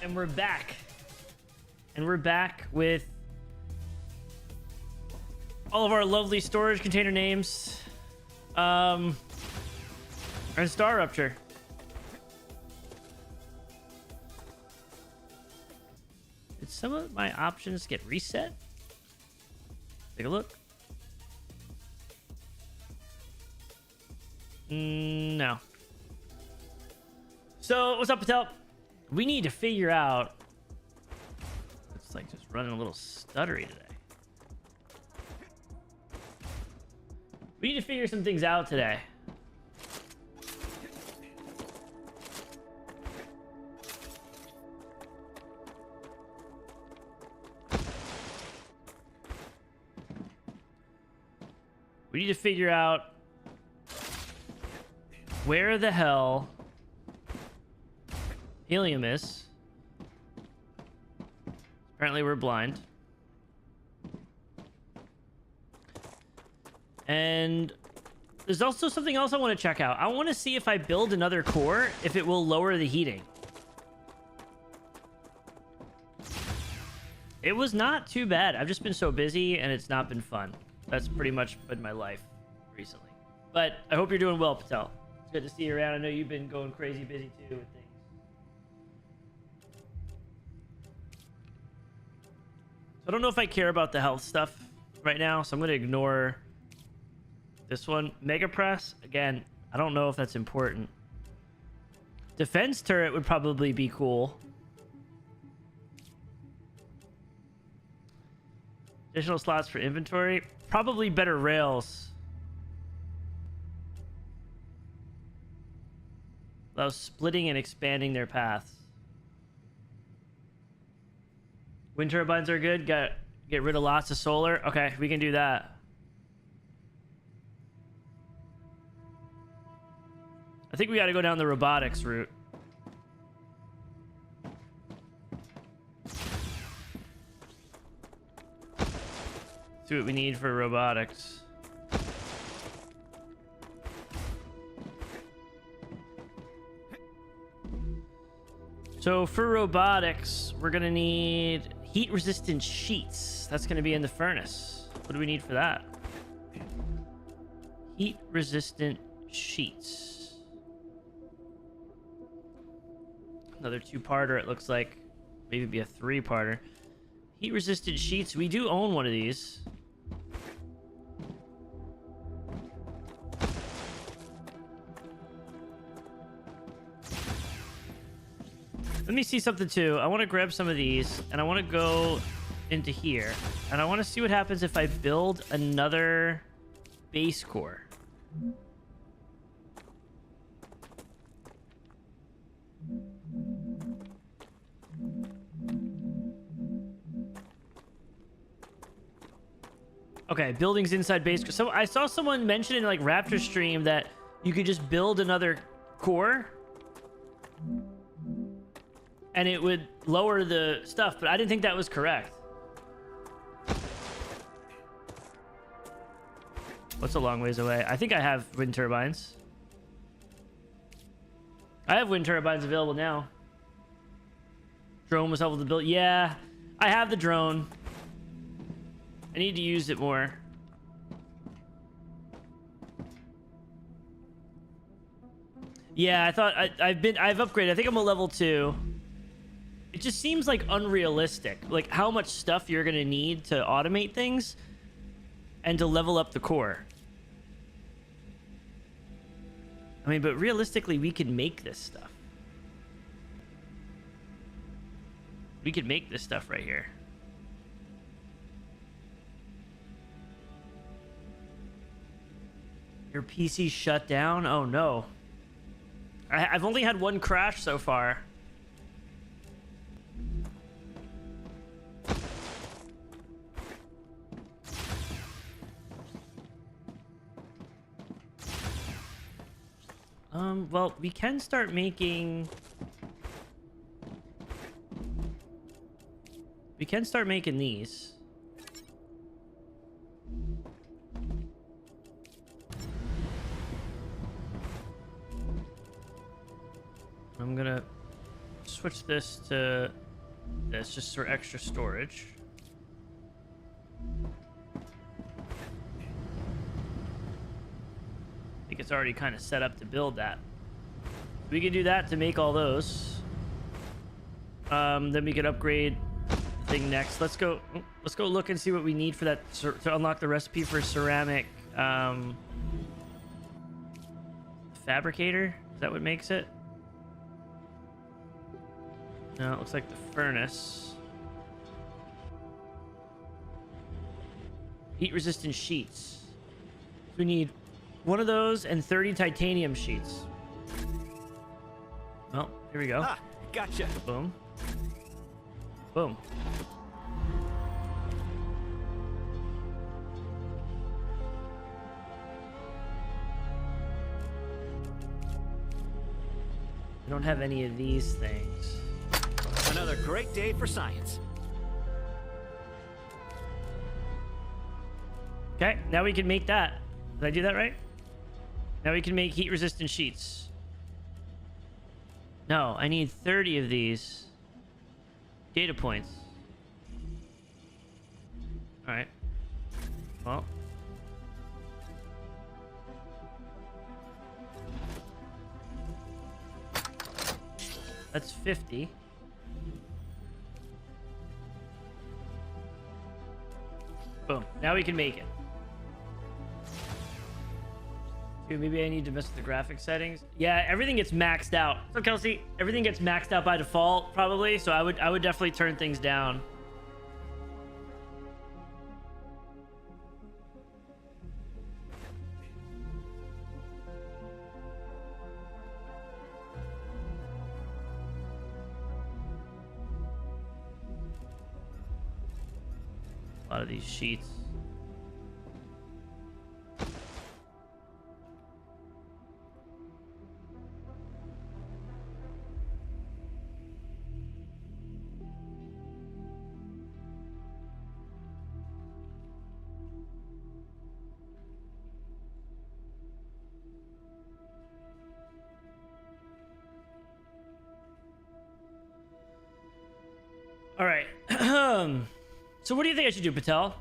And we're back. And we're back with all of our lovely storage container names. And StarRupture. Did some of my options get reset? Take a look. No. So, what's up, Patel? We need to figure out... It's like just running a little stuttery today. We need to figure some things out today. We need to figure out where the hell helium is. Apparently we're blind. And there's also something else I want to check out. I want to see if I build another core, if it will lower the heating. It was not too bad. I've just been so busy and it's not been fun. That's pretty much been my life recently. But I hope you're doing well, Patel. It's good to see you around. I know you've been going crazy busy too with things. So I don't know if I care about the health stuff right now, so I'm going to ignore this one. Mega Press, again, I don't know if that's important. Defense turret would probably be cool. Additional slots for inventory. Probably better rails. Allows splitting and expanding their paths. Wind turbines are good. Get rid of lots of solar. Okay, we can do that. I think we got to go down the robotics route. See what we need for robotics. So for robotics, we're gonna need heat resistant sheets. That's gonna be in the furnace. What do we need for that? Heat resistant sheets. Another two-parter, it looks like. Maybe be a three-parter. Heat resistant sheets. We do own one of these. Let me see something too. I want to grab some of these and I want to go into here and I want to see what happens if I build another base core. Okay, buildings inside base. So I saw someone mention in like Rapture stream that you could just build another core and it would lower the stuff, but I didn't think that was correct. What's a long ways away? I think I have wind turbines. I have wind turbines available now. Drone was helpful to build. Yeah, I have the drone. I need to use it more. Yeah, I thought I've upgraded. I think I'm a level 2. It just seems like unrealistic, like how much stuff you're gonna need to automate things and to level up the core. I mean, but realistically, we could make this stuff. We could make this stuff right here. Your PC shut down? Oh no. I've only had one crash so far. Well, we can start making... We can start making these. I'm gonna switch this to this just for extra storage. I think it's already kind of set up to build that. We can do that to make all those. Then we could upgrade the thing next. Let's go look and see what we need for that to unlock the recipe for ceramic fabricator. Is that what makes it? No, it looks like the furnace. Heat resistant sheets. We need one of those and 30 titanium sheets. Well, here we go. Ah, gotcha. Boom. Boom. I don't have any of these things. Another great day for science. Okay, now we can make that. Did I do that right? Now we can make heat-resistant sheets. No, I need 30 of these data points. All right. Well. That's 50. Boom. Now we can make it. Dude, maybe I need to mess with the graphic settings. Yeah, everything gets maxed out. So Kelsey, everything gets maxed out by default, probably. So I would definitely turn things down. A lot of these sheets. All right. So what do you think I should do, Patel?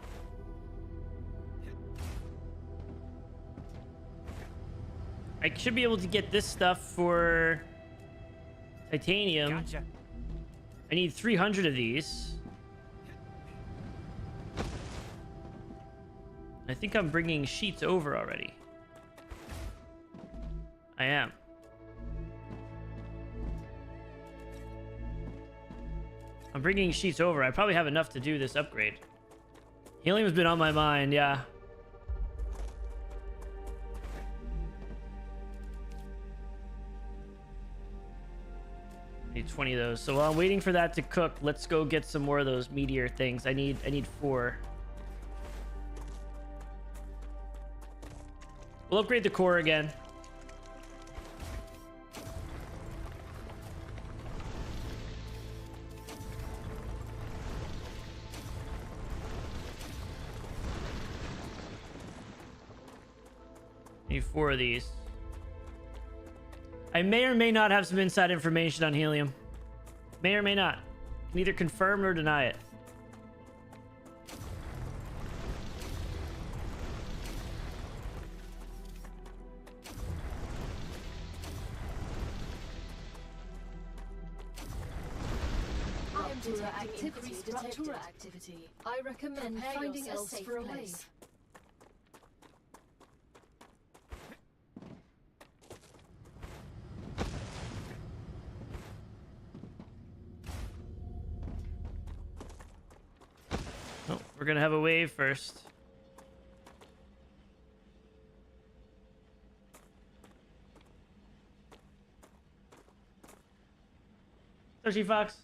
I should be able to get this stuff for titanium. Gotcha. I need 300 of these. I think I'm bringing sheets over already. I am. I'm bringing sheets over. I probably have enough to do this upgrade. Helium's been on my mind, yeah. Need 20 of those. So while I'm waiting for that to cook, let's go get some more of those meteor things. I need 4. We'll upgrade the core again. Need 4 of these. I may or may not have some inside information on helium. May or may not. Can either confirm or deny it. Rupture activity. I recommend finding a safe place. Oh, we're gonna have a wave first. Thirsty Fox.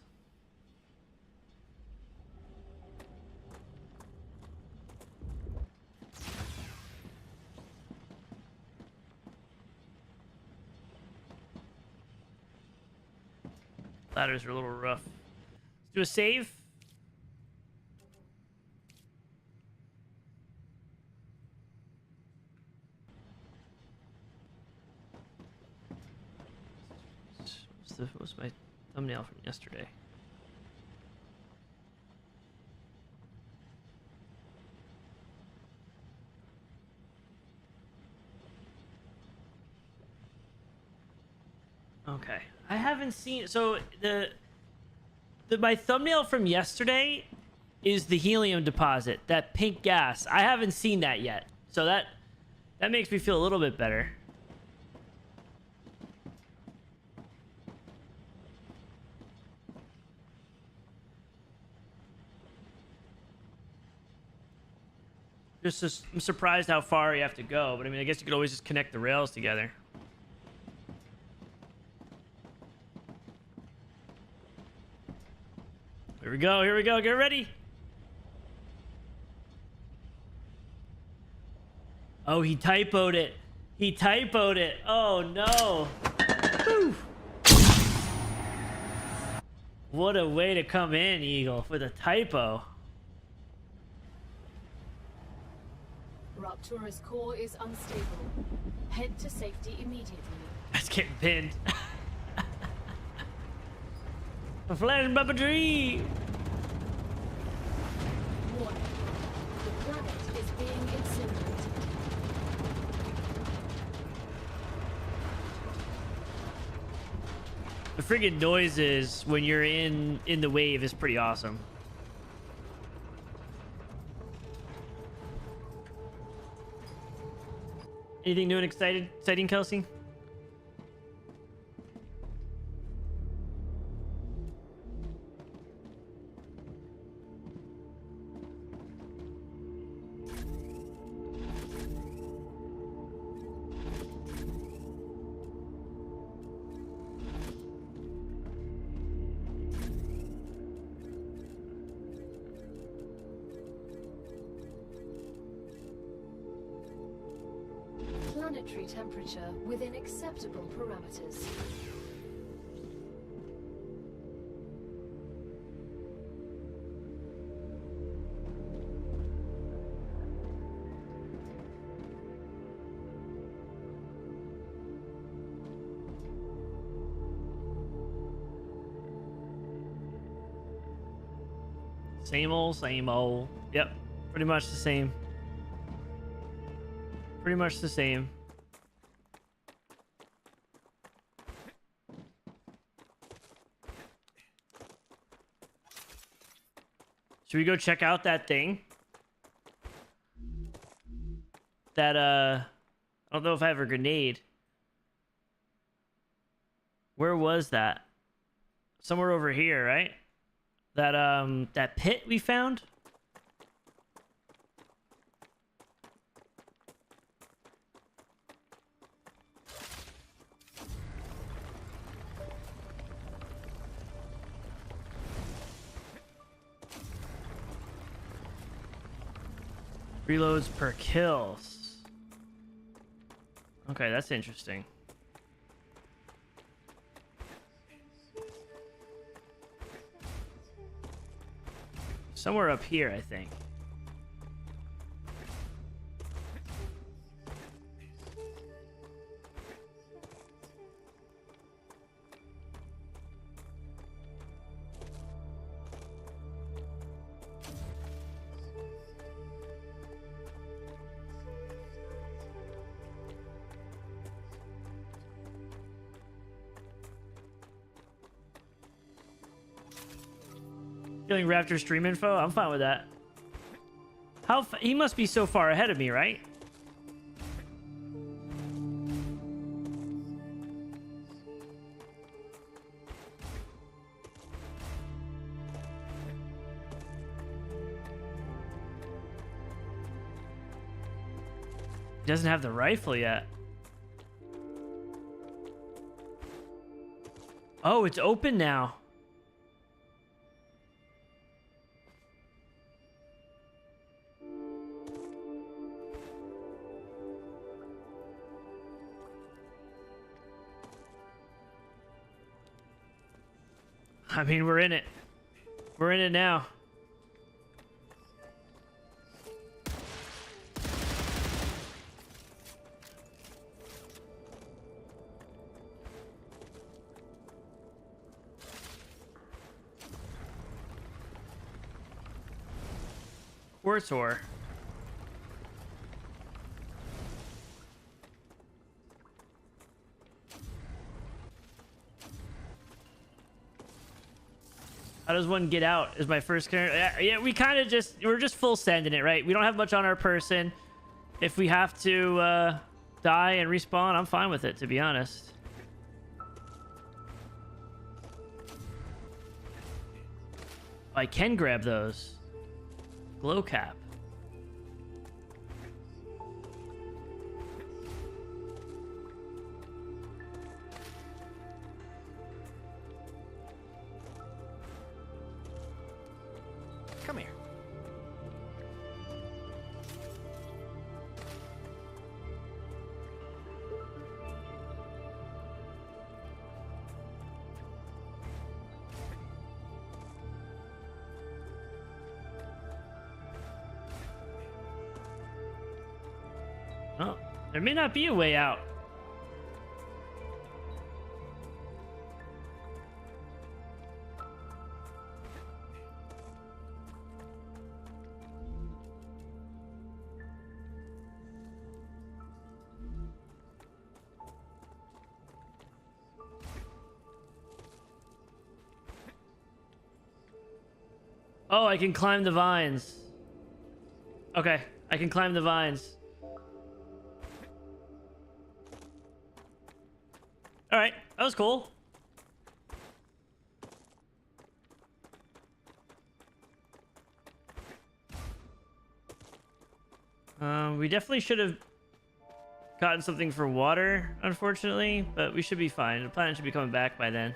Ladders are a little rough. Let's do a save. What was my thumbnail from yesterday? Okay, I haven't seen. So my thumbnail from yesterday is the helium deposit, that pink gas. I haven't seen that yet, so that makes me feel a little bit better. I'm surprised how far you have to go, but I mean, I guess you could always just connect the rails together. Here we go, here we go, get ready. Oh, he typoed it. He typoed it. Oh, no. Whew. What a way to come in, Eagle, with a typo. Rupture's core is unstable. Head to safety immediately. That's getting pinned. A flash puppetry. Warning. The planet is being incinerated. The friggin' noises when you're in the wave is pretty awesome. Anything new and exciting, Kelsey? Planetary temperature within acceptable parameters. Same old, same old. Yep, pretty much the same. Pretty much the same. Should we go check out that thing? That, I don't know if I have a grenade. Where was that? Somewhere over here, right? That pit we found? Reloads per kills. Okay, that's interesting. Somewhere up here, I think. Feeling Raptor stream info? I'm fine with that. He must be so far ahead of me, right? He doesn't have the rifle yet. Oh, it's open now. I mean, we're in it. We're in it now. Quartz ore. How does one get out? Is my first character. Yeah, we kind of we're just full sending it, right? We don't have much on our person. If we have to die and respawn, I'm fine with it, to be honest. I can grab those. Glow cap. Come here. Oh, there may not be a way out. Oh, I can climb the vines. Okay, I can climb the vines. All right, that was cool. We definitely should have gotten something for water, unfortunately, but we should be fine. The planet should be coming back by then.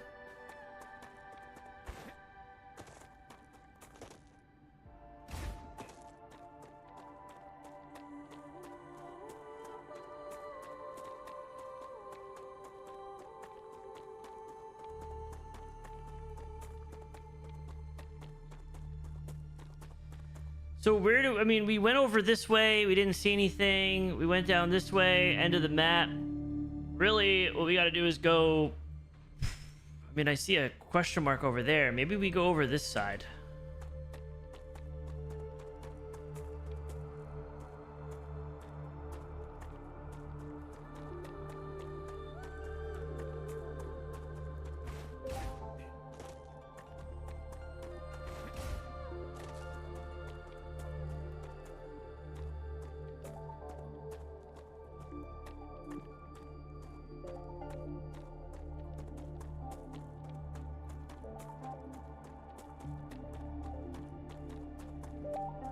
So where do, I mean, we went over this way, we didn't see anything. We went down this way, end of the map. Really, what we got to do is go, I mean, I see a question mark over there. Maybe we go over this side.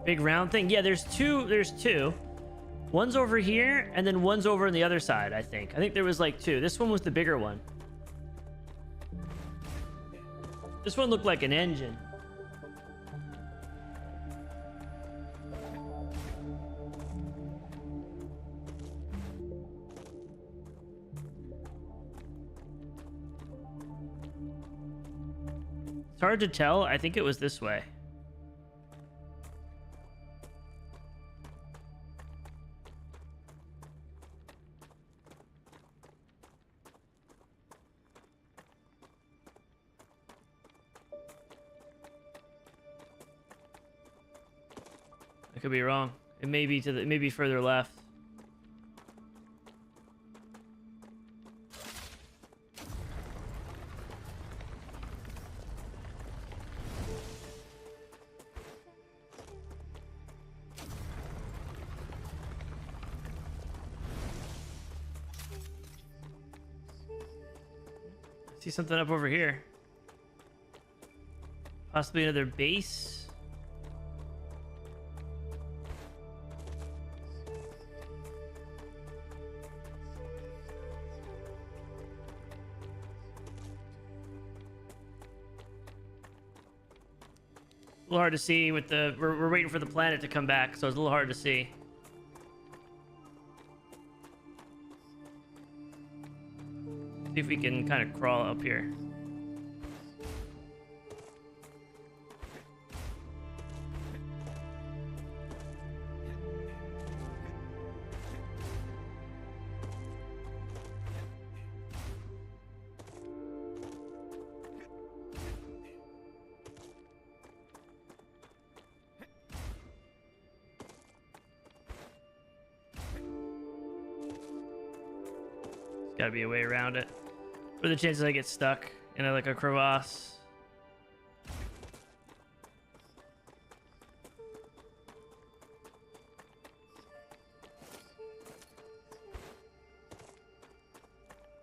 Big round thing. Yeah, there's two. One's over here, and then one's over on the other side, I think. I think there was like two. This one was the bigger one. This one looked like an engine. It's hard to tell. I think it was this way. I could be wrong. It may be to the, it may be further left. See something up over here. Possibly another base. A little hard to see with the... We're waiting for the planet to come back, so it's a little hard to see. See if we can kind of crawl up here. Gotta be a way around it. What are the chances I get stuck in like a crevasse?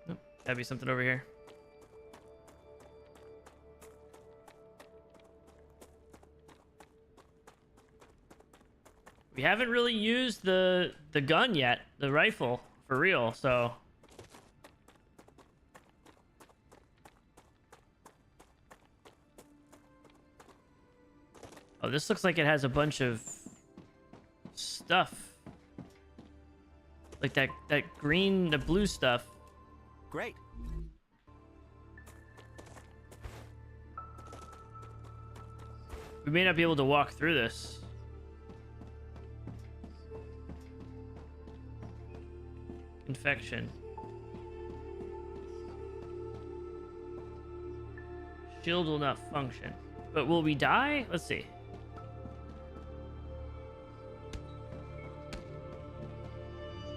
Nope. Gotta be something over here. We haven't really used the gun yet, the rifle, for real, so... Oh, this looks like it has a bunch of stuff. Like that green, the blue stuff. Great. We may not be able to walk through this. Infection. Shield will not function. But will we die? Let's see.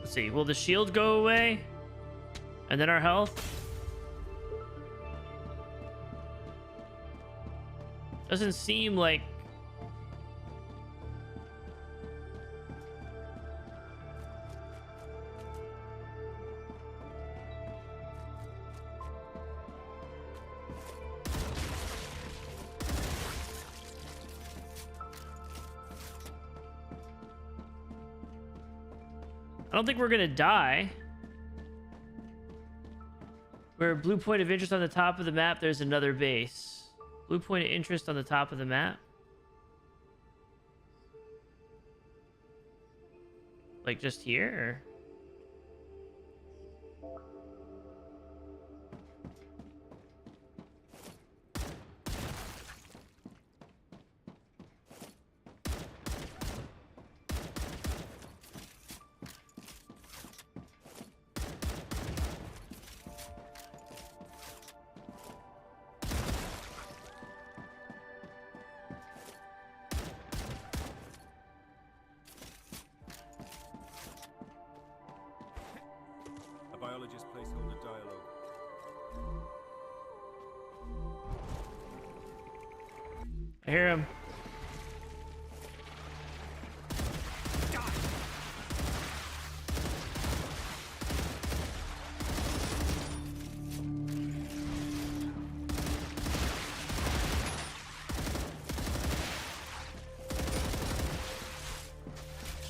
Let's see. Will the shield go away? And then our health? Doesn't seem like... I don't think we're gonna die. Where blue point of interest on the top of the map, there's another base. Blue point of interest on the top of the map. Like just here? Or... Biologist placeholder dialogue. I hear him.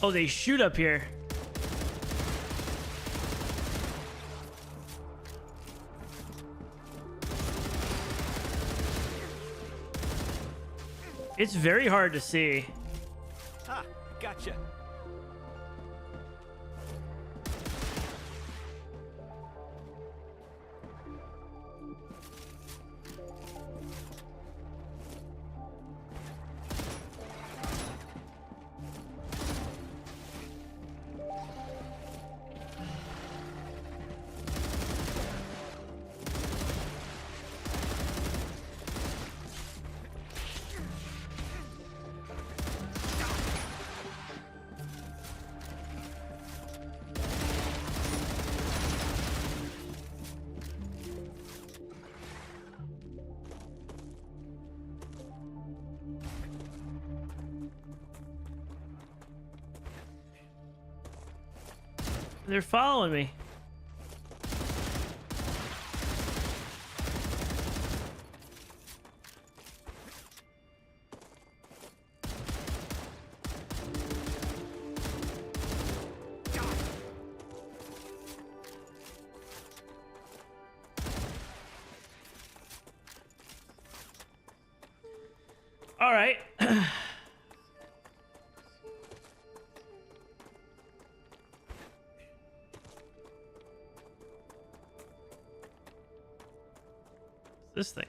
Oh, they shoot up here. It's very hard to see. Ah, gotcha. They're following me. All right. This thing.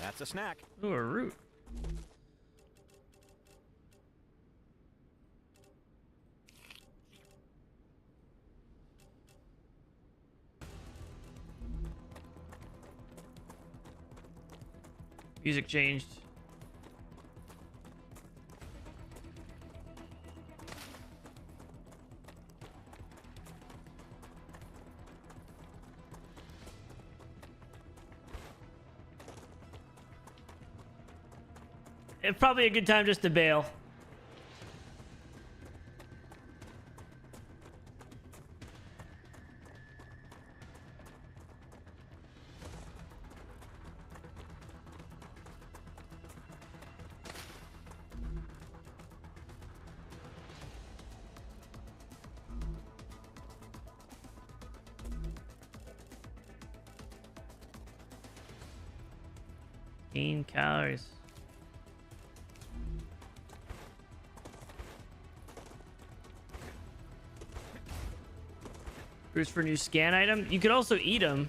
That's a snack. Ooh, a root. Music changed. It's probably a good time just to bail. Gain calories. Fruits for new scan item. You could also eat them.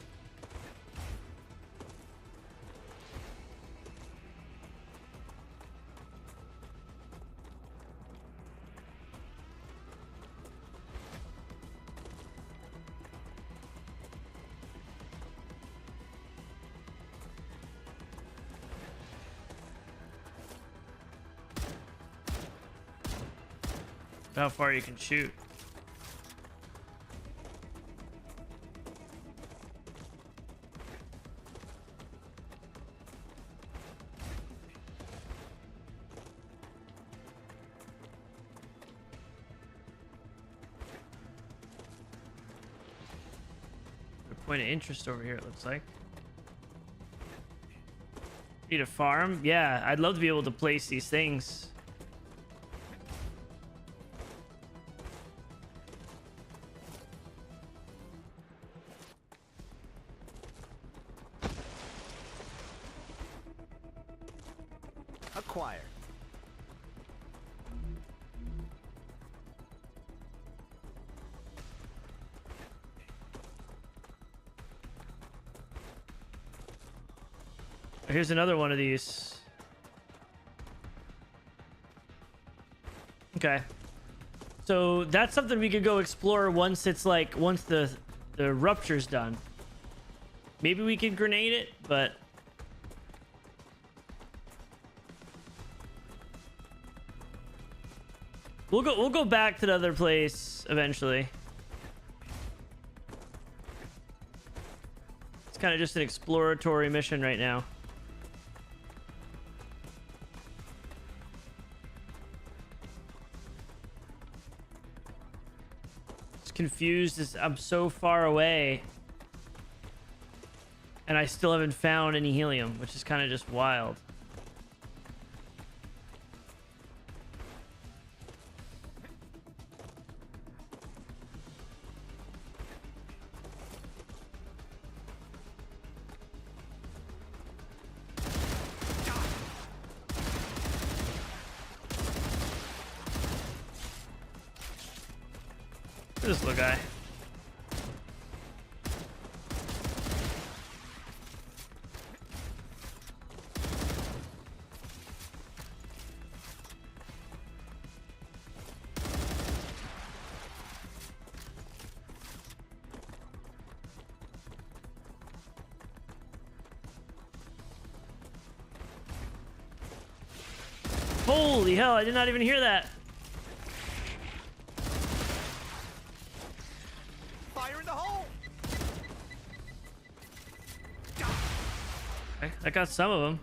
How far you can shoot. Point of interest over here, it looks like. Need a farm? Yeah, I'd love to be able to place these things. Acquire. Here's another one of these. Okay. So that's something we could go explore once it's like, once the rupture's done. Maybe we could grenade it, but we'll go back to the other place eventually. It's kind of just an exploratory mission right now. Confused as I'm so far away and I still haven't found any helium, which is kind of just wild. This little guy. Holy hell, I did not even hear that. I got some of them.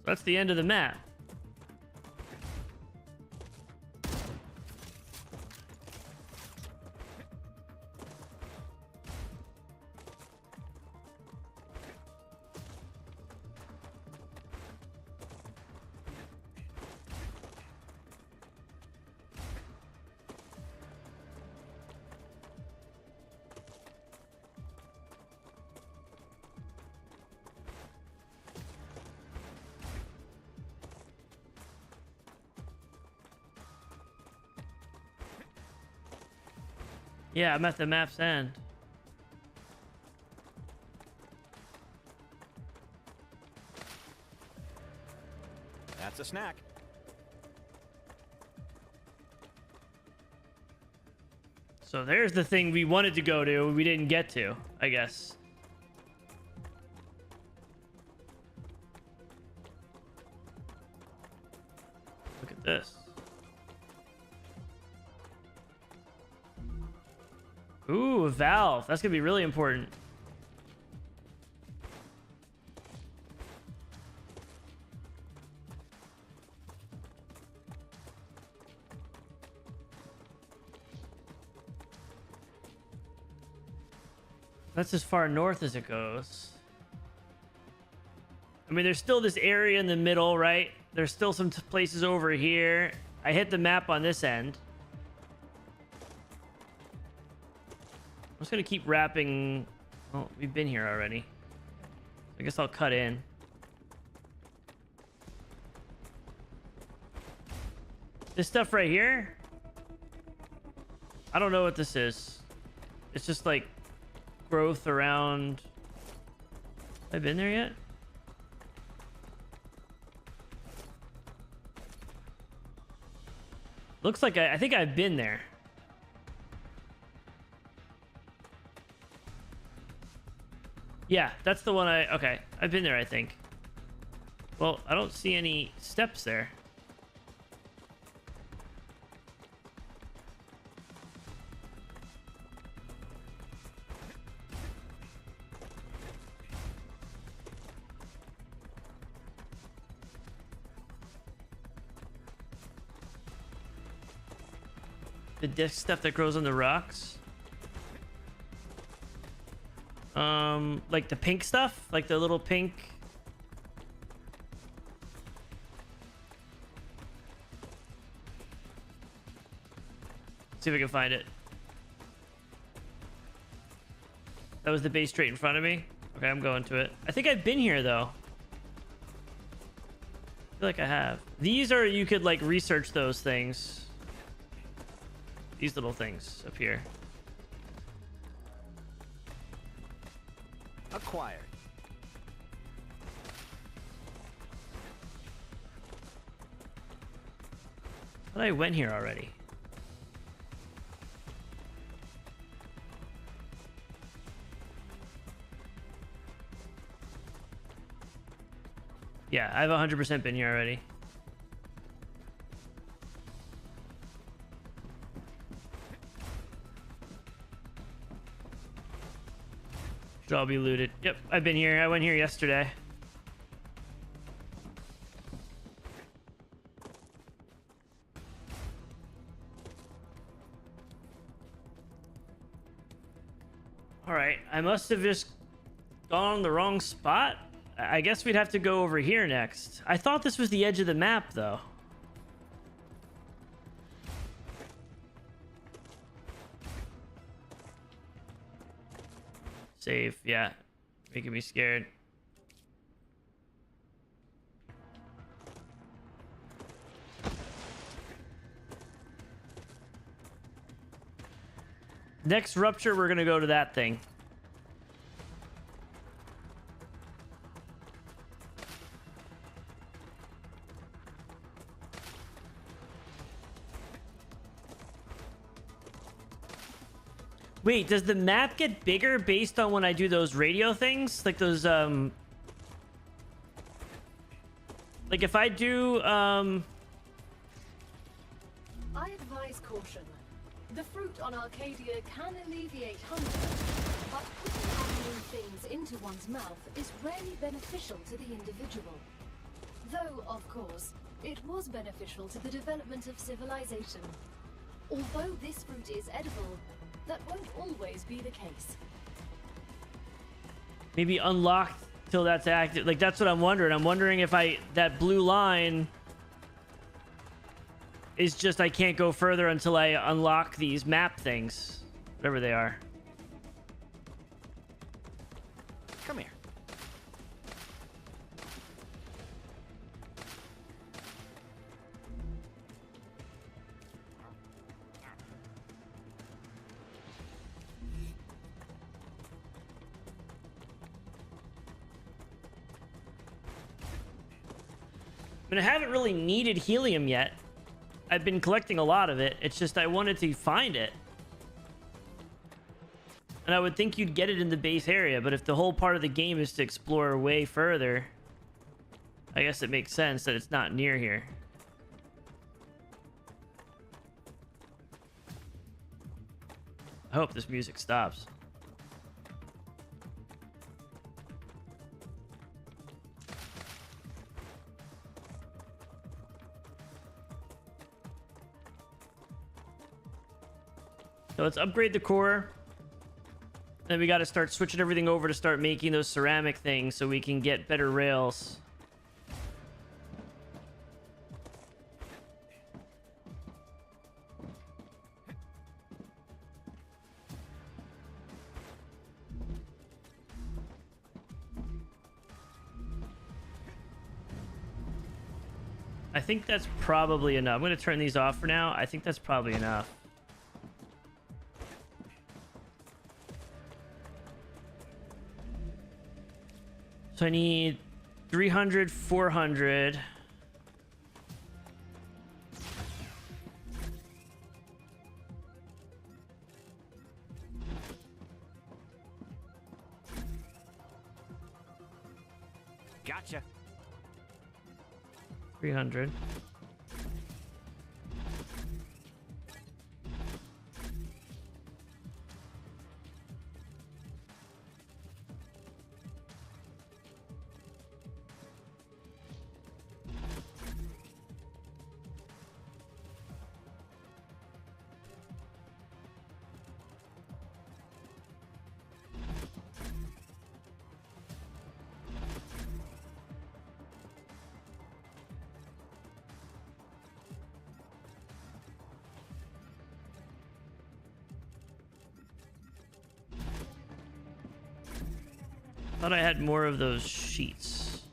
That's the end of the map. Yeah, I'm at the map's end. That's a snack. So there's the thing we wanted to go to, we didn't get to, I guess. Look at this. Ooh, a valve. That's gonna be really important. That's as far north as it goes. I mean, there's still this area in the middle, right? There's still some places over here. I hit the map on this end. I'm just gonna keep wrapping. Oh, we've been here already. I guess I'll cut in. This stuff right here, I don't know what this is. It's just like growth around. Have I been there yet? Looks like I think I've been there. Yeah, that's the one okay, I've been there, I think. Well, I don't see any steps there. The disc stuff that grows on the rocks. Like the pink stuff, like the little pink. Let's see if I can find it. That was the base straight in front of me. Okay, I'm going to it. I think I've been here though. I feel like I have. These are, you could like research those things. These little things up here. Acquired. But I went here already. Yeah, I've 100% been here already. Should all be looted. Yep, I've been here. I went here yesterday. All right, I must have just gone on the wrong spot. I guess we'd have to go over here next. I thought this was the edge of the map, though. Save, yeah. Making me scared. Next Rupture, we're gonna go to that thing. Wait, does the map get bigger based on when I do those radio things? Like those, like if I do, I advise caution. The fruit on Arcadia can alleviate hunger, but putting unknown things into one's mouth is rarely beneficial to the individual. Though, of course, it was beneficial to the development of civilization. Although this fruit is edible, that won't always be the case. maybe unlocked till that's active. Like, that's what I'm wondering. I'm wondering if that blue line is just I can't go further until I unlock these map things, whatever they are. Come here. I mean, I haven't really needed helium yet. I've been collecting a lot of it. It's just I wanted to find it. And I would think you'd get it in the base area, but if the whole part of the game is to explore way further, I guess it makes sense that it's not near here. I hope this music stops. So let's upgrade the core. Then we got to start switching everything over to start making those ceramic things so we can get better rails. I think that's probably enough. I'm going to turn these off for now. I think that's probably enough. So I need 300, 400. Gotcha. 300. Thought I had more of those sheets.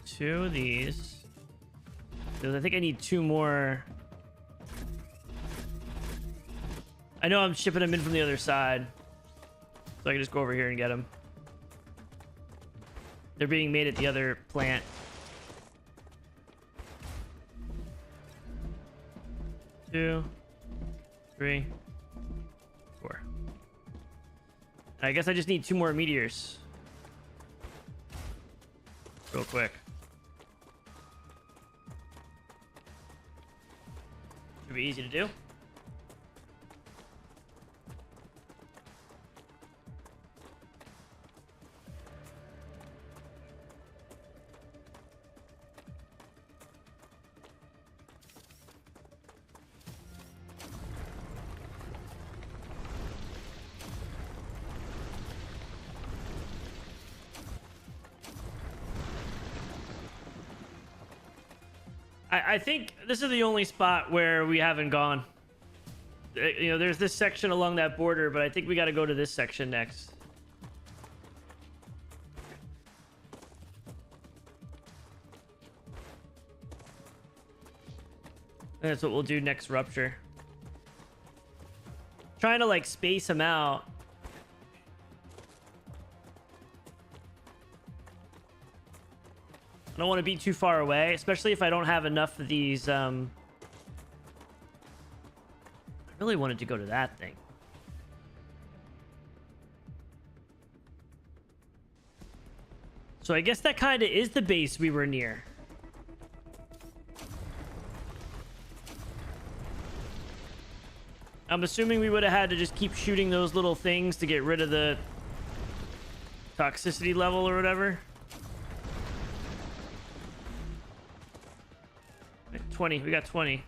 Two of these. Because I think I need two more. I know I'm shipping them in from the other side. So I can just go over here and get them. They're being made at the other plant. Two, three, four. I guess I just need two more meteors. Real quick. Should be easy to do. I think this is the only spot where we haven't gone. You know, there's this section along that border, but I think we got to go to this section next. And that's what we'll do next Rupture. Trying to like space them out. I don't want to be too far away, especially if I don't have enough of these. I really wanted to go to that thing. So I guess that kind of is the base we were near. I'm assuming we would have had to just keep shooting those little things to get rid of the toxicity level or whatever. 20. We got 20.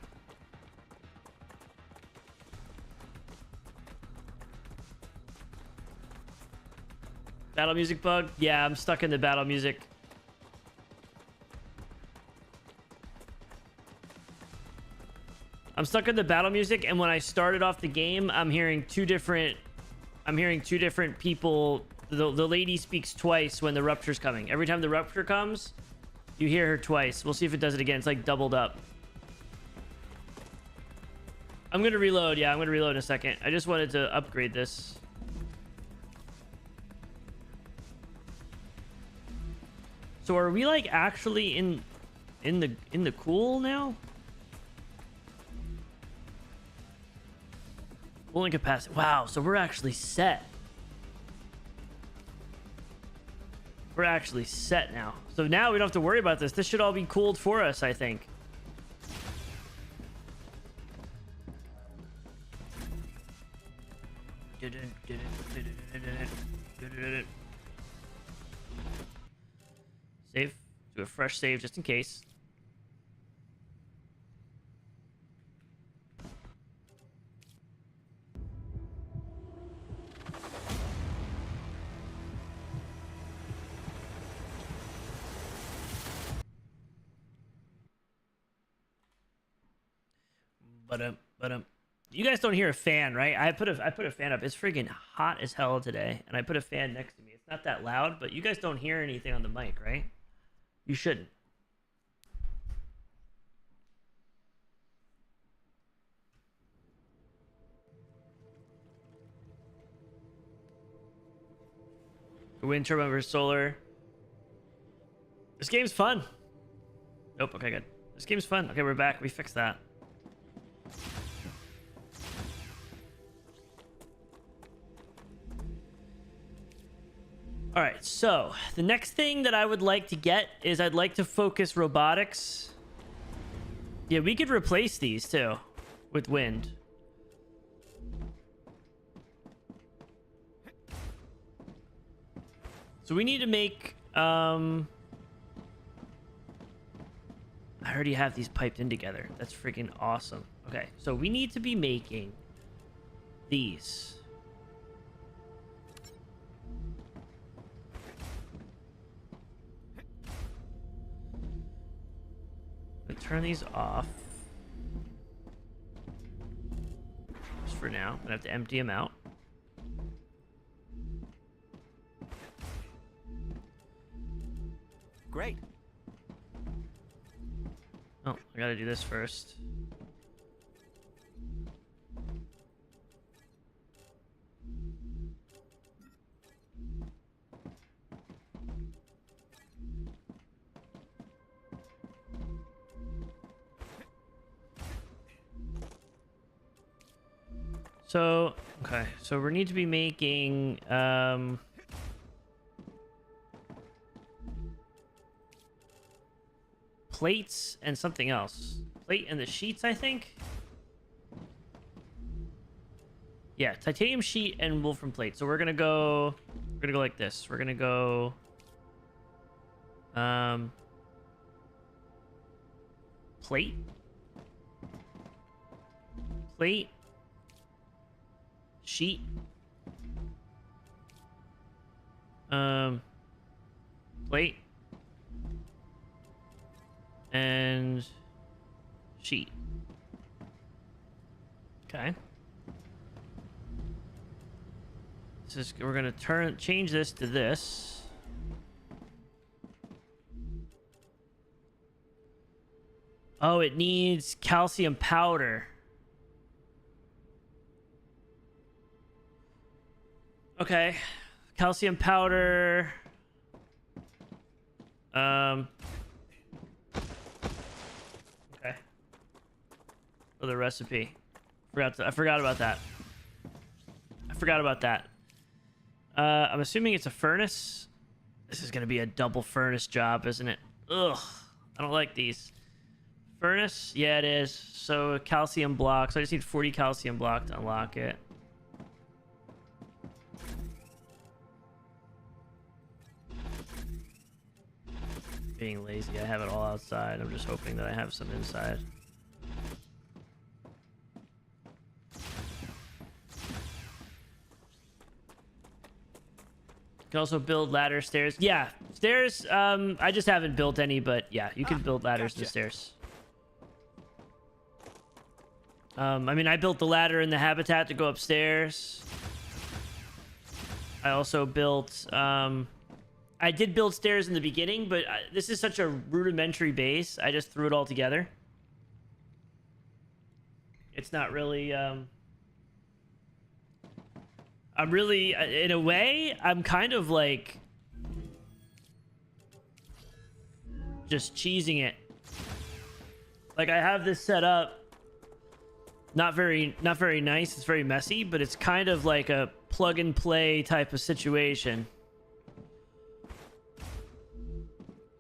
Battle music bug? Yeah, I'm stuck in the battle music. I'm stuck in the battle music, and when I started off the game, I'm hearing two different people. The lady speaks twice when the Rupture's coming. Every time the Rupture comes, you hear her twice. We'll see if it does it again. It's like doubled up. I'm gonna reload. Yeah, I'm gonna reload in a second. I just wanted to upgrade this. So are we like actually in the cool now? Cooling capacity. Wow, so we're actually set. We're actually set now. So now we don't have to worry about this. This should all be cooled for us, I think. Save. Do a fresh save just in case. But you guys don't hear a fan, right? I put a fan up. It's freaking hot as hell today, and I put a fan next to me. It's not that loud, but you guys don't hear anything on the mic, right? You shouldn't. Wind turbine versus solar. This game's fun. Nope. Okay, good. This game's fun. Okay, we're back. We fixed that. All right, so the next thing that I would like to get is I'd like to focus robotics. Yeah, we could replace these too with wind. So we need to make I already have these piped in together. That's freaking awesome. Okay, so we need to be making these. Turn these off. Just for now. I'm gonna have to empty them out. Great. Oh, I gotta do this first. So, okay, so we need to be making, plates and something else. Plate and the sheets, I think? Yeah, titanium sheet and wolfram plate. So we're gonna go like this. We're gonna go, plate. Plate. Sheet. Plate. And sheet. Okay. This is, we're gonna change this to this. Oh, it needs calcium powder. Okay, calcium powder. Okay. For the recipe, I forgot about that. I'm assuming it's a furnace. This is gonna be a double furnace job, isn't it? Ugh, I don't like these. Furnace, yeah, it is. So calcium block. So I just need 40 calcium block to unlock it. Being lazy, I have it all outside. I'm just hoping that I have some inside. You can also build ladder stairs. Yeah, stairs. I just haven't built any, but yeah, you can build ladders and stairs. I mean, I built the ladder in the habitat to go upstairs. I also built, I did build stairs in the beginning, but this is such a rudimentary base. I just threw it all together. It's not really I'm really, in a way, I'm kind of like just cheesing it. Like, I have this set up, not very nice. It's very messy, but it's kind of like a plug and play type of situation.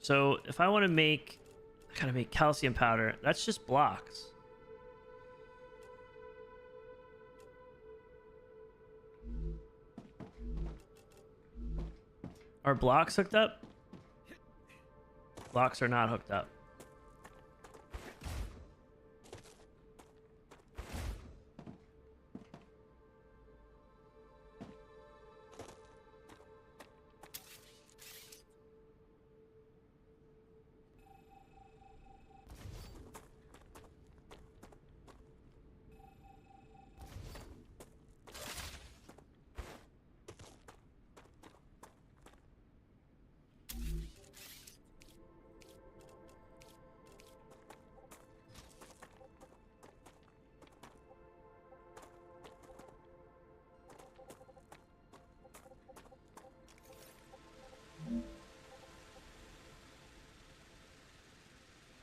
So if I want to make, I gotta make calcium powder. That's just blocks. Are blocks hooked up? Blocks are not hooked up.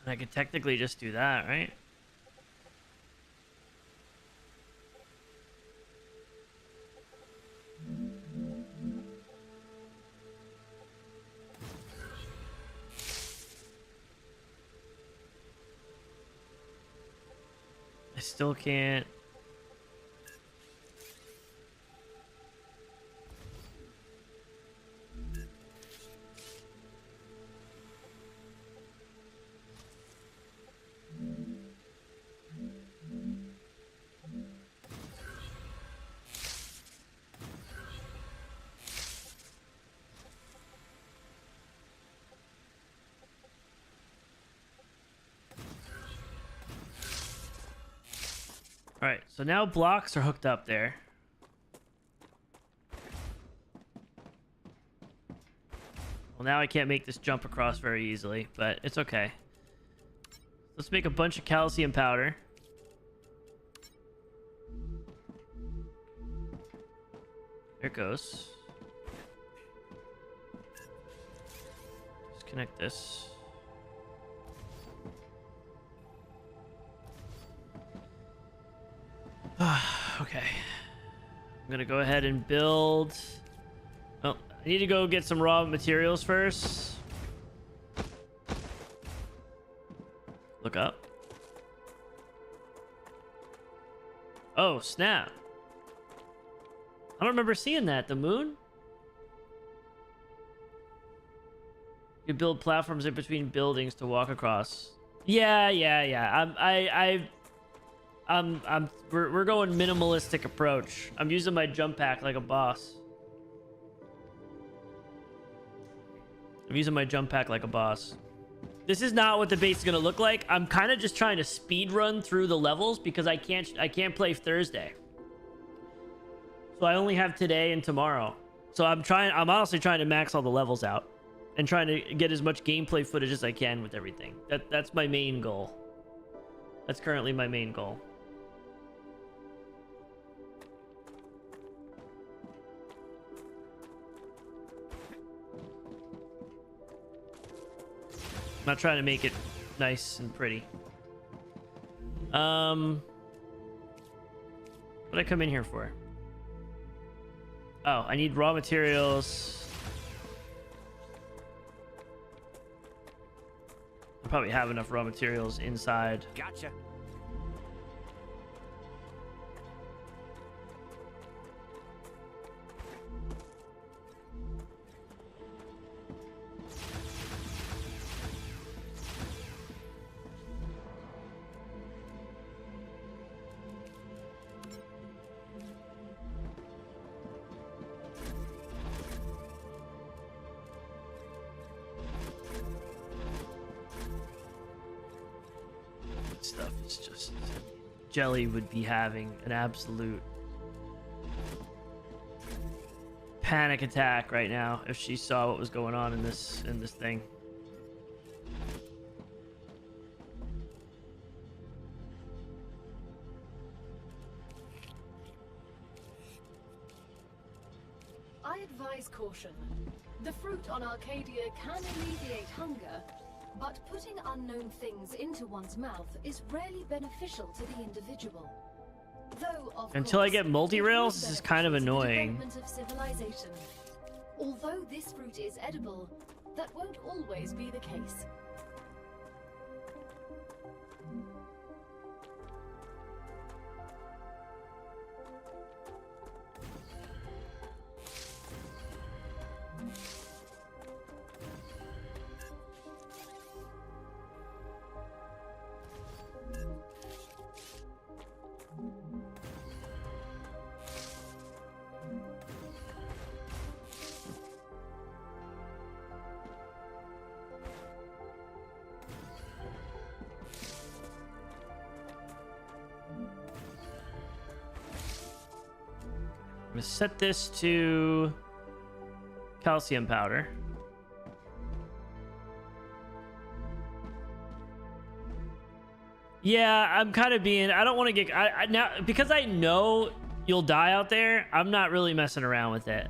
I could technically just do that, right? I still can't. All right, so now blocks are hooked up there. Well, now I can't make this jump across very easily, but it's okay. Let's make a bunch of calcium powder. There it goes. Just connect this. Okay. I'm gonna go ahead and build. Oh, I need to go get some raw materials first. Look up. Oh, snap. I don't remember seeing that. The moon? You build platforms in between buildings to walk across. Yeah. We're going minimalistic approach. I'm using my jump pack like a boss. This is not what the base is gonna look like. I'm kind of just trying to speed run through the levels because I can't play Thursday. So I only have today and tomorrow. So I'm honestly trying to max all the levels out and trying to get as much gameplay footage as I can with everything. That's my main goal. That's currently my main goal. I'm not trying to make it nice and pretty. What did I come in here for? Oh, I need raw materials. I probably have enough raw materials inside. Gotcha. Stuff is just Jelly would be having an absolute panic attack right now if she saw what was going on in this thing. caution. The fruit on Arcadia can alleviate hunger, but putting unknown things into one's mouth is rarely beneficial to the individual. Though, of Until I course, get it multi-rails, is this is kind of beneficial to the annoying. development of civilization. Although this fruit is edible, that won't always be the case. I'm gonna set this to calcium powder. Yeah, I'm kind of being. I don't want to get. Now because I know you'll die out there. I'm not really messing around with it.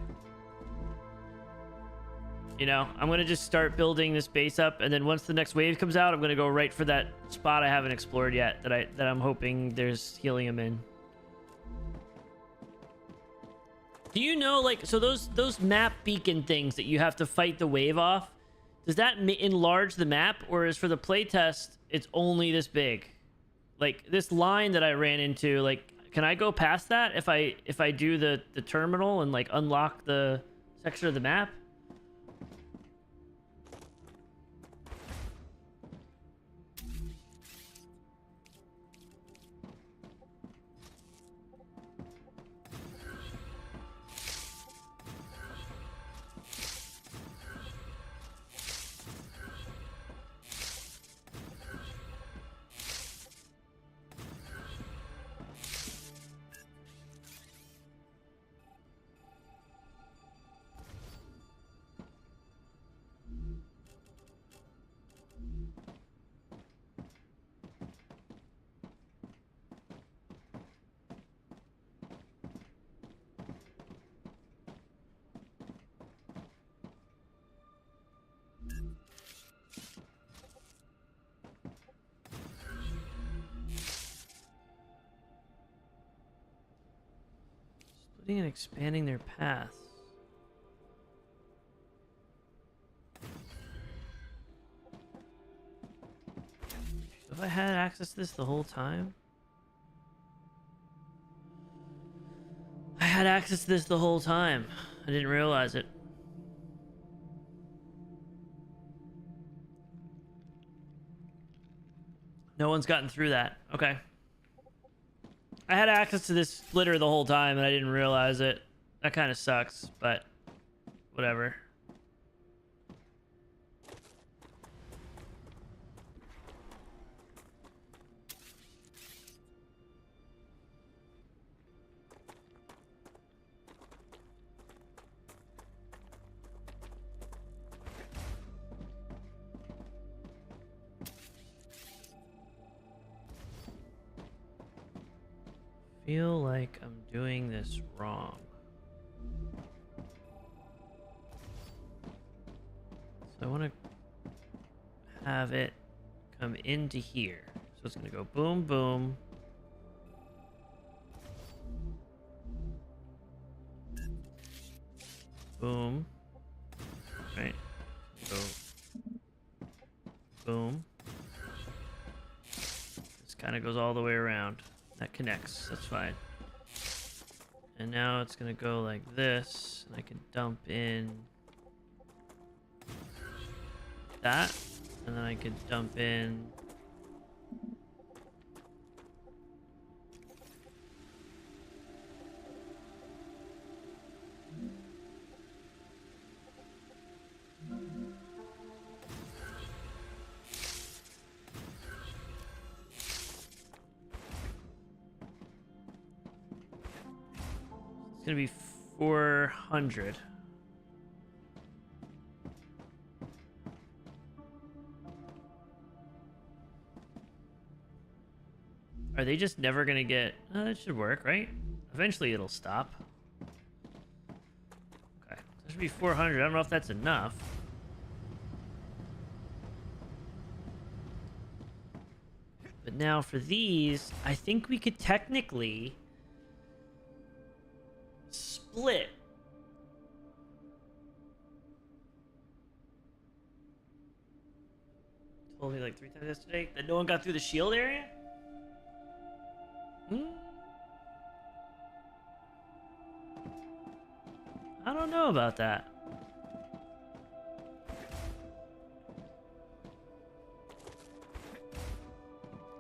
You know, I'm gonna just start building this base up, and then once the next wave comes out, I'm gonna go right for that spot I haven't explored yet. That I'm hoping there's helium in. Do you know, like, so those map beacon things that you have to fight the wave off, does that enlarge the map, or is for the playtest it's only this big? Like this line that I ran into, like, can I go past that if I do the terminal and like unlock the section of the map? Splitting and expanding their paths. Have I had access to this the whole time? I had access to this the whole time. I didn't realize it. No one's gotten through that. Okay. I had access to this splitter the whole time and I didn't realize it. That kind of sucks, but whatever. Feel like I'm doing this wrong. So I want to have it come into here. So it's going to go boom, boom. Boom. Right. Go. Boom. This kind of goes all the way around. That connects. That's fine. And now it's going to go like this. And I can dump in that. And then I can dump in it's gonna be 400. Are they just never gonna get... that should work, right? Eventually it'll stop. Okay, that should be 400. I don't know if that's enough. But now for these, I think we could technically split. Told me like 3 times yesterday that no one got through the shield area? I don't know about that.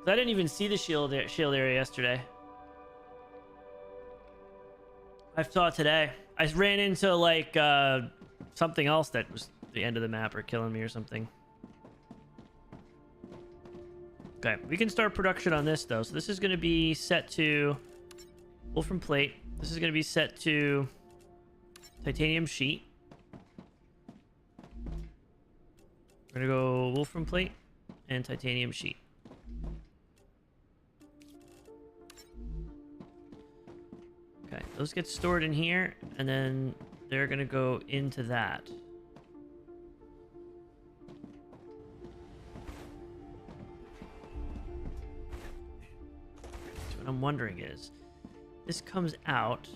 I didn't even see the shield area yesterday. I saw it today. I ran into like something else that was the end of the map or killing me or something. Okay, we can start production on this though. So this is going to be set to wolfram plate. This is going to be set to titanium sheet. We're going to go wolfram plate and titanium sheet. Okay, those get stored in here, and then they're gonna go into that. So what I'm wondering is, this comes out.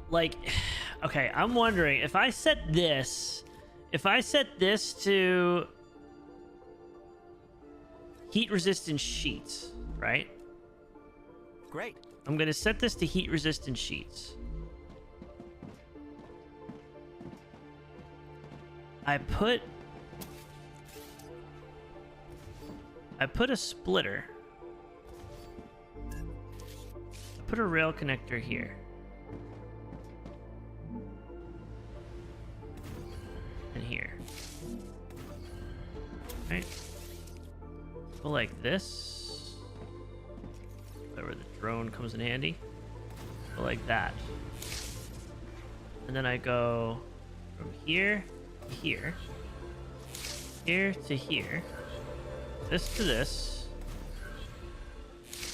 Like, okay, I'm wondering if I set this to heat resistant sheets, right? Great. I'm gonna set this to heat resistant sheets. I put a splitter. I put a rail connector here. And here. Right? Go like this. Where the drone comes in handy. Go like that. And then I go from here to here. Here to here. This to this.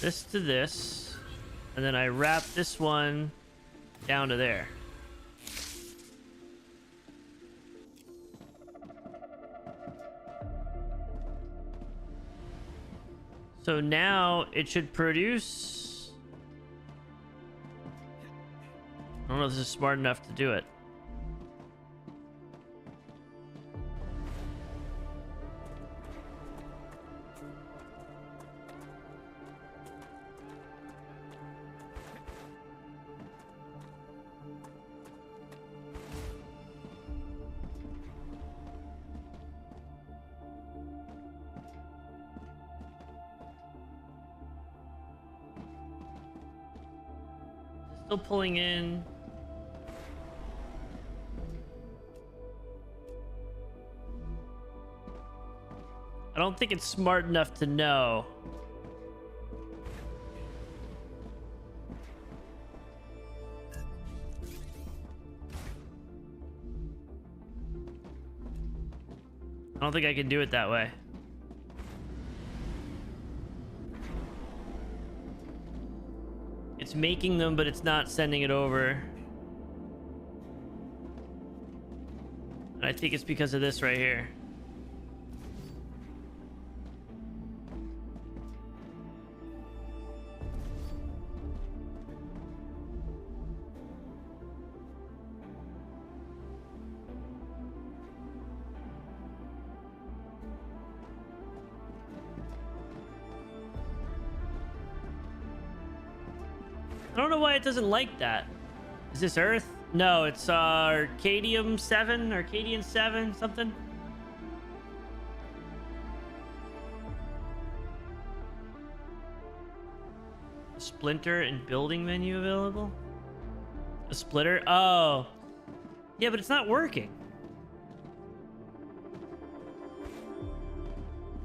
This to this. And then I wrap this one down to there. So now it should produce... I don't know if this is smart enough to do it. Still pulling in. I don't think it's smart enough to know. I don't think I can do it that way. It's making them, but it's not sending it over. And I think it's because of this right here. I don't know why it doesn't like that. Is this Earth? No, it's Arcadium 7, Arcadian 7, something. A splinter and building menu available? A splitter? Oh. Yeah, but it's not working.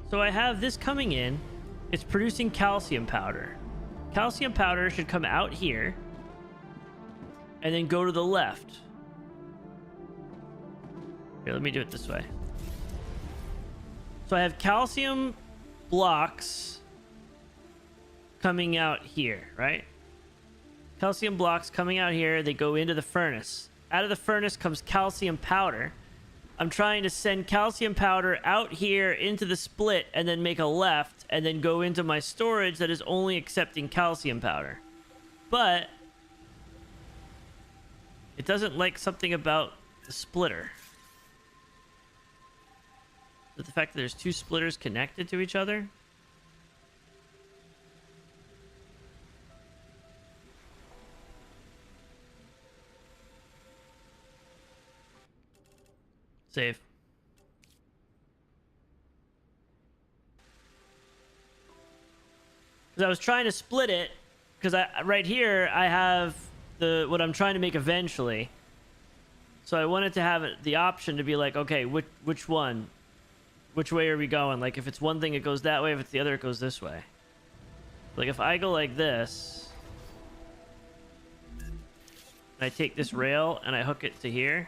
So I have this coming in. It's producing calcium powder. Calcium powder should come out here and then go to the left. Here, let me do it this way. So I have calcium blocks coming out here, right? Calcium blocks coming out here. They go into the furnace. Out of the furnace comes calcium powder. I'm trying to send calcium powder out here into the split and then make a left and then go into my storage that is only accepting calcium powder. But it doesn't like something about the splitter. Is it the fact that there's two splitters connected to each other? Save. Because I was trying to split it, because right here I have what I'm trying to make eventually. So I wanted to have the option to be like, okay, which one? Which way are we going? Like, if it's one thing, it goes that way. If it's the other, it goes this way. Like, if I go like this, and I take this rail and I hook it to here.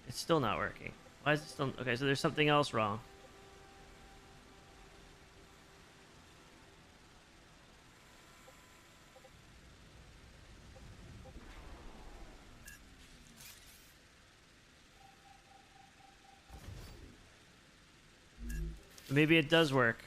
It's still not working. Why is it still... Okay, so there's something else wrong. Maybe it does work.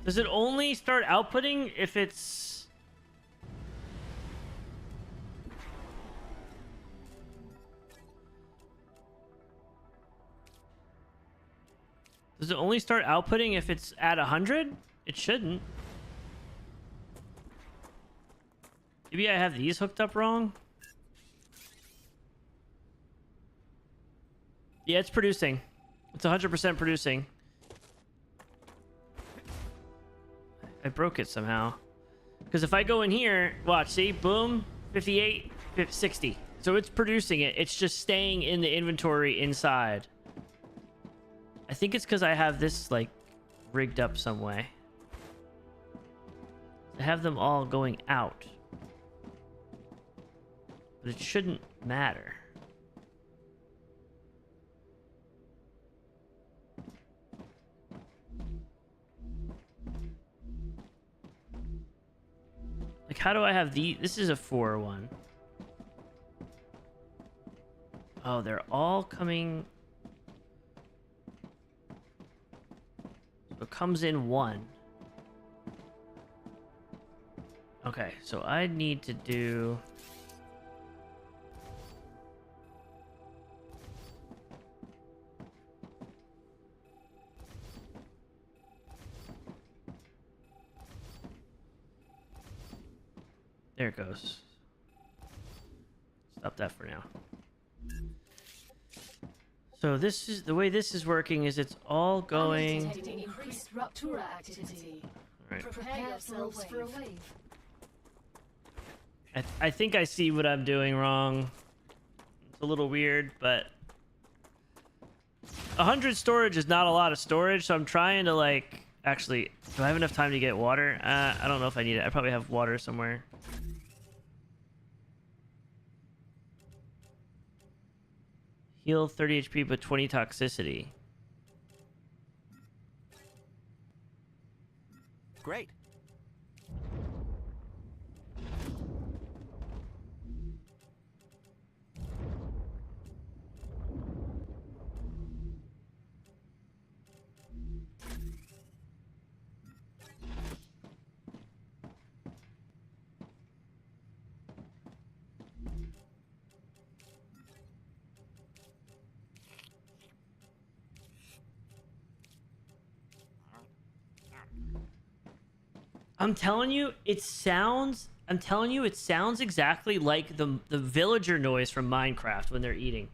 Does it only start outputting if it's... Does it only start outputting if it's at 100? It shouldn't. Maybe I have these hooked up wrong? Yeah, it's producing. It's 100% producing. I broke it somehow. Because if I go in here, watch, see? Boom, 58, 60. So it's producing it. It's just staying in the inventory inside. I think it's because I have this, like, rigged up some way. I have them all going out. But it shouldn't matter. Like, how do I have the... This is a 4-1. Oh, they're all coming... So it comes in one. Okay, so I need to do... There it goes. Stop that for now. So this is the way this is working. Is it's all going. Detecting increased Rupture activity. All right. Prepare yourselves for a wave. I think I see what I'm doing wrong. It's a little weird, but 100 storage is not a lot of storage. So I'm trying to like. Actually, do I have enough time to get water? I don't know if I need it. I probably have water somewhere. Heal 30 HP but 20 toxicity. Great. I'm telling you, it sounds exactly like the villager noise from Minecraft when they're eating.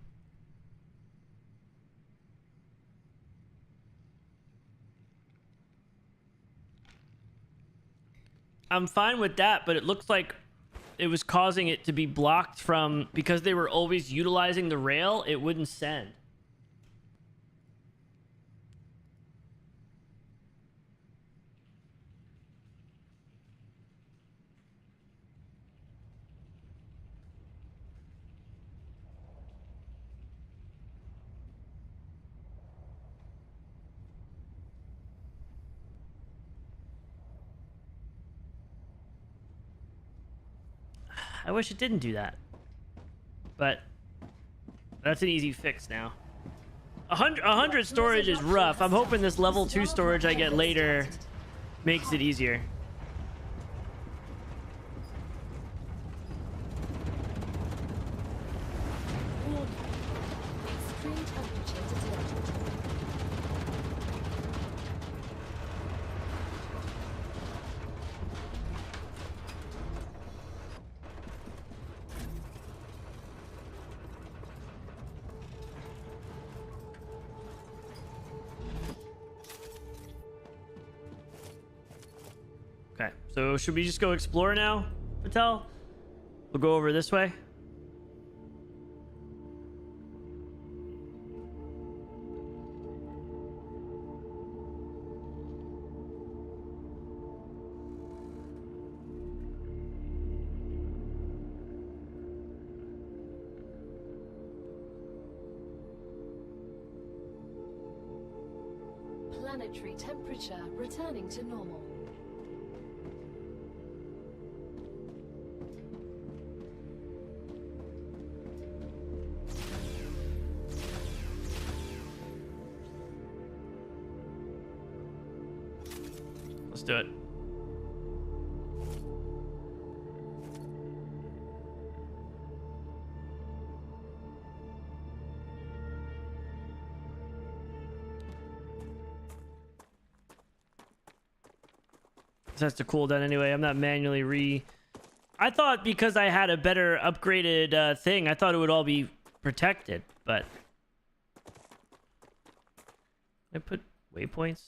I'm fine with that, but it looks like it was causing it to be blocked from, because they were always utilizing the rail, it wouldn't send. I wish it didn't do that, but that's an easy fix now. 100 storage is rough. I'm hoping this level 2 storage I get later makes it easier. Extreme temperature detected. Okay, so should we just go explore now, Patel? We'll go over this way. Planetary temperature returning to normal. Let's do it. This has to cool down anyway. I'm not manually I thought because I had a better upgraded thing, I thought it would all be protected, but I put waypoints.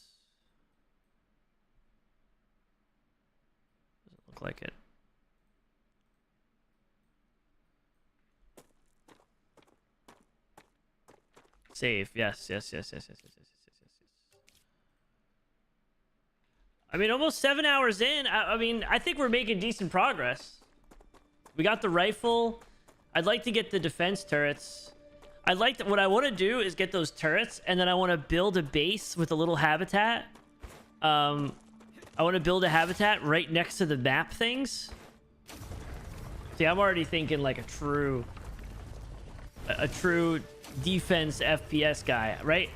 Doesn't look like it. Save. Yes. I mean, almost 7 hours in. I mean, I think we're making decent progress. We got the rifle. I'd like to get the defense turrets. What I want to do is get those turrets, and then I want to build a base with a little habitat. I want to build a habitat right next to the map things. See, I'm already thinking like a true defense FPS guy, right?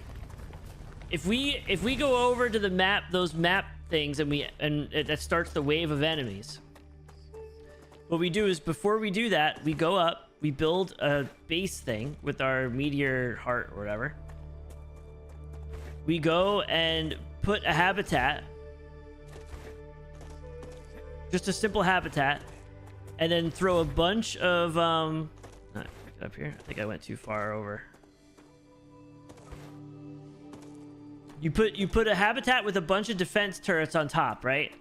If we go over to the map, those map things, and that starts the wave of enemies. What we do is, before we do that, we go up, we build a base thing with our meteor heart or whatever. We go and put a habitat, just a simple habitat, and then throw a bunch of pick it up here. I think I went too far over. You put a habitat with a bunch of defense turrets on top, right?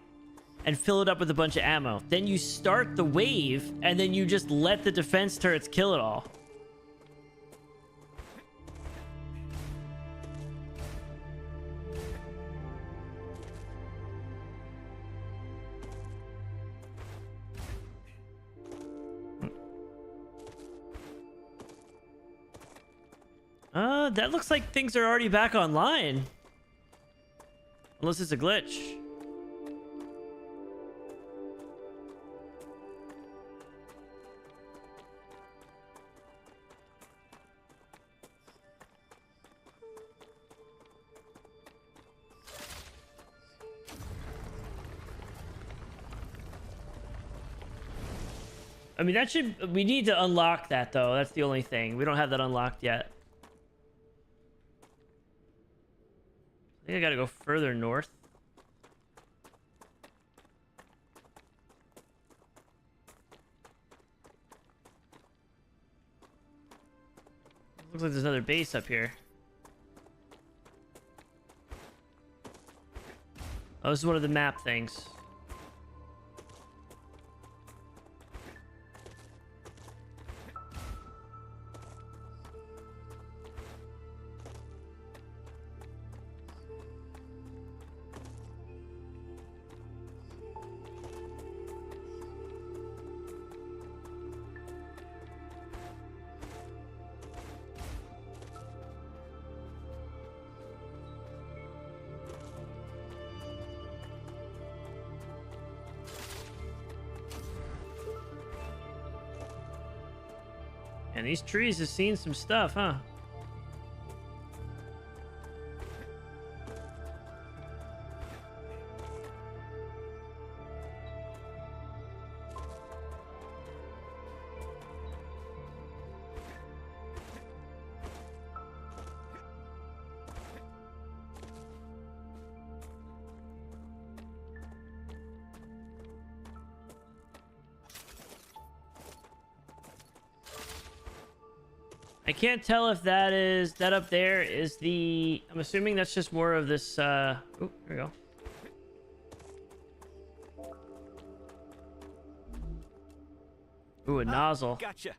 And fill it up with a bunch of ammo. Then you start the wave, and then you just let the defense turrets kill it all. That looks like things are already back online. Unless it's a glitch. I mean, we need to unlock that though. That's the only thing. We don't have that unlocked yet. I think I gotta go further north. Looks like there's another base up here. Oh, this is one of the map things. And these trees have seen some stuff, huh? I can't tell if that up there is the... I'm assuming that's just more of this, oh, there we go. Ooh, a nozzle. Gotcha.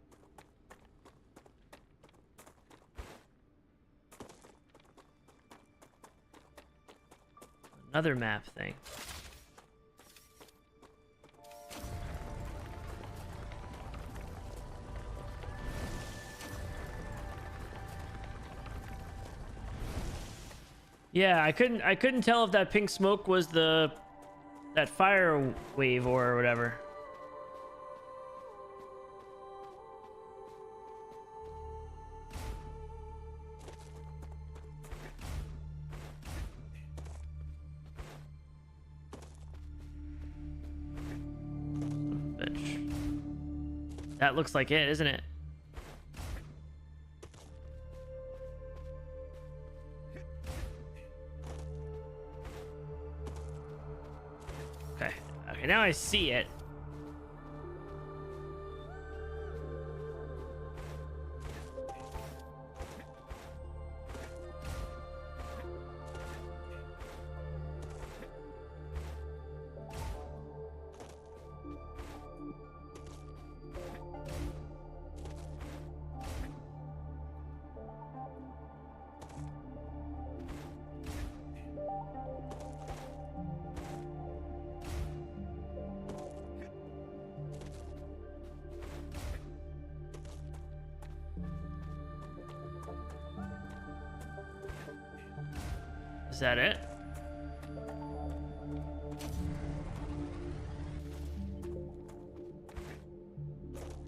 Another map thing. Yeah, I couldn't tell if that pink smoke was that fire wave or whatever. Bitch. That looks like it, isn't it? Okay, now I see it. Is that it?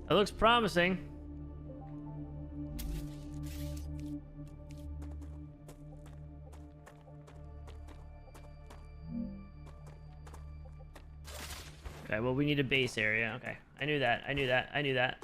It looks promising. Okay, well, we need a base area. Okay, I knew that. I knew that. I knew that.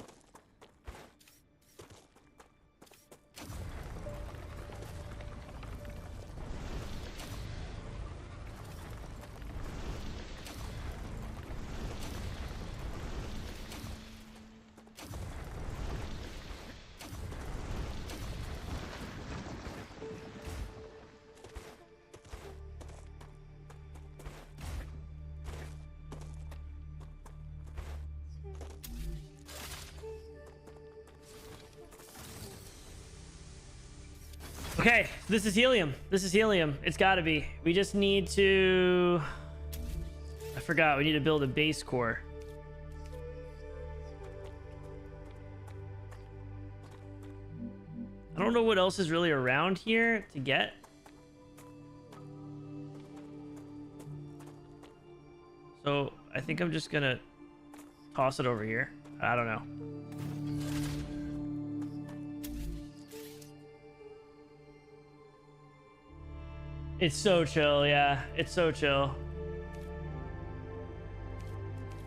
Okay, this is helium. This is helium. It's got to be. We just need to... I forgot. We need to build a base core. I don't know what else is really around here to get. So I think I'm just going to toss it over here. I don't know. It's so chill, yeah. It's so chill.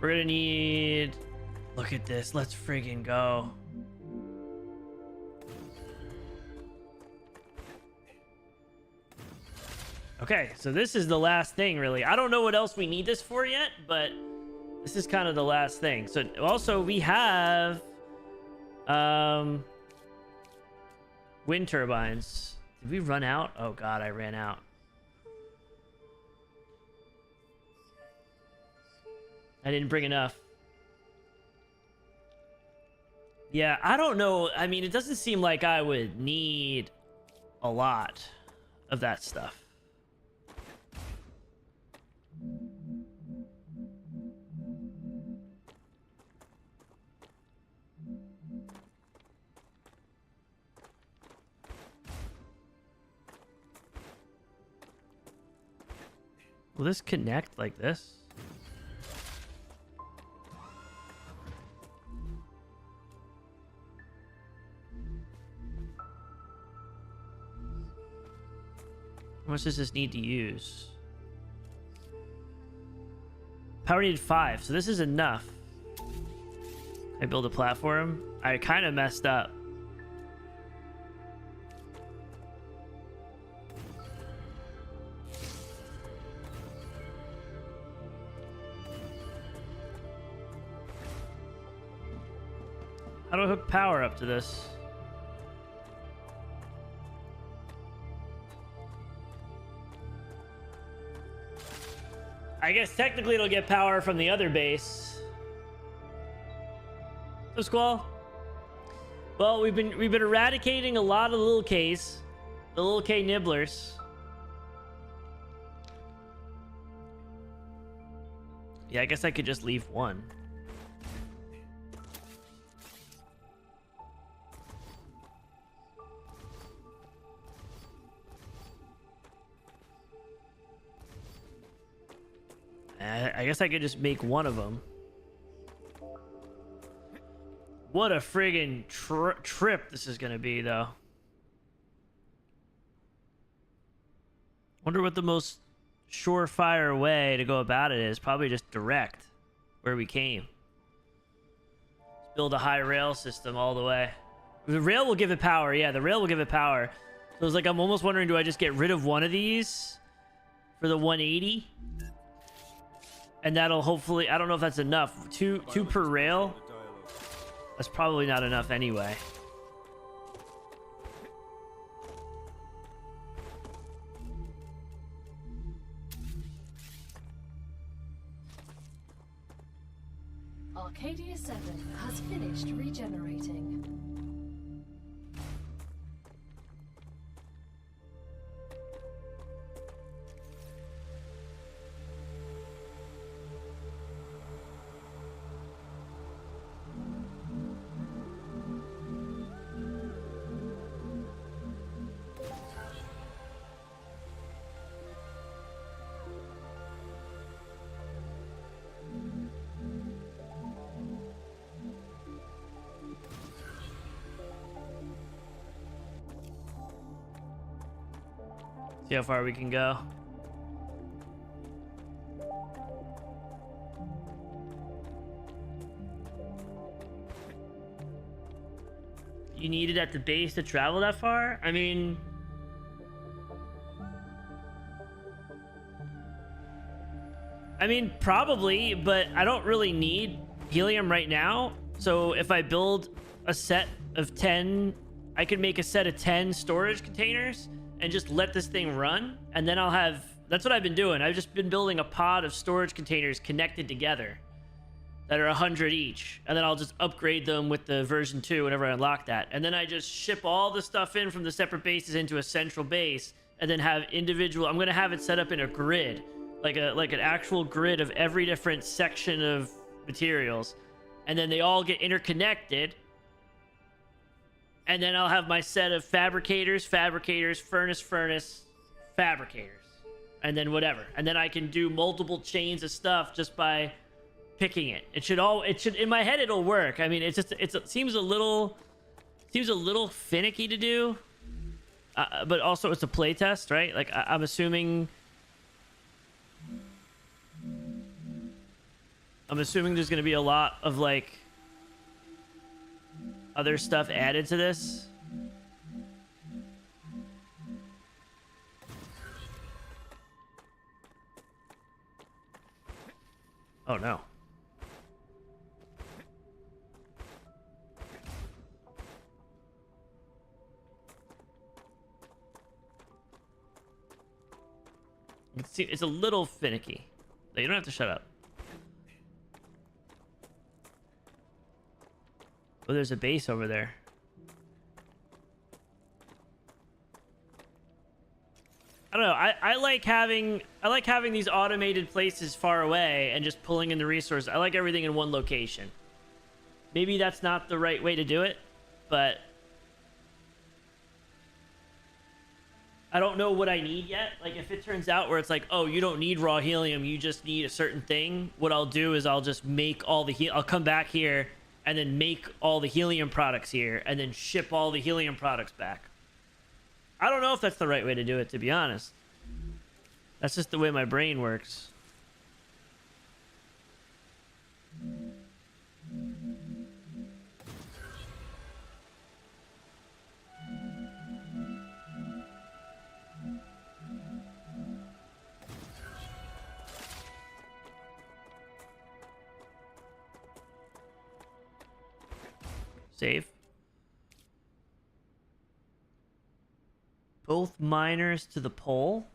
We're gonna need... Look at this. Let's friggin' go. Okay, so this is the last thing, really. I don't know what else we need this for yet, but this is kind of the last thing. So also we have wind turbines. Did we run out? Oh god, I ran out. I didn't bring enough. Yeah, I don't know. I mean, it doesn't seem like I would need a lot of that stuff. Will this connect like this? How much does this need to use? Power needed 5, so this is enough. I build a platform. I kind of messed up. How do I hook power up to this? I guess technically it'll get power from the other base. So Squall. Well, we've been eradicating a lot of little K's, the little K nibblers. Yeah, I guess I could just leave one. I guess I could just make one of them. What a friggin' trip this is gonna be, though. Wonder what the most surefire way to go about it is. Probably just direct where we came. Let's build a high rail system all the way. The rail will give it power. Yeah, the rail will give it power. So it's like I'm almost wondering, do I just get rid of one of these for the 180? And that'll hopefully, I don't know if that's enough. Two per rail. That's probably not enough anyway. Arcadia 7 has finished regenerating. See how far we can go. You need it at the base to travel that far? I mean... probably, but I don't really need helium right now. So if I build a set of 10, I could make a set of 10 storage containers and just let this thing run, and then I'll have... That's what I've been doing. I've just been building a pod of storage containers connected together that are 100 each, and then I'll just upgrade them with the version 2 whenever I unlock that. And then I just ship all the stuff in from the separate bases into a central base, and then have individual... I'm gonna have it set up in a grid, like an actual grid of every different section of materials, and then they all get interconnected. And then I'll have my set of fabricators, furnace, fabricators, and then whatever. And then I can do multiple chains of stuff just by picking it. It should, in my head, it'll work. I mean, it seems a little finicky to do, but also it's a playtest, right? Like I'm assuming there's going to be a lot of like other stuff added to this. Oh no. You can see it's a little finicky. You don't have to shut up. Oh, there's a base over there. I don't know. I like having these automated places far away and just pulling in the resources. I like everything in one location. Maybe that's not the right way to do it, but I don't know what I need yet. Like if it turns out where it's like, oh, you don't need raw helium, you just need a certain thing. What I'll do is I'll just make all the I'll come back here and then make all the helium products here, and then ship all the helium products back. I don't know if that's the right way to do it, to be honest. That's just the way my brain works. Save. Both miners to the pole?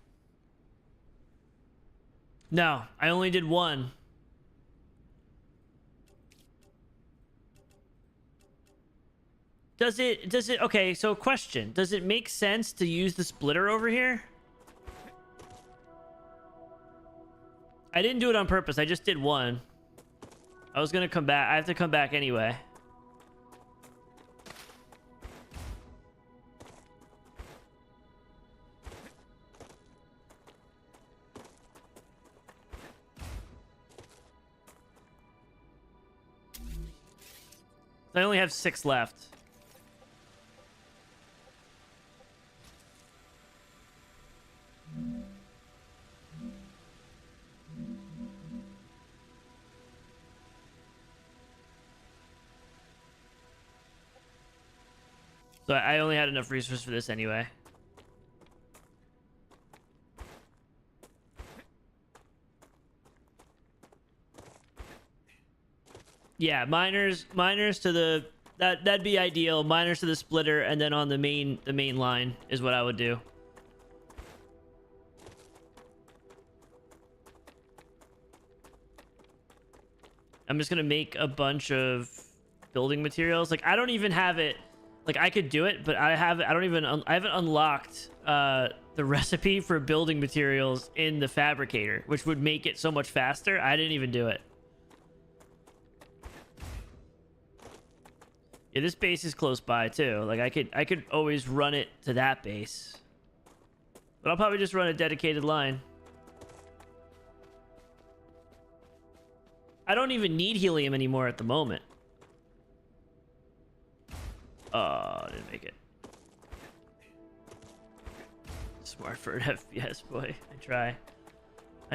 No, I only did one. Does it, okay, so question. Does it make sense to use the splitter over here? I didn't do it on purpose. I just did one. I was gonna come back. I have to come back anyway. I only have 6 left. So I only had enough resources for this anyway. Yeah, miners to the that'd be ideal. Miners to the splitter, and then on the main line is what I would do. I'm just gonna make a bunch of building materials. Like, I don't even have it. Like, I could do it, but I haven't unlocked the recipe for building materials in the fabricator, which would make it so much faster. I didn't even do it. Yeah, this base is close by too. Like, I could always run it to that base. But I'll probably just run a dedicated line. I don't even need helium anymore at the moment. Oh, I didn't make it. Smart for an FPS, boy. I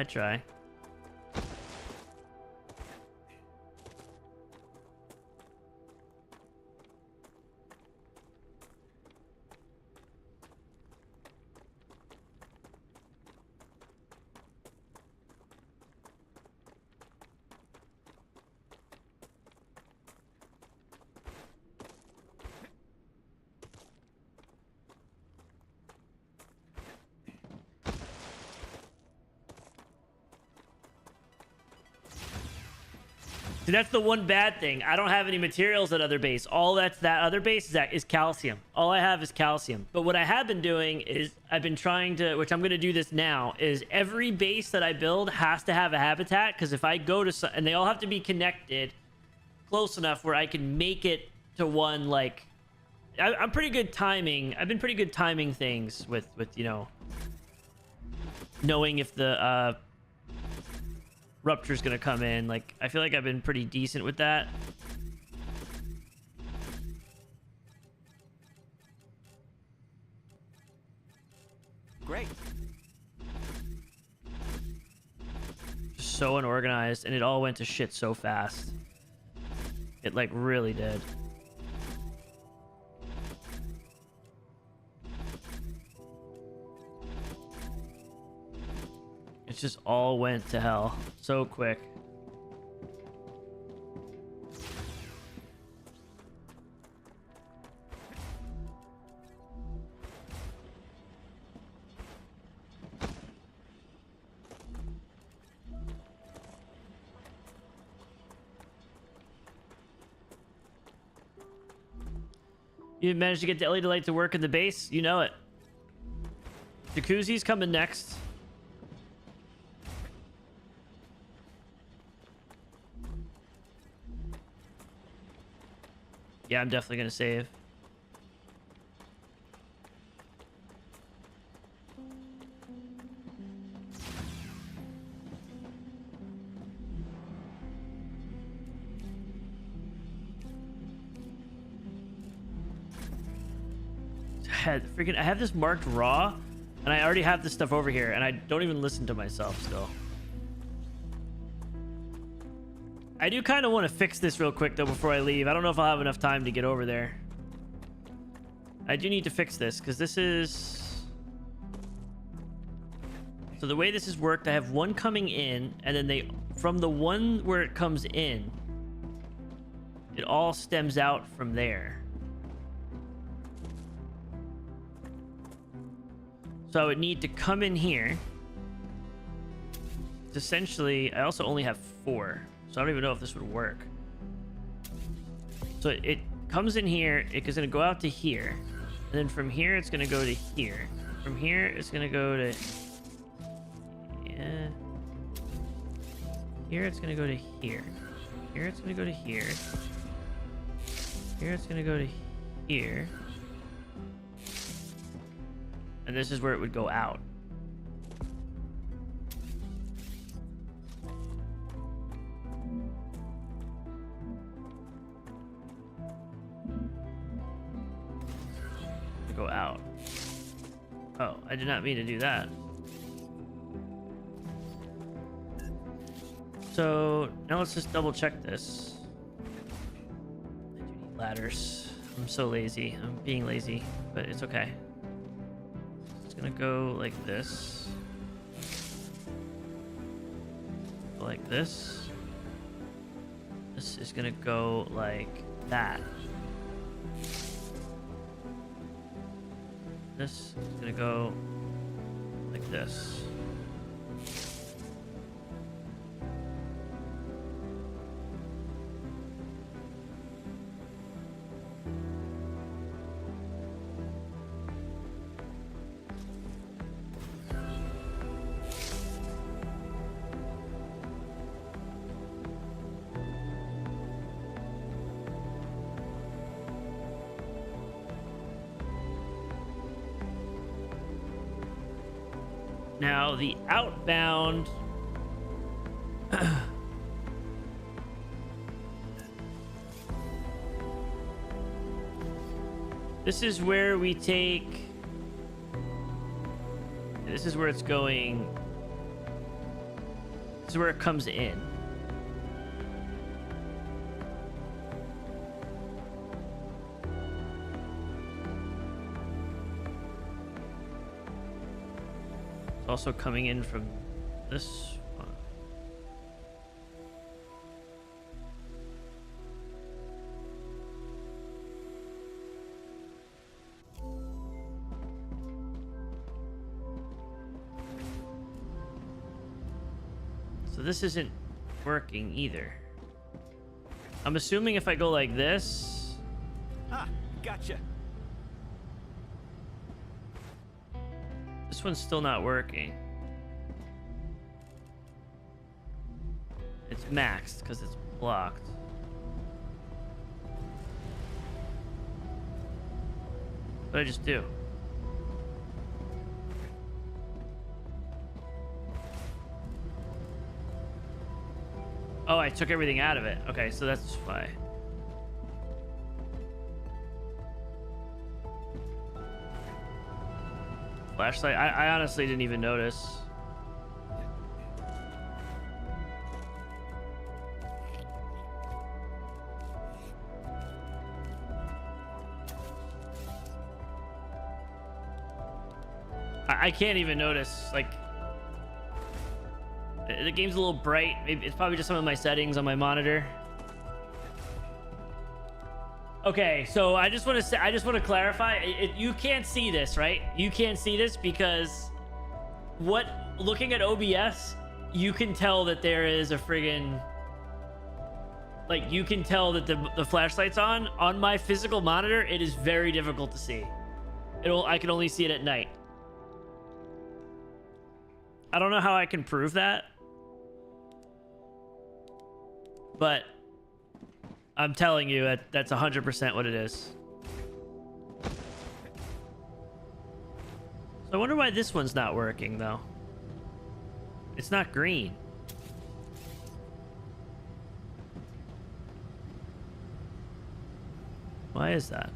try. See, that's the one bad thing. I don't have any materials at other base. All that other base is calcium. All I have is calcium. But what I have been doing is I've been trying to, which I'm going to do this now, is every base that I build has to have a habitat. Because if I go to some, and they all have to be connected close enough where I can make it to one, like, I'm pretty good timing. I've been pretty good timing things with you know, knowing if the Rupture's gonna come in. Like, I feel like I've been pretty decent with that. Great. Just so unorganized, and it all went to shit so fast. It, like, really did. It just all went to hell so quick. You managed to get the LED light to work in the base? You know it. Jacuzzi's coming next. Yeah, I'm definitely gonna save. I have this marked raw. And I already have this stuff over here, and I don't even listen to myself still. I do kind of want to fix this real quick, though, before I leave. I don't know if I'll have enough time to get over there. I do need to fix this, because this is... So the way this has worked, I have one coming in, and then they... From the one where it comes in, it all stems out from there. So I would need to come in here. It's essentially, I also only have 4. So I don't even know if this would work. So it comes in here. It's going to go out to here. And then from here, it's going to go to here. From here, it's going to go to... Yeah. Here, it's going to go to here. Here, it's going to go to here. Here, it's going to go to here. And this is where it would go out. Go out. Oh, I did not mean to do that. So now let's just double check this. I do need ladders. I'm so lazy. I'm being lazy, but it's okay. It's gonna go like this. Go like this. This is gonna go like that. This is gonna go like this. Now, the outbound... This is where we take... This is where it's going... This is where it comes in. Also coming in from this one. So this isn't working either. I'm assuming if I go like this... Ah, gotcha. This one's still not working. It's maxed because it's blocked. What did I just do? Oh, I took everything out of it. Okay, so that's fine. Flashlight. I honestly didn't even notice. I can't even notice. Like, the game's a little bright. Maybe it's probably just some of my settings on my monitor. Okay, so I just want to say, I just want to clarify. You can't see this, right? You can't see this because looking at OBS, you can tell that there is a friggin', like, you can tell that the flashlight's on. On my physical monitor, it is very difficult to see. I can only see it at night. I don't know how I can prove that, but I'm telling you that's 100% what it is. So I wonder why this one's not working, though. It's not green. Why is that?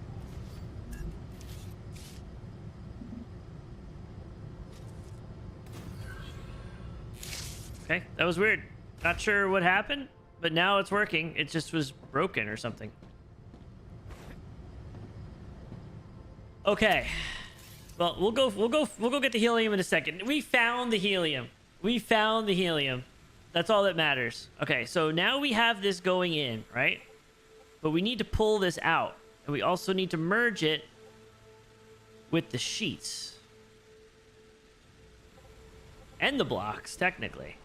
Okay, that was weird. Not sure what happened, but now it's working. It just was broken or something. Okay. Well, we'll go get the helium in a second. We found the helium. We found the helium. That's all that matters. Okay, so now we have this going in, right? But we need to pull this out. And we also need to merge it with the sheets. And the blocks, technically.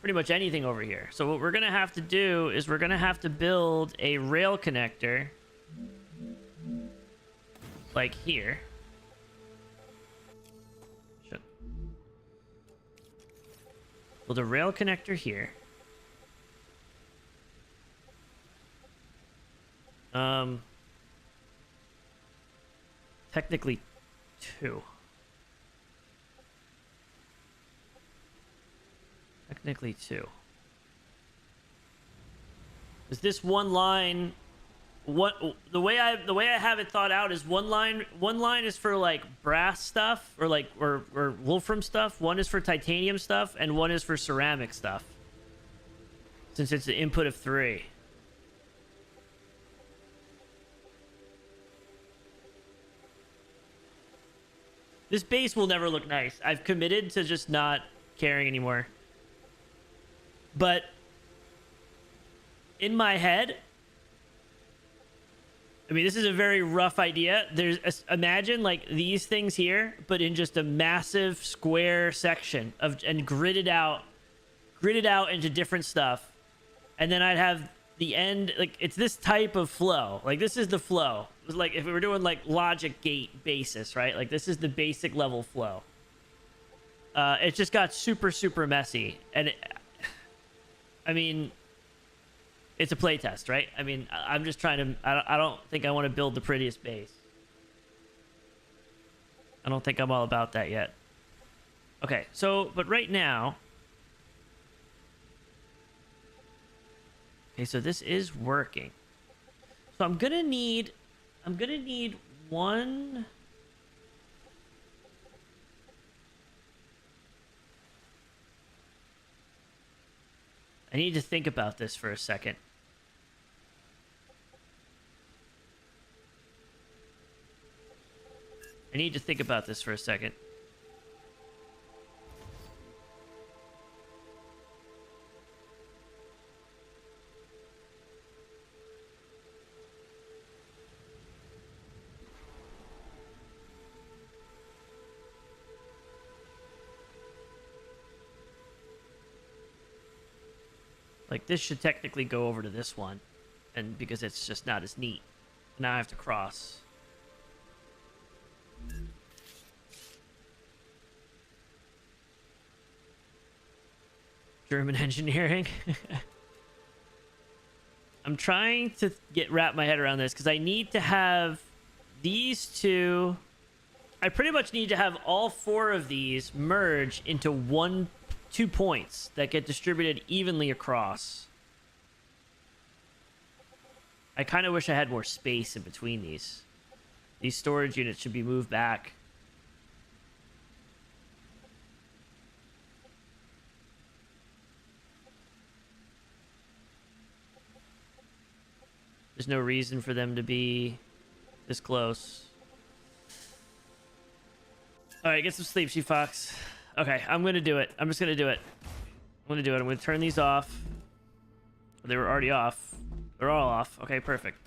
Pretty much anything over here. So what we're going to have to do is we're going to have to build a rail connector. Like here. Shit. Build a rail connector here. Technically 2. Technically 2. Is this one line? What the way I have it thought out is one line is for like brass stuff or like or wolfram stuff. One is for titanium stuff, and one is for ceramic stuff. Since it's the input of 3. This base will never look nice. I've committed to just not caring anymore. But in my head, I mean, this is a very rough idea. Imagine like these things here, but in just a massive square section and gridded out into different stuff. And then I'd have the end, like it's this type of flow. Like this is the flow. It's like if we were doing like logic gate basis, right? Like this is the basic level flow. It just got super, super messy. And I mean, it's a playtest, right? I mean, I'm just trying to... I don't think I want to build the prettiest base. I don't think I'm all about that yet. Okay, so... But right now... Okay, so this is working. So I'm gonna need... one... I need to think about this for a second. I need to think about this for a second. Like, this should technically go over to this one. And because it's just not as neat. Now I have to cross. German engineering. I'm trying to wrap my head around this because I need to have these two. I pretty much need to have all 4 of these merge into 2 points that get distributed evenly across. I kind of wish I had more space in between these. These storage units should be moved back. There's no reason for them to be this close. All right, get some sleep, She Fox. Okay, I'm gonna do it. I'm just gonna do it. I'm gonna turn these off. They were already off. They're all off. Okay, perfect.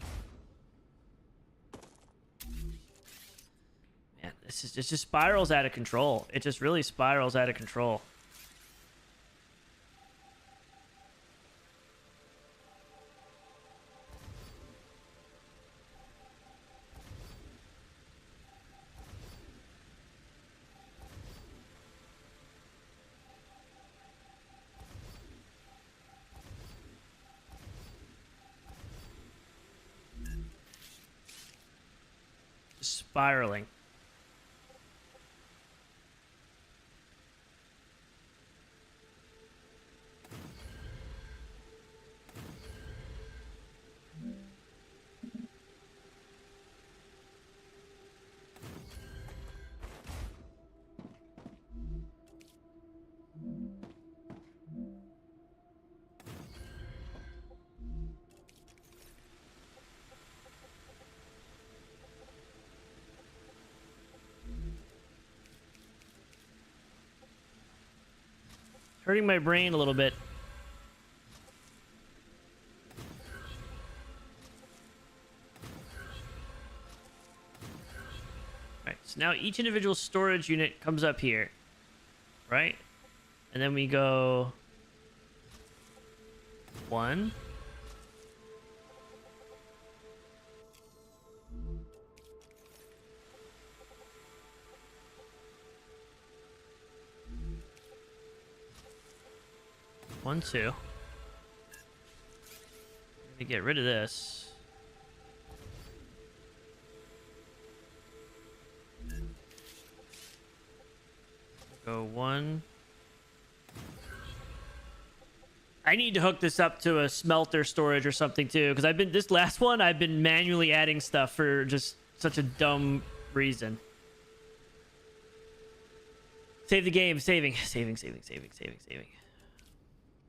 Man, it just spirals out of control. It just really spirals out of control. Spiraling. Hurting my brain a little bit. Alright, so now each individual storage unit comes up here. Right? And then we go... 1. One, 2. Let me get rid of this. Go 1. I need to hook this up to a smelter storage or something too, because this last one I've been manually adding stuff for just such a dumb reason. Save the game, saving.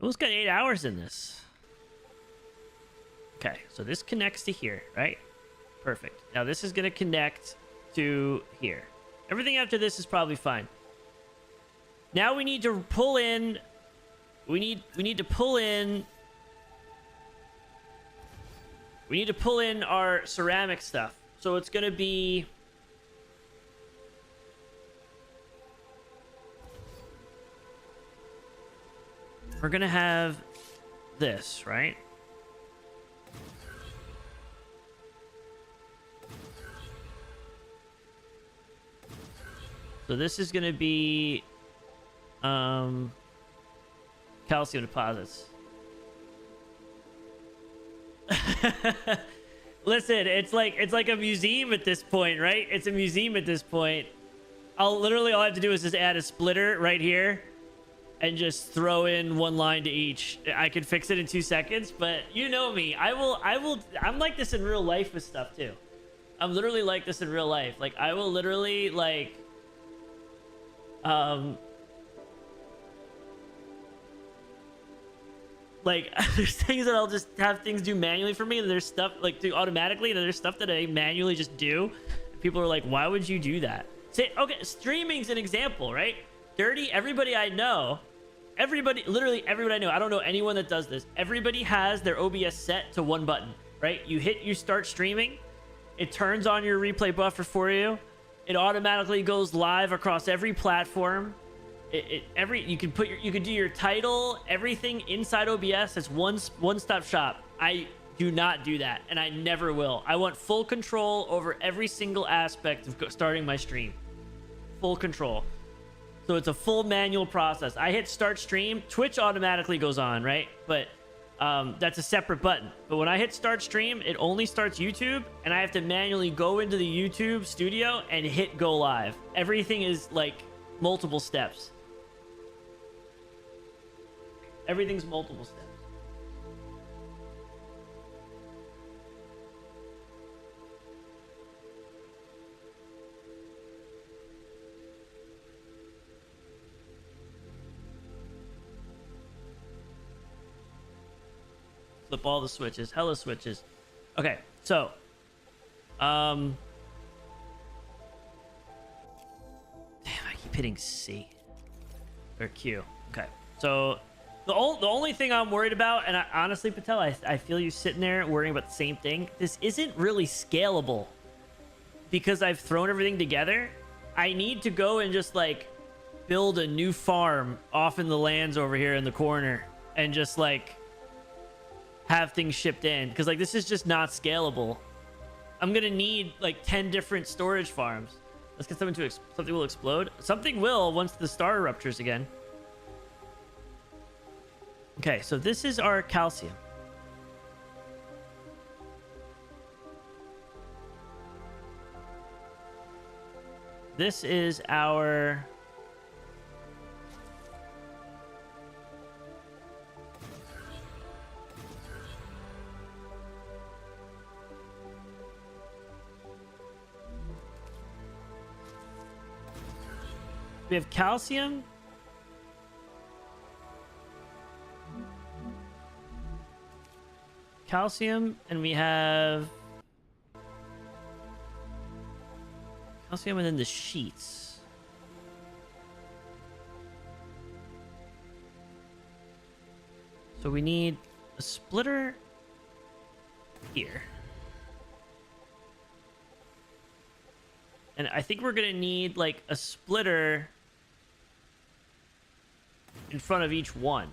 Almost got 8 hours in this. Okay, so this connects to here, right? Perfect. Now this is gonna connect to here. Everything after this is probably fine. Now we need to pull in. We need to pull in our ceramic stuff. So it's gonna be we're gonna have this, right? So this is gonna be calcium deposits. Listen, it's like a museum at this point, right? It's a museum at this point. All I have to do is just add a splitter right here and just throw in one line to each. I could fix it in 2 seconds, but you know me. I'm like this in real life with stuff too. I'm literally like this in real life. Like I will literally like there's things that I'll just have things do manually for me, and there's stuff like do automatically, and there's stuff that I manually just do. People are like, why would you do that? Say, okay, streaming's an example, right? Dirty, everybody I know, literally everybody I know, I don't know anyone that does this. Everybody has their OBS set to one button, right? You start streaming, it turns on your replay buffer for you. It automatically goes live across every platform. You can do your title, everything inside OBS. It's one-stop shop. I do not do that, and I never will. I want full control over every single aspect of starting my stream. Full control. So it's a full manual process. I hit start stream, Twitch automatically goes on, right? But that's a separate button. But when I hit start stream, it only starts YouTube, and I have to manually go into the YouTube studio and hit go live. Everything is like multiple steps. Everything's multiple steps. Flip all the switches. Hella switches. Okay, so damn, I keep hitting C or Q. Okay, so the only thing I'm worried about, and honestly, Patel, I feel you sitting there worrying about the same thing. This isn't really scalable because I've thrown everything together. I need to go and just like build a new farm off in the lands over here in the corner and just like have things shipped in, because like this is just not scalable. I'm gonna need like 10 different storage farms. Let's get something something will explode. Something will once the star ruptures again. Okay, so this is our calcium. This is our we have calcium. Calcium, and we have calcium, and then the sheets. So we need a splitter here. And I think we're going to need like a splitter in front of each one.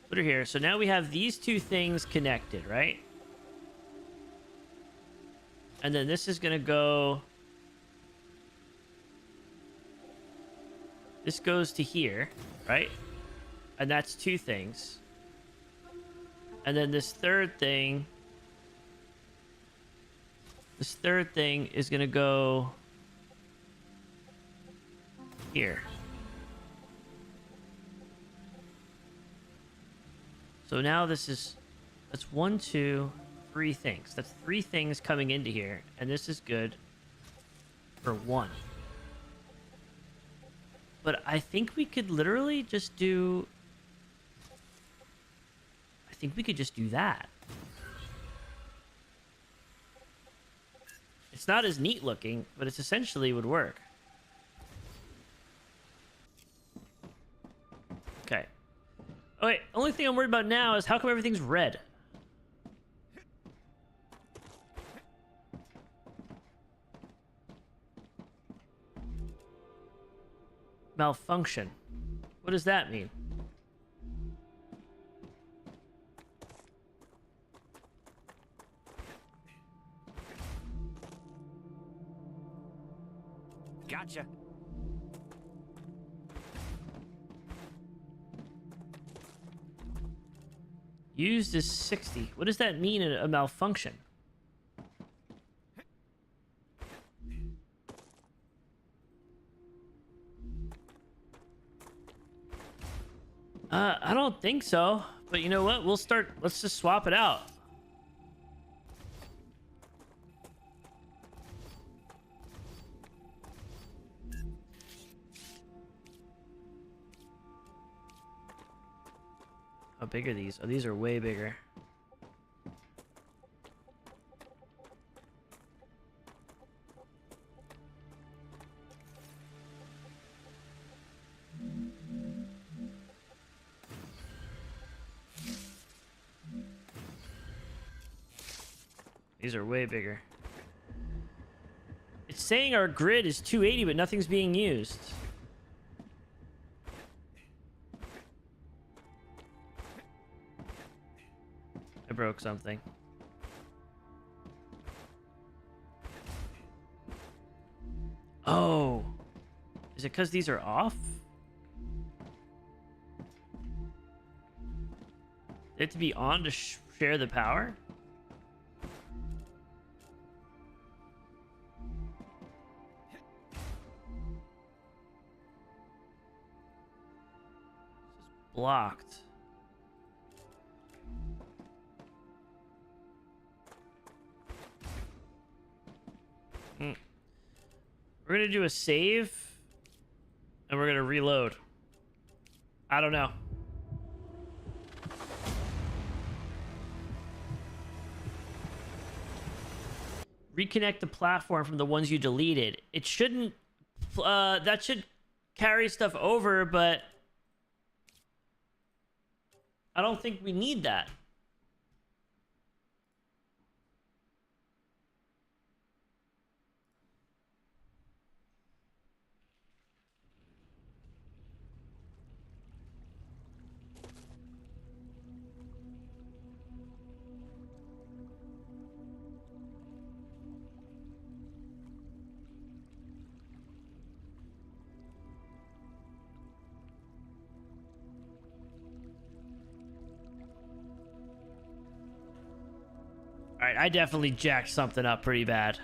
Splitter here. So now we have these two things connected, right? And then this is going to go... This goes to here, right? And that's two things. And then this third thing... This third thing is going to go here. So now this is... That's 1, 2, 3 things. That's 3 things coming into here. And this is good for 1. But I think we could literally just do... I think we could just do that. It's not as neat looking, but it's essentially would work. Okay. Oh wait, only thing I'm worried about now is how come everything's red? Malfunction. What does that mean? Gotcha. Used is 60. What does that mean in a malfunction? I don't think so. But you know what? We'll start. Let's just swap it out. How big are these? Oh, these are way bigger. These are way bigger. It's saying our grid is 280, but nothing's being used. I broke something. Oh. Is it because these are off? They have to be on to share the power? Blocked. We're gonna do a save and we're gonna reload. I don't know. Reconnect the platform from the ones you deleted. It shouldn't that should carry stuff over, but I don't think we need that. All right, I definitely jacked something up pretty bad.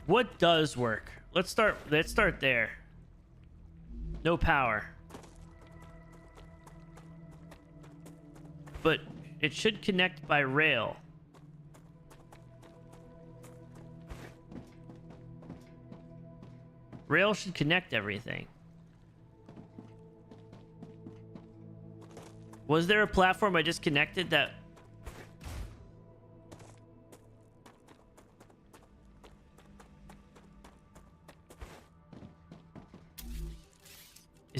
What does work? Let's start there. No power. But it should connect by rail. Rail should connect everything. Was there a platform I just connected that...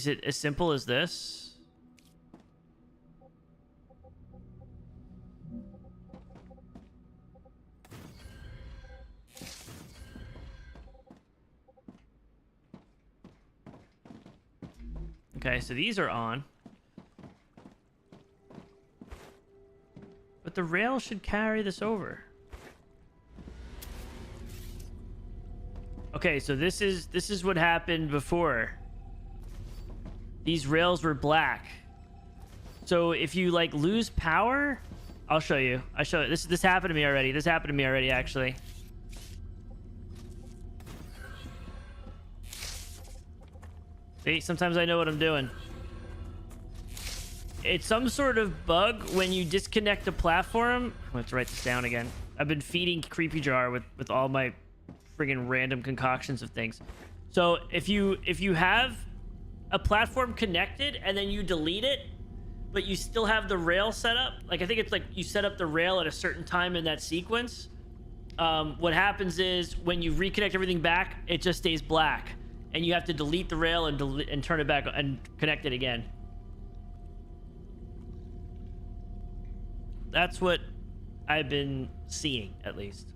Is it as simple as this? Okay, so these are on. But the rail should carry this over. Okay, so this is what happened before. These rails were black. So if you like lose power, I'll show you. This happened to me already. This happened to me already, actually. See, sometimes I know what I'm doing. It's some sort of bug when you disconnect the platform. I have to write this down again. I've been feeding Creepy Jar with all my friggin' random concoctions of things. So if you have a platform connected and then you delete it, but you still have the rail set up, like I think it's like you set up the rail at a certain time in that sequence. What happens is when you reconnect everything back, it just stays black, and you have to delete the rail and turn it back and connect it again. That's what I've been seeing, at least.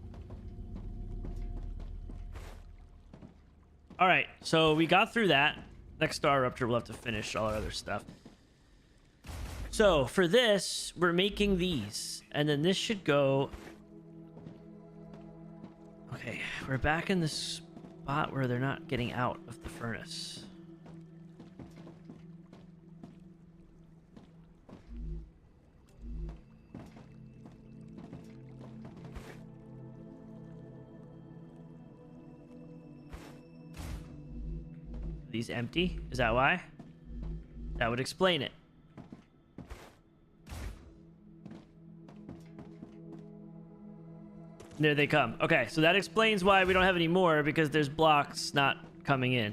All right, so we got through that. Next StarRupture, we'll have to finish all our other stuff. So for this, we're making these, and then this should go. Okay, we're back in this spot where they're not getting out of the furnace. These empty? Is that why? That would explain it. There they come. Okay, so that explains why we don't have any more, because there's blocks not coming in.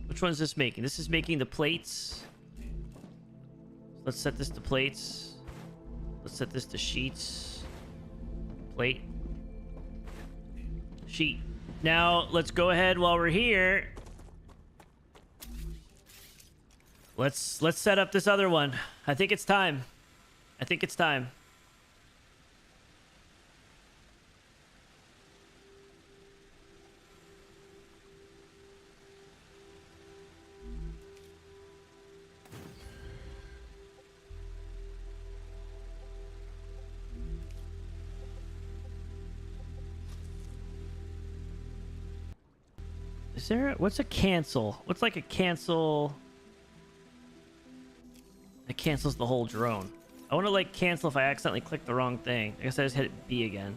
Which one's this making? This is making the plates. Let's set this to plates. Let's set this to sheets. Plate. Sheet. Now, let's go ahead while we're here. Let's set up this other one. I think it's time. I think it's time. Is there what's a cancel? What's like a cancel? It cancels the whole drone. I want to like cancel if I accidentally click the wrong thing. I guess I just hit B again.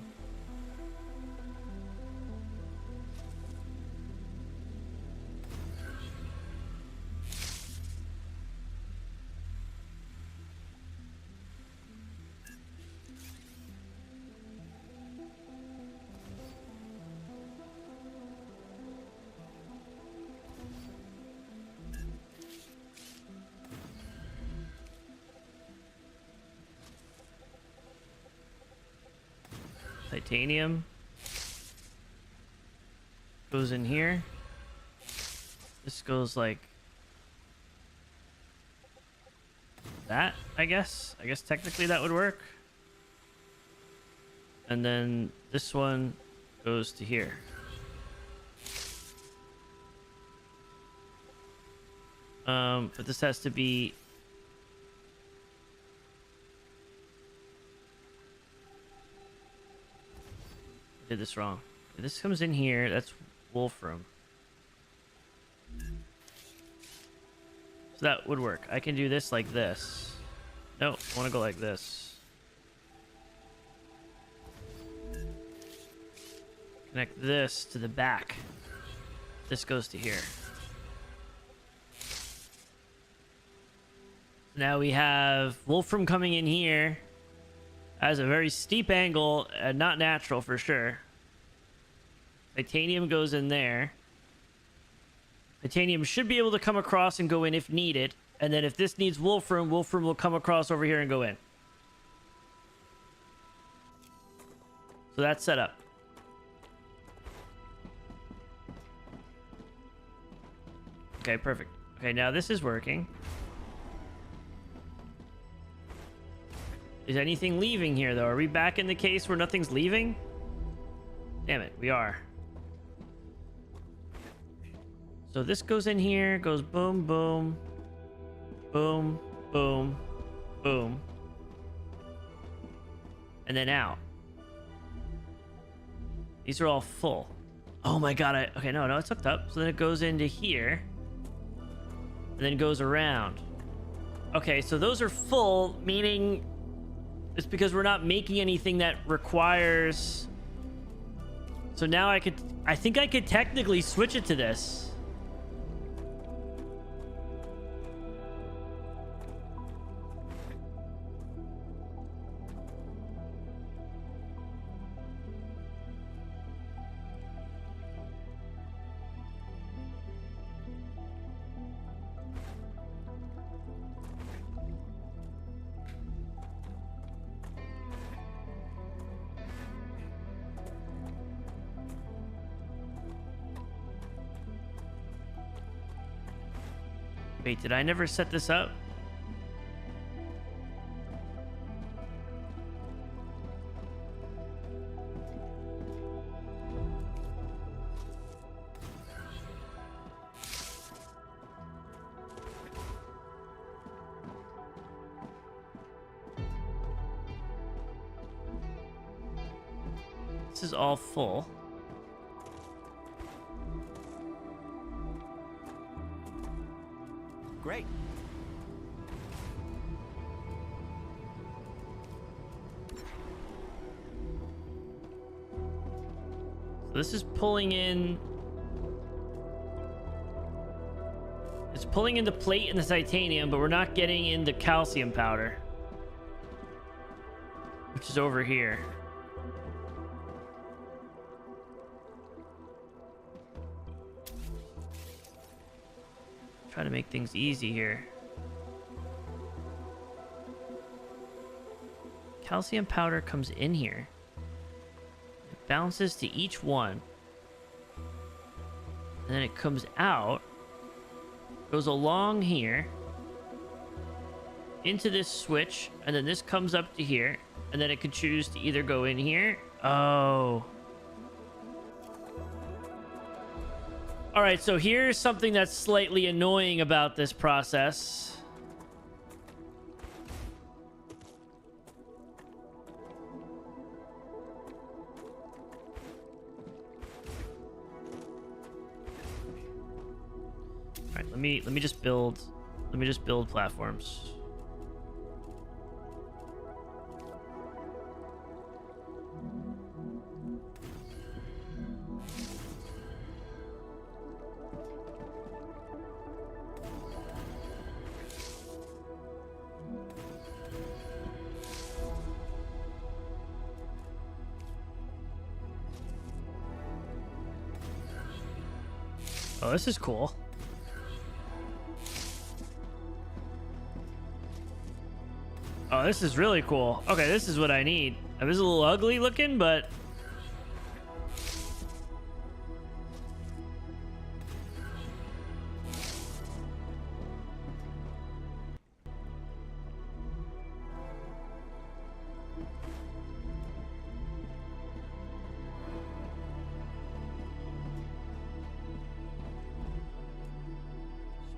Titanium goes in here. This goes like that, I guess. I guess technically that would work. And then this one goes to here. But this has to be did this wrong. If this comes in here, that's Wolfram. So that would work. I can do this like this. Nope, I want to go like this. Connect this to the back. This goes to here. Now we have Wolfram coming in here. Has a very steep angle, not natural for sure. Titanium goes in there. Titanium should be able to come across and go in if needed. And then if this needs Wolfram, Wolfram will come across over here and go in. So that's set up. Okay, perfect. Okay, now this is working. Is anything leaving here, though? Are we back in the case where nothing's leaving? Damn it, we are. So this goes in here, goes boom, boom, boom, boom, boom, and then out. These are all full. Oh my god, okay, no, it's hooked up. So then it goes into here, and then it goes around. Okay, so those are full, meaning it's because we're not making anything that requires... So now I think I could technically switch it to this. Wait, did I never set this up? This is all full. Great. So this is pulling in... It's pulling in the plate and the titanium, but we're not getting in the calcium powder, which is over here. Try to make things easy here. Calcium powder comes in here. It bounces to each one. And then it comes out. Goes along here. Into this switch. And then this comes up to here. And then it could choose to either go in here. Oh. All right, so here's something that's slightly annoying about this process. All right, let me just build platforms. Oh, this is cool. Oh, this is really cool. Okay, this is what I need. It was a little ugly looking, but...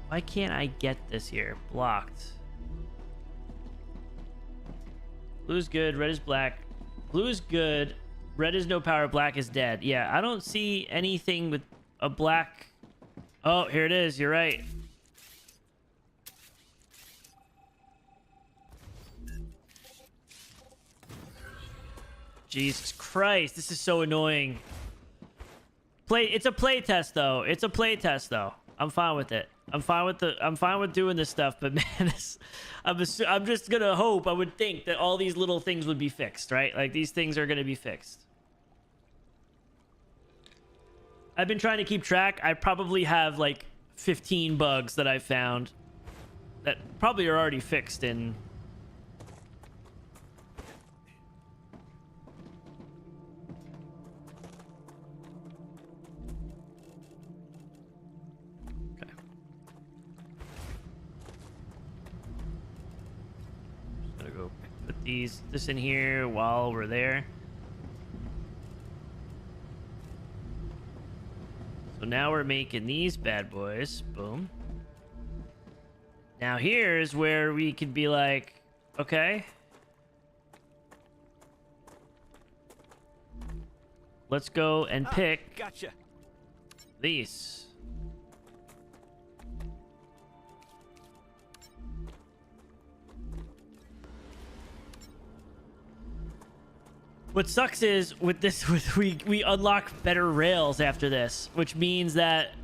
Why can't I get this here? Blocked. Blue's good, red is black. Blue is good, red is no power, black is dead. Yeah, I don't see anything with a black... Oh, here it is, you're right. Jesus Christ, this is so annoying. It's a playtest though. It's a playtest though. I'm fine with it. I'm fine with doing this stuff, but man, I'm just gonna hope, I would think that all these little things would be fixed, right? Like these things are gonna be fixed. I've been trying to keep track. I probably have like 15 bugs that I've found that probably are already fixed in... this in here while we're there. So now we're making these bad boys. Boom. Now here's where we could be like, okay, let's go and pick Gotcha. these. What sucks is with this, we unlock better rails after this, which means that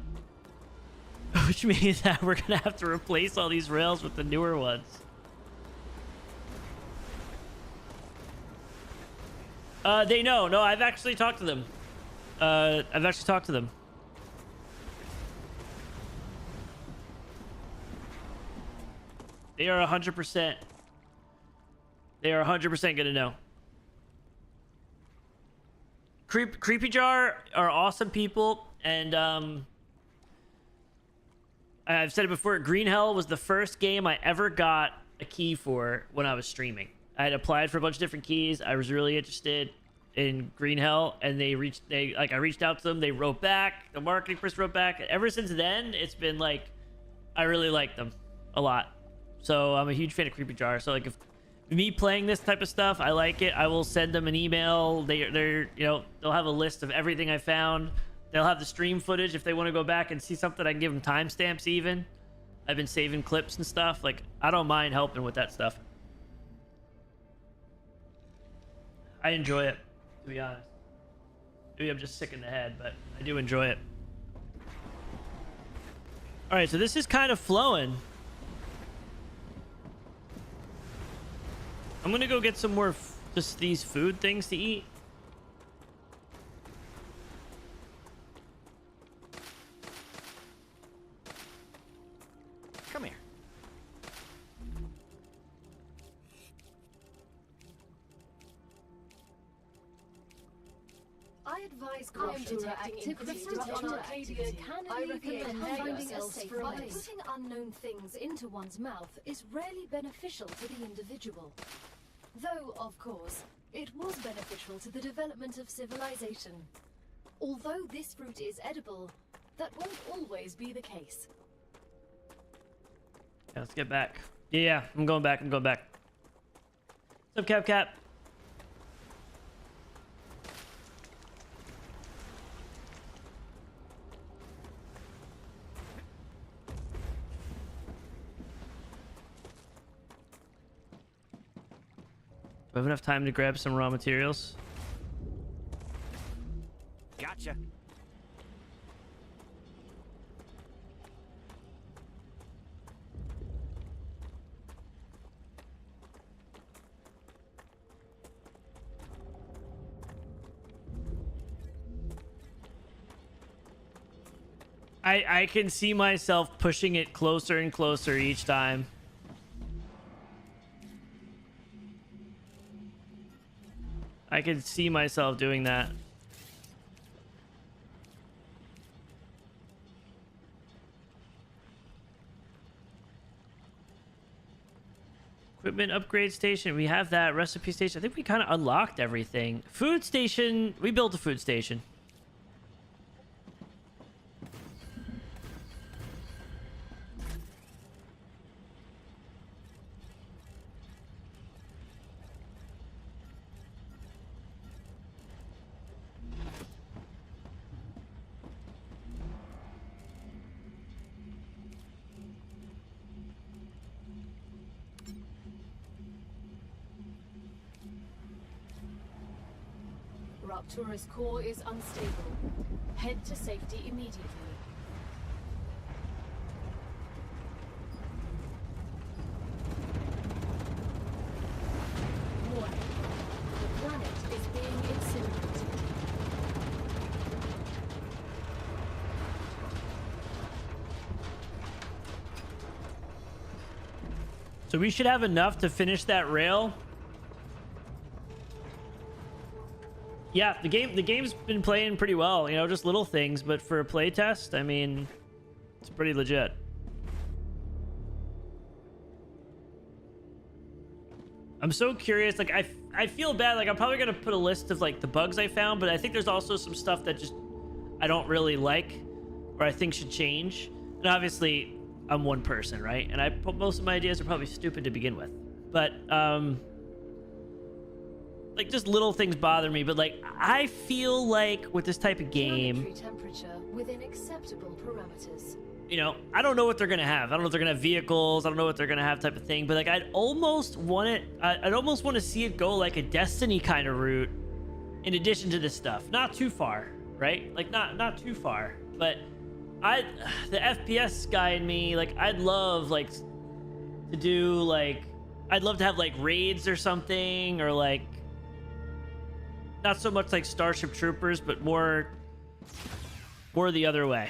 we're gonna have to replace all these rails with the newer ones. They know. No, I've actually talked to them. They are 100%. They are 100% gonna know. Creepy Jar are awesome people, and I've said it before, Green Hell was the first game I ever got a key for when I was streaming. I had applied for a bunch of different keys. I was really interested in Green Hell, and I reached out to them. They wrote back. The marketing person wrote back. Ever since then, it's been like, I really like them a lot. So I'm a huge fan of Creepy Jar. So like, if me playing this type of stuff, I like it. I will send them an email. They're they'll have a list of everything I found. They'll have the stream footage if they want to go back and see something. I can give them timestamps even. I've been saving clips and stuff. Like, I don't mind helping with that stuff. I enjoy it, to be honest. Maybe I'm just sick in the head, but I do enjoy it. All right, so this is kind of flowing. I'm gonna go get some more just these food things to eat. Come here. I advise caution detecting the fruit on Arcadia can alleviate finding a safe place. Putting unknown things into one's mouth is rarely beneficial to the individual. Though, of course, it was beneficial to the development of civilization. Although this fruit is edible, that won't always be the case. Yeah, let's get back. Yeah, I'm going back. What's up, Cap? Do I have enough time to grab some raw materials? Gotcha. I can see myself pushing it closer and closer each time. I can see myself doing that. Equipment upgrade station. We have that. Recipe station. I think we kind of unlocked everything. Food station. We built a food station. Rupture's core is unstable. Head to safety immediately. Warning. The planet is being incinerated. So we should have enough to finish that rail. Yeah, the game's been playing pretty well, you know, just little things, but for a playtest, I mean, it's pretty legit. I'm so curious. Like I feel bad. Like I'm probably gonna put a list of like the bugs I found, but I think there's also some stuff that just I don't really like or I think should change. And obviously I'm one person, right? And most of my ideas are probably stupid to begin with. But like just little things bother me, but like I feel like with this type of game, Planetary temperature within acceptable parameters. you know, I don't know what they're gonna have. I don't know if they're gonna have vehicles. I don't know what they're gonna have, type of thing. But like, I'd almost want it. I'd almost want to see it go like a Destiny kind of route, in addition to this stuff. Not too far, right? Like not too far. But the FPS guy in me, like, I'd love like to do like, I'd love to have like raids or something, or like not so much like Starship Troopers, but more the other way.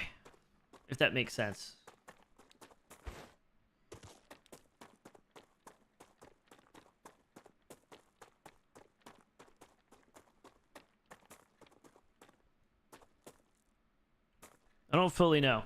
If that makes sense. I don't fully know.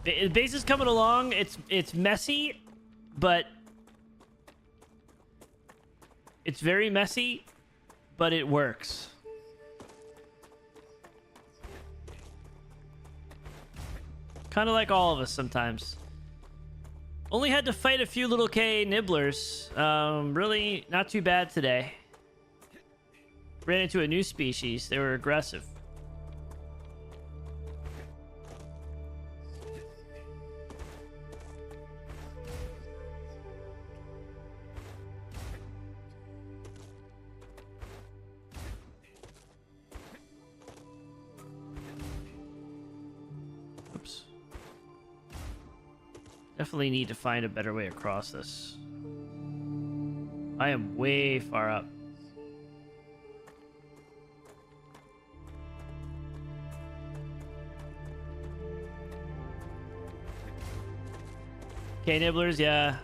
The base is coming along. It's messy, but it's very messy, but it works. Kind of like all of us sometimes. Only had to fight a few little K nibblers. Really not too bad today. Ran into a new species. They were aggressive. Definitely need to find a better way across this. I am way far up. Okay, nibblers, yeah.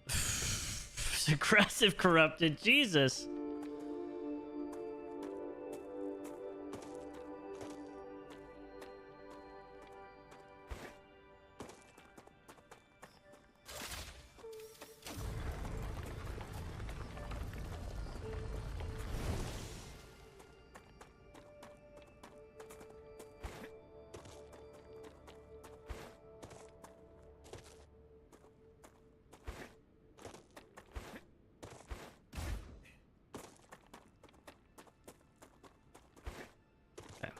It's aggressive corrupted, Jesus.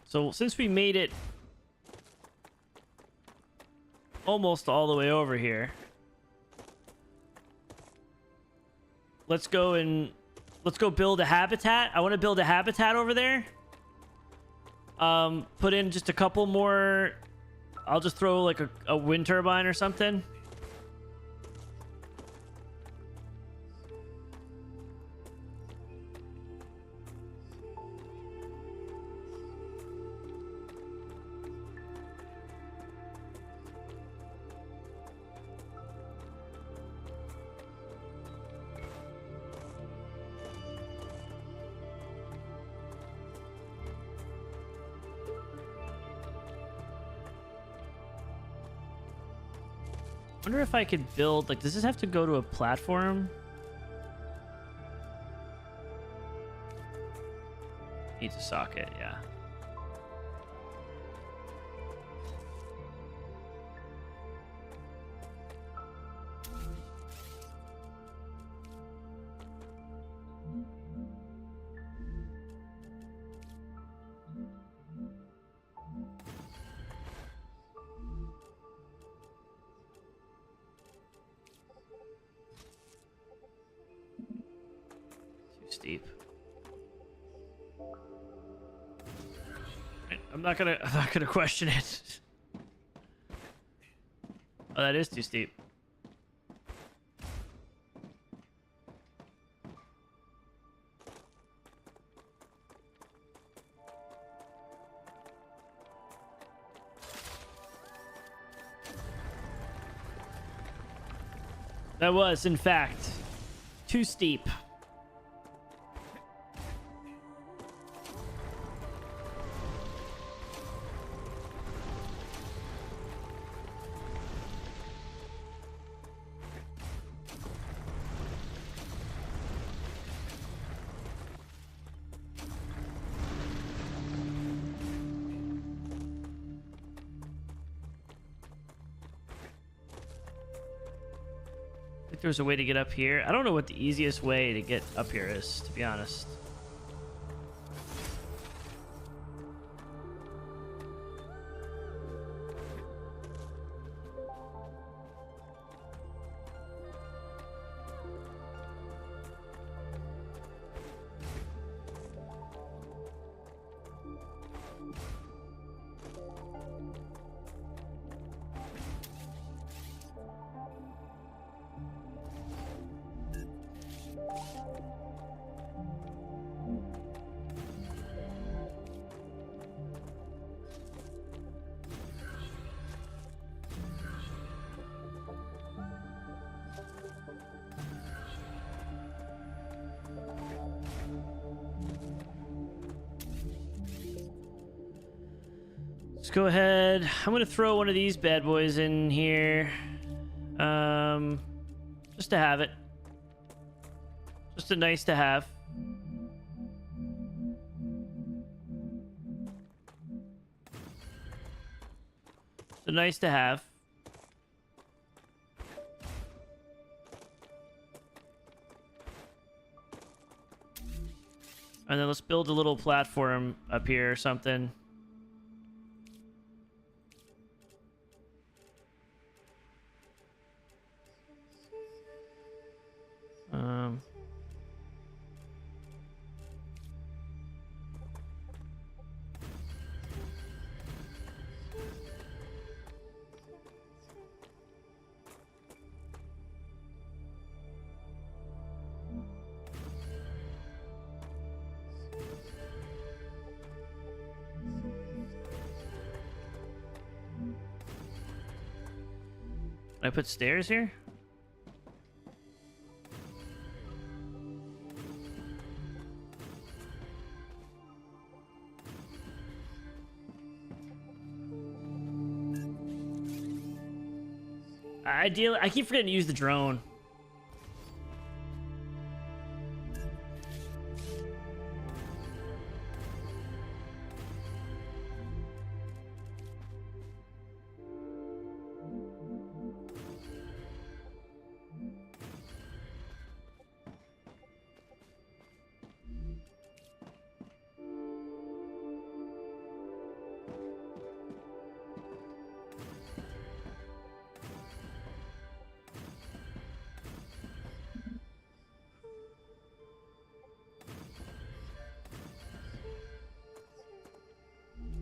So since we made it almost all the way over here, let's go build a habitat. I want to build a habitat over there. Put in just a couple more. I'll just throw like a wind turbine or something. I wonder if I could build, like, does this have to go to a platform? Needs a socket, yeah. Steep. I'm not gonna question it. Oh, that is too steep. That was, in fact, too steep. There's a way to get up here. I don't know what the easiest way to get up here is, to be honest. Let's go ahead. I'm gonna throw one of these bad boys in here, just to have it. Just a nice to have. It's a nice to have. And then let's build a little platform up here or something. Can I put stairs here? Ideally, I keep forgetting to use the drone.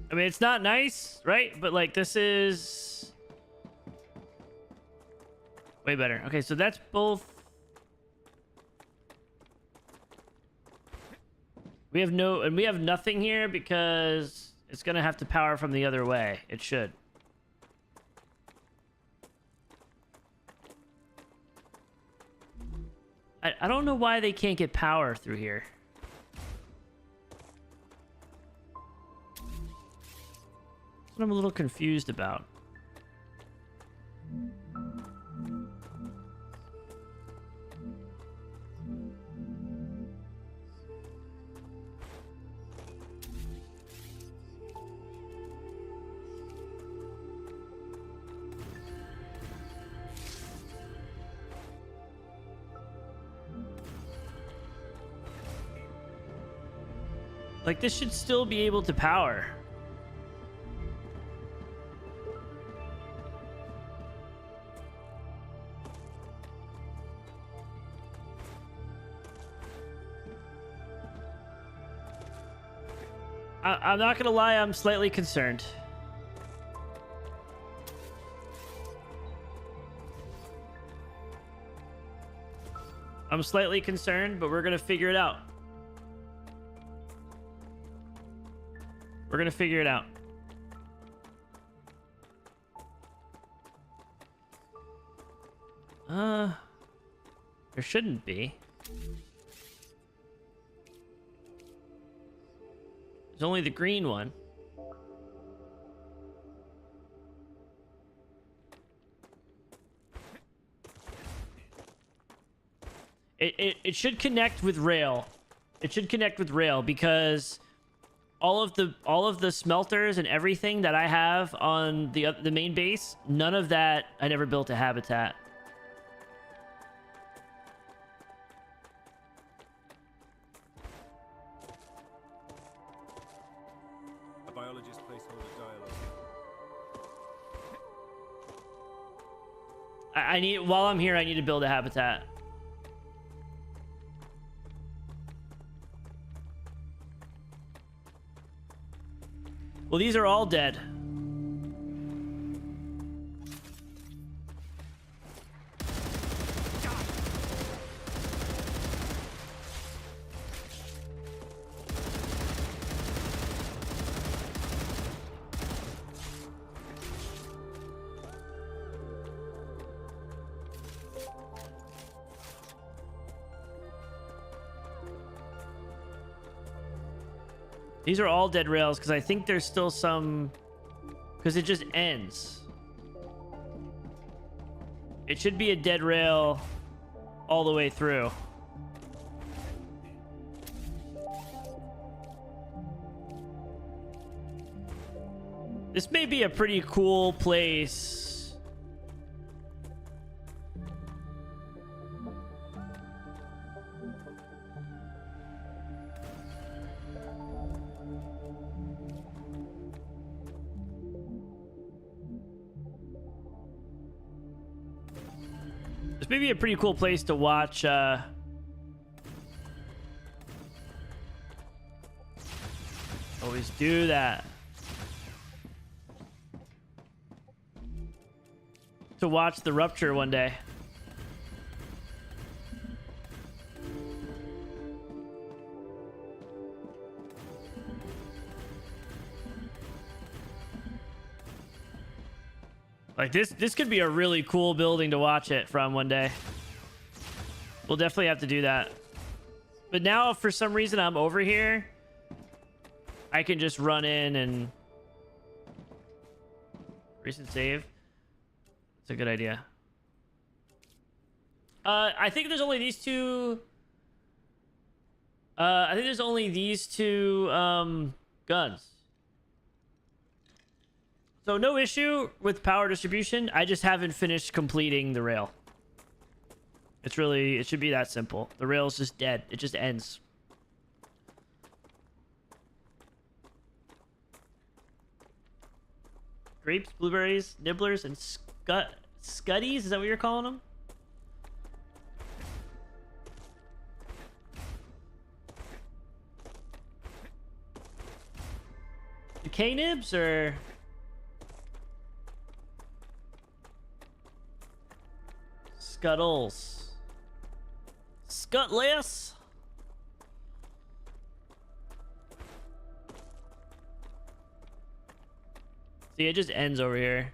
I mean, it's not nice, right? But like, this is way better. Okay, so that's both. We have nothing here because it's gonna have to power from the other way. It should. I don't know why they can't get power through here. That's what I'm a little confused about. Like, this should still be able to power. I'm not gonna lie, I'm slightly concerned. I'm slightly concerned, but we're gonna figure it out. We're gonna figure it out. There shouldn't be. There's only the green one. It should connect with rail. It should connect with rail because all of the smelters and everything that I have on the main base, none of that I never built a habitat. A biologist placeholder dialogue. I need, while I'm here, I need to build a habitat. Well, these are all dead. These are all dead rails because I think there's still some... Because it just ends. It should be a dead rail all the way through. This may be a pretty cool place. This may be a pretty cool place to watch. Always do that. To watch the Rupture one day. Like this could be a really cool building to watch it from one day. We'll definitely have to do that. But now, for some reason, I'm over here. I can just run in and... Recent save. It's a good idea. I think there's only these two... I think there's only these two, guns. So no issue with power distribution. I just haven't finished completing the rail. It's really... It should be that simple. The rail's just dead. It just ends. Grapes, blueberries, nibblers, and scuddies? Is that what you're calling them? K-nibs or... Scuttles? Scutless? See, it just ends over here.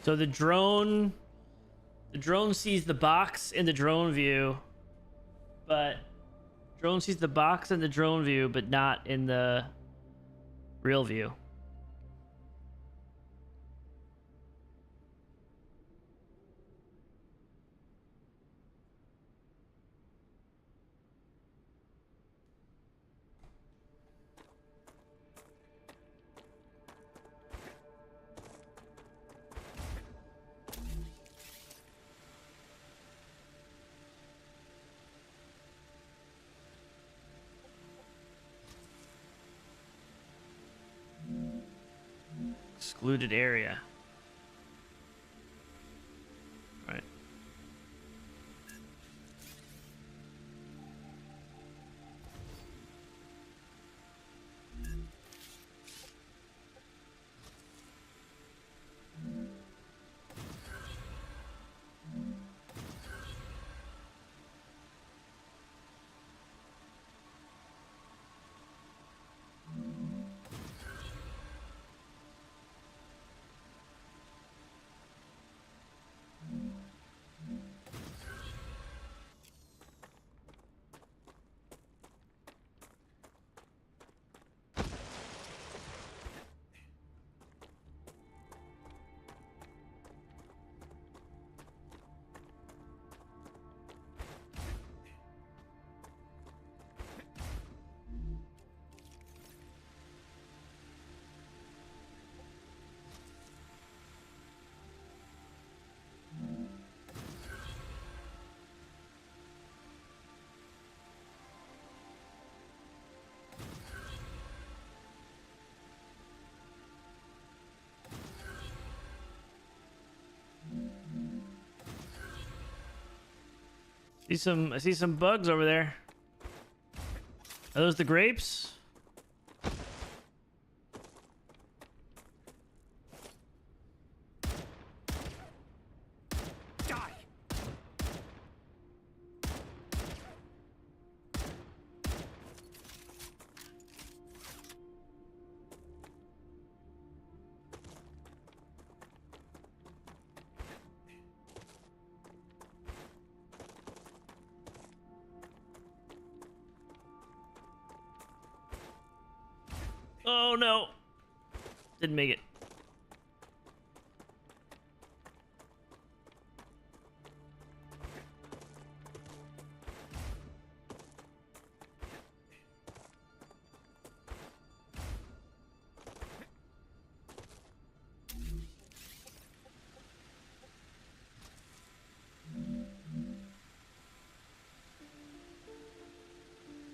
So the drone sees the box in the drone view, but drone sees the box in the drone view, but not in the real view. Excluded area. Right. I see some bugs over there. Are those the grapes? Die! Oh no. Didn't make it.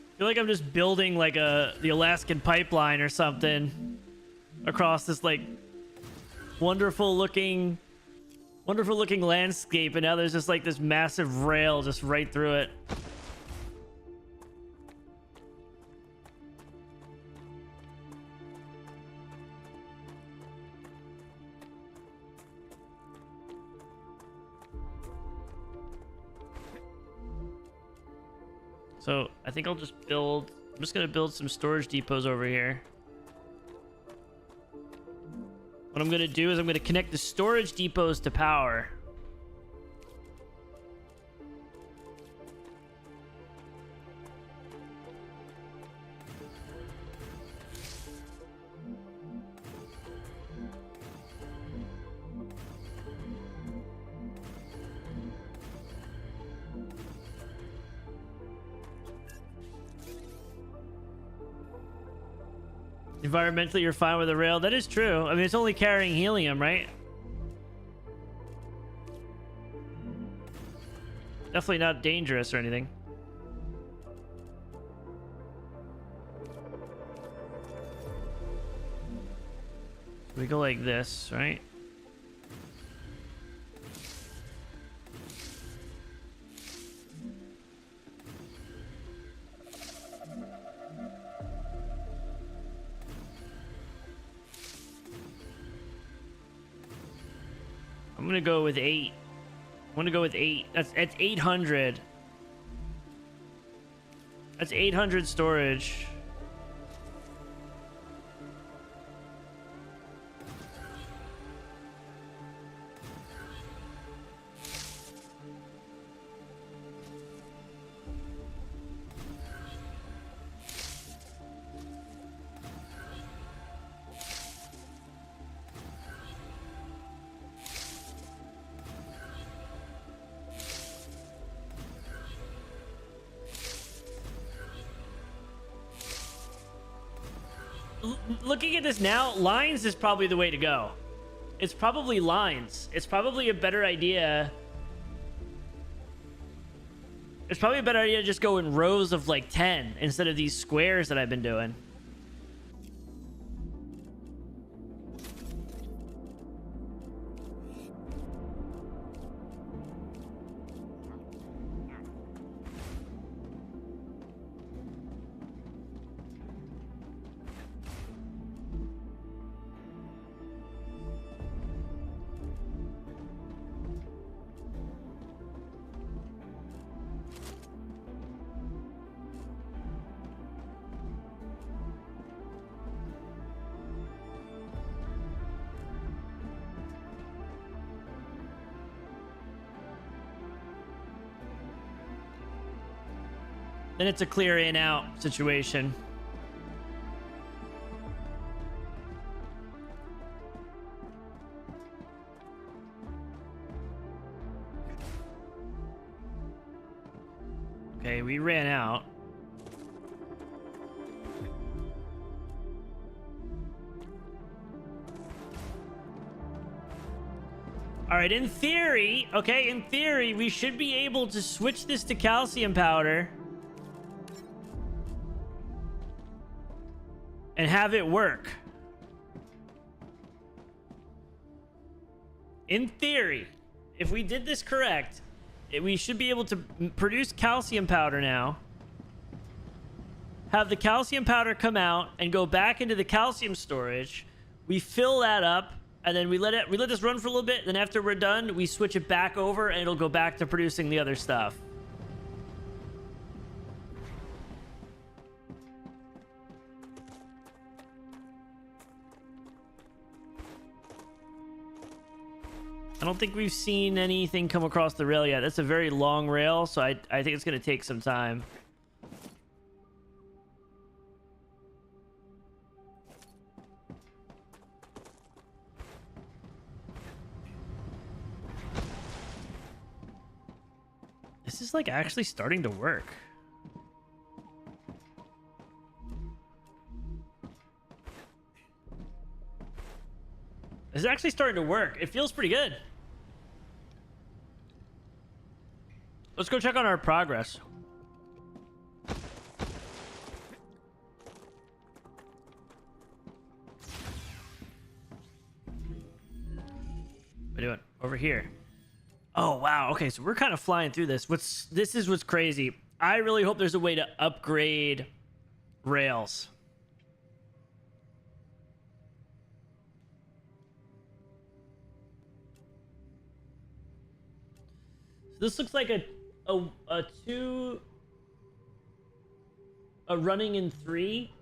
I feel like I'm just building like the Alaskan pipeline or something across this like wonderful looking landscape, and now there's just like this massive rail just right through it. So I think I'm just gonna build some storage depots over here. What I'm gonna do is I'm gonna connect the storage depots to power. Environmentally, you're fine with the rail. That is true. I mean, it's only carrying helium, right? Definitely not dangerous or anything. We go like this, right? I'm gonna go with 8. I'm gonna go with 8. That's 800. That's 800 storage. Looking at this now, lines is probably the way to go. It's probably lines. It's probably a better idea. It's probably a better idea to just go in rows of like 10 instead of these squares that I've been doing. then it's a clear in out situation. Okay, we ran out. All right, in theory, okay, in theory, we should be able to switch this to calcium powder and have it work. In theory, if we did this correct, we should be able to produce calcium powder now, have the calcium powder come out and go back into the calcium storage. We fill that up, and then we let this run for a little bit. Then after we're done, we switch it back over, and it'll go back to producing the other stuff. I don't think we've seen anything come across the rail yet. That's a very long rail, so I think it's going to take some time. This is like actually starting to work. This is actually starting to work. It feels pretty good. Let's go check on our progress. What are we doing? Over here. Oh, wow. Okay, so we're kind of flying through this. This is what's crazy. I really hope there's a way to upgrade rails. So this looks like a running in 3,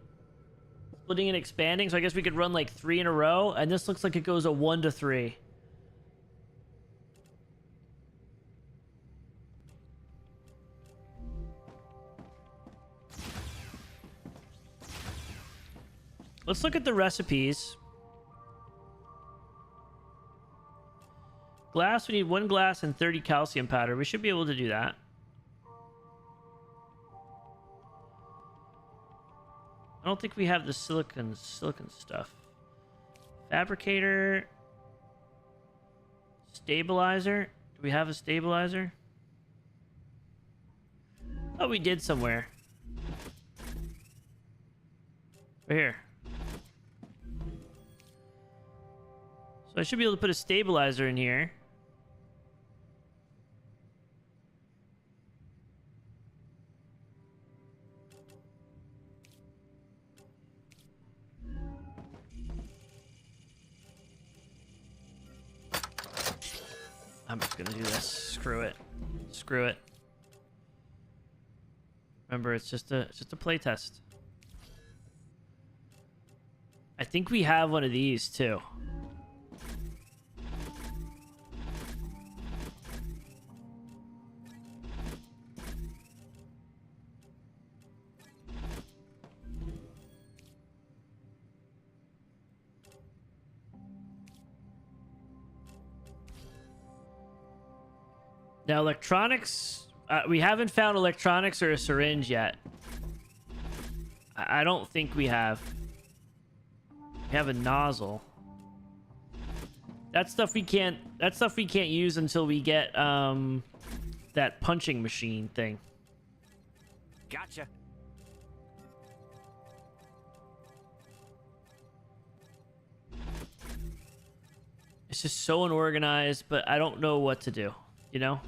splitting and expanding. So I guess we could run like 3 in a row, and this looks like it goes a 1 to 3. Let's look at the recipes. Glass, we need 1 glass and 30 calcium powder. We should be able to do that. I don't think we have the silicon stuff. Fabricator. Stabilizer. Do we have a stabilizer? Oh, we did somewhere. Right here. So I should be able to put a stabilizer in here. I'm just gonna do this. Screw it. Screw it. Remember, it's just a playtest. I think we have one of these too. Now, electronics, we haven't found electronics or a syringe yet. I don't think we have. We have a nozzle. That stuff we can't use until we get that punching machine thing. Gotcha. It's just so unorganized, but I don't know what to do, you know?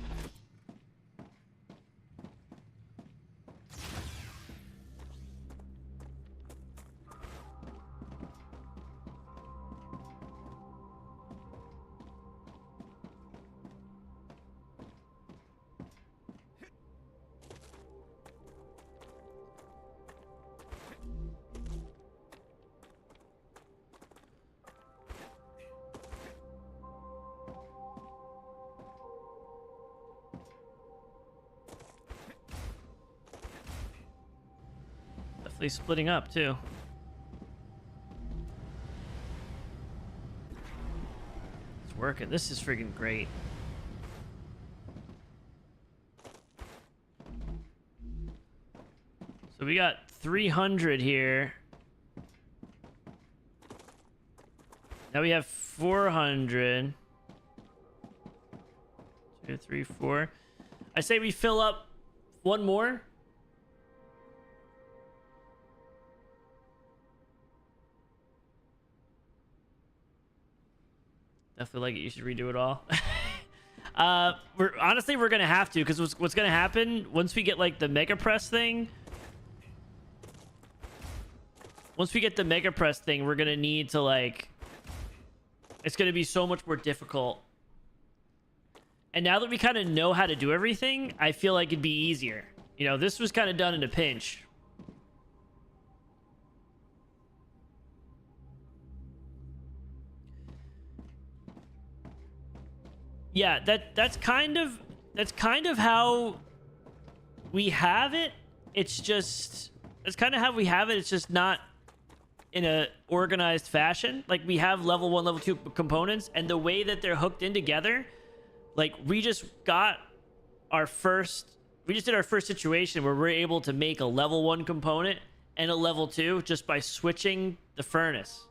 Hopefully splitting up too. It's working. This is freaking great. So we got 300 here. Now we have 400. 2, 3, 4. I say we fill up one more. I feel like you should redo it all. We're gonna have to, because what's gonna happen once we get like the mega press thing. Once we get the mega press thing, we're gonna need to like. It's gonna be so much more difficult. And now that we kind of know how to do everything, I feel like it'd be easier. You know, this was kind of done in a pinch. Yeah, that's kind of how we have it. It's just that's kind of how we have it. It's just not in a organized fashion. Like we have level 1, level 2 components, and the way that they're hooked in together, like we just did our first situation where we're able to make a level 1 component and a level 2 just by switching the furnace.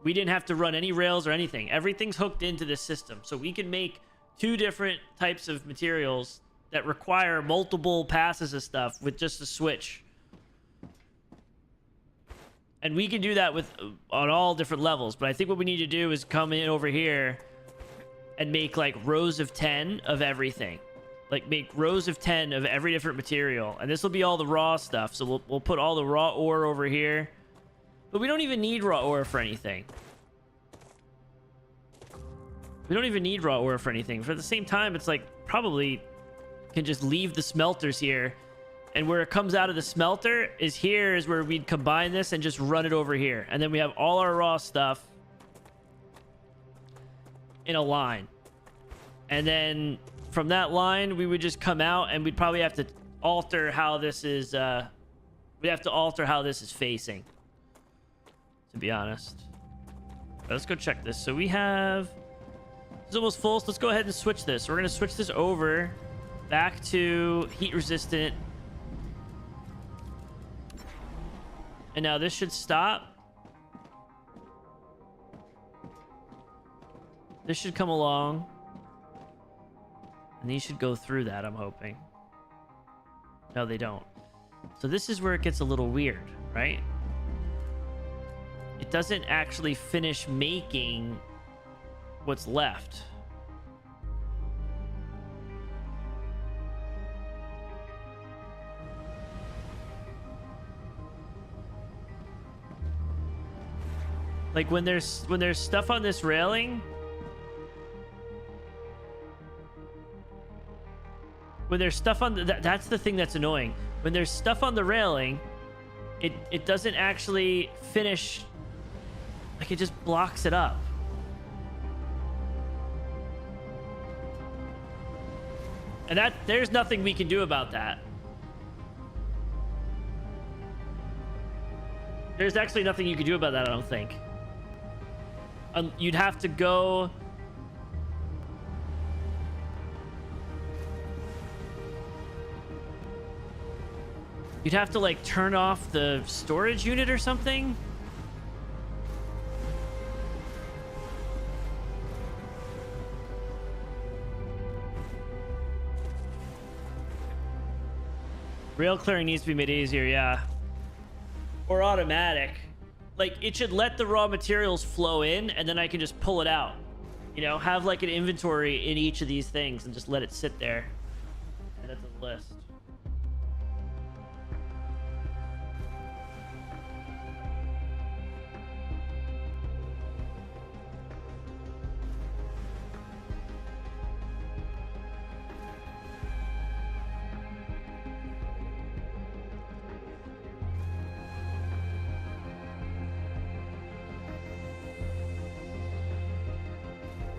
We didn't have to run any rails or anything. Everything's hooked into this system, so we can make 2 different types of materials that require multiple passes of stuff with just a switch. And we can do that on all different levels, but I think what we need to do is come in over here and make like rows of 10 of everything. Like make rows of 10 of every different material. And this will be all the raw stuff. So we'll put all the raw ore over here. But we don't even need raw ore for anything. We don't even need raw ore for anything. For the same time, it's like probably can just leave the smelters here. And where it comes out of the smelter is where we'd combine this and just run it over here. And then we have all our raw stuff in a line. And then from that line, we would just come out and we'd probably have to alter how this is, we'd have to alter how this is facing, to be honest. Let's go check this. So we have, it's almost full, so let's go ahead and switch this. We're going to switch this over back to heat resistant. And now this should stop. This should come along. And these should go through that, I'm hoping. No, they don't. So this is where it gets a little weird, right? It doesn't actually finish making what's left. Like when there's stuff on this railing, when there's stuff on that's the thing that's annoying. When there's stuff on the railing, it doesn't actually finish. Like it just blocks it up. And there's nothing we can do about that. There's actually nothing you can do about that, I don't think. You'd have to go. You'd have to like turn off the storage unit or something. Rail clearing needs to be made easier, yeah. Or automatic. Like it should let the raw materials flow in and then I can just pull it out. You know, have like an inventory in each of these things and just let it sit there. And that's a list.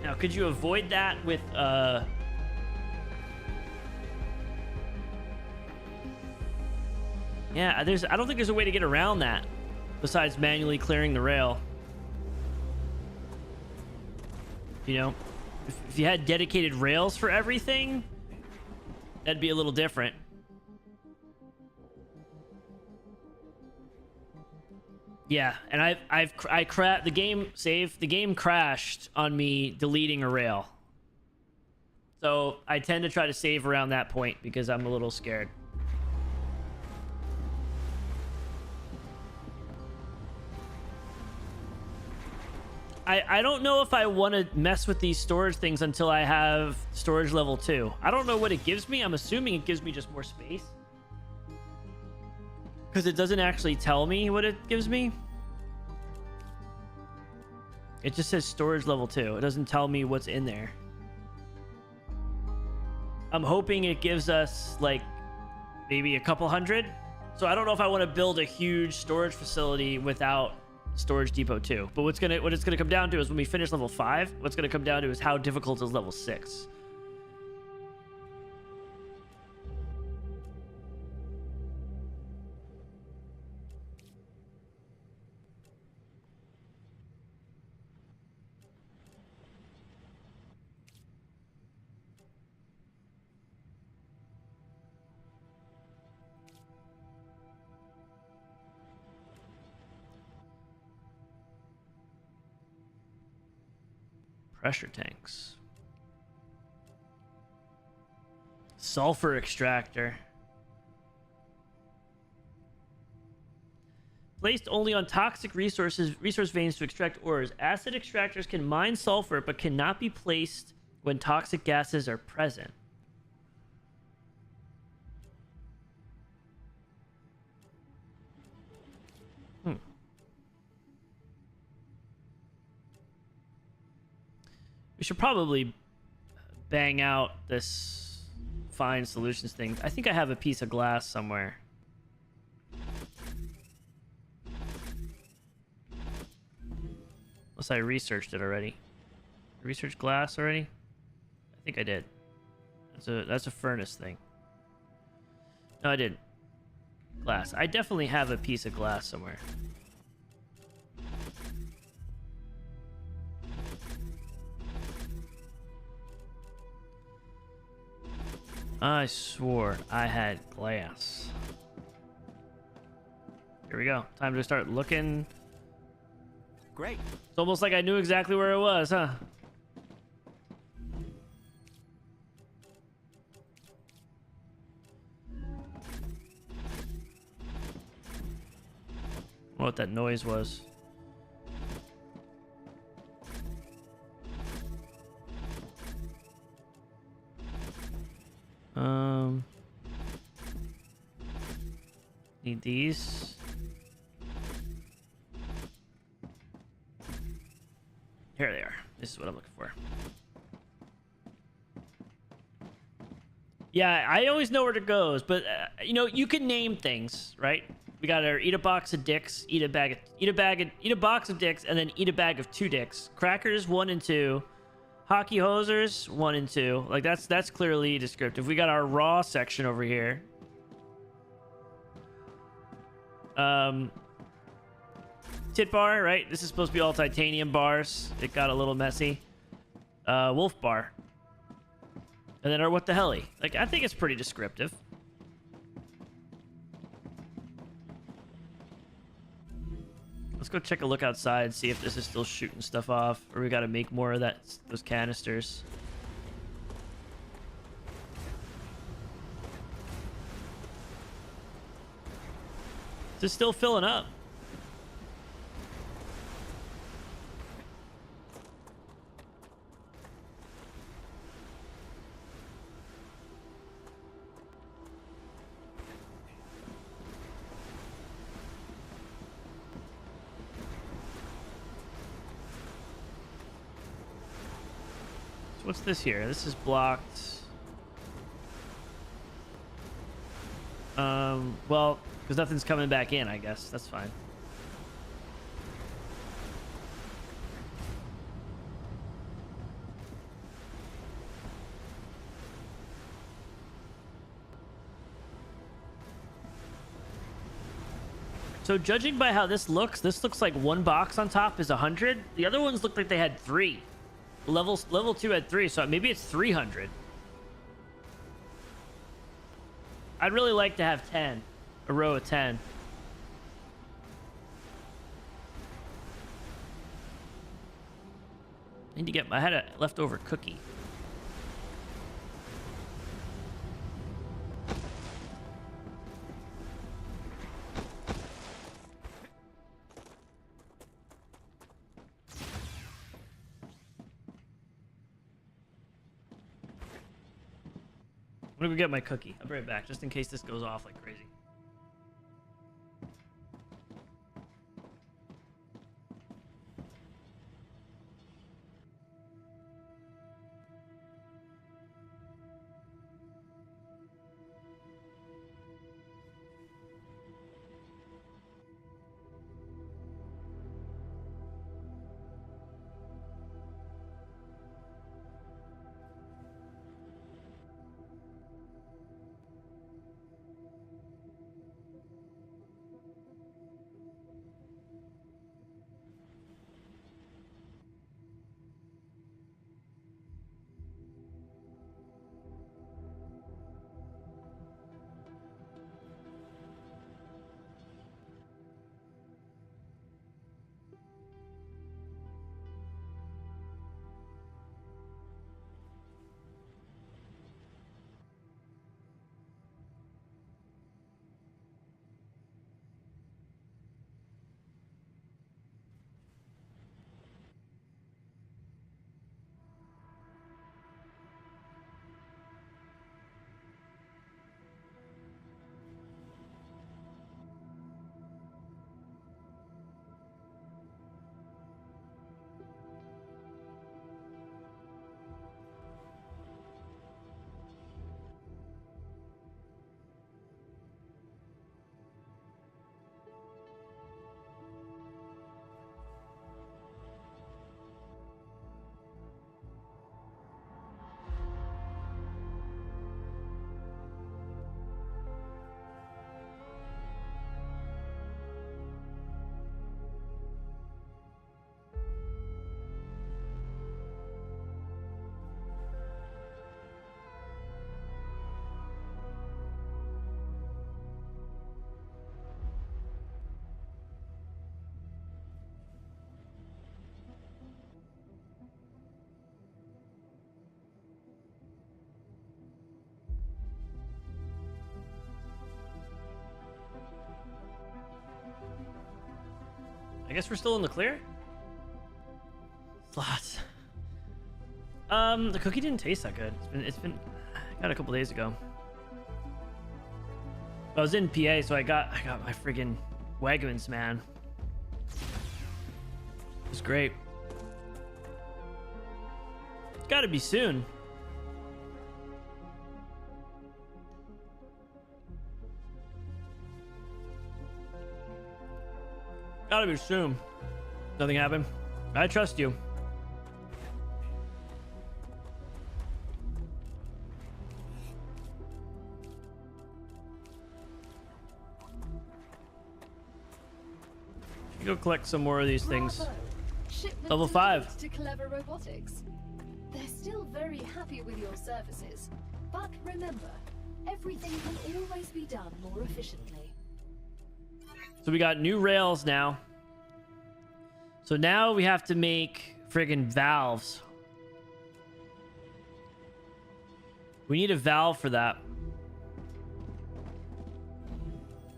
Now, could you avoid that with Yeah, I don't think there's a way to get around that besides manually clearing the rail. You know, if you had dedicated rails for everything, that'd be a little different. Yeah, and the game crashed on me deleting a rail. So I tend to try to save around that point because I'm a little scared. I don't know if I want to mess with these storage things until I have storage level 2. I don't know what it gives me. I'm assuming it gives me just more space. Because it doesn't actually tell me what it gives me. It just says storage level 2. It doesn't tell me what's in there. I'm hoping it gives us like maybe a couple hundred. So I don't know if I want to build a huge storage facility without storage depot 2. But what it's gonna come down to is when we finish level 5, what's gonna come down to is how difficult is level 6. Pressure tanks. Sulfur extractor. Placed only on toxic resource veins to extract ores. Acid extractors can mine sulfur but cannot be placed when toxic gases are present. We should probably bang out this find solutions thing. I think I have a piece of glass somewhere. Unless I researched it already. Research glass already? I think I did. That's a furnace thing. No, I didn't. Glass. I definitely have a piece of glass somewhere. I swore I had glass. Here we go. Time to start looking. Great. It's almost like I knew exactly where it was, huh? What that noise was. Need these. Here they are. This is what I'm looking for. Yeah, I always know where it goes, but you know, you can name things, right? We got our eat a box of dicks, eat a box of dicks, and then eat a bag of 2 dicks. Crackers 1 and 2. Hockey hosers 1 and 2. Like that's clearly descriptive. We got our raw section over here. Tit bar, right? This is supposed to be all titanium bars. It got a little messy. Wolf bar. And then our what the helly. Like, I think it's pretty descriptive. Let's go check a look outside, see if this is still shooting stuff off, or we gotta make more of those canisters. Is it still filling up? So what's this here? This is blocked. Well, because nothing's coming back in, I guess. That's fine. So judging by how this looks like one box on top is 100. The other ones looked like they had 3. Level 2 had 3, so maybe it's 300. I'd really like to have 10. A row of 10. I need to get... I had a leftover cookie. I'm gonna go get my cookie. I'll be right back, just in case this goes off like crazy. I guess we're still in the clear. Slots. The cookie didn't taste that good. It's been I got it a couple days ago. I was in PA, so I got my friggin' Wegmans, man. It was great. It's gotta be soon. Gotta be soon. Nothing happened. I trust you. Go collect some more of these things. Shipment Level 5. To Clever Robotics. They're still very happy with your services, but remember, everything can always be done more efficiently. So we got new rails now. So now we have to make friggin' valves. We need a valve for that.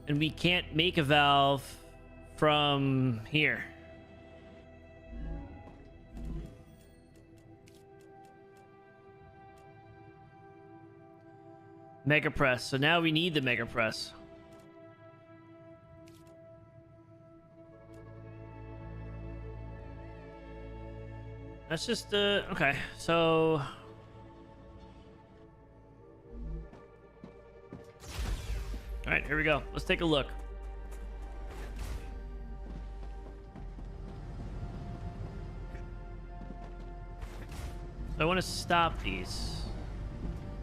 And we can't make a valve from here. Mega press. So now we need the mega press. That's just okay. So all right, here we go. Let's take a look. So I want to stop these.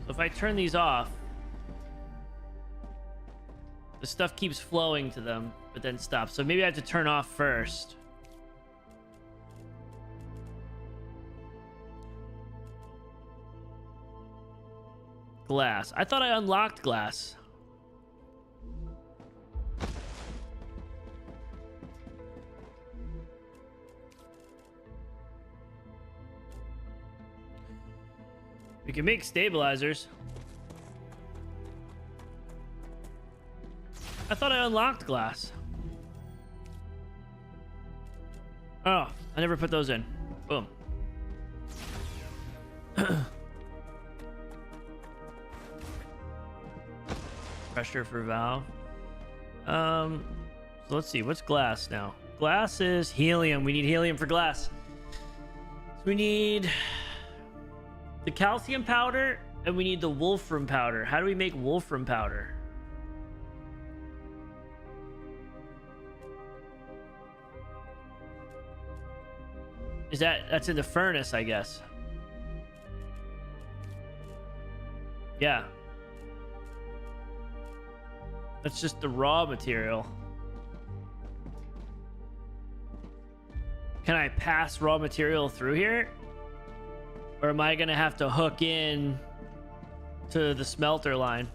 So if I turn these off, The stuff keeps flowing to them, but then stops. So maybe I have to turn off first. Glass. I thought I unlocked glass. We can make stabilizers. I thought I unlocked glass. Oh, I never put those in. Boom. Pressure for valve. So let's see. What's glass now? Glass is helium. We need helium for glass. So we need the calcium powder and we need the wolfram powder. How do we make wolfram powder? That's in the furnace, I guess. Yeah. That's just the raw material. Can I pass raw material through here? Or am I gonna have to hook in to the smelter line?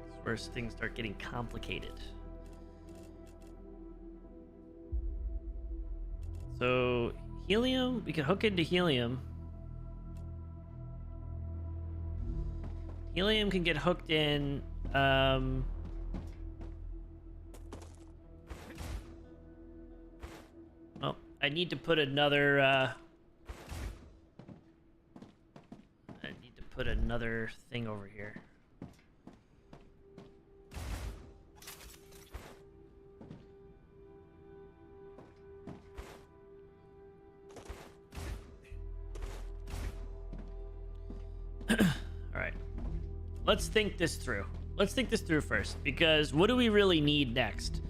That's where things start getting complicated. So helium, we can hook into helium. Helium can get hooked in. Well, I need to put another. I need to put another thing over here. Let's think this through. Let's think this through first, because what do we really need next?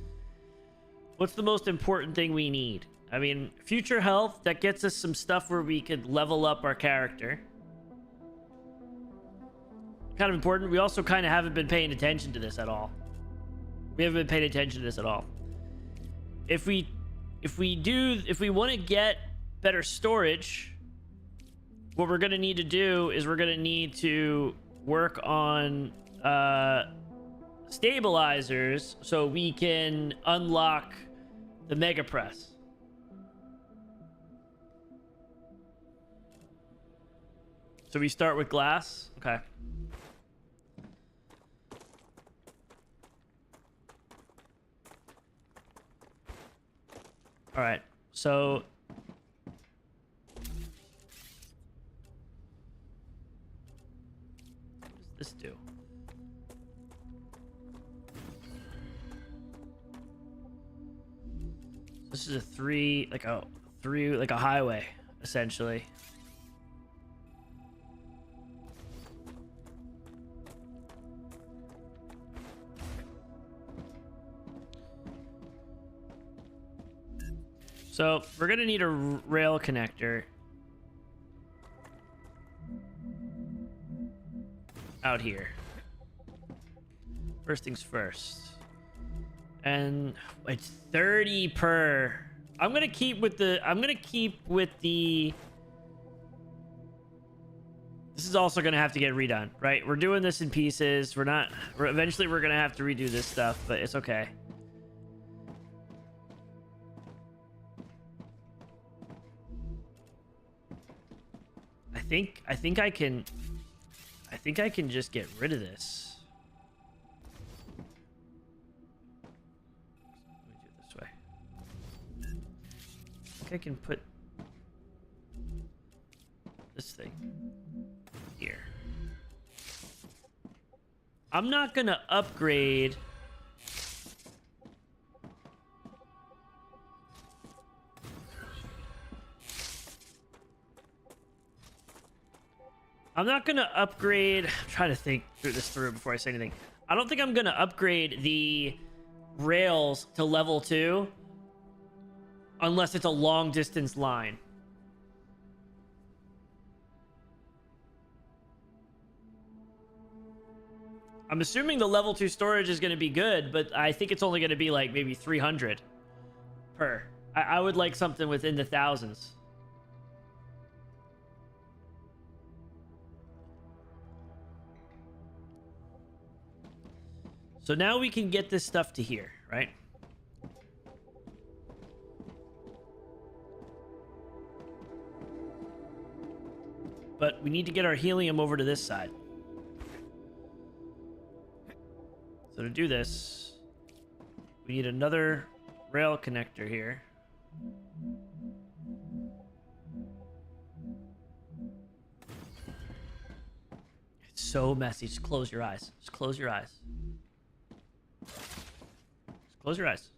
What's the most important thing we need? I mean, future health, that gets us some stuff where we could level up our character. Kind of important. We also kind of haven't been paying attention to this at all. We haven't been paying attention to this at all. If we want to get better storage, what we're going to need to do is we're going to need to work on stabilizers so we can unlock the mega press. So we start with glass. Okay. All right. So this do? This is a three, like a highway, essentially. So we're gonna need a rail connector out here. First things first. And it's 30 per. I'm gonna keep with the this is also gonna have to get redone, right? We're doing this in pieces. Eventually we're gonna have to redo this stuff, but it's okay. I think I can just get rid of this. Let me do it this way. I think I can put this thing here. I'm not gonna upgrade. I'm not gonna upgrade. I'm trying to think through this before I say anything. I don't think I'm gonna upgrade the rails to level 2 unless it's a long distance line. I'm assuming the level 2 storage is going to be good, but I think it's only going to be like maybe 300 per. I would like something within the thousands. So now we can get this stuff to here, right? But we need to get our helium over to this side. So to do this, we need another rail connector here. It's so messy. Just close your eyes. Just close your eyes. Just close your eyes.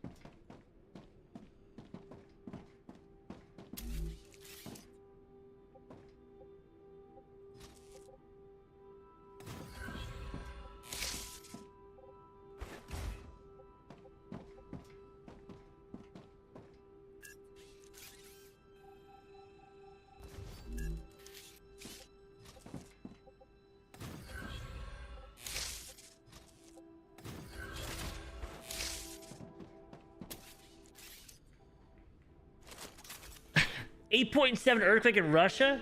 .7 earthquake in Russia?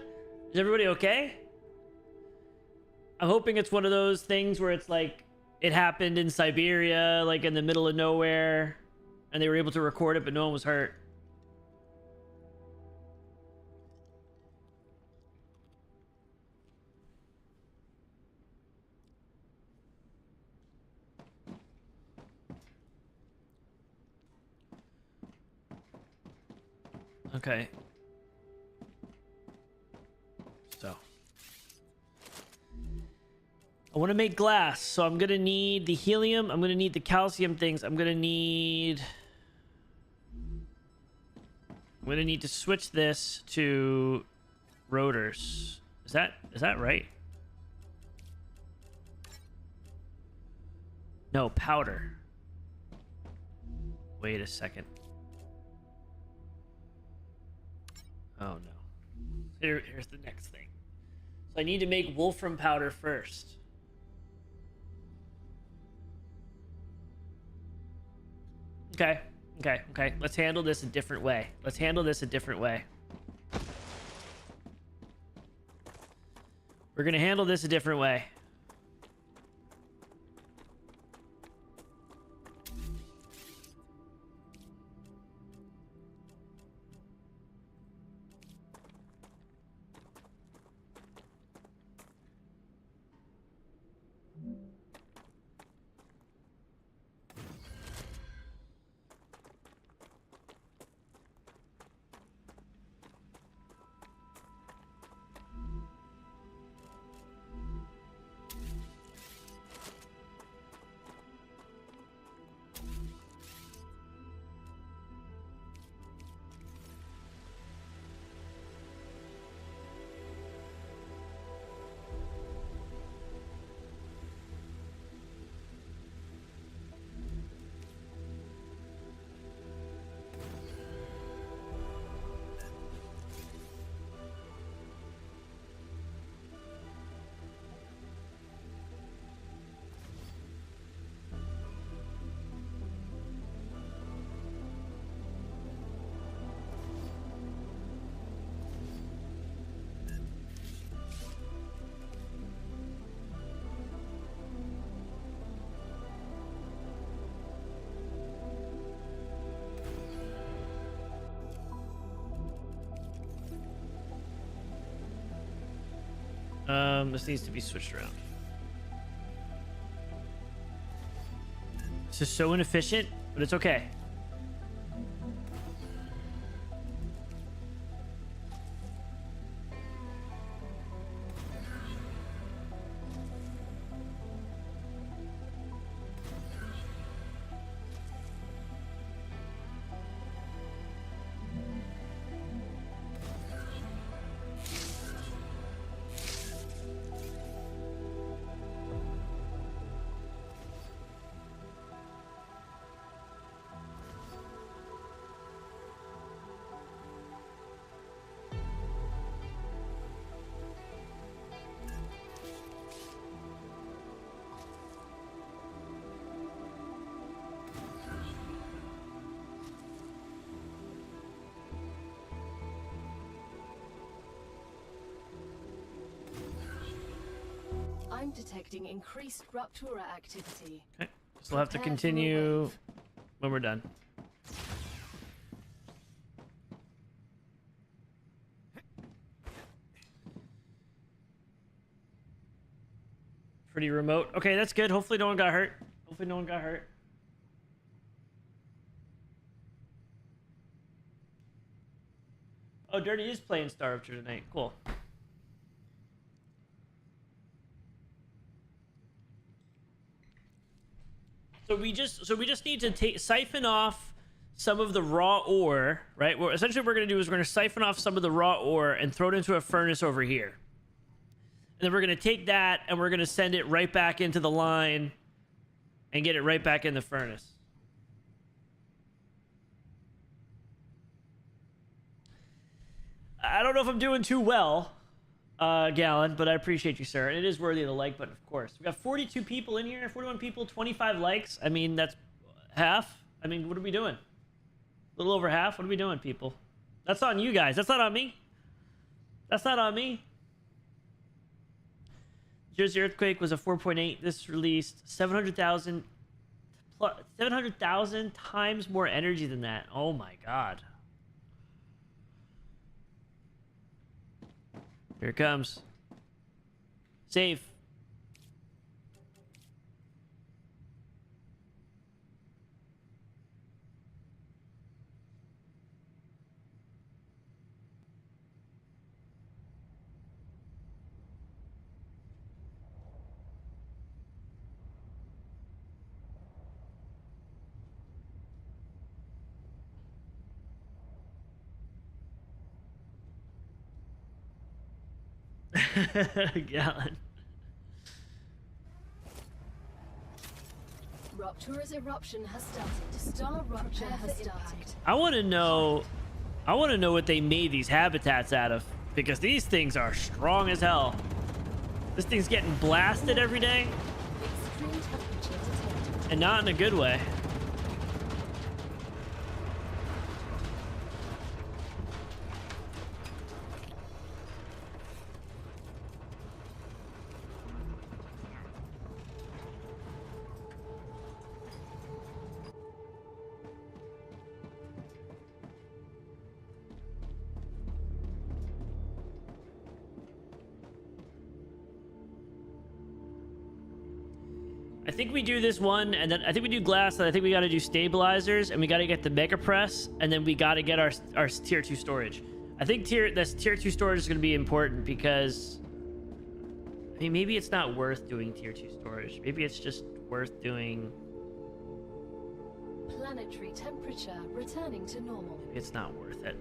Is everybody okay? I'm hoping it's one of those things where it's like it happened in Siberia, like in the middle of nowhere, and they were able to record it, but no one was hurt. Okay. So I want to make glass, so I'm gonna need the helium, I'm gonna need the calcium things, I'm gonna need to switch this to rotors. Is that right? No, powder. Wait a second. Oh no. Here's the next thing. So I need to make wolfram powder first. Okay. Let's handle this a different way. We're gonna handle this a different way. This needs to be switched around. This is so inefficient, but it's okay. I'm detecting increased Rupture activity. Okay. So we'll have to Prepare for a continue wave. when we're done. Pretty remote. Okay, that's good. Hopefully no one got hurt. Hopefully no one got hurt. Oh, Dirty is playing StarRupture tonight. Cool. So we just need to siphon off some of the raw ore, right? Well, essentially what we're gonna do is we're gonna siphon off some of the raw ore and throw it into a furnace over here. And then we're gonna take that and we're gonna send it right back into the line and get it right back in the furnace. I don't know if I'm doing too well, Gallon, but I appreciate you, sir. And it is worthy of the like button, of course. We got 42 people in here, 41 people, 25 likes. I mean, that's half. I mean, what are we doing? A little over half? What are we doing, people? That's on you guys. That's not on me. That's not on me. Jersey Earthquake was a 4.8. This released 700,000 times more energy than that. Oh my god. Here it comes. Save. Gallon. Rupture's eruption has started. StarRupture has started. I want to know what they made these habitats out of, because these things are strong as hell. This thing's getting blasted every day, Extreme temperature detected. and not in a good way. I think we do this one, and then I think we do glass, and I think we got to do stabilizers, and we got to get the mega press, and then we got to get our tier 2 storage. I think this tier 2 storage is going to be important because, I mean, maybe it's not worth doing tier 2 storage. Maybe it's just worth doing. Planetary temperature returning to normal. Maybe it's not worth it.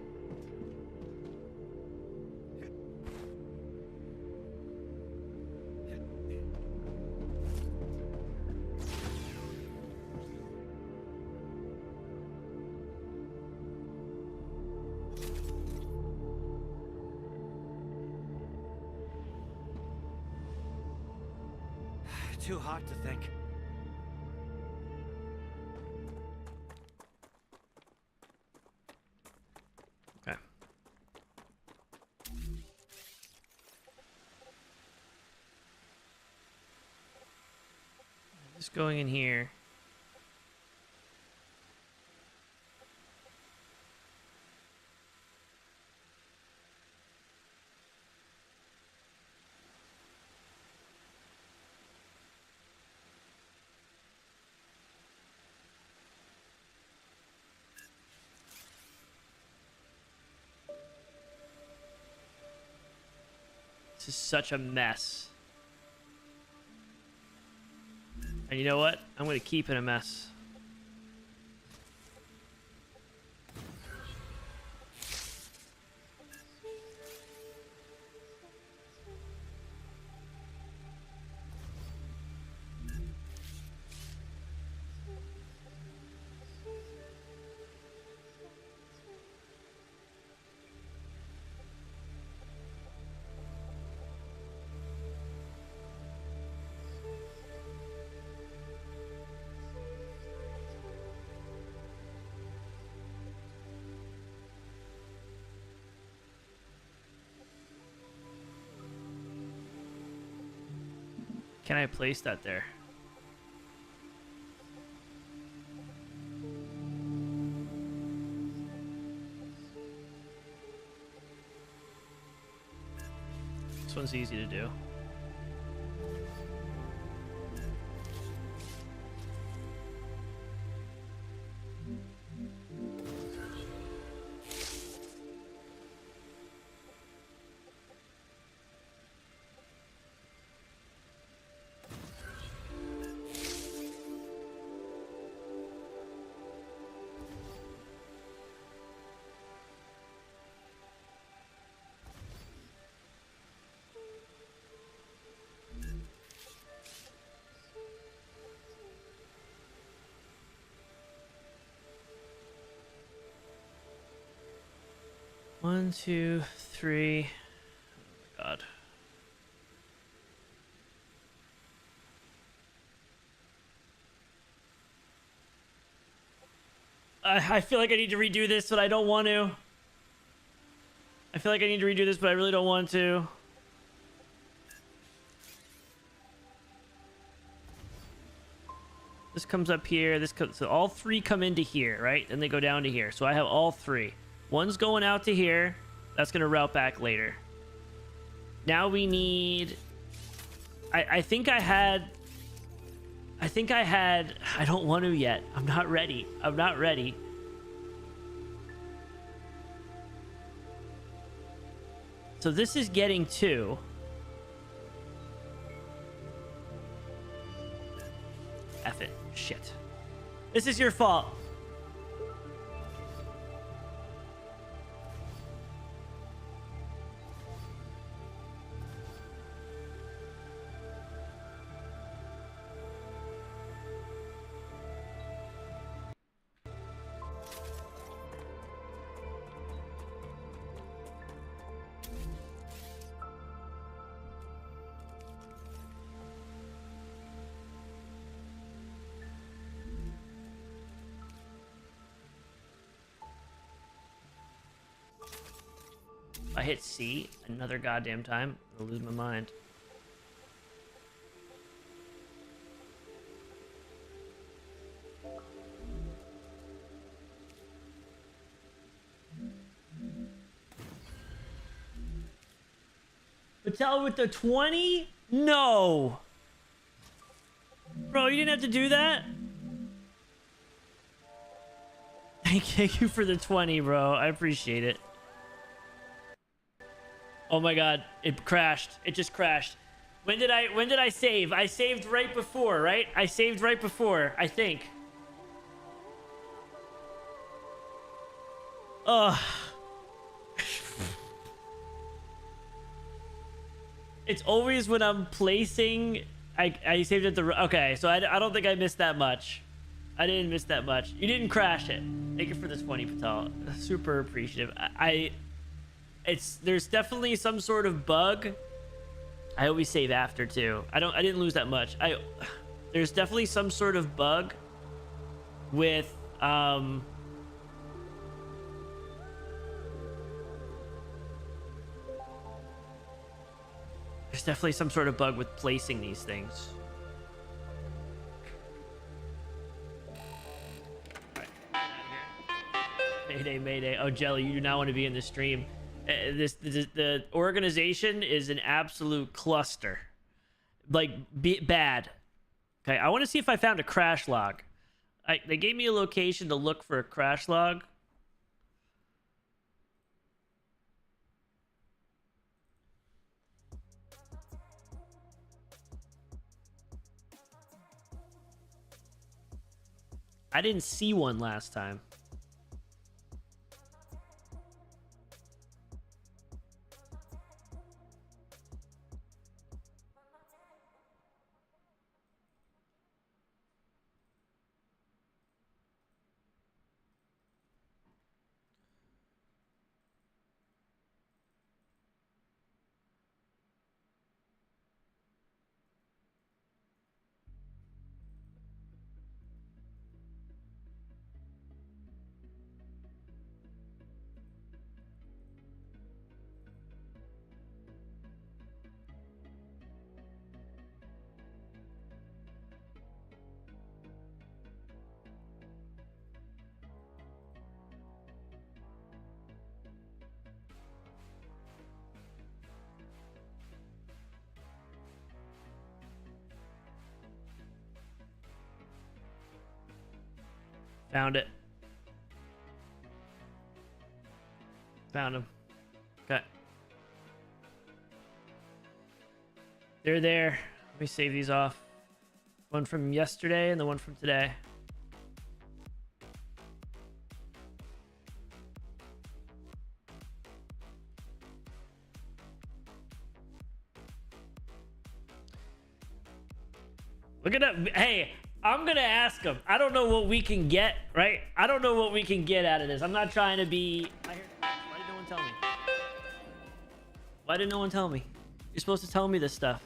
Too hot to think. Okay. Just going in here. This is such a mess. And you know what? I'm going to keep it a mess. can I place that there? This one's easy to do. One, two, three. Oh my god. I feel like I need to redo this, but I don't want to. I feel like I need to redo this, but I really don't want to. This comes up here. This comes, so all three come into here, right? And they go down to here. So I have all three. One's going out to here. That's going to route back later. Now we need... I think I had... I don't want to yet. I'm not ready. I'm not ready. So this is getting two. F it. Shit. This is your fault. If I hit C another goddamn time, I'll lose my mind. Patel with the 20? No! Bro, you didn't have to do that? Thank you for the 20, bro. I appreciate it. Oh my god, it crashed. It just crashed. When did I save? I saved right before, right? I saved right before, I think. Ugh. It's always when I'm placing... I saved it the... Okay, so I don't think I missed that much. I didn't miss that much. You didn't crash it. Thank you for the 20, Patel. Super appreciative. There's definitely some sort of bug. I always save after too. I didn't lose that much. There's definitely some sort of bug with there's definitely some sort of bug with placing these things. Mayday, mayday. Oh, Jelly, you do not want to be in the stream. The organization is an absolute cluster. Like, bad. Okay, I want to see if I found a crash log. They gave me a location to look for a crash log. I didn't see one last time. Found it. Found them. Okay. They're there. Let me save these off. One from yesterday and the one from today. Look at up. Hey, I'm gonna ask him. I don't know what we can get, right? I don't know what we can get out of this. I'm not trying to be. Why did no one tell me? Why didn't no one tell me? You're supposed to tell me this stuff.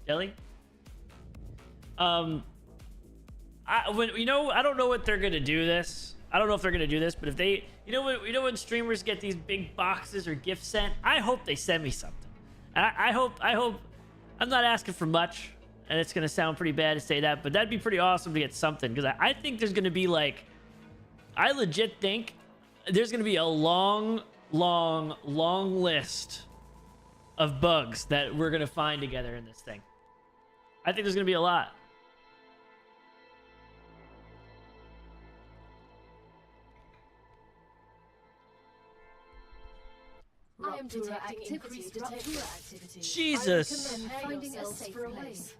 Jelly? I don't know what they're gonna do this. I don't know if they're gonna do this, but if they, when streamers get these big boxes or gifts sent, I hope they send me something. I hope. I'm not asking for much. And it's going to sound pretty bad to say that, but that'd be pretty awesome to get something. Because I think there's going to be like... I legit think there's going to be a long list of bugs that we're going to find together in this thing. I think there's going to be a lot. I am detecting increased Rupture activity. Jesus! I recommend finding a safe place.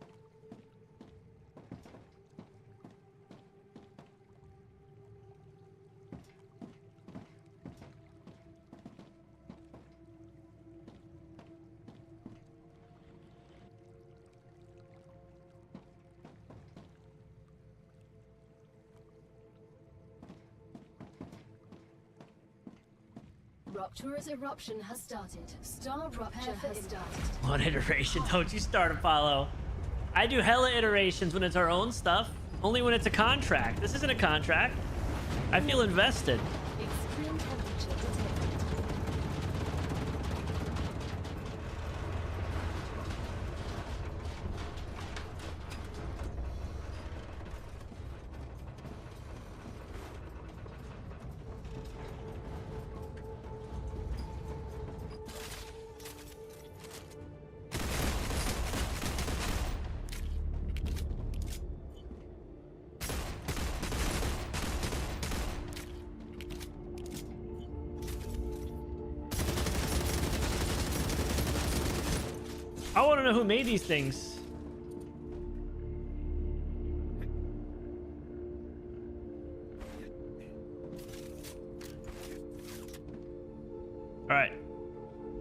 Rupture's eruption has started. StarRupture has started. One iteration. Don't you start, Apollo. I do hella iterations when it's our own stuff. Only when it's a contract. This isn't a contract. I feel invested. Extreme temperature detected. I want to know who made these things. All right.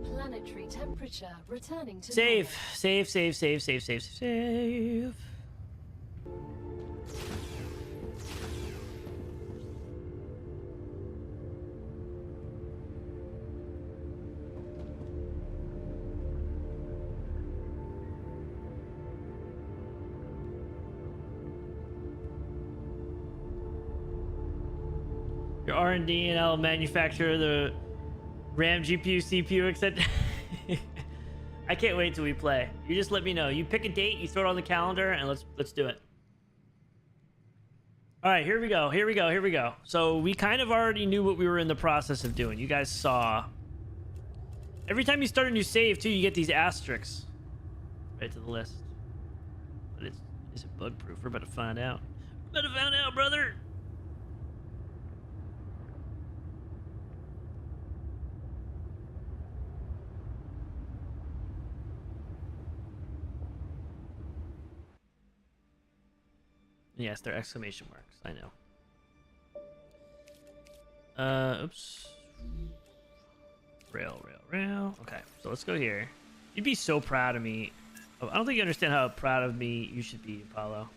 Planetary temperature returning to Save. normal. Save. Your R&D and I'll manufacture the RAM, GPU, CPU, etc. I can't wait till we play. You just let me know. You pick a date, you throw it on the calendar, and let's do it. All right, here we go. So we kind of already knew what we were in the process of doing. You guys saw. Every time you start a new save, too, you get these asterisks right to the list. But is it bug proof? We're about to find out. Brother. Yes, they're exclamation marks. I know. Oops. Rail. Okay, so let's go here. You'd be so proud of me. Oh, I don't think you understand how proud of me you should be, Apollo.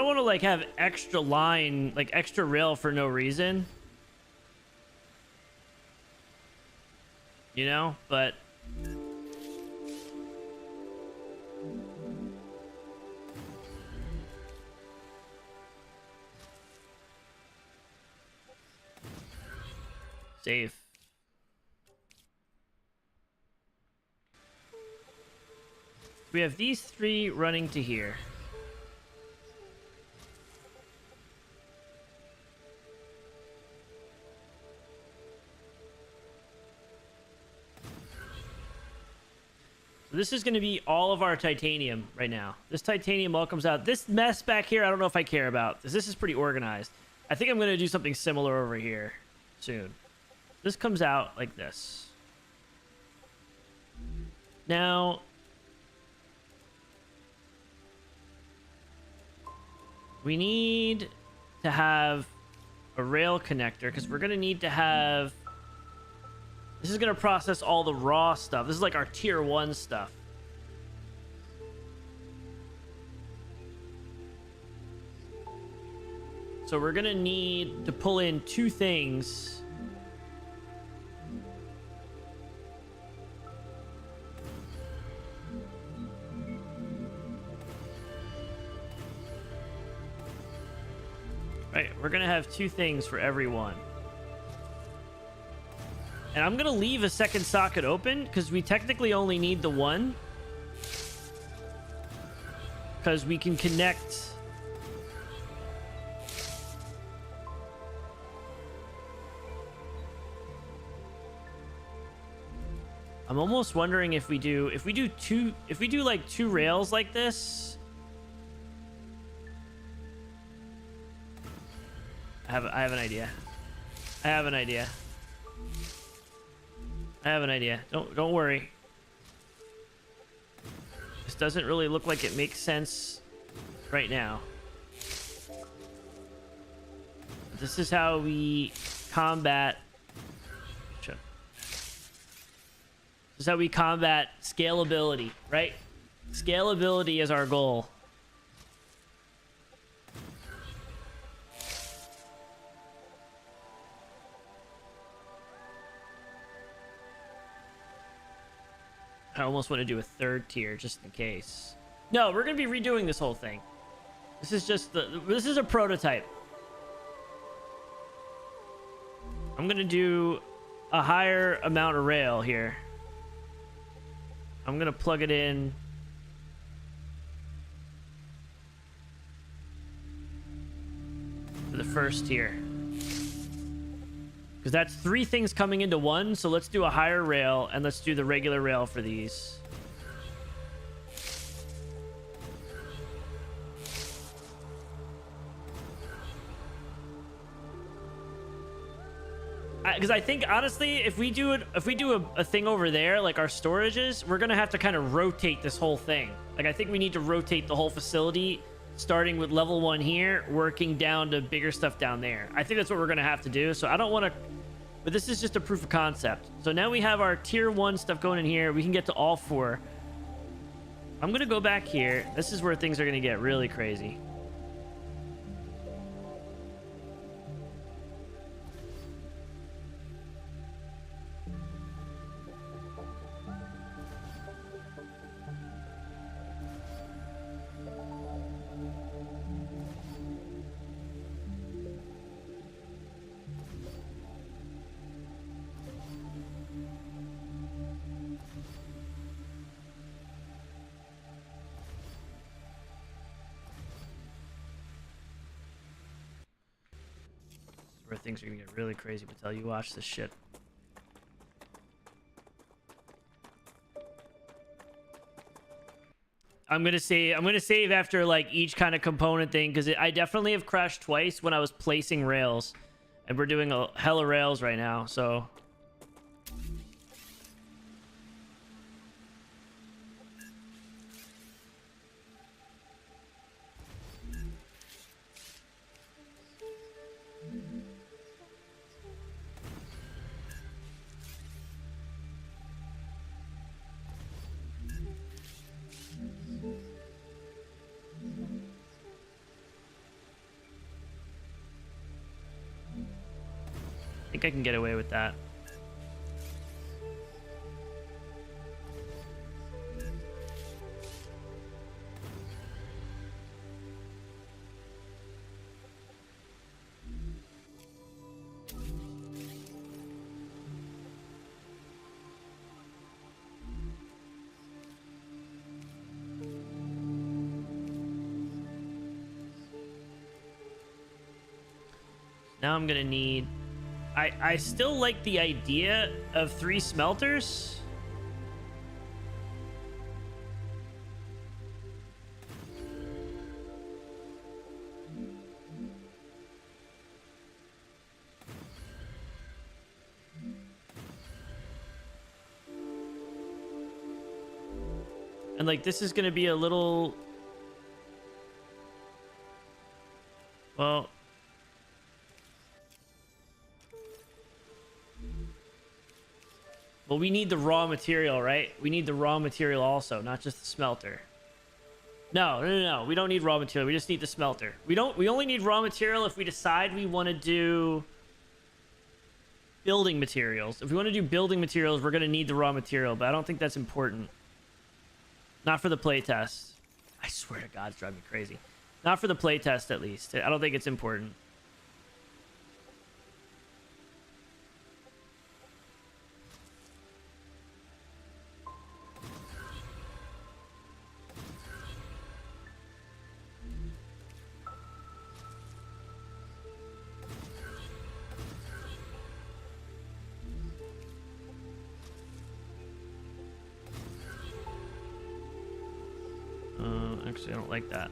don't want to like have extra line, like extra rail for no reason. You know, but save. We have these three running to here. So this is going to be all of our titanium right now. This titanium all comes out. This mess back here, I don't know if I care about. This is pretty organized. I think I'm going to do something similar over here soon. This comes out like this. Now, we need to have a rail connector because we're going to need to have... This is going to process all the raw stuff. This is like our tier 1 stuff. So we're going to need to pull in 2 things. Right, we're going to have 2 things for every one. And I'm going to leave a second socket open because we technically only need the one. Because we can connect... I'm almost wondering if we do like 2 rails like this. I have an idea. I have an idea. Don't worry. This doesn't really look like it makes sense right now. This is how we combat... This is how we combat scalability, right? Scalability is our goal. I almost want to do a 3rd tier just in case. No, we're going to be redoing this whole thing. This is just this is a prototype. I'm going to do a higher amount of rail here. I'm going to plug it in. For the 1st tier. Because that's 3 things coming into one. So let's do a higher rail and let's do the regular rail for these. Because I think honestly, if we do a thing over there, like our storages, we're gonna have to kind of rotate this whole thing. Like I think we need to rotate the whole facility, starting with level 1 here, working down to bigger stuff down there. I think that's what we're gonna have to do. So I don't want to, but this is just a proof of concept. So now we have our tier 1 stuff going in here. We can get to all 4. I'm gonna go back here. This is where things are gonna get really crazy. Where things are gonna get really crazy, but tell you watch this shit. I'm gonna save after like each kind of component thing because I definitely have crashed twice when I was placing rails, and we're doing a hella rails right now, so. I think I can get away with that. Now I'm gonna need... I still like the idea of 3 smelters. And like this is gonna be a little... Well... Well, we need the raw material, right? We need the raw material also, not just the smelter. No. We don't need raw material. We just need the smelter. We only need raw material if we decide we want to do building materials. If we want to do building materials, we're going to need the raw material, but I don't think that's important. Not for the playtest. I swear to God, it's driving me crazy. Not for the playtest, at least. I don't think it's important. Actually, I don't like that.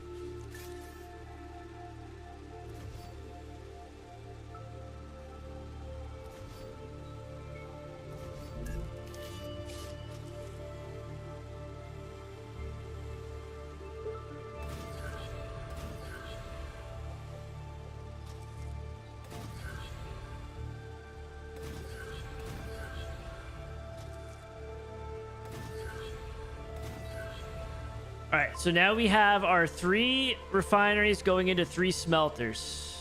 All right, so now we have our 3 refineries going into 3 smelters.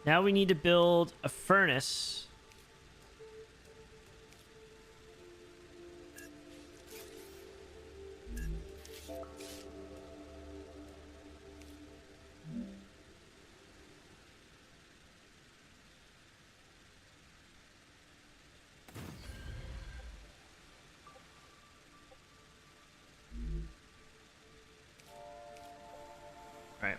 Now we need to build a furnace. Right.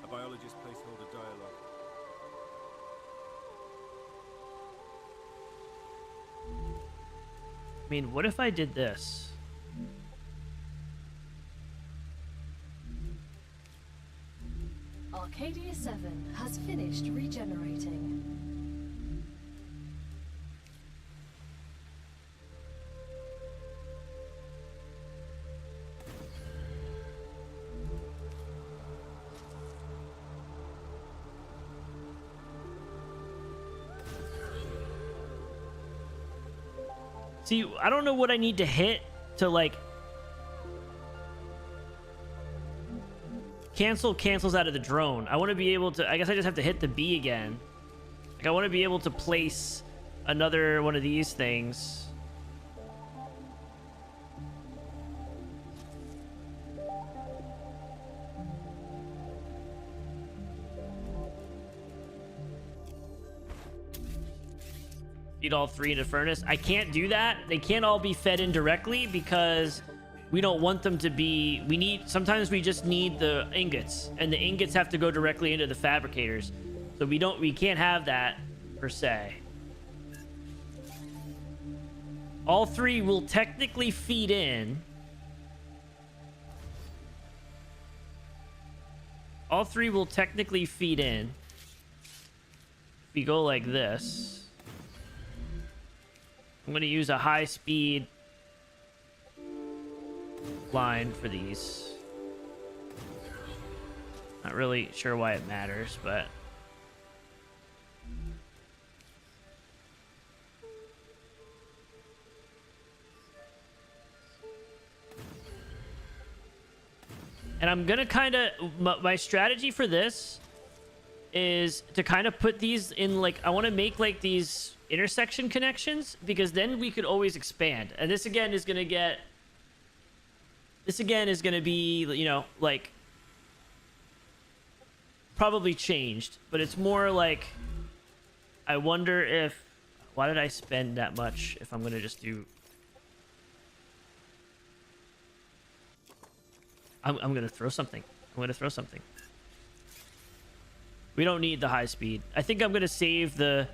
A biologist placeholder dialogue. I mean, what if I did this? Arcadia 7 has finished regenerating. See, I don't know what I need to hit to like cancels out of the drone. I want to be able to, I guess I just have to hit the B again. Like I want to be able to place another one of these things. Feed all 3 into furnace. I can't do that. They can't all be fed in directly because we don't want them to be... Sometimes we just need the ingots, and the ingots have to go directly into the fabricators. So we can't have that per se. All 3 will technically feed in. All 3 will technically feed in. If we go like this. I'm going to use a high speed line for these. Not really sure why it matters, but and I'm gonna kind of my strategy for this is to kind of put these in, like, I want to make like these intersection connections, because then we could always expand. And this again is gonna be, you know, like, probably changed, but it's more like, I wonder if, why did I spend that much if I'm gonna just do, I'm gonna throw something. We don't need the high speed. I think I'm gonna save the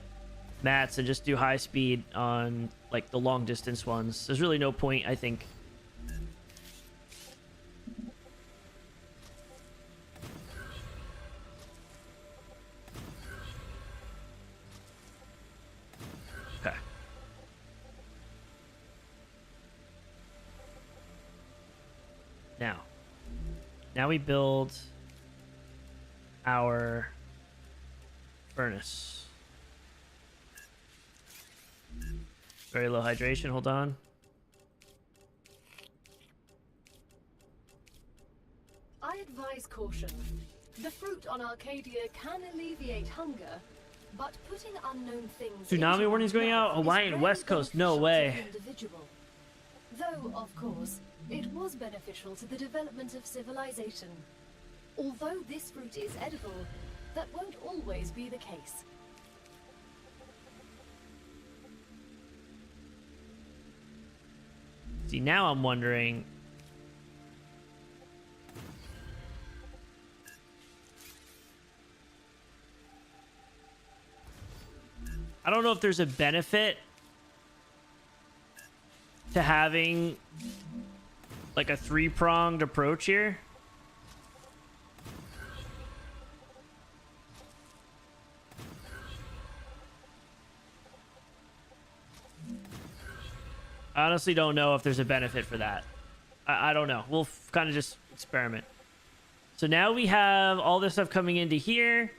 mats and just do high speed on like the long distance ones. There's really no point, I think. Okay. Now we build our furnace. Very low hydration, hold on. I advise caution. The fruit on Arcadia can alleviate hunger, but putting unknown things Tsunami into warning's going out? one's mouth is Hawaiian rarely West Coast, no beneficial to way. the individual. Though, of course, it was beneficial to the development of civilization. Although this fruit is edible, that won't always be the case. See, now I'm wondering. I don't know if there's a benefit to having like a three-pronged approach here. I honestly don't know if there's a benefit for that. I don't know. We'll kind of just experiment. So now we have all this stuff coming into here.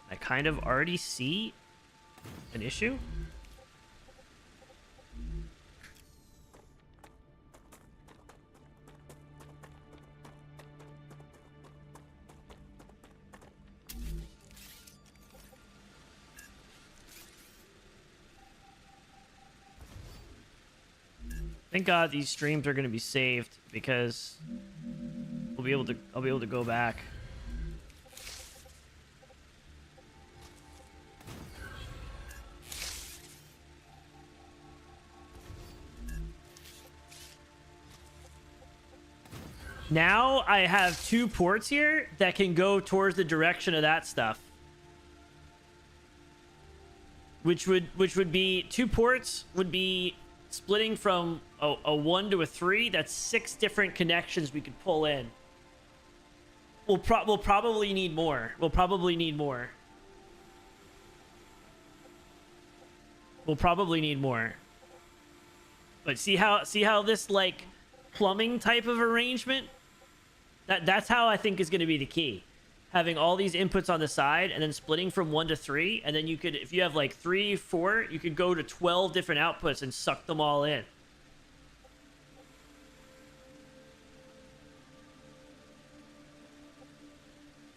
I kind of already see an issue. Thank God these streams are going to be saved, because I'll be able to go back. Now I have two ports here that can go towards the direction of that stuff. Which would be, two ports would be splitting from a 1 to a 3. That's 6 different connections we could pull in. We'll probably need more. We'll probably need more. But see how this like plumbing type of arrangement, that's how I think is going to be the key. Having all these inputs on the side and then splitting from 1 to 3, and then you could, if you have like 3, 4, you could go to 12 different outputs and suck them all in.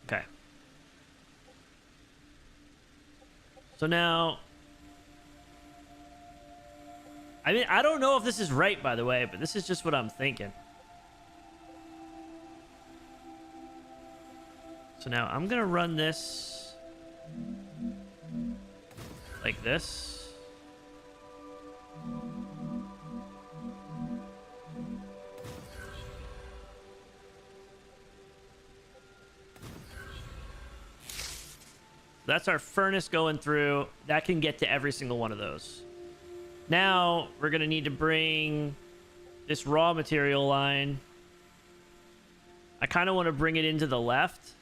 Okay. So now, I mean, I don't know if this is right, by the way, but this is just what I'm thinking. So now I'm gonna run this like this. That's our furnace going through. That can get to every single one of those. Now we're gonna need to bring this raw material line. I kind of want to bring it into the left.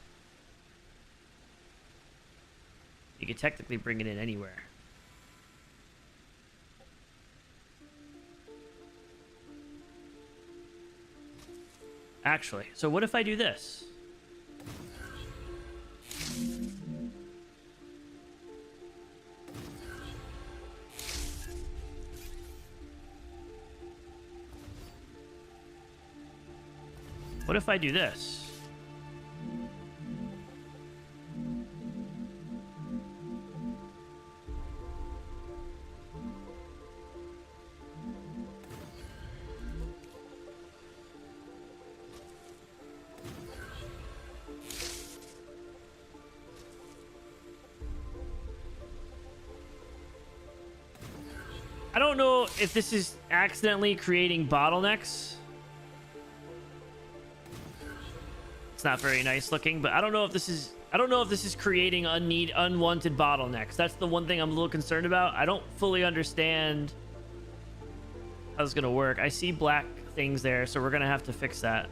You could technically bring it in anywhere. Actually, so what if I do this? What if I do this? I don't know if this is accidentally creating bottlenecks. It's not very nice looking, but I don't know if this is creating unwanted bottlenecks. That's the one thing I'm a little concerned about. I don't fully understand how this is gonna work. I see black things there, so we're gonna have to fix that.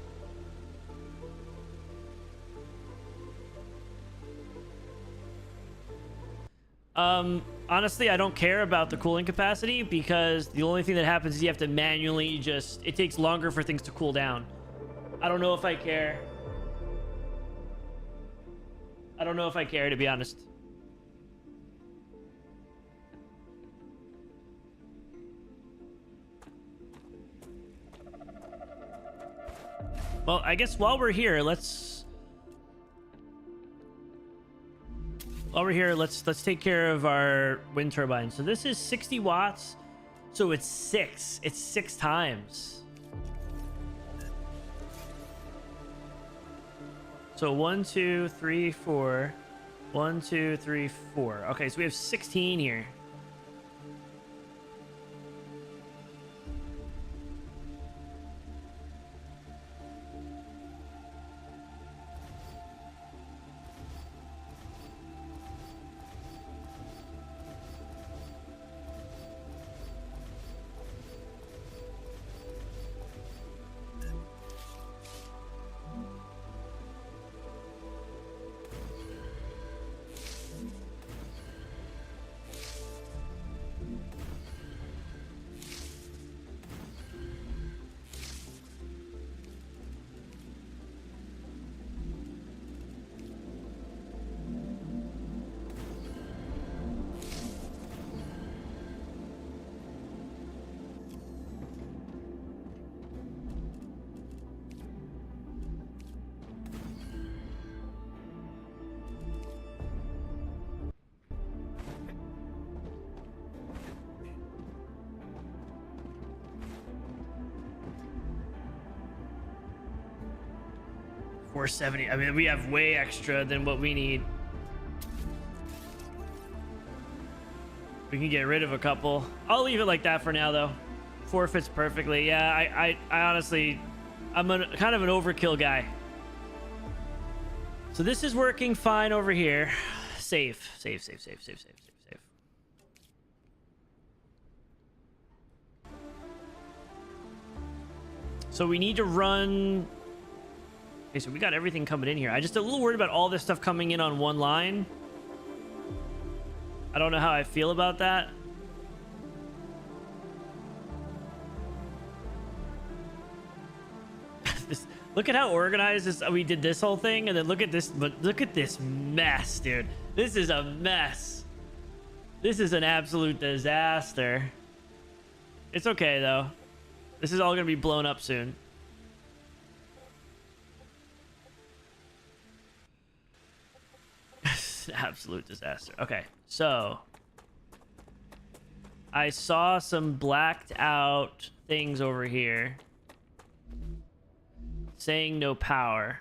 Honestly, I don't care about the cooling capacity because the only thing that happens is you have to manually it takes longer for things to cool down. I don't know if I care. I don't know if I care, to be honest. Well, I guess while we're here, let's take care of our wind turbine. So this is 60 watts. So it's 6. It's 6 times. So 1, 2, 3, 4. 1, 2, 3, 4. Okay, so we have 16 here. $470. I mean, we have way extra than what we need. We can get rid of a couple. I'll leave it like that for now, though. 4 fits perfectly. Yeah, I honestly, I'm kind of an overkill guy. So this is working fine over here. Save. So we need to run. Okay, so we got everything coming in here. I just a little worried about all this stuff coming in on one line. I don't know how I feel about that. Look at how organized we did this whole thing, and then look at this. But look at this mess, dude. This is a mess. This is an absolute disaster. It's okay though. This is all gonna be blown up soon. Absolute disaster. Okay, so I saw some blacked out things over here saying no power.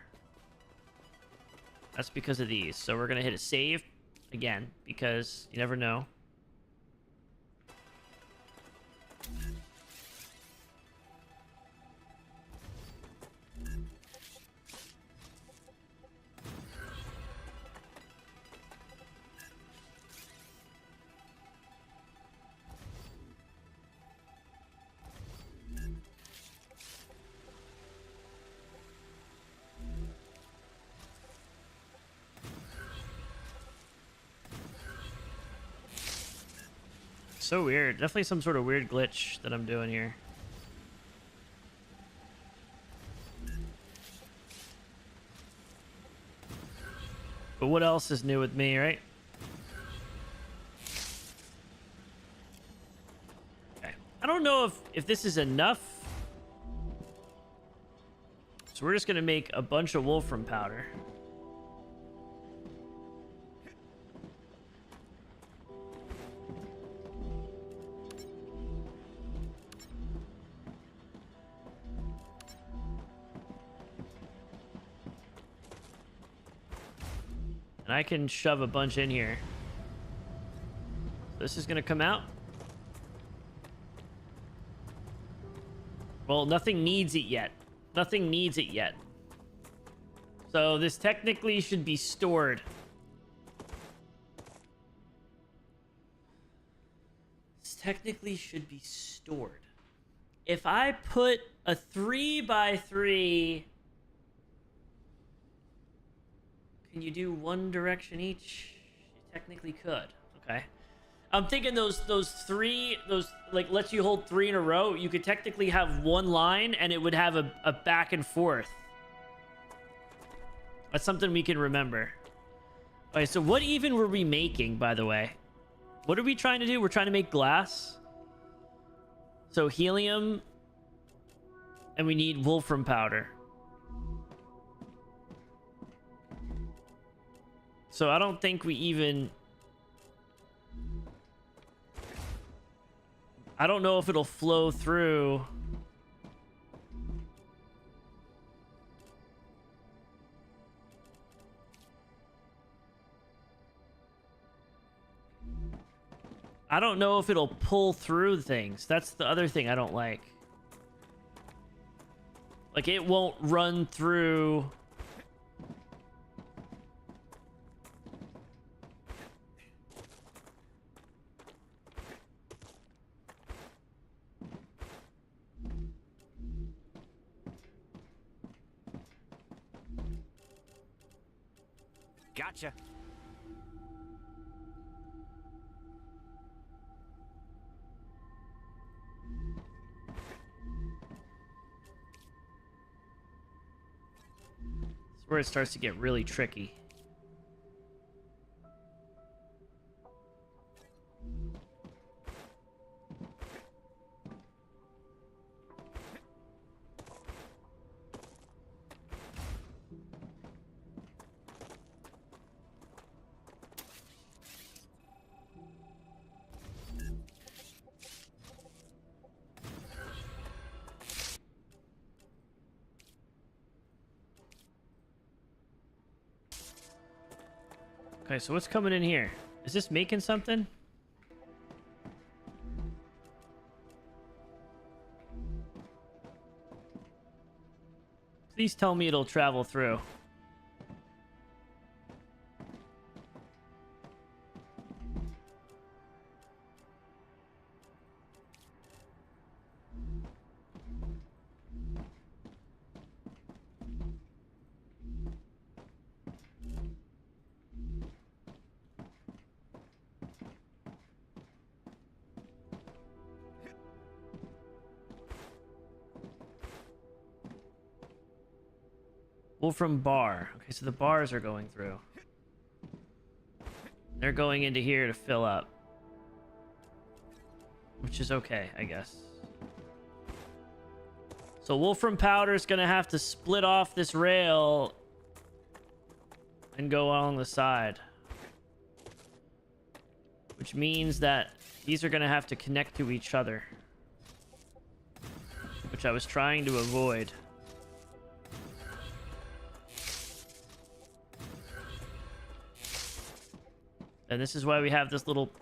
That's because of these. So we're gonna hit a save again because you never know. So weird. Definitely some sort of weird glitch that I'm doing here. But what else is new with me, right? Okay. I don't know if this is enough. So we're just going to make a bunch of wolfram powder. And I can shove a bunch in here. This is going to come out. Well, nothing needs it yet. Nothing needs it yet. So this technically should be stored. This technically should be stored. If I put a 3x3... Can you do one direction each? You technically could. Okay. I'm thinking those three, like lets you hold 3 in a row. You could technically have one line and it would have a back and forth. That's something we can remember. Okay, so what even were we making, by the way? What are we trying to do? We're trying to make glass. So helium. And we need wolfram powder. So I don't think we even... I don't know if it'll flow through. I don't know if it'll pull through things. That's the other thing I don't like. Like, it won't run through... Gotcha. That's where it starts to get really tricky. Okay, so what's coming in here? Is this making something? Please tell me it'll travel through. Wolfram bar. Okay, so the bars are going through. They're going into here to fill up. Which is okay, I guess. So wolfram powder is going to have to split off this rail and go along the side. Which means that these are going to have to connect to each other. Which I was trying to avoid. And this is why we have this little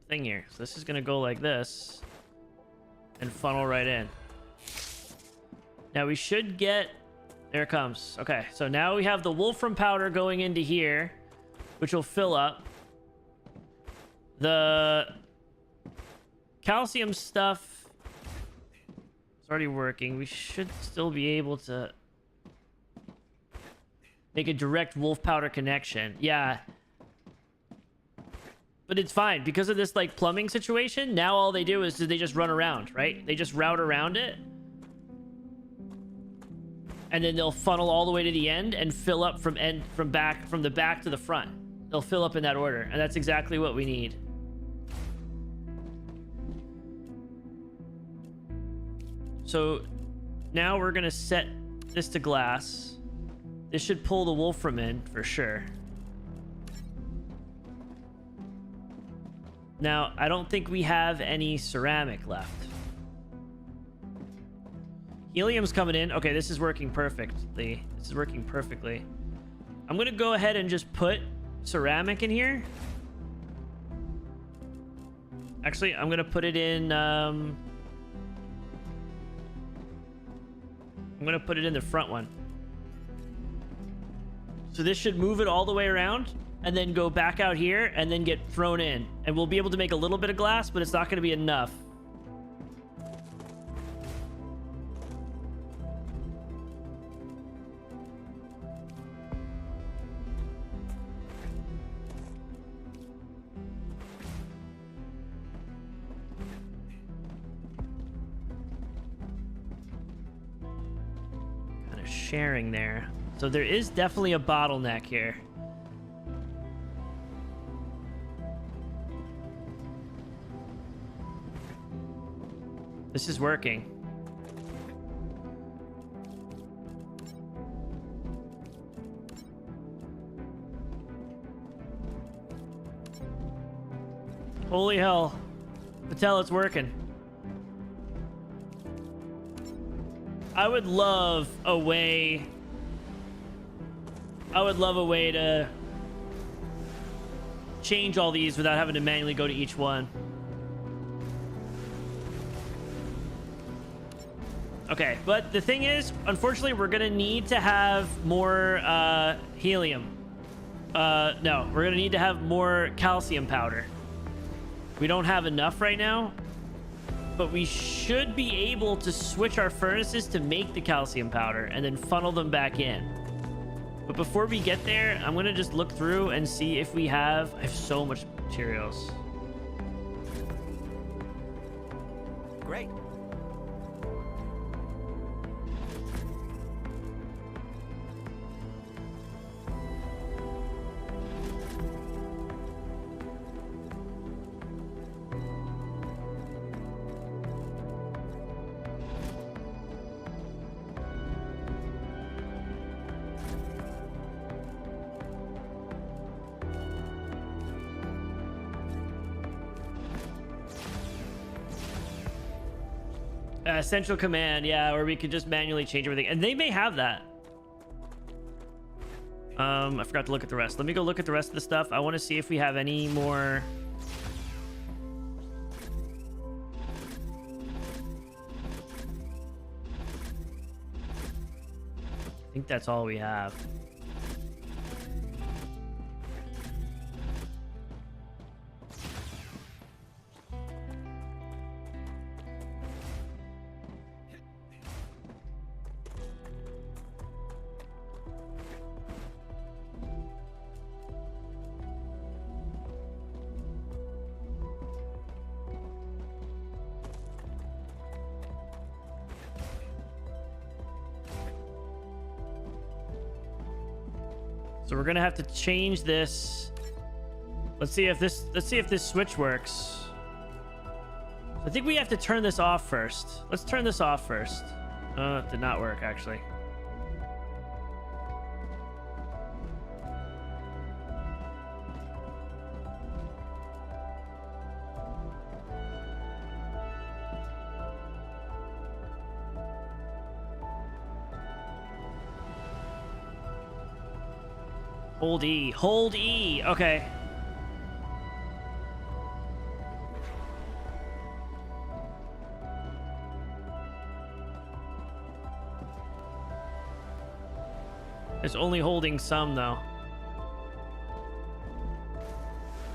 thing here. So this is going to go like this and funnel right in. Now we should get... There it comes. Okay, so now we have the wolfram powder going into here, which will fill up. The calcium stuff is already working. We should still be able to make a direct wolf powder connection. Yeah. But it's fine because of this like plumbing situation. Now all they do is they just run around, right? They just route around it. And then they'll funnel all the way to the end and fill up from the back to the front. They'll fill up in that order, and that's exactly what we need. So now we're gonna set this to glass. This should pull the wolfram in for sure. Now, I don't think we have any ceramic left. Helium's coming in. Okay, this is working perfectly. This is working perfectly. I'm gonna go ahead and just put ceramic in here. Actually, I'm gonna put it in I'm gonna put it in the front one. So this should move it all the way around and then go back out here and then get thrown in. And we'll be able to make a little bit of glass, but it's not gonna be enough. Sharing there. So there is definitely a bottleneck here. This is working. Holy hell. Patel, it's working. I would love a way to change all these without having to manually go to each one. Okay, but the thing is, unfortunately, we're gonna need to have more helium. No, we're gonna need to have more calcium powder. We don't have enough right now, but we should be able to switch our furnaces to make the calcium powder and then funnel them back in. But before we get there, I'm gonna just look through and see if I have so much materials. Great. Central command, yeah, or we could just manually change everything, and they may have that. I forgot to look at the rest. Let me go look at the rest of the stuff. I want to see if we have any more. I think that's all we have. So we're gonna have to change this. Let's see if this switch works. I think we have to turn this off first. Let's turn this off first. It did not work actually. Hold E. Hold E. Okay. It's only holding some, though.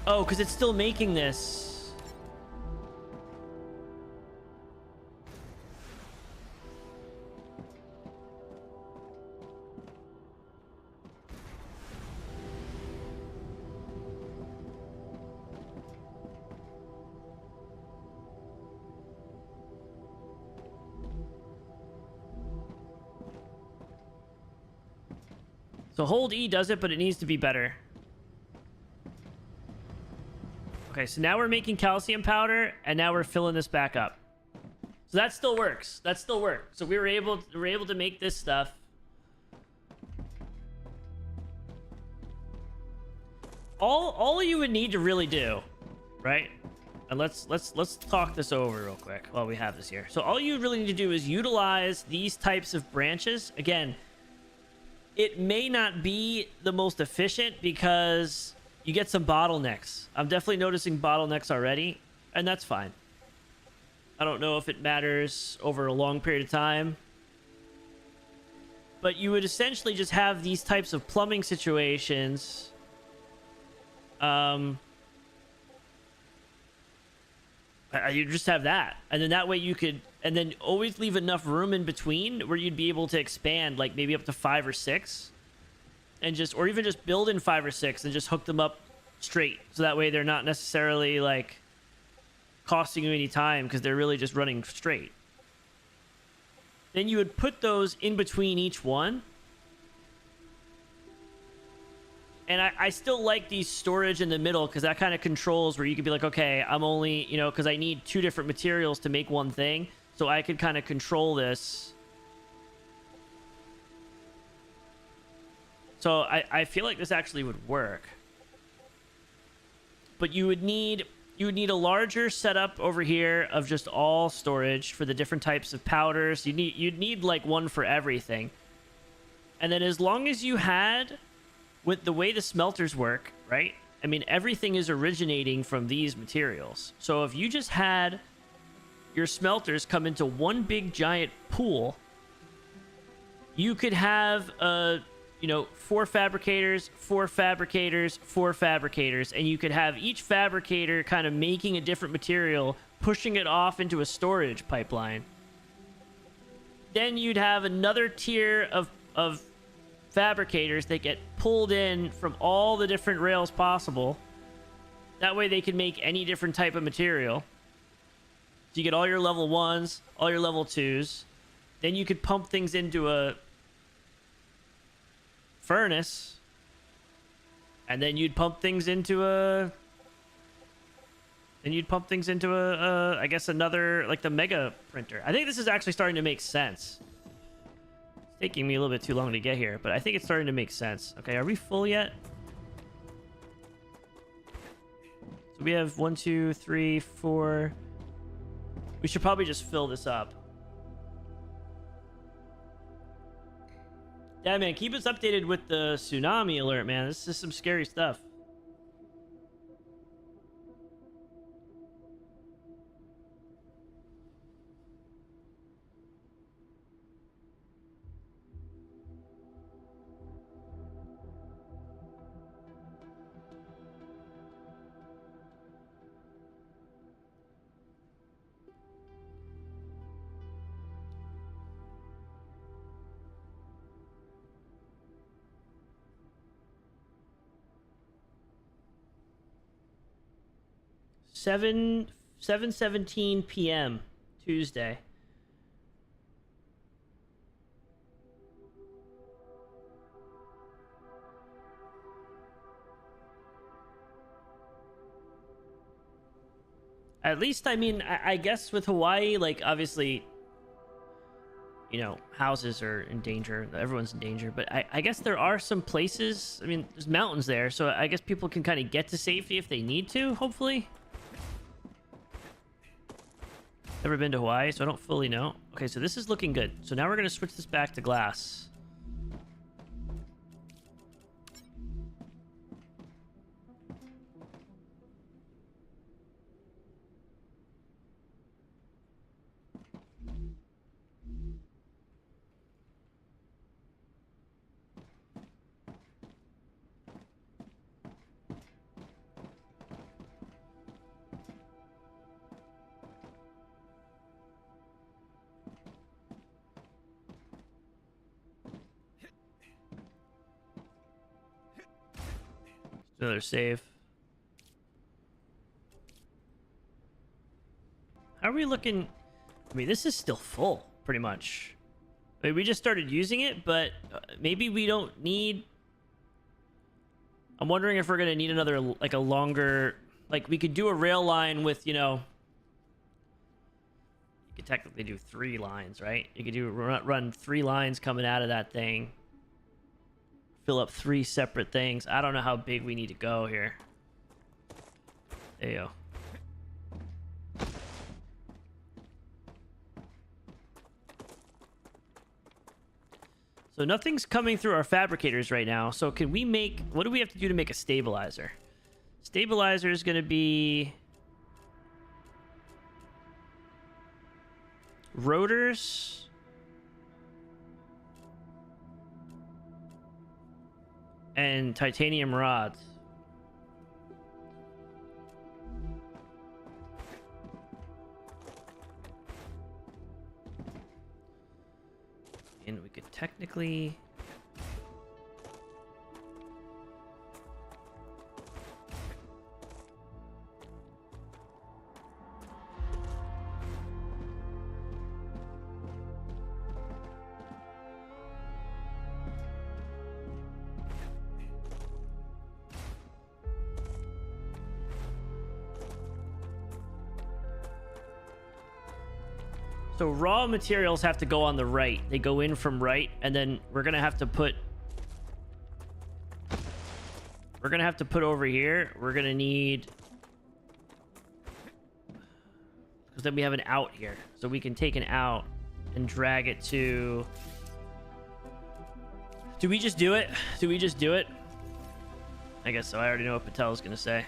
Oh, because it's still making this. So hold E does it, but it needs to be better. Okay, so now we're making calcium powder, and now we're filling this back up. So that still works. That still works. So we were able to make this stuff. All you would need to really do, right? And let's talk this over real quick while we have this here. So all you really need to do is utilize these types of branches. Again, it may not be the most efficient because you get some bottlenecks. I'm definitely noticing bottlenecks already, and that's fine. I don't know if it matters over a long period of time, but you would essentially just have these types of plumbing situations. You just have that, and then that way you could, and then always leave enough room in between where you'd be able to expand, like maybe up to 5 or 6, and just, or even just build in 5 or 6 and just hook them up straight, so that way they're not necessarily like costing you any time because they're really just running straight. Then you would put those in between each one. And I still like these storage in the middle because that kind of controls where you could be like, okay, I'm only, you know, because I need 2 different materials to make one thing. So I could kind of control this. So I feel like this actually would work. But you would need a larger setup over here of just all storage for the different types of powders. You'd need like one for everything. And then as long as you had, with the way the smelters work, right? I mean, everything is originating from these materials. So if you just had your smelters come into one big giant pool, you could have, 4 fabricators, 4 fabricators, 4 fabricators, and you could have each fabricator kind of making a different material, pushing it off into a storage pipeline. Then you'd have another tier of fabricators that get pulled in from all the different rails possible. That way they can make any different type of material. So you get all your level 1s, all your level 2s. Then you could pump things into a furnace. And then you'd pump things into a... I guess another, like the mega printer. I think this is actually starting to make sense. Taking me a little bit too long to get here, but I think it's starting to make sense. Okay, are we full yet? So we have 1, 2, 3, 4. We should probably just fill this up. Yeah, man, keep us updated with the tsunami alert, man. This is some scary stuff. Seven 7:17 p.m. Tuesday. At least, I mean, I guess with Hawaii, like, obviously, you know, houses are in danger. Everyone's in danger. But I guess there are some places, I mean, there's mountains there. So I guess people can kind of get to safety if they need to, hopefully. Never been to Hawaii, so I don't fully know. Okay, so this is looking good. So now we're going to switch this back to glass. Another save. How are we looking? I mean, this is still full, pretty much. I mean, we just started using it, but maybe we don't need I'm wondering if we're gonna need another, like a longer, like we could do a rail line with, you know, you could technically do 3 lines, right? You could do run 3 lines coming out of that thing, fill up 3 separate things. I don't know how big we need to go here. There you go. So nothing's coming through our fabricators right now. So can we make... What do we have to do to make a stabilizer? Stabilizer is going to be... rotors. And titanium rods. And we could technically... So raw materials have to go on the right. They go in from right, and then we're gonna have to put... We're gonna have to put over here. We're gonna need... Because then we have an out here. So we can take an out and drag it to... Do we just do it? Do we just do it? I guess so. I already know what Patel's gonna say.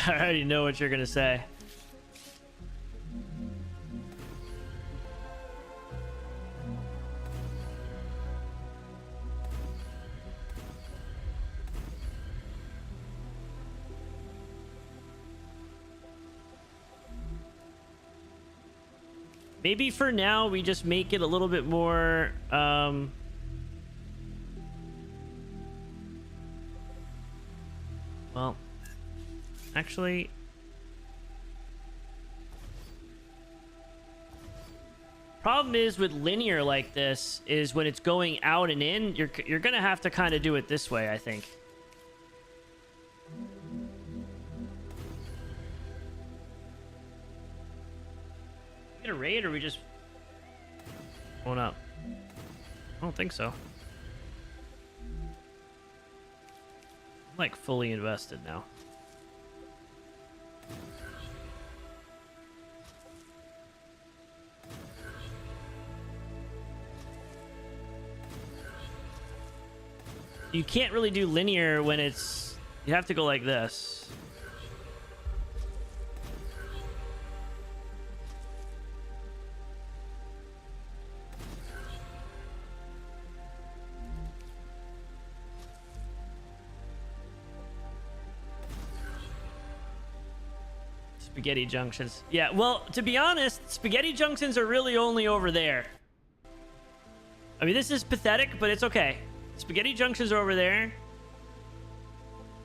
I already know what you're gonna say. Maybe for now we just make it a little bit more well, actually, problem is with linear like this is when it's going out and in, you're gonna have to kind of do it this way, I think. We get a raid, or we just going up? I don't think so. I'm like fully invested now. You can't really do linear when it's... You have to go like this. Spaghetti junctions. Yeah, well, to be honest, spaghetti junctions are really only over there. I mean, this is pathetic, but it's okay. Spaghetti junctions are over there.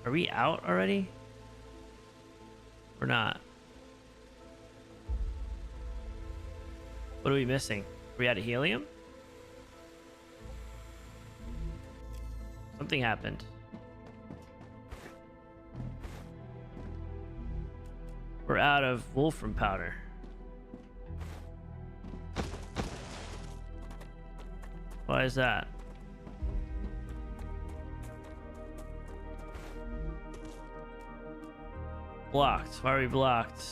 Are we out already? Or not? What are we missing? Are we out of helium? Something happened. We're out of wolfram powder. Why is that? Blocked. Why are we blocked?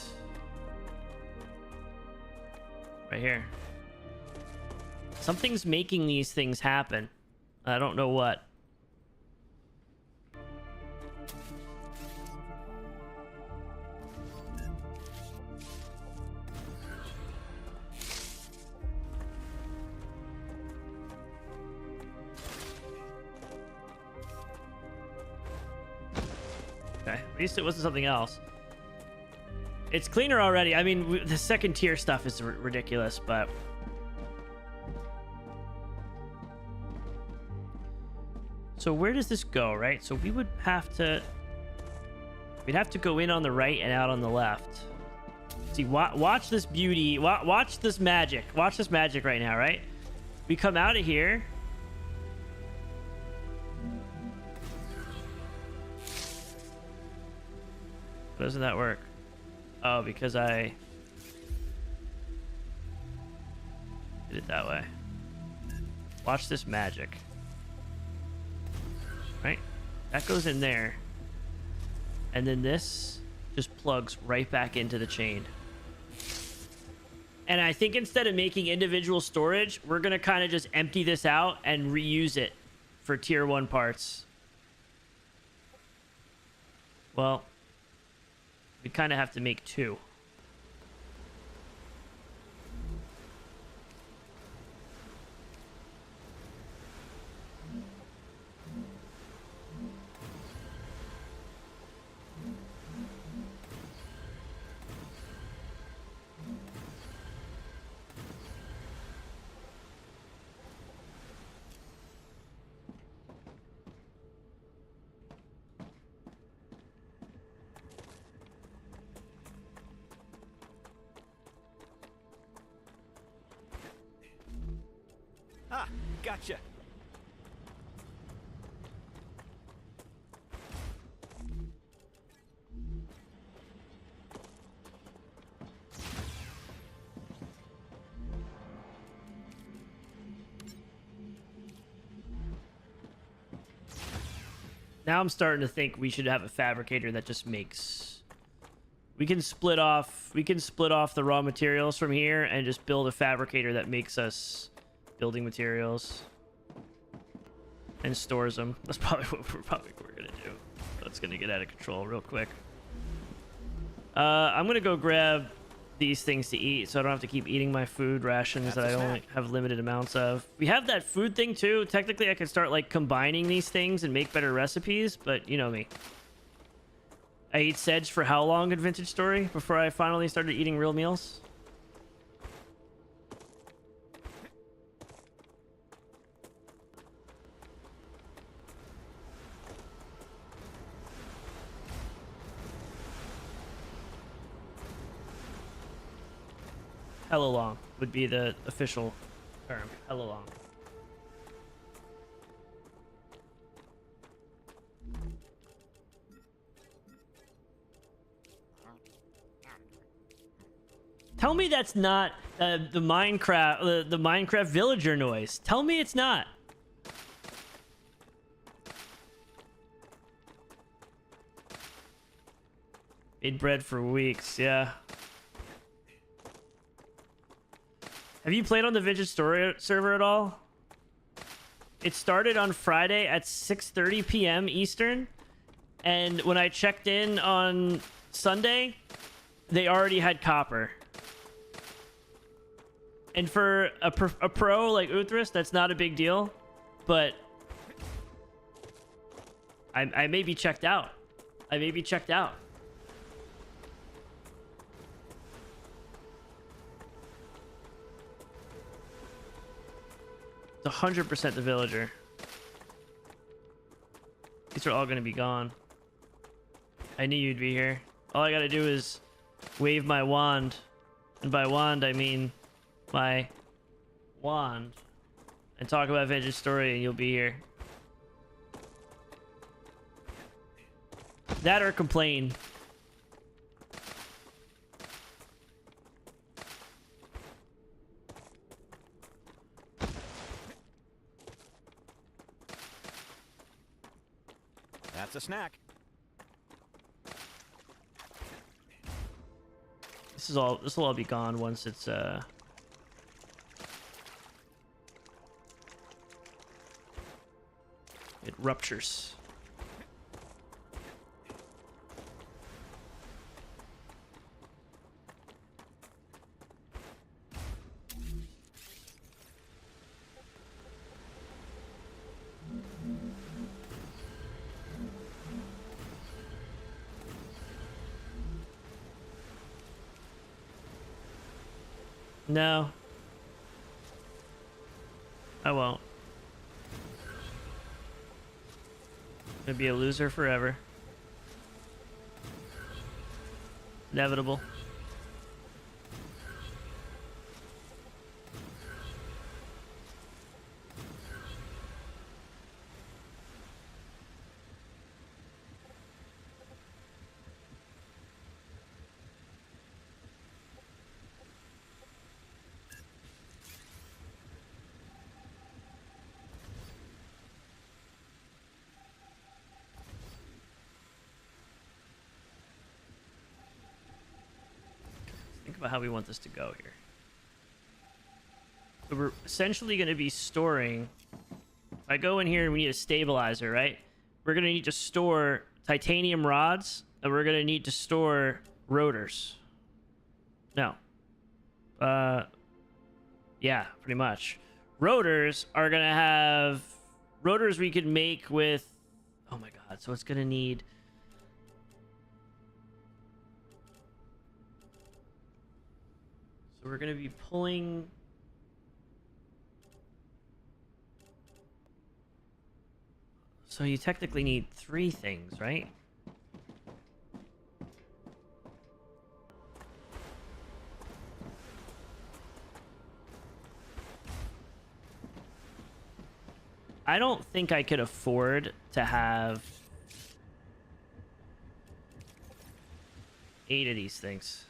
Right here. Something's making these things happen. I don't know what. Okay, at least it wasn't something else. It's cleaner already. I mean, the second tier stuff is ridiculous, but... So where does this go, right? So we would have to... We'd have to go in on the right and out on the left. See, watch this beauty. Watch this magic. Watch this magic right now, right? We come out of here. How doesn't that work? Oh, because I did it that way. Watch this magic. Right? That goes in there. And then this just plugs right back into the chain. And I think instead of making individual storage, we're going to kind of just empty this out and reuse it for tier 1 parts. Well, we kind of have to make 2. Ah, gotcha. Now I'm starting to think we should have a fabricator that just makes... We can split off the raw materials from here and just build a fabricator that makes us building materials and stores them. That's probably what we're gonna do. That's gonna get out of control real quick. I'm gonna go grab these things to eat so I don't have to keep eating my food rations that I only have limited amounts of. We have that food thing too. Technically I could start like combining these things and make better recipes, but you know me. I ate sedge for how long in Vintage Story before I finally started eating real meals? Hella long would be the official term. Hella long. Tell me that's not the Minecraft villager noise. Tell me it's not. Made bread for weeks, yeah. Have you played on the Vintage Story server at all? It started on Friday at 6:30 p.m. Eastern, and when I checked in on Sunday, they already had copper. And for a pro like Uthris, that's not a big deal, but I may be checked out. I may be checked out. It's 100% the villager. These are all going to be gone. I knew you'd be here. All I got to do is wave my wand. And by wand, I mean my wand. And talk about Vintage Story and you'll be here. That or complain. That's a snack. This will all be gone once it's it ruptures. No. I won't. Gonna be a loser forever. Inevitable. Think about how we want this to go here. So we're essentially going to be storing. If I go in here and we need a stabilizer, right? We're going to need to store titanium rods, and we're going to need to store rotors. No. Yeah, pretty much. Rotors are going to have rotors we could make with. Oh my god! So it's going to need. We're going to be pulling. So you technically need 3 things, right? I don't think I could afford to have 8 of these things.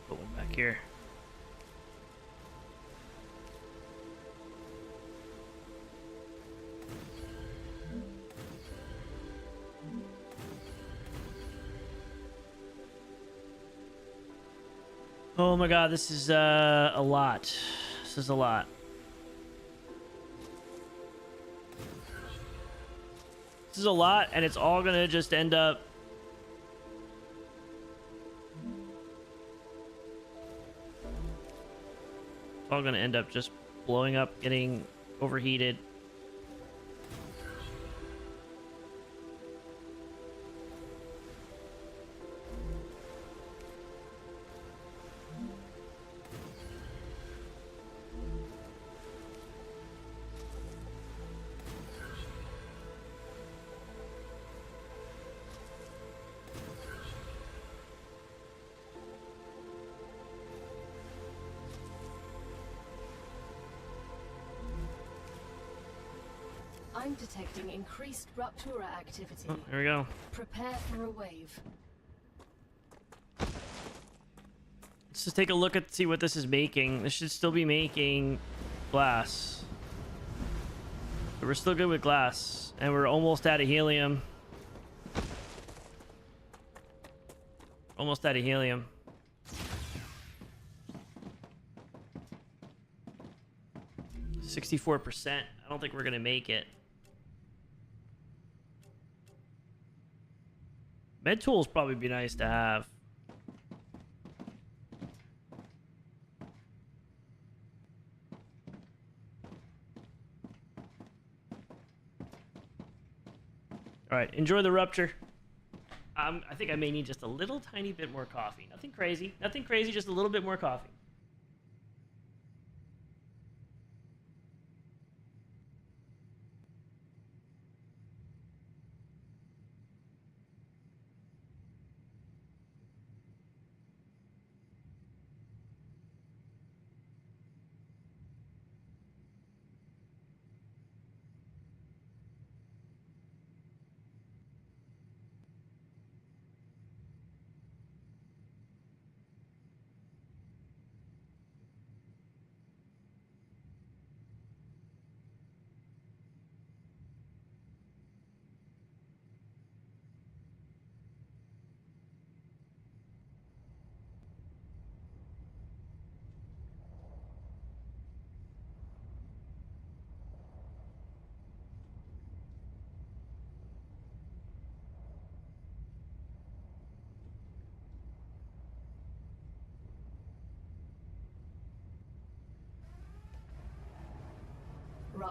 Put one back here. Oh my god, this is a lot. This is a lot. This is a lot, and it's all gonna just end up. It's all gonna end up just blowing up, getting overheated. I'm detecting increased Rupture activity. Oh, here we go. Prepare for a wave. Let's just take a look at see what this is making. This should still be making glass. But we're still good with glass. And we're almost out of helium. Almost out of helium. %64%. I don't think we're gonna make it. Med tools probably be nice to have. All right, enjoy the rupture. I think I may need just a little tiny bit more coffee. Nothing crazy. Nothing crazy, just a little bit more coffee.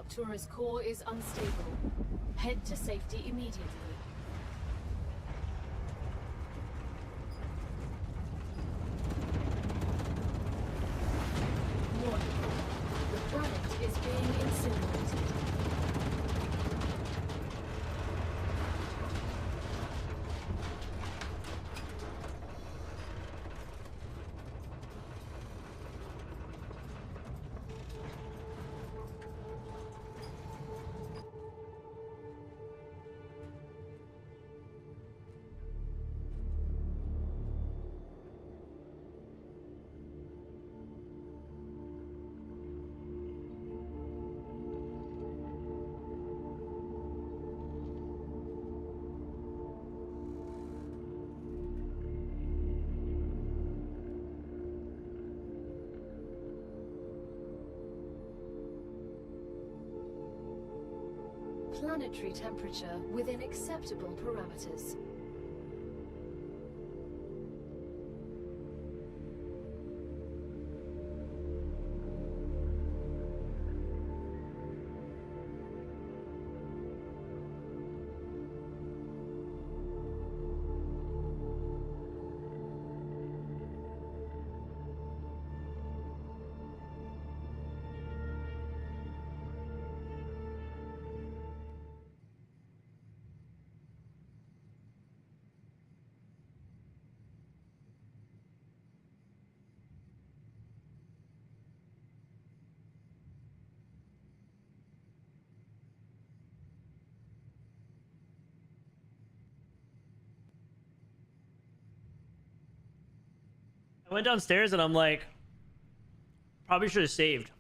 Arctura's core is unstable. Head to safety immediately. Warning. The planet is being incinerated. Planetary temperature within acceptable parameters. I went downstairs and I'm like, probably should have saved.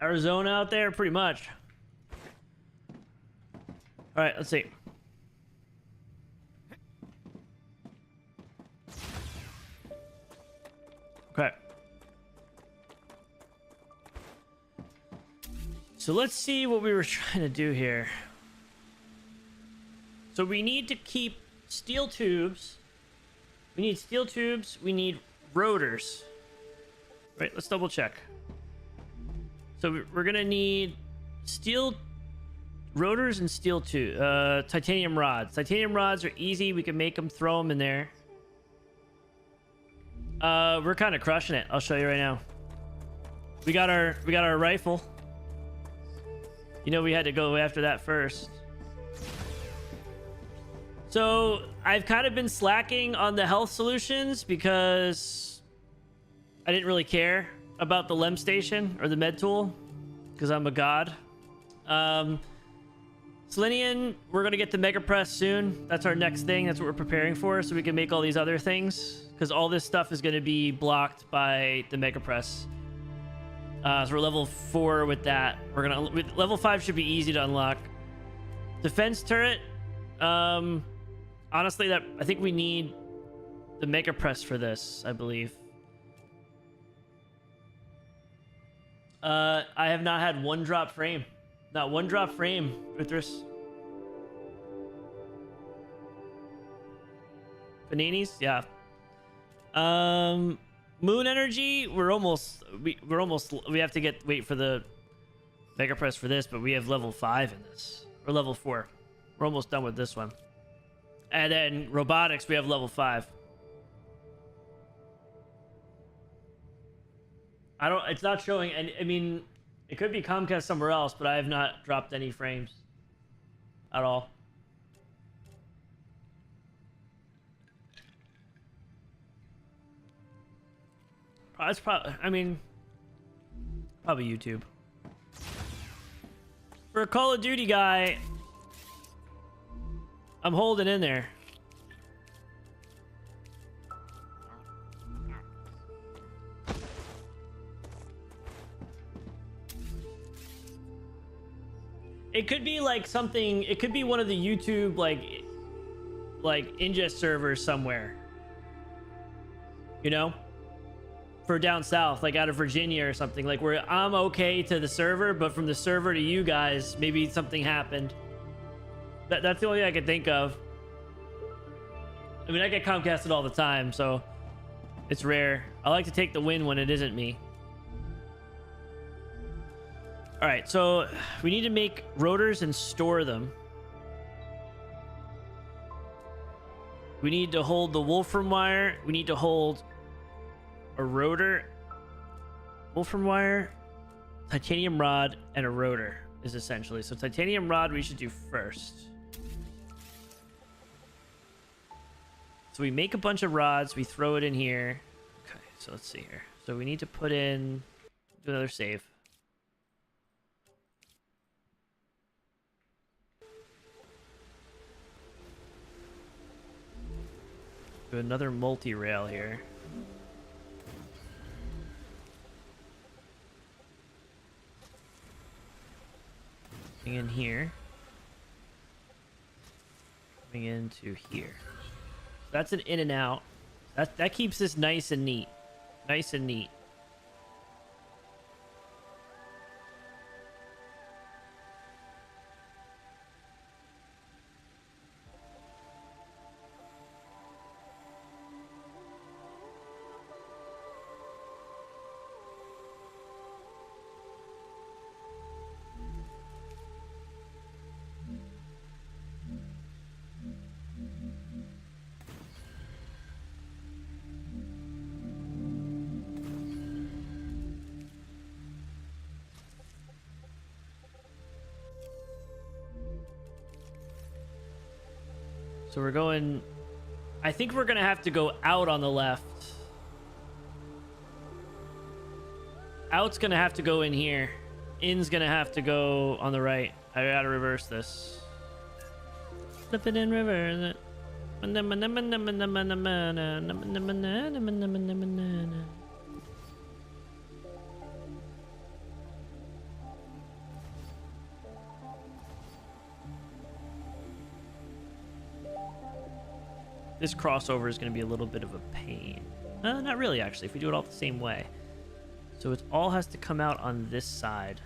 Arizona out there, pretty much. All right, let's see. Okay. So let's see what we were trying to do here. So we need to keep steel tubes. We need steel tubes. We need rotors. Right, let's double check. So we're gonna need steel rotors and steel titanium rods. Titanium rods are easy. We can make them, throw them in there. We're kind of crushing it. I'll show you right now. We got our rifle. You know, we had to go after that first. So I've kind of been slacking on the health solutions because I didn't really care about the LEM station or the med tool because I'm a god. Selenian, we're going to get the Mega Press soon. That's our next thing. That's what we're preparing for, so we can make all these other things, because all this stuff is going to be blocked by the Mega Press. So we're level 4 with that. We're gonna level 5 should be easy to unlock. Defense turret. Honestly, I think we need the Mega Press for this, I believe. I have not had one drop frame. Not one drop frame, Uthris. Paninis? Yeah. Moon energy, we have to wait for the Mega Press for this, but we have level 5 in this. Or level 4. We're almost done with this one. And then robotics, we have level 5. It's not showing any, I mean, it could be Comcast somewhere else, but I have not dropped any frames at all. It's probably, I mean, probably YouTube. For a Call of Duty guy, I'm holding in there. It could be like something, it could be one of the YouTube like ingest servers somewhere. You know? For down south, like out of Virginia or something, like where I'm okay to the server, but from the server to you guys, maybe something happened. That's the only thing I could think of. I mean, I get Comcasted all the time, so It's rare. I like to take the win when it isn't me. All right, so we need to make rotors and store them. We need to hold the wolfram wire. We need to hold a rotor, wolfram wire, titanium rod, and a rotor is essentially. So titanium rod we should do first. So we make a bunch of rods. We throw it in here. Okay, so let's see here. So we need to put in, do another save. Do another multi-rail here. Coming in here. Coming into here. So that's an in and out. That keeps this nice and neat. Nice and neat. So we're going... I think we're going to have to go out on the left. Out's going to have to go in here. In's going to have to go on the right. I got to reverse this. Flip it and reverse it. This crossover is going to be a little bit of a pain. Not really, actually, if we do it all the same way. So it all has to come out on this side.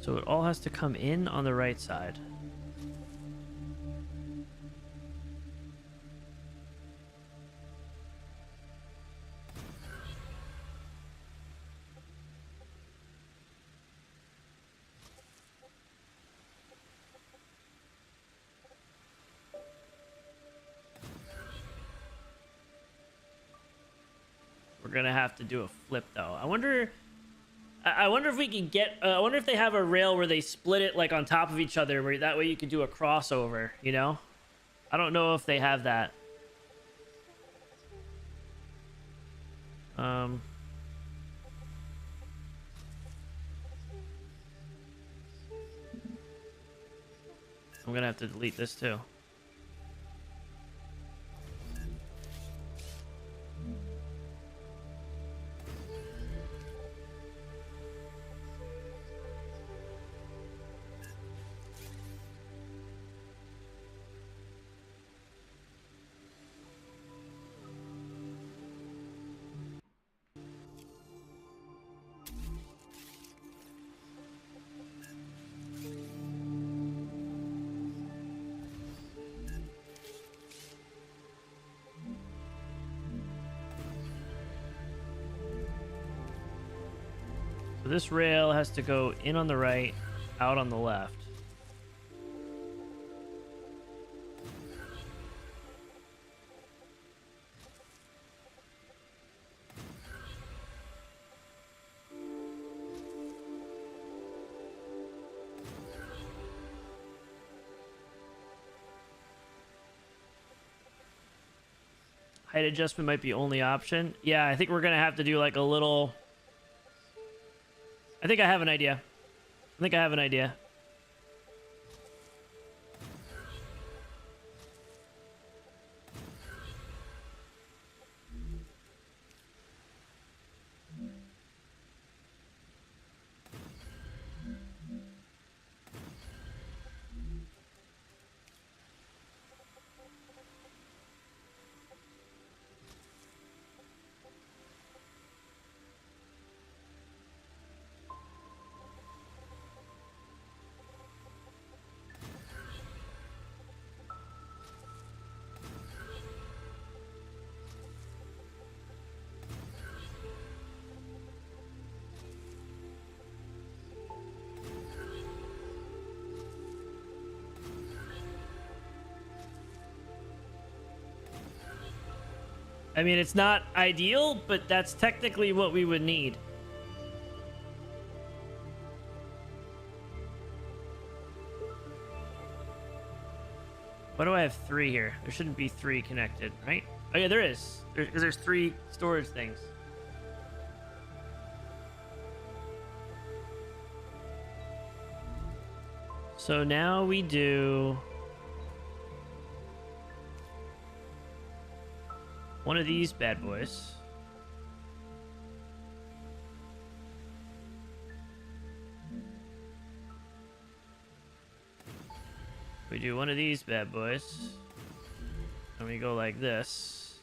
So it all has to come in on the right side. We're gonna have to do a flip though. I wonder if we can get. I wonder if they have a rail where they split it like on top of each other, where that way you can do a crossover. You know, I don't know if they have that. I'm gonna have to delete this too. So this rail has to go in on the right, out on the left. Height adjustment might be only option. Yeah, I think we're gonna have to do like a little... I think I have an idea. I mean, it's not ideal, but that's technically what we would need. Why do I have 3 here? There shouldn't be 3 connected, right? Oh yeah, there is. Because there's 3 storage things. So now we do one of these bad boys. We do one of these bad boys. And we go like this.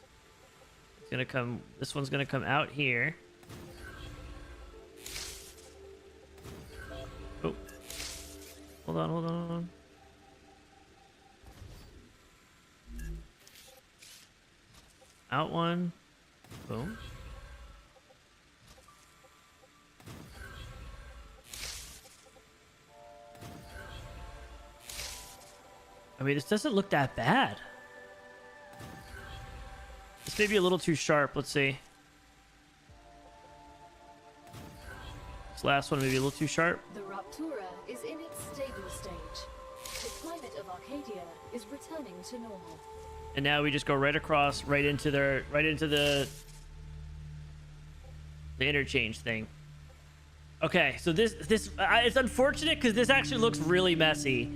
It's gonna come, this one's gonna come out here. Oh. Hold on, hold on. Out one. Boom. I mean, this doesn't look that bad. This may be a little too sharp. Let's see. This last one may be a little too sharp. The Rupture is in its stable stage. The climate of Arcadia is returning to normal. And now we just go right across, right into the interchange thing. Okay, so this it's unfortunate because this actually looks really messy.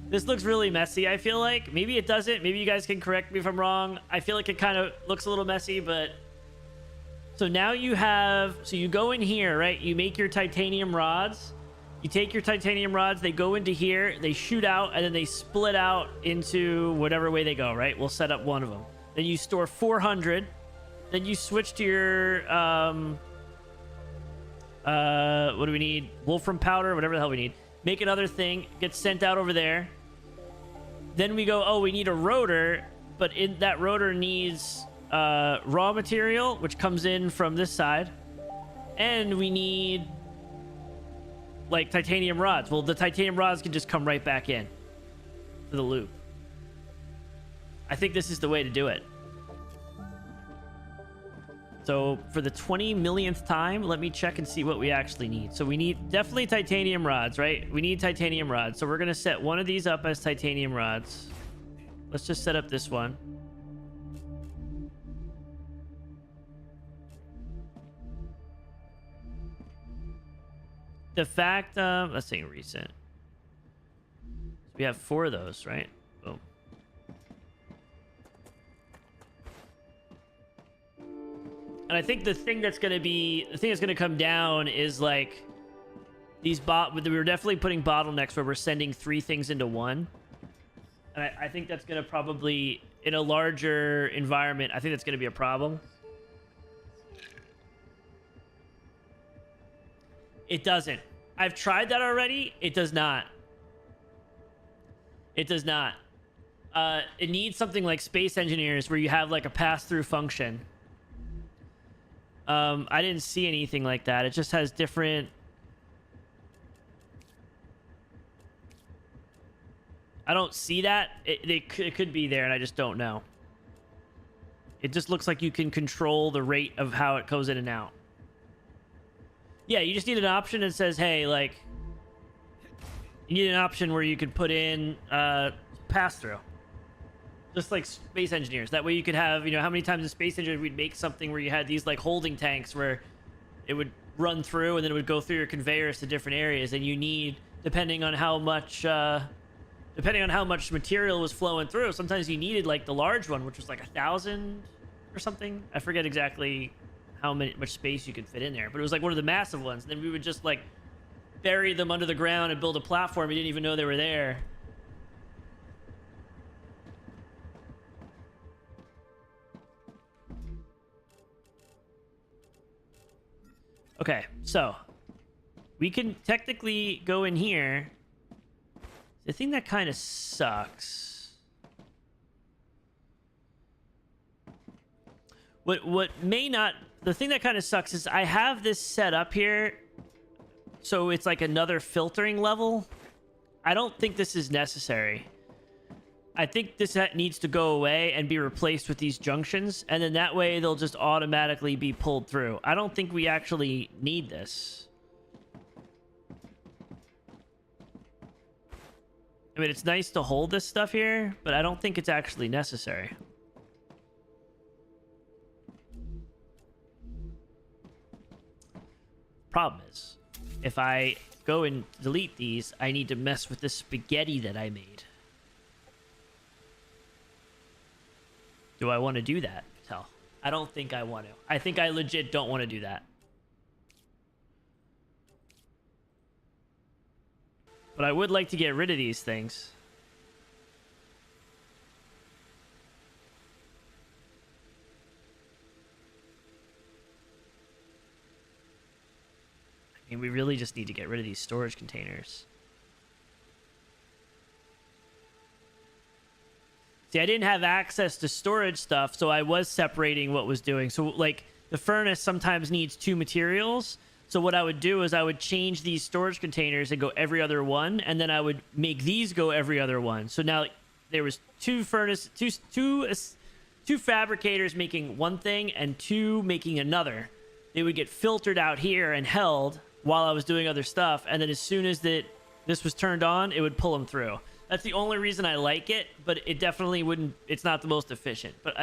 This looks really messy, I feel like. Maybe it doesn't. Maybe you guys can correct me if I'm wrong. I feel like it kind of looks a little messy, but... So now you have... So you go in here, right? You make your titanium rods. You take your titanium rods. They go into here. They shoot out, and then they split out into whatever way they go, right? We'll set up one of them. Then you store 400. Then you switch to your... what do we need? Wolfram powder, whatever the hell we need. Make another thing. Gets sent out over there. Then we go, oh, we need a rotor, but in that rotor needs raw material, which comes in from this side. And we need, like, titanium rods. Well, the titanium rods can just come right back in to the loop. I think this is the way to do it. So for the 20 millionth time, let me check and see what we actually need. So we need definitely titanium rods, right? We need titanium rods. So we're going to set one of these up as titanium rods. Let's just set up this one. The fact, let's say recent. We have 4 of those, right? Boom. And I think the thing that's going to come down is like these we're definitely putting bottlenecks where we're sending 3 things into one. And I think that's going to probably, in a larger environment, I think that's going to be a problem. It doesn't. I've tried that already. It does not. It does not. It needs something like Space Engineers where you have like a pass-through function. I didn't see anything like that. It just has different... I don't see that. It could be there, and I just don't know. It just looks like you can control the rate of how it goes in and out. Yeah, you just need an option that says, hey, like... You need an option where you could put in pass-through. Just like Space Engineers. That way you could have, you know, how many times in Space Engineers we'd make something where you had these like holding tanks where it would run through and then it would go through your conveyors to different areas, and you need, depending on how much material was flowing through, sometimes you needed like the large one, which was like 1,000 or something. I forget exactly how much space you could fit in there, but it was like one of the massive ones. Then we would just like bury them under the ground and build a platform. You didn't even know they were there. Okay, so we can technically go in here. The thing that kind of sucks. What may not... The thing that kind of sucks is I have this set up here, so it's like another filtering level. I don't think this is necessary. I think this needs to go away and be replaced with these junctions, and then that way they'll just automatically be pulled through. I don't think we actually need this. I mean, it's nice to hold this stuff here, but I don't think it's actually necessary. Problem is, if I go and delete these, I need to mess with this spaghetti that I made. Do I want to do that? Hell, I don't think I want to. I think I legit don't want to do that. But I would like to get rid of these things. I mean, we really just need to get rid of these storage containers. See, I didn't have access to storage stuff, so I was separating what was doing. So, like, the furnace sometimes needs 2 materials. So what I would do is I would change these storage containers and go every other one, and then I would make these go every other one. So now there was two fabricators making one thing and 2 making another. They would get filtered out here and held while I was doing other stuff, and then as soon as this was turned on, it would pull them through. That's the only reason I like it, but it definitely wouldn't. It's not the most efficient. But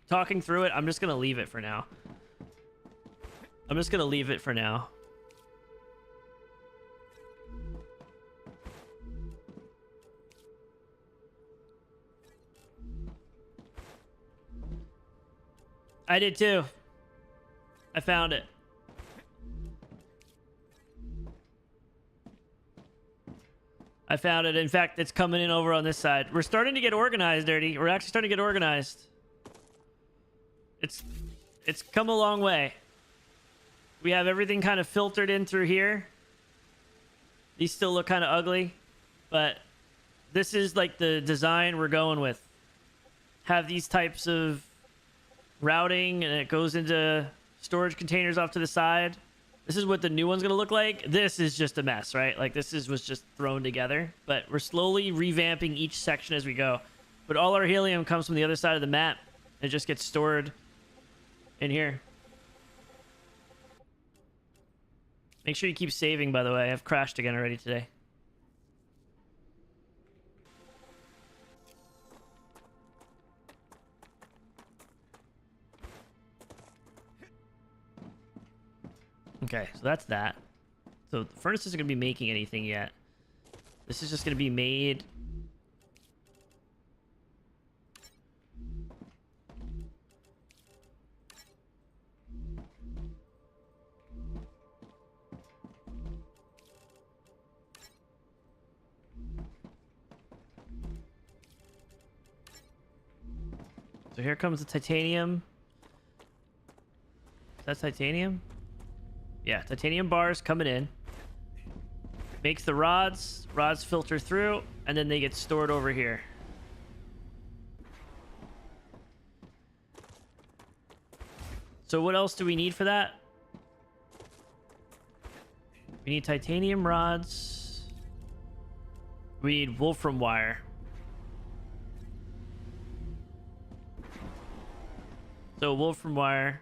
talking through it, I'm just gonna leave it for now. I'm just gonna leave it for now. I did too. I found it. I found it. In fact, it's coming in over on this side. We're starting to get organized, Dirty. We're actually starting to get organized. It's come a long way. We have everything kind of filtered in through here. These still look kind of ugly, but this is like the design we're going with. Have these types of routing, and it goes into storage containers off to the side. This is what the new one's gonna look like. This is just a mess, right? Like, was just thrown together, but we're slowly revamping each section as we go. But all our helium comes from the other side of the map. It just gets stored in here. Make sure you keep saving, by the way. I've crashed again already today. Okay, so that's that. So the furnace isn't going to be making anything yet. This is just going to be made. So here comes the titanium. Is that titanium? Yeah, titanium bars coming in. Makes the rods. Rods filter through, and then they get stored over here. So what else do we need for that? We need titanium rods. We need wolfram wire. So wolfram wire.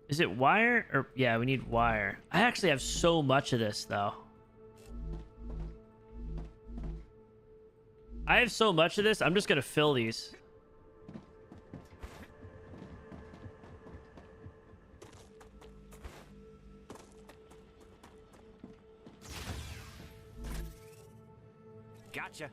Is it wire? Or yeah, we need wire. I actually have so much of this though. I have so much of this, I'm just gonna fill these. Gotcha.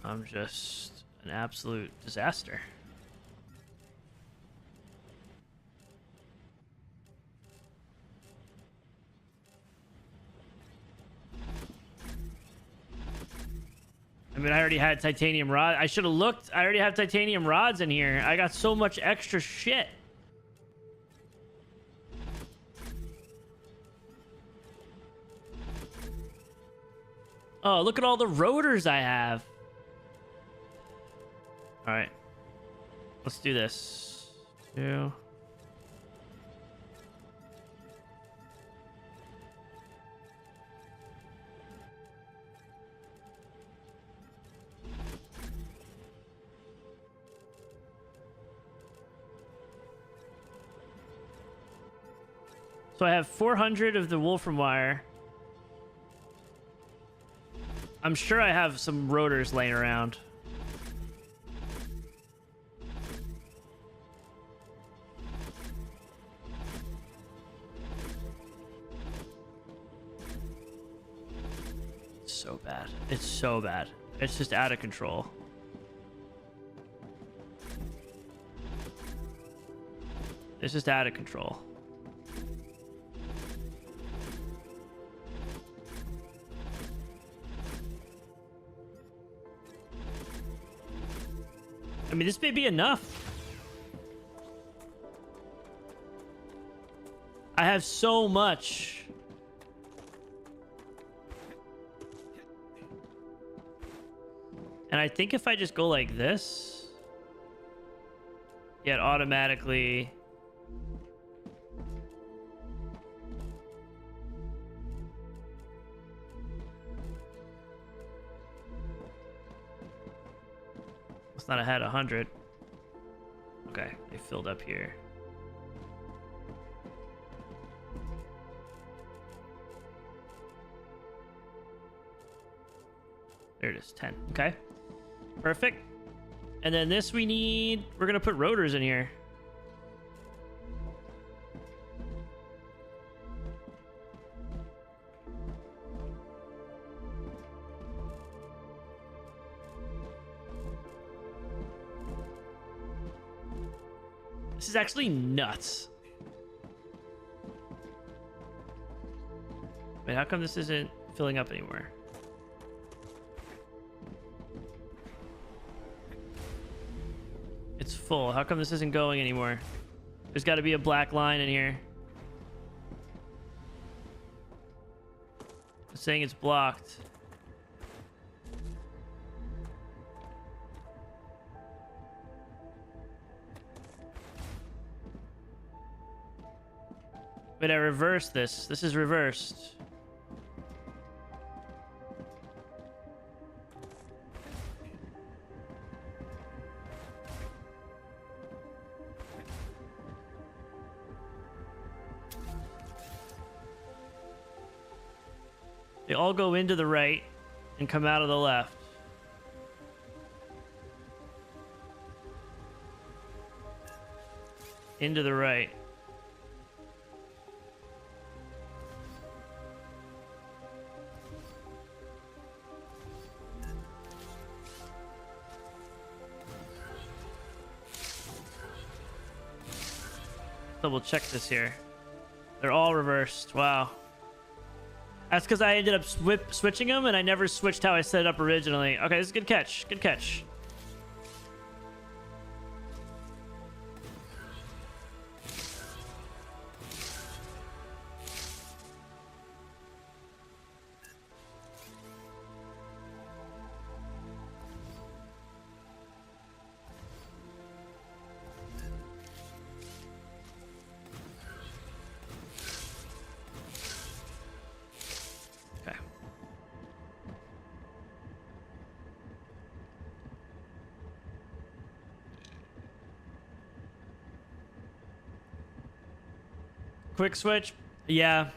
I'm just an absolute disaster. I mean, I already had titanium rod. I should have looked. I already have titanium rods in here. I got so much extra shit. Oh, look at all the rotors I have. All right. Let's do this. 2. So I have 400 of the Wolfram wire. I'm sure I have some rotors laying around. It's so bad. It's so bad. It's just out of control. It's just out of control. I mean, this may be enough. I have so much. And I think if I just go like this, it automatically... Thought I had 100. Okay, they filled up here. There it is, 10. Okay, perfect. And then this we need, we're gonna put rotors in here. This is actually nuts. Wait, how come this isn't filling up anymore? It's full. How come this isn't going anymore? There's got to be a black line in here. It's saying it's blocked. Wait, I reversed this. This is reversed. They all go into the right and come out of the left. Into the right. Double check this here. They're all reversed. Wow. That's because I ended up switching them, and I never switched how I set it up originally. Okay, this is a good catch. Good catch. Quick switch, yeah.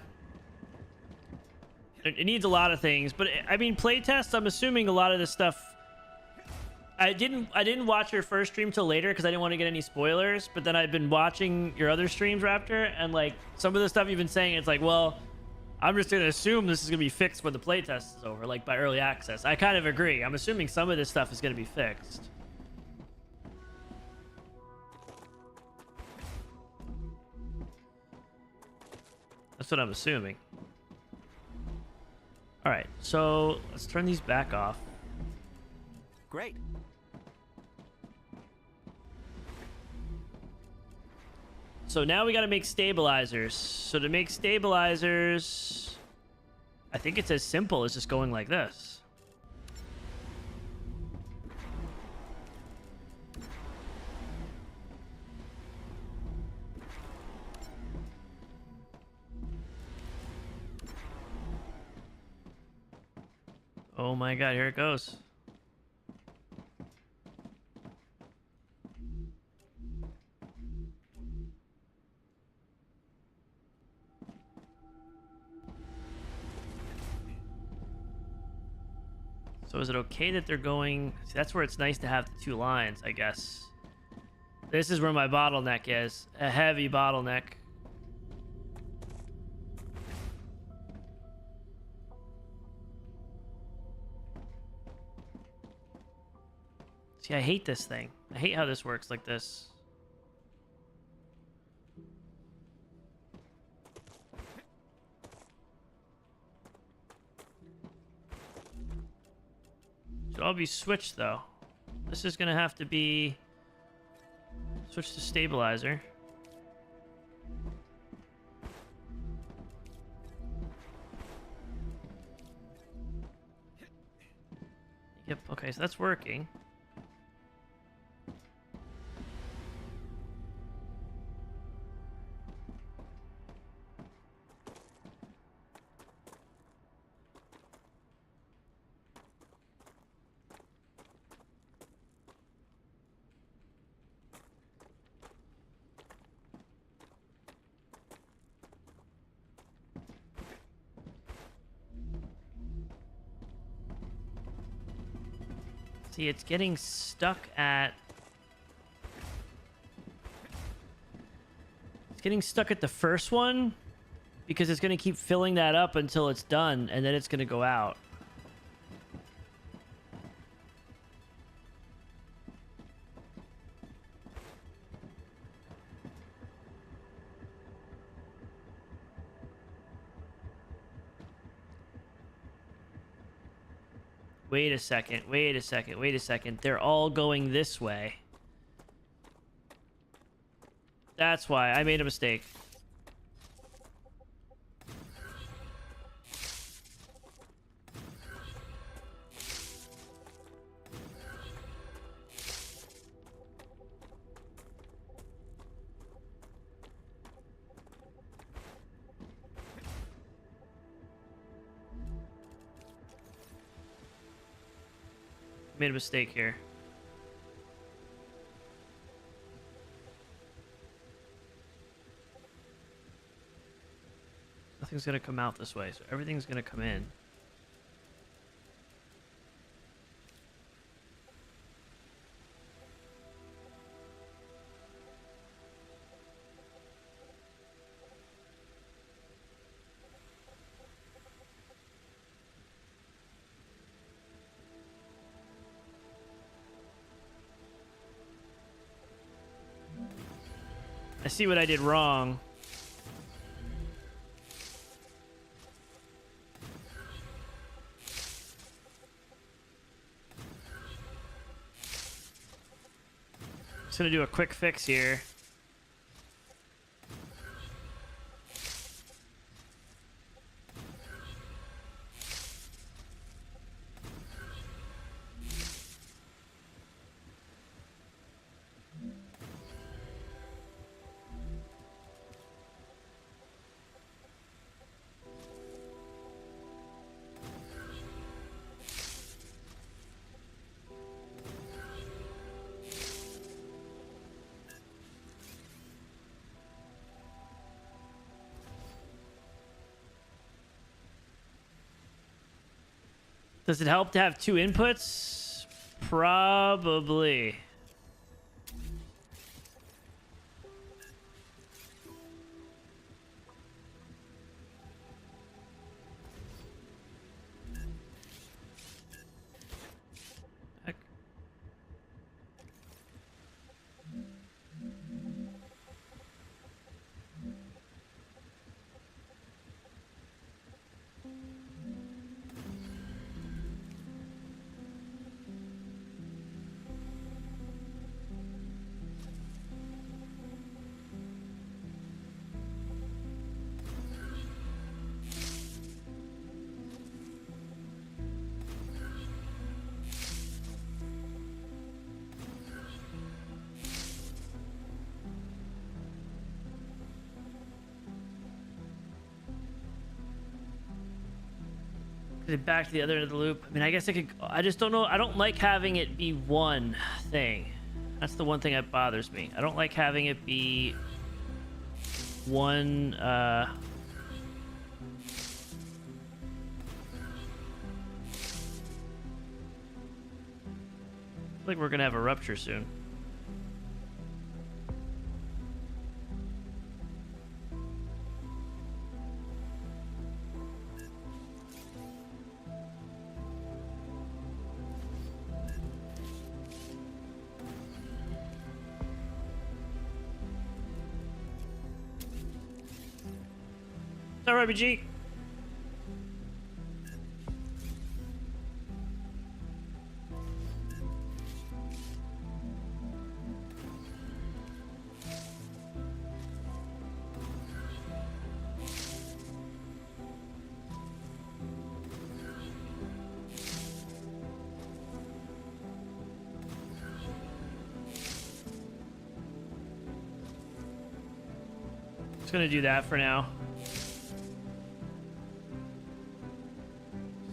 It needs a lot of things, but I mean, playtest. I'm assuming a lot of this stuff. I didn't watch your first stream till later because I didn't want to get any spoilers. But then I've been watching your other streams, Raptor, and like some of the stuff you've been saying, it's like, well, I'm just gonna assume this is gonna be fixed when the playtest is over, like by early access. I kind of agree. I'm assuming some of this stuff is gonna be fixed. That's what I'm assuming. All right, so let's turn these back off. Great. So now we got to make stabilizers. So to make stabilizers, I think it's as simple as just going like this. Oh my god, here it goes. So is it okay that they're going... See, that's where it's nice to have the two lines, I guess. This is where my bottleneck is. A heavy bottleneck. See, I hate this thing. I hate how this works like this. Should all be switched, though. This is going to have to be... Switch to stabilizer. Yep, okay, so that's working. See, it's getting stuck at... It's getting stuck at the first one because it's going to keep filling that up until it's done, and then it's going to go out. Wait a second, wait a second, wait a second. They're all going this way. That's why I made a mistake. Made a mistake here. Nothing's gonna come out this way, so everything's gonna come in. I see what I did wrong. Just gonna do a quick fix here. Does it help to have two inputs? Probably. Heck. Back to the other end of the loop. I mean, I guess I could. I just don't know. I don't like having it be one thing. That's the one thing that bothers me. I don't like having it be one. Like we're gonna have a rupture soon. Sorry, RPG. Just gonna do that for now.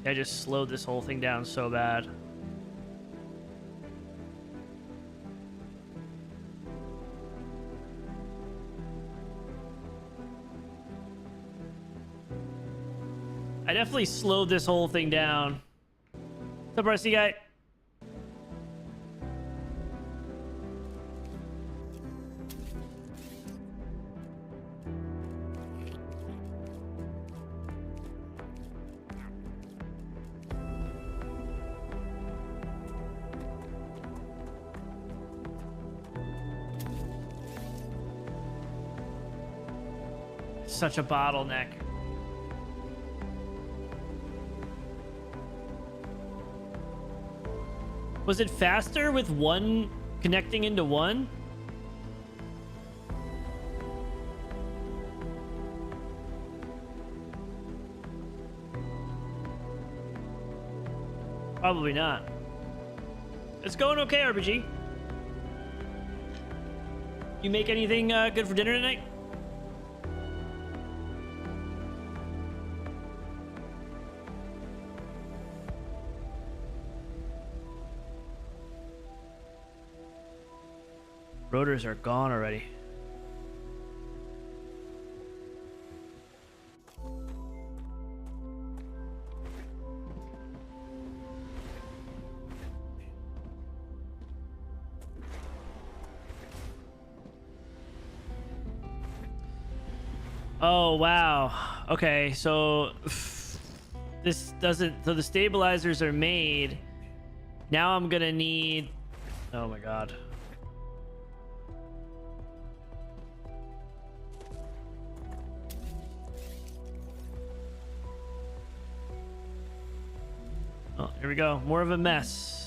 I just slowed this whole thing down so bad. I definitely slowed this whole thing down. What's up, RC guy? Such a bottleneck. Was it faster with one connecting into one? Probably not. It's going okay, RPG. You make anything good for dinner tonight? Rotors are gone already. Oh, wow. Okay, so this doesn't... So the stabilizers are made. Now I'm gonna need... Oh my god. Oh, here we go. More of a mess.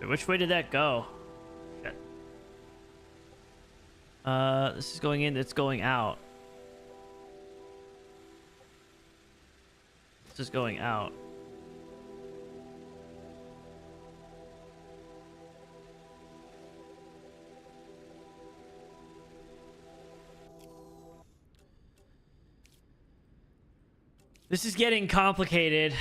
Which way did that go? Shit. This is going in, it's going out. This is going out. This is getting complicated.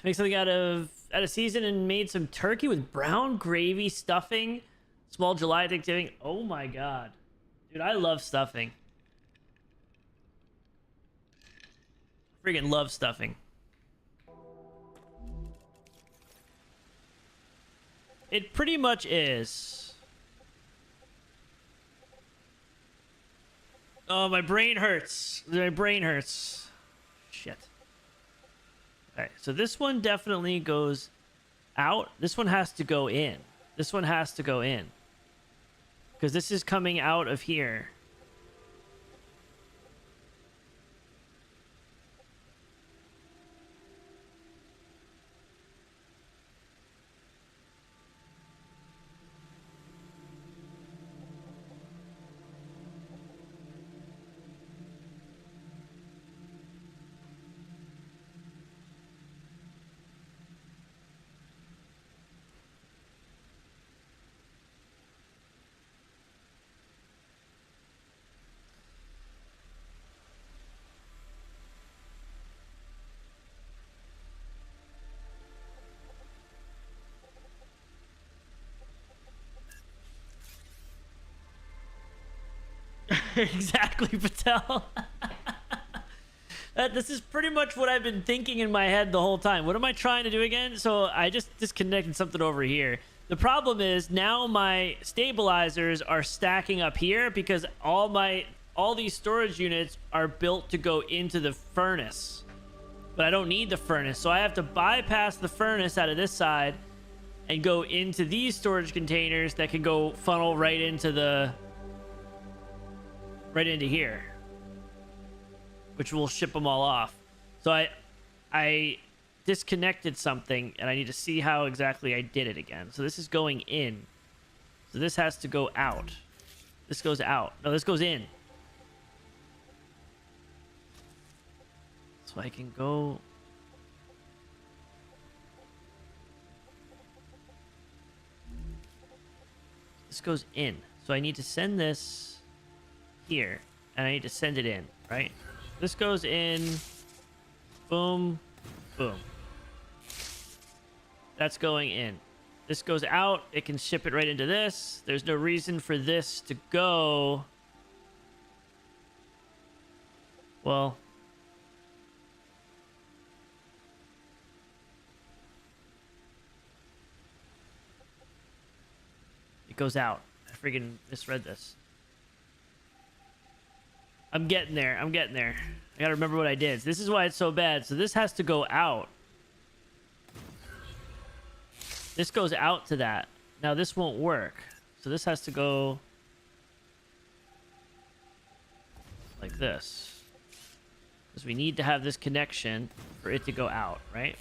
Make something out of season and made some turkey with brown gravy stuffing. Small July Thanksgiving. Oh my god. Dude, I love stuffing. Freaking love stuffing. It pretty much is. Oh, my brain hurts. My brain hurts. Shit. Okay, so this one definitely goes out. This one has to go in. This one has to go in. Because this is coming out of here. Exactly, Patel. This is pretty much what I've been thinking in my head the whole time. What am I trying to do again? So I just disconnected something over here. The problem is now my stabilizers are stacking up here because all these storage units are built to go into the furnace. But I don't need the furnace, so I have to bypass the furnace out of this side and go into these storage containers that can go funnel right into here, which will ship them all off. So I disconnected something and I need to see how exactly I did it again. So this is going in. So this has to go out. This goes out. No, this goes in. So I can go... This goes in. So I need to send this here. And I need to send it in, right? This goes in. Boom. Boom. That's going in. This goes out. It can ship it right into this. There's no reason for this to go... Well... It goes out. I freaking misread this. I'm getting there. I'm getting there. I gotta remember what I did. This is why it's so bad. So this has to go out. This goes out to that. Now this won't work. So this has to go like this. Because we need to have this connection for it to go out, right?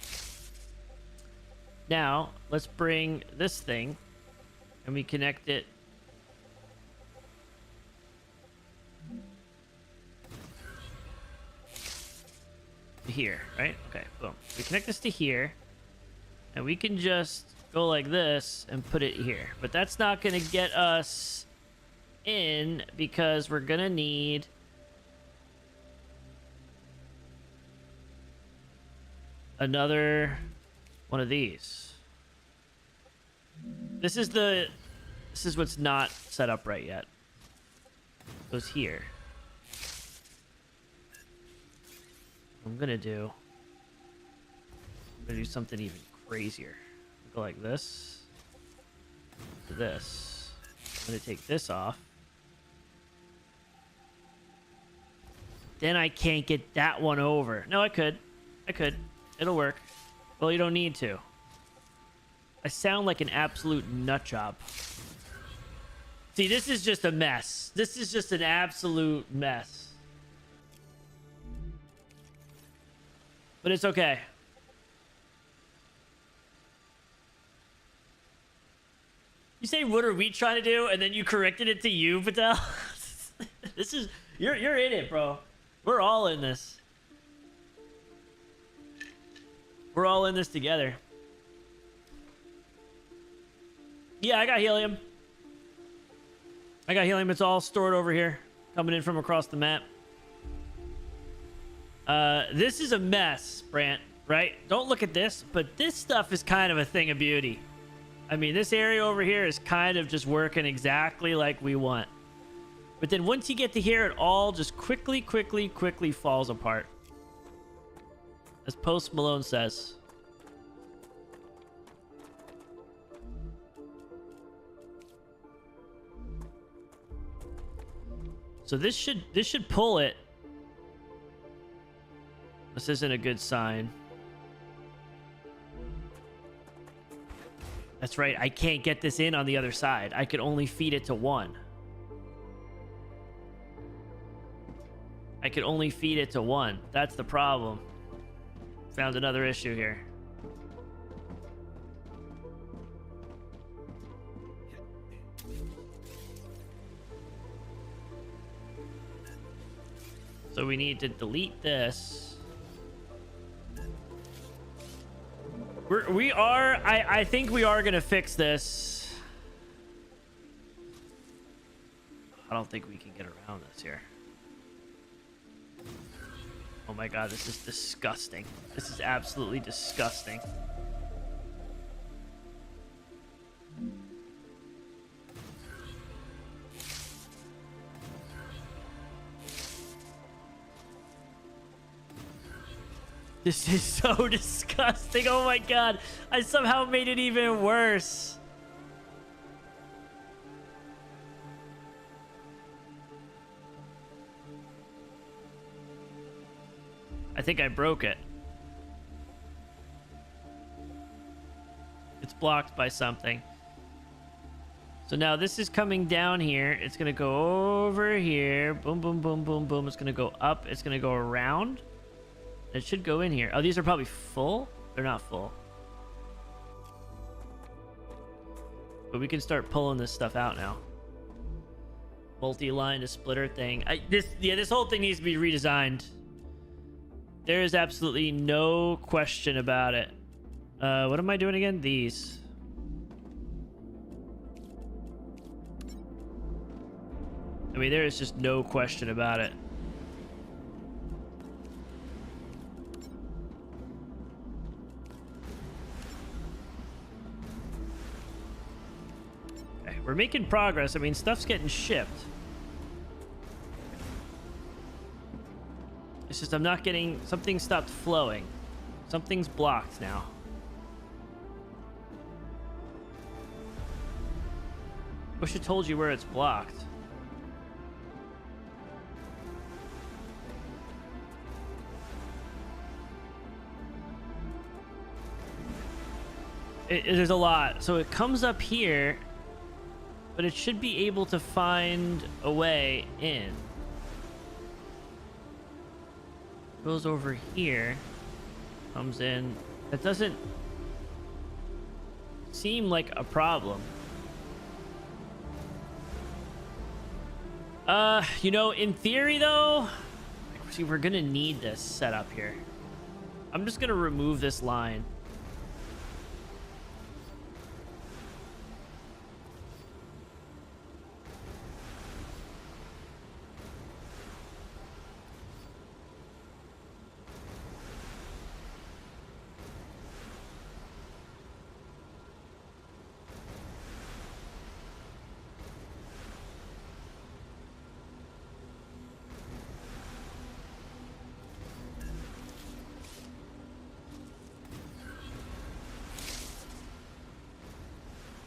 Now, let's bring this thing and we connect it to here, right? Okay, boom. We connect this to here and we can just go like this and put it here. But that's not going to get us in because we're going to need another one of these. This is what's not set up right yet. Goes here. I'm gonna do something even crazier. Go like this to this. I'm gonna take this off. Then I can't get that one over. No, I could. It'll work. Well, you don't need to. I sound like an absolute nut job. See, this is just a mess. This is just an absolute mess. But it's okay. You say, what are we trying to do? And then you corrected it to you, Patel? This is... You're in it, bro. We're all in this. We're all in this together. Yeah, I got helium. It's all stored over here. Coming in from across the map. This is a mess, Brant, right? Don't look at this, but this stuff is kind of a thing of beauty. I mean, this area over here is kind of just working exactly like we want. But then once you get to here, it all just quickly falls apart. As Post Malone says. So this should pull it. This isn't a good sign. That's right. I can't get this in on the other side. I could only feed it to one. I could only feed it to one. That's the problem. Found another issue here. So we need to delete this. I think we are gonna fix this. I don't think we can get around this here. Oh my god, this is disgusting. This is absolutely disgusting. This is so disgusting. Oh my god. I somehow made it even worse. I think I broke it. It's blocked by something. So now this is coming down here. It's going to go over here. Boom, boom, boom, boom, boom. It's going to go up. It's going to go around. It should go in here. Oh, these are probably full? They're not full. But we can start pulling this stuff out now. Multi-line to splitter thing. This whole thing needs to be redesigned. There is absolutely no question about it. What am I doing again? These. I mean, there is just no question about it. Okay, we're making progress. I mean, stuff's getting shipped. It's just I'm not getting... Something stopped flowing. Something's blocked now. Wish it told you where it's blocked. There's a lot. So it comes up here, but it should be able to find a way in. Goes over here, comes in. That doesn't seem like a problem. You know, in theory though, see, we're gonna need this setup here. I'm just gonna remove this line.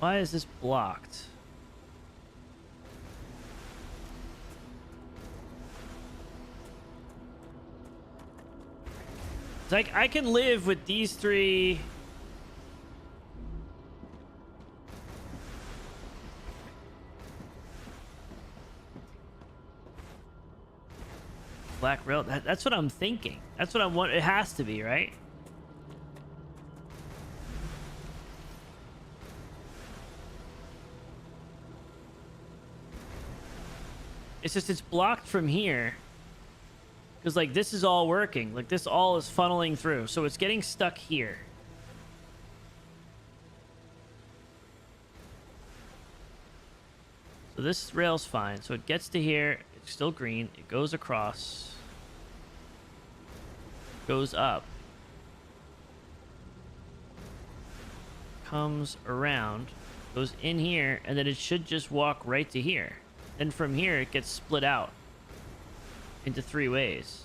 Why is this blocked? It's like I can live with these three. Black rail. That's what I'm thinking. That's what I want. It has to be, right? It's just, it's blocked from here. Because, like, this is all working. Like, this all is funneling through. So it's getting stuck here. So this rail's fine. So it gets to here. It's still green. It goes across. Goes up. Comes around. Goes in here. And then it should just walk right to here. And from here, it gets split out into three ways.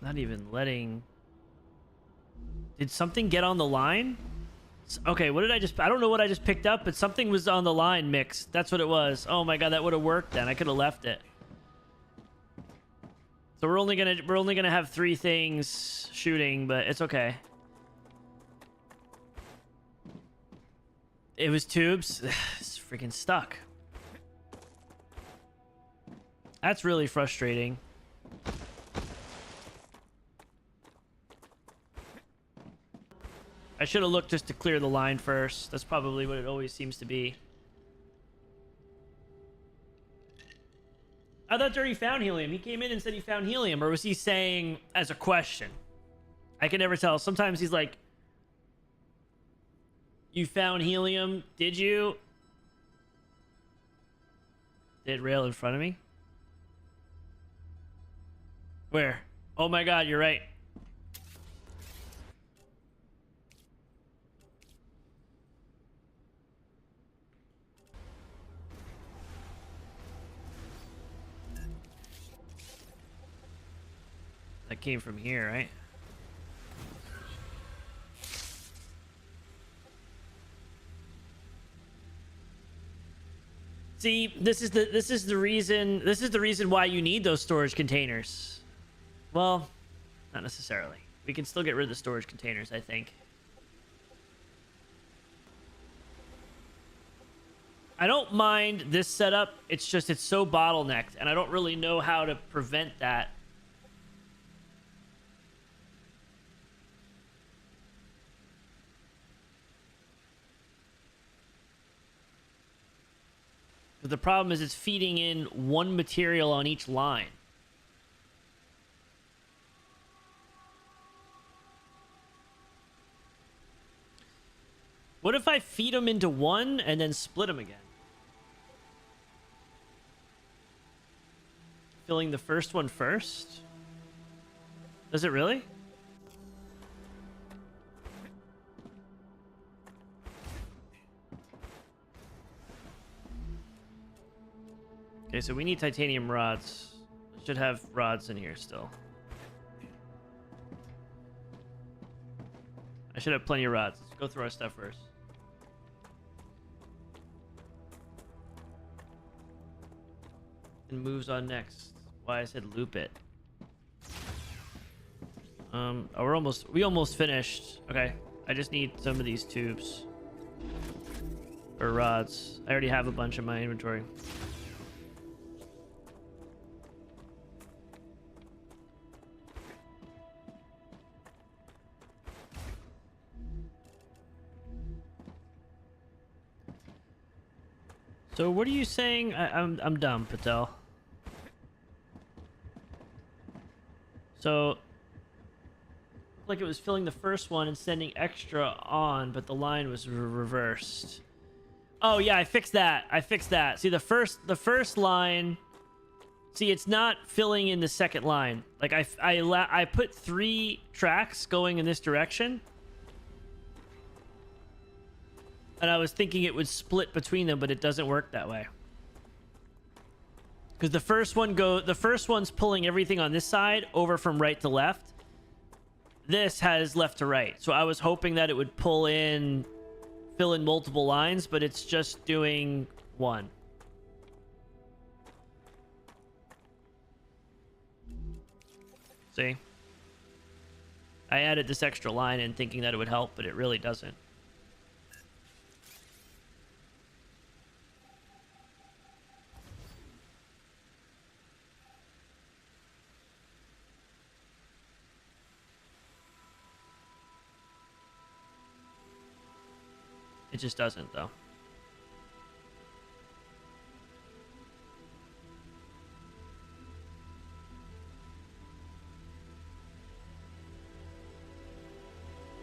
Not even letting... Did something get on the line? Okay, what did I just... I don't know what I just picked up, but something was on the line mixed. That's what it was. Oh my god, that would have worked then. I could have left it. So we're only gonna have 3 things shooting, but it's okay. It was tubes. It's freaking stuck. That's really frustrating. I should have looked just to clear the line first. That's probably what it always seems to be. I thought Dirty found helium. He came in and said he found helium, or was he saying as a question? I can never tell. Sometimes he's like, "You found helium? Did you?" Did rail in front of me? Where? Oh my god, you're right. That came from here, right? See, this is the reason why you need those storage containers. Well, not necessarily. We can still get rid of the storage containers, I think. I don't mind this setup. It's just it's so bottlenecked, and I don't really know how to prevent that. But the problem is it's feeding in one material on each line. What if I feed them into one and then split them again? Filling the first one first? Does it really? Okay, so we need titanium rods. Should have rods in here still. I should have plenty of rods. Let's go through our stuff first. And moves on next. Why I said loop it. Oh, we almost finished. Okay, I just need some of these tubes. Or rods. I already have a bunch in my inventory. So what are you saying? I'm dumb, Patel. So like it was filling the first one and sending extra on, but the line was reversed. Oh yeah, I fixed that. See, the first line. See, it's not filling in the second line. Like I put 3 tracks going in this direction. And I was thinking it would split between them, but it doesn't work that way. Because the first one's pulling everything on this side over from right to left. This has left to right. So I was hoping that it would fill in multiple lines, but it's just doing one. See? I added this extra line in thinking that it would help, but it really doesn't. It just doesn't, though.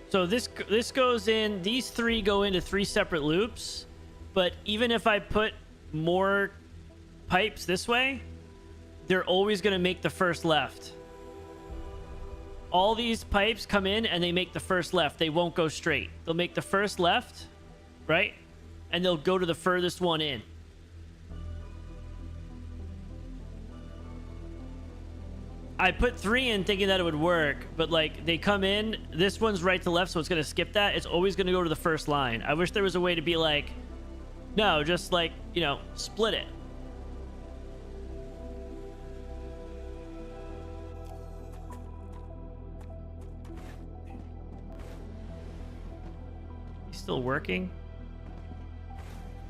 So this goes in, these 3 go into 3 separate loops, but even if I put more pipes this way, they're always going to make the first left. All these pipes come in and they make the first left. They won't go straight. They'll make the first left, right? And they'll go to the furthest one in. I put 3 in thinking that it would work, but like they come in, this one's right to left, so it's gonna skip that. It's always gonna go to the first line. I wish there was a way to be like, no, just like, you know, split it. He's still working?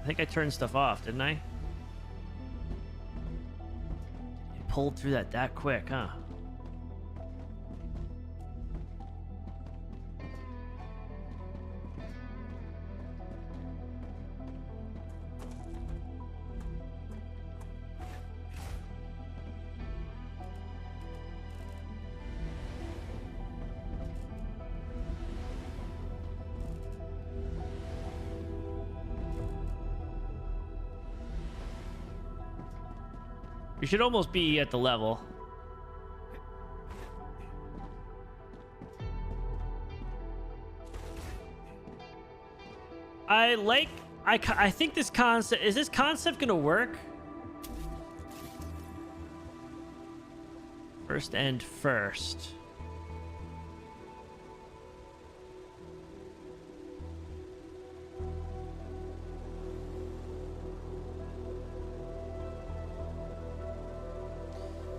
I think I turned stuff off, didn't I? It pulled through that quick, huh? We should almost be at the level. I think this concept, is this concept gonna work? First and first.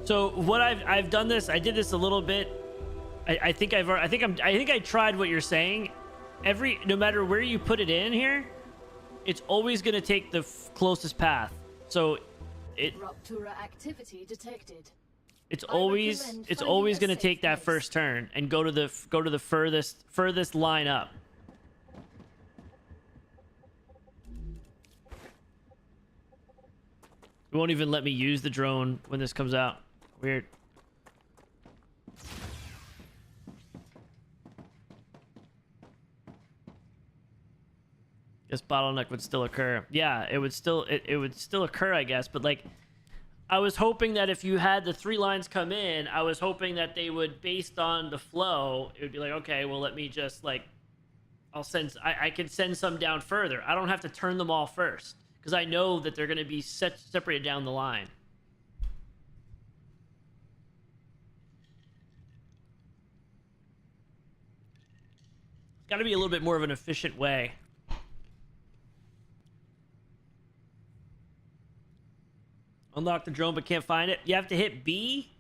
So what I've done this, I did this a little bit. I think I tried what you're saying. No matter where you put it in here, it's always going to take the closest path. So Rupture activity detected. It's always going to take that first turn and go to the furthest line up. It won't even let me use the drone when this comes out. Weird. This bottleneck would still occur. Yeah, it would still occur, I guess. But like, I was hoping that if you had the 3 lines come in, I was hoping that they would, based on the flow, it would be like, okay, well, let me just like, I can send some down further. I don't have to turn them all first because I know that they're going to be separated down the line. Got to be a little bit more of an efficient way. Unlock the drone but can't find it. You have to hit B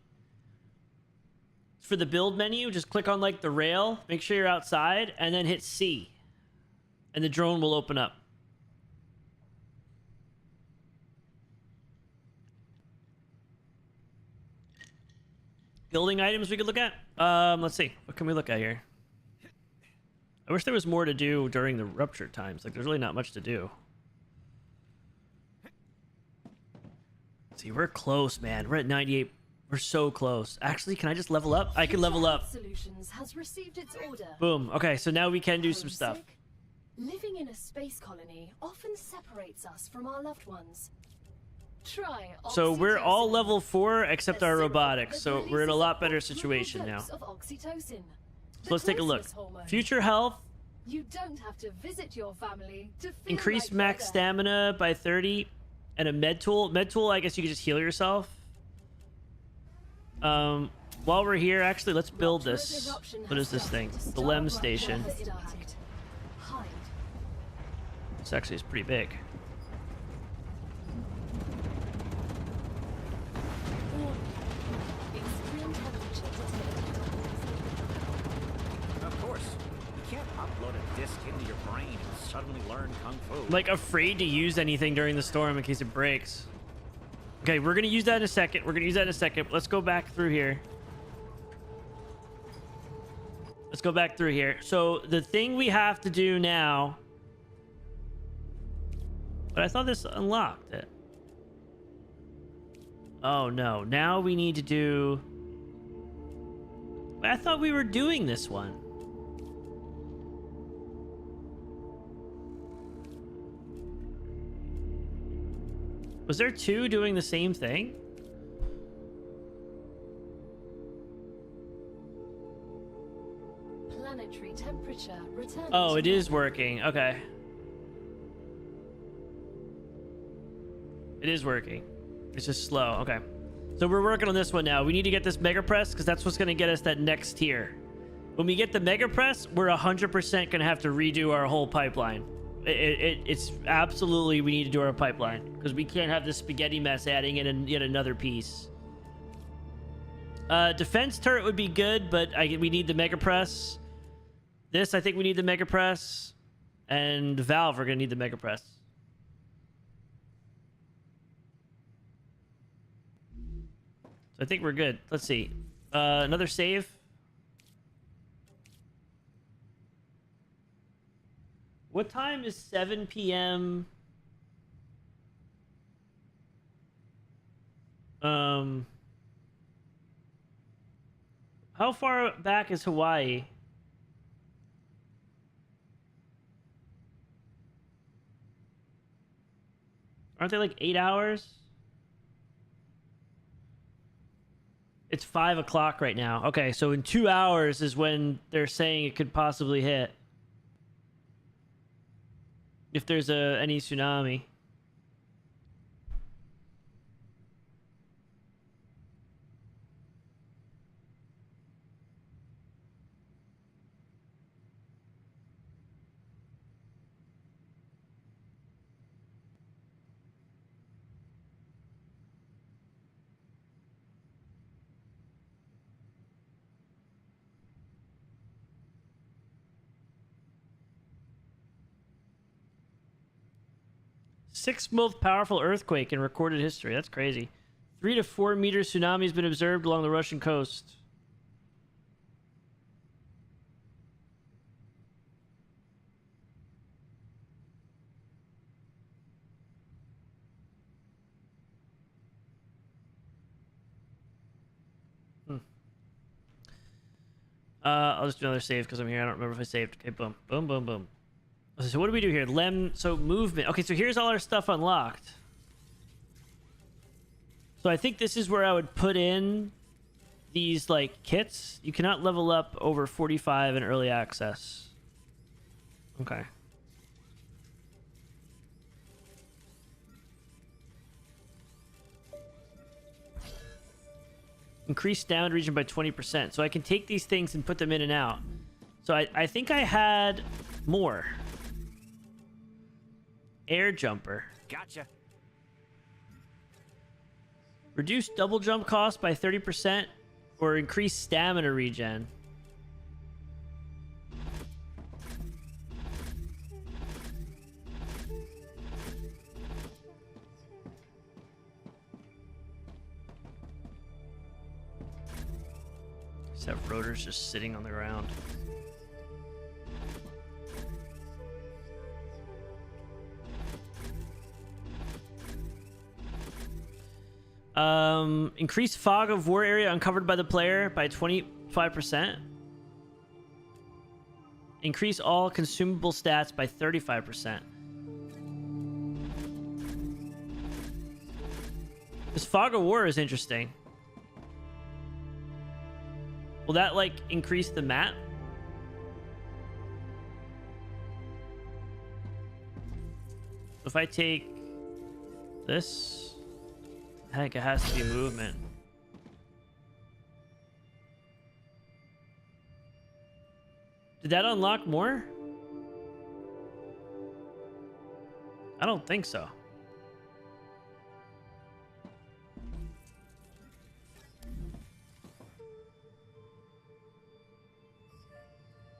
for the build menu. Just click on like the rail, make sure you're outside, and then hit C. And the drone will open up. Building items we could look at? Let's see. What can we look at here? I wish there was more to do during the Rupture times. Like, there's really not much to do. See, we're close, man. We're at 98. We're so close. Actually, can I just level up? I can level up. Solutions has received its order. Boom. Okay, so now we can do some stuff. Living in a space colony often separates us from our loved ones. Try so we're all oxytocin. level 4 except A our syrup robotics. that So we're in a releases lot better optimal situation now. dose of oxytocin. So let's take a look. closeness hormone. Future health. You don't have to visit your family to feel Increase like max you're there. stamina by 30. And a med tool. Med tool, I guess you could just heal yourself. While we're here, actually, let's build this. What is this thing? The LEM station. Hide. This actually is pretty big. Extreme temperature detected. Of course. You can't upload a disc into your brain and suddenly learn Kung Fu. I'm like afraid to use anything during the storm in case it breaks. Okay, we're gonna use that in a second. Let's go back through here. So the thing we have to do now, but I thought this unlocked it. Oh no, now we need to do, I thought we were doing this one. Was there 2 doing the same thing? Planetary temperature returns. Oh, it is working. Okay. It is working. It's just slow. Okay. So we're working on this one now. We need to get this mega press because that's what's going to get us that next tier. When we get the mega press, we're 100% going to have to redo our whole pipeline. It's absolutely we need to do our pipeline because we can't have this spaghetti mess adding in yet another piece. Defense turret would be good, but we need the mega press. This, I think we need the mega press. And valve, we're going to need the mega press. So I think we're good. Let's see. Another save. What time is 7 p.m.? How far back is Hawaii? Aren't they like 8 hours? It's 5 o'clock right now. Okay, so in 2 hours is when they're saying it could possibly hit. If there's any tsunami. Sixth most powerful earthquake in recorded history. That's crazy. 3 to 4 meter tsunami has been observed along the Russian coast. I'll just do another save because I'm here. I don't remember if I saved. Okay, boom. Boom, boom, boom. So what do we do here? So movement. Okay, so here's all our stuff unlocked. So I think this is where I would put in these, like, kits. You cannot level up over 45 in early access. Okay. Increase down region by 20%. So I can take these things and put them in and out. So I think I had more. Air jumper. Gotcha. Reduce double jump cost by 30% or increase stamina regen. Just have rotors just sitting on the ground. Increase fog of war area uncovered by the player by 25%. Increase all consumable stats by 35%. This fog of war is interesting. Will that, like, increase the map? If I take this... I think it has to be movement. Did that unlock more? I don't think so.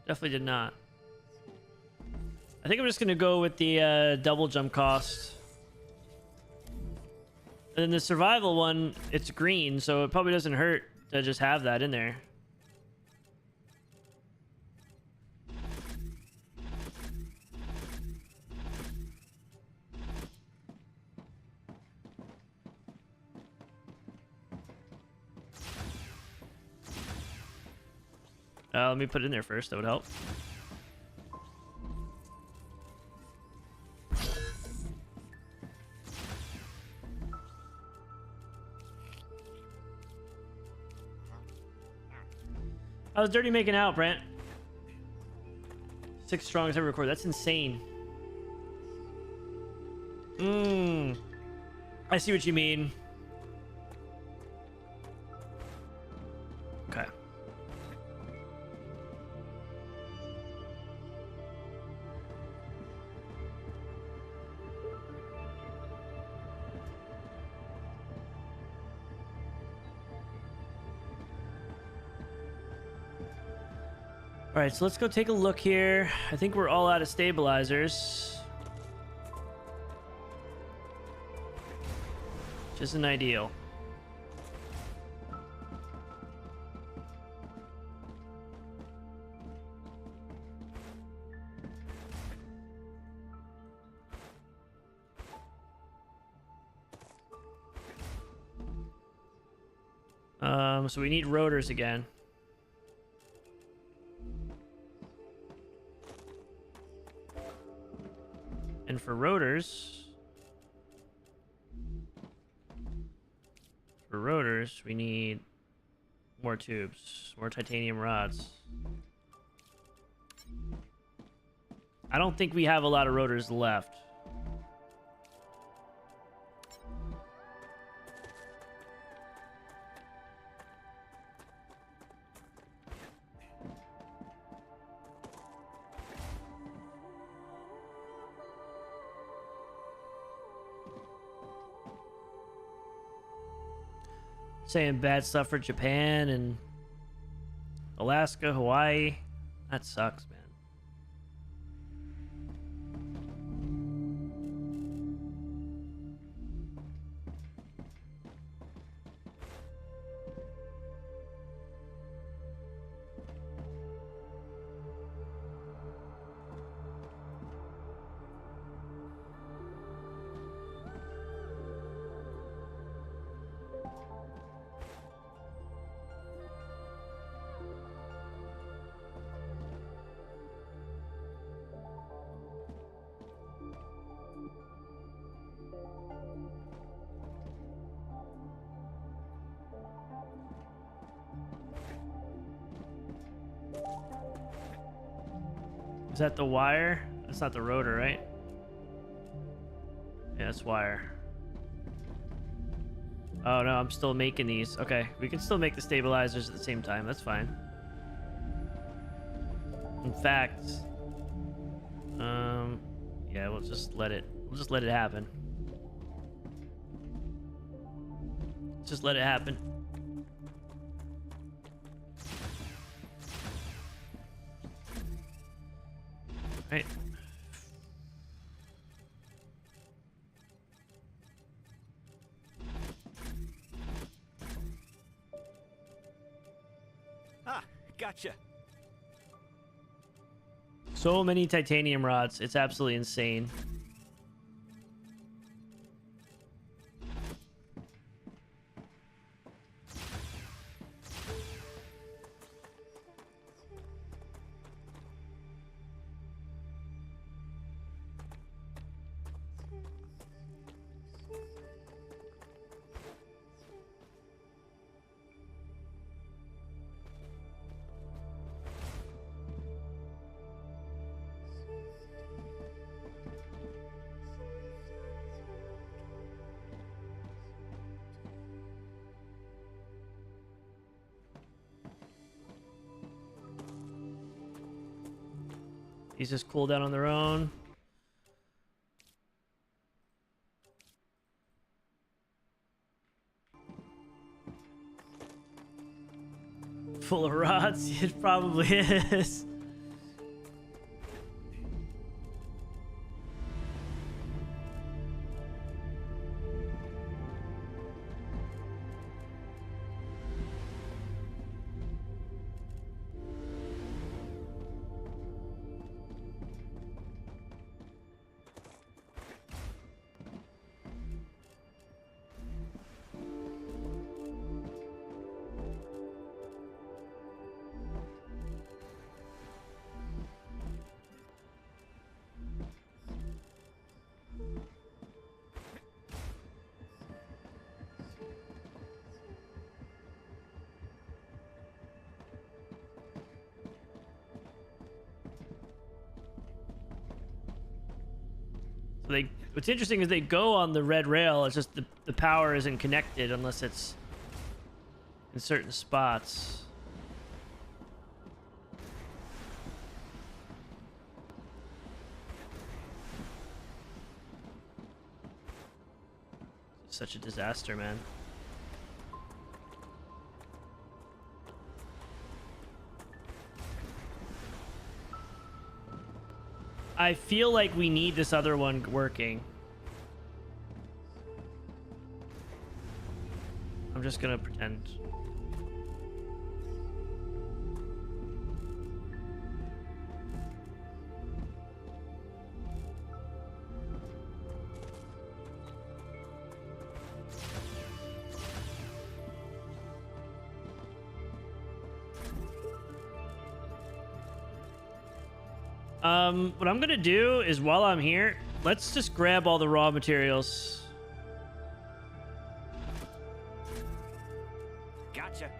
Definitely did not. I think I'm just gonna go with the double jump cost. And then the survival one, it's green, so it probably doesn't hurt to just have that in there. Let me put it in there first. That would help. How's Dirty making out, Brent? 6 strongest ever recorded. That's insane. I see what you mean. All right, so let's go take a look here. I think we're all out of stabilizers, which isn't ideal. So we need rotors again. And for rotors, we need more tubes, more titanium rods. I don't think we have a lot of rotors left. Saying bad stuff for Japan and Alaska, Hawaii. That sucks, man. Is that the wire? That's not the rotor, right? Yeah, it's wire. Oh no, I'm still making these. Okay, we can still make the stabilizers at the same time. That's fine. In fact, yeah, we'll just let it happen. Just let it happen. Right. Ah, gotcha. So many titanium rods. It's absolutely insane. These just cool down on their own. Full of rods? It probably is. What's interesting is they go on the red rail. It's just the power isn't connected unless it's in certain spots. It's such a disaster, man. I feel like we need this other one working. I'm just gonna pretend. What I'm gonna do is while I'm here, let's just grab all the raw materials. Gotcha.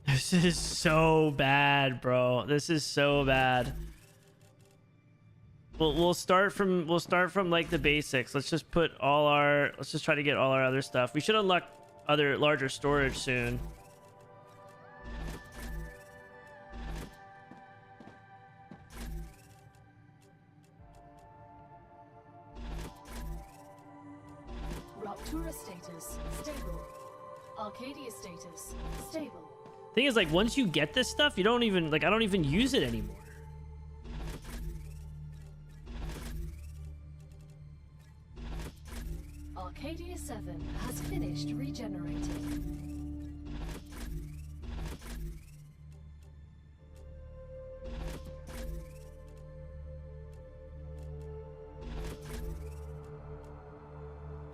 This is so bad, bro. This is so bad. We'll start from like the basics. Let's just put all our, let's just try to get all our other stuff. We should unlock other larger storage soon. Rupture status stable. Arcadia status stable. Thing is, like, once you get this stuff, you don't even, like, I don't even use it anymore. Arcadia 7 has finished regenerating.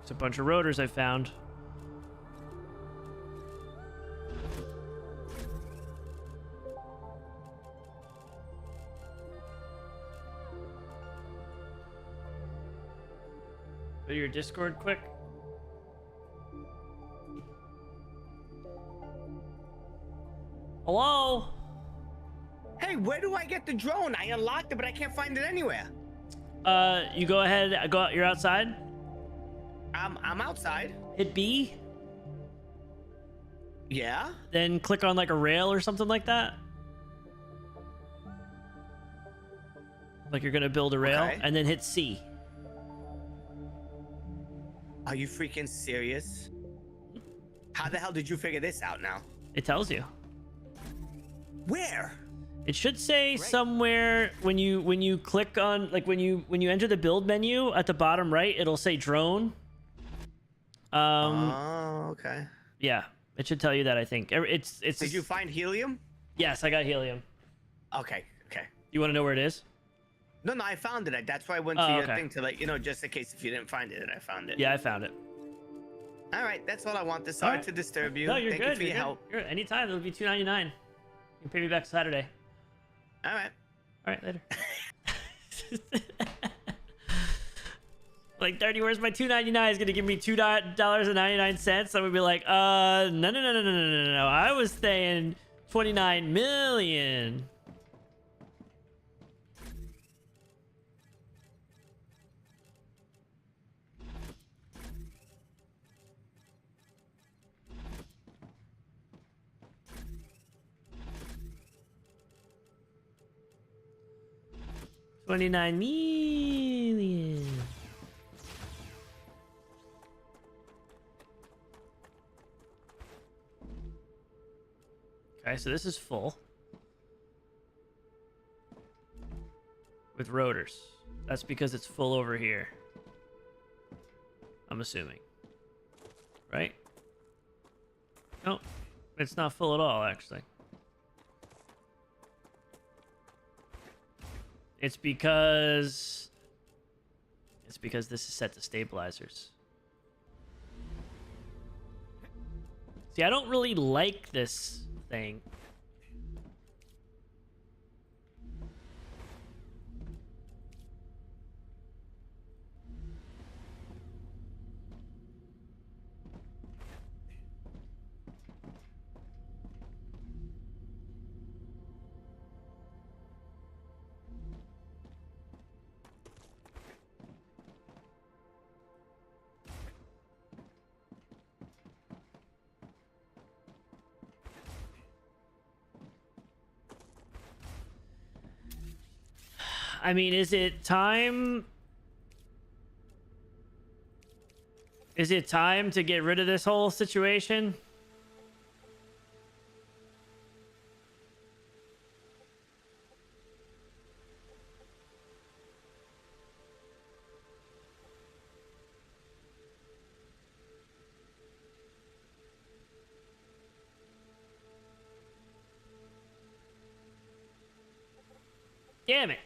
It's a bunch of rotors I found. Go to your Discord quick. Hello? Hey, where do I get the drone? I unlocked it, but I can't find it anywhere. You go ahead, you're outside. I'm outside. Hit B, Yeah? then click on like a rail or something like that. Like you're gonna build a rail, Okay. and then hit C. Are you freaking serious? How the hell did you figure this out now? It tells you. Where? It should say somewhere when you click on, like when you enter the build menu at the bottom right, it'll say drone. Oh, okay. Yeah, it should tell you that. I think it's. Did you find helium? Yes, I got helium. Okay, okay. You want to know where it is? No, I found it. That's why I went to Oh, your okay. thing to let you know, just in case if you didn't find it, I found it. Yeah, I found it. All right, that's all I wanted. Sorry Alright. to disturb you. No, you're Thank good. you for You're your good. help. You're, anytime. It'll be $2.99. You can pay me back Saturday. All right. All right, later. Like, Dirty, where's my $2.99? Is gonna give me $2.99. I would be like, no. I was saying 29 million. $29 million. Okay, so this is full with rotors. That's because it's full over here. I'm assuming. Right? Nope. It's not full at all, actually. It's because this is set to stabilizers. See, I don't really like this thing. I mean, is it time? Is it time to get rid of this whole situation? Damn it.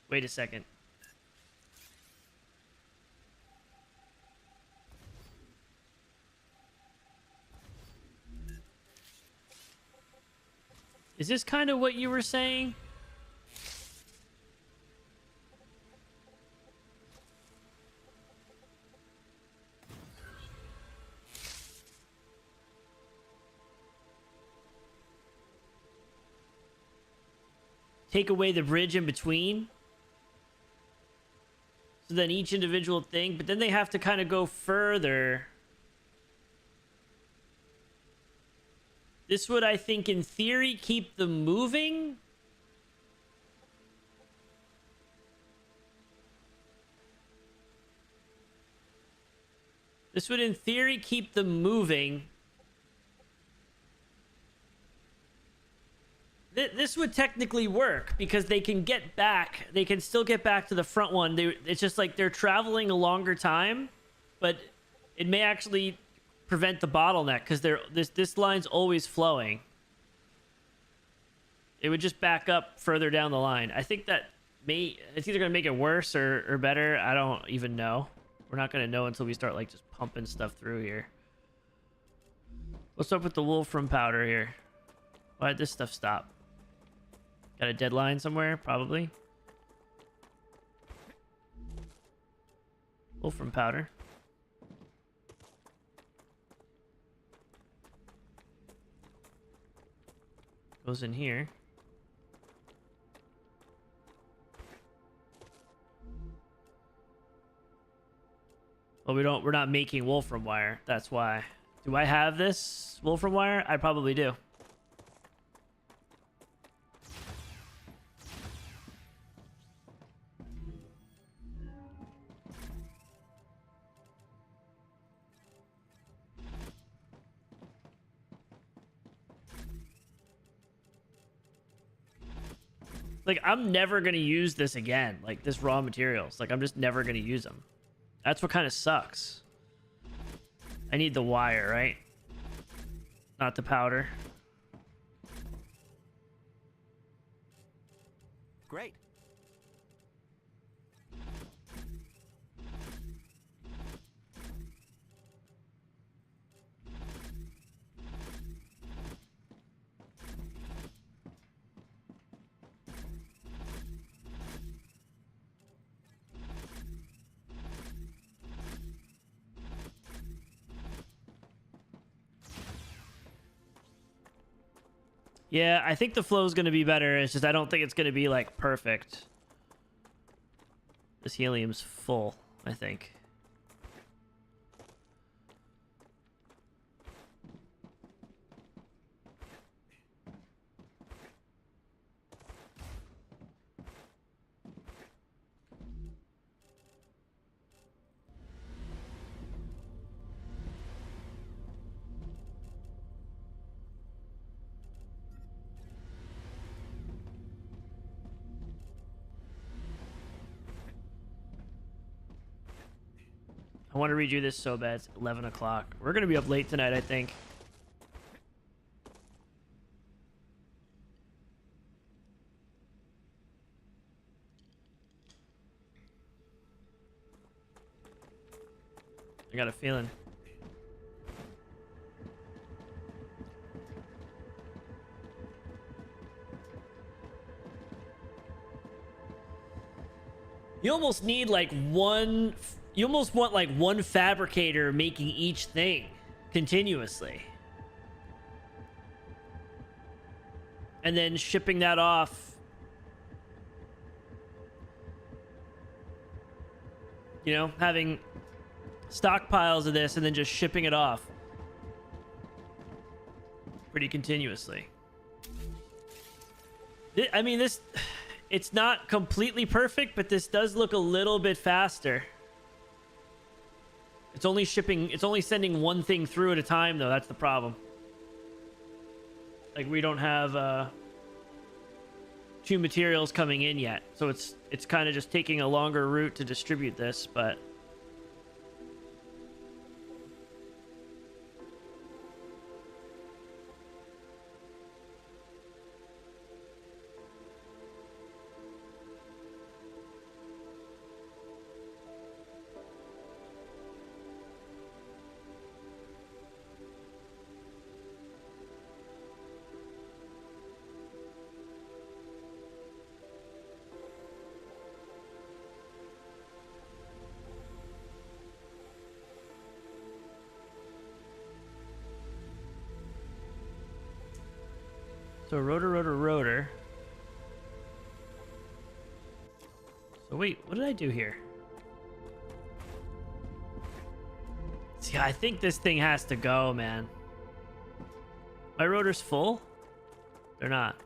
Wait a second. Is this kind of what you were saying? Take away the bridge in between? So then each individual thing, but then they have to kind of go further. This would, I think, in theory, keep them moving. This would, in theory, keep them moving. This would technically work because they can get back. They can still get back to the front one. It's just like they're traveling a longer time, but it may actually prevent the bottleneck because this line's always flowing. It would just back up further down the line. I think that it's either gonna make it worse or better. I don't even know. We're not gonna know until we start like just pumping stuff through here. What's up with the wolfram powder here? Why did this stuff stop? Got a deadline somewhere, probably. Wolfram powder. Goes in here. Well, we're not making wolfram wire. That's why. Do I have this wolfram wire? I probably do. Like, I'm never going to use this again. Like, this raw materials. Like, I'm just never going to use them. That's what kind of sucks. I need the wire, right? Not the powder. Great. Yeah, I think the flow is going to be better. It's just I don't think it's going to be, like, perfect. This helium's full, I think. I want to redo this so bad. It's 11 o'clock. We're going to be up late tonight, I think. I got a feeling. You almost need like one... You almost want like one fabricator making each thing continuously. and then shipping that off. You know, having stockpiles of this and then just shipping it off pretty continuously. I mean, this, it's not completely perfect, but this does look a little bit faster. It's only shipping, it's only sending one thing through at a time, though. That's the problem. Like, we don't have two materials coming in yet, so it's kind of just taking a longer route to distribute this, but so rotor. So wait, what did I do here? See, I think this thing has to go, man. My rotor's full? They're not.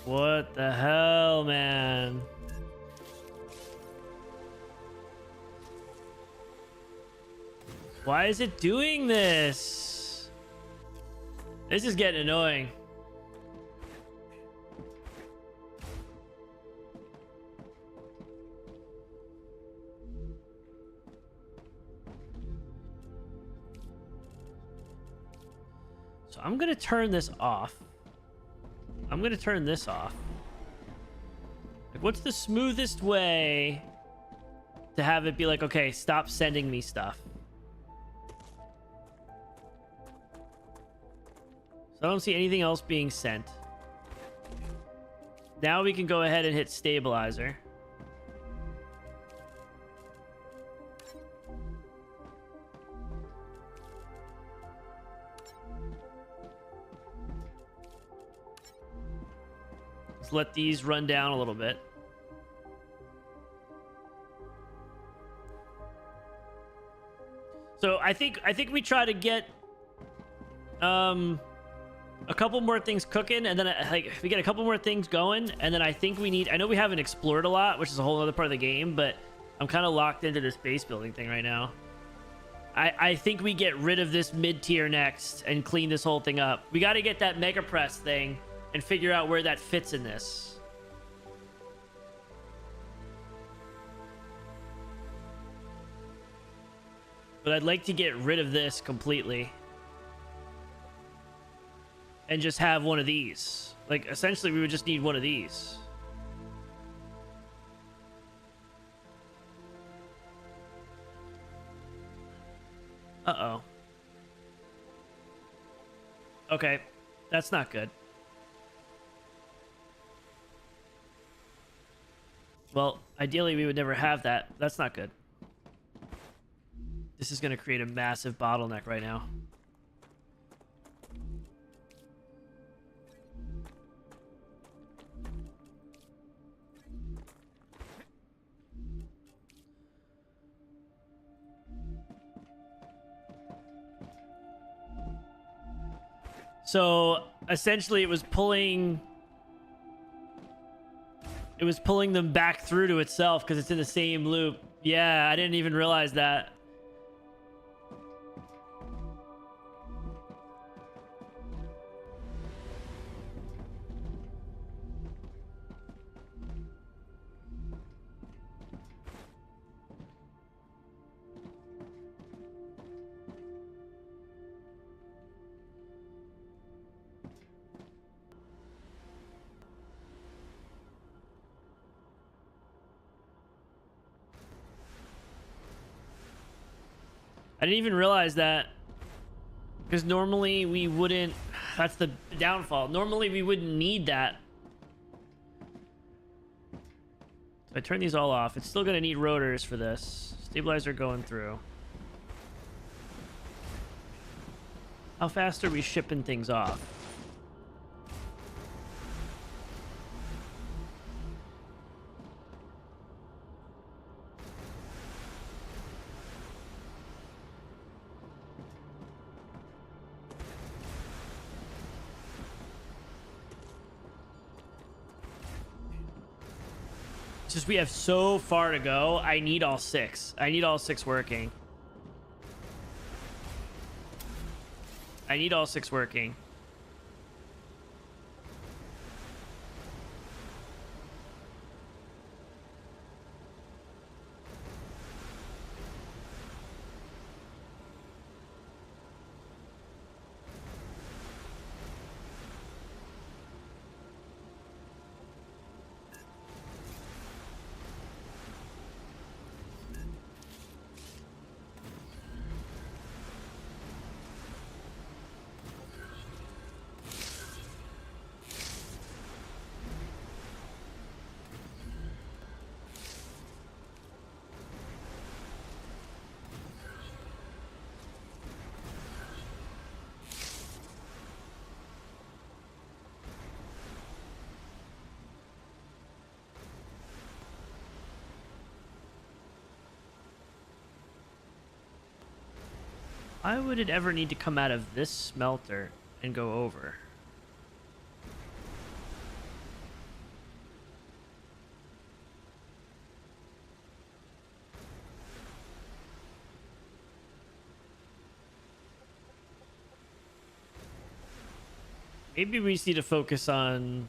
What the hell, man? Why is it doing this? This is getting annoying. So I'm gonna turn this off. I'm gonna turn this off. Like, what's the smoothest way to have it be like, okay, stop sending me stuff? So I don't see anything else being sent. Now we can go ahead and hit stabilizer. Let's let these run down a little bit. So I think we try to get a couple more things cooking, and then like if we get a couple more things going, and then I think we need, I know we haven't explored a lot, which is a whole other part of the game, but I'm kind of locked into this base building thing right now. I think we get rid of this mid-tier next and clean this whole thing up. We got to get that mega press thing and figure out where that fits in this. But I'd like to get rid of this completely and just have one of these. Like, essentially, we would just need one of these. Uh-oh. Okay, that's not good. Well, ideally, we would never have that. That's not good. This is going to create a massive bottleneck right now. So essentially it was pulling them back through to itself because it's in the same loop. Yeah, I didn't even realize that. I didn't even realize that, because normally we wouldn't. That's the downfall. Normally we wouldn't need that. I turn these all off. It's still going to need rotors for this. Stabilizer going through. How fast are we shipping things off? Just we have so far to go. I need all 6. I need all 6 working. I need all 6 working. Why would it ever need to come out of this smelter and go over? Maybe we just need to focus on...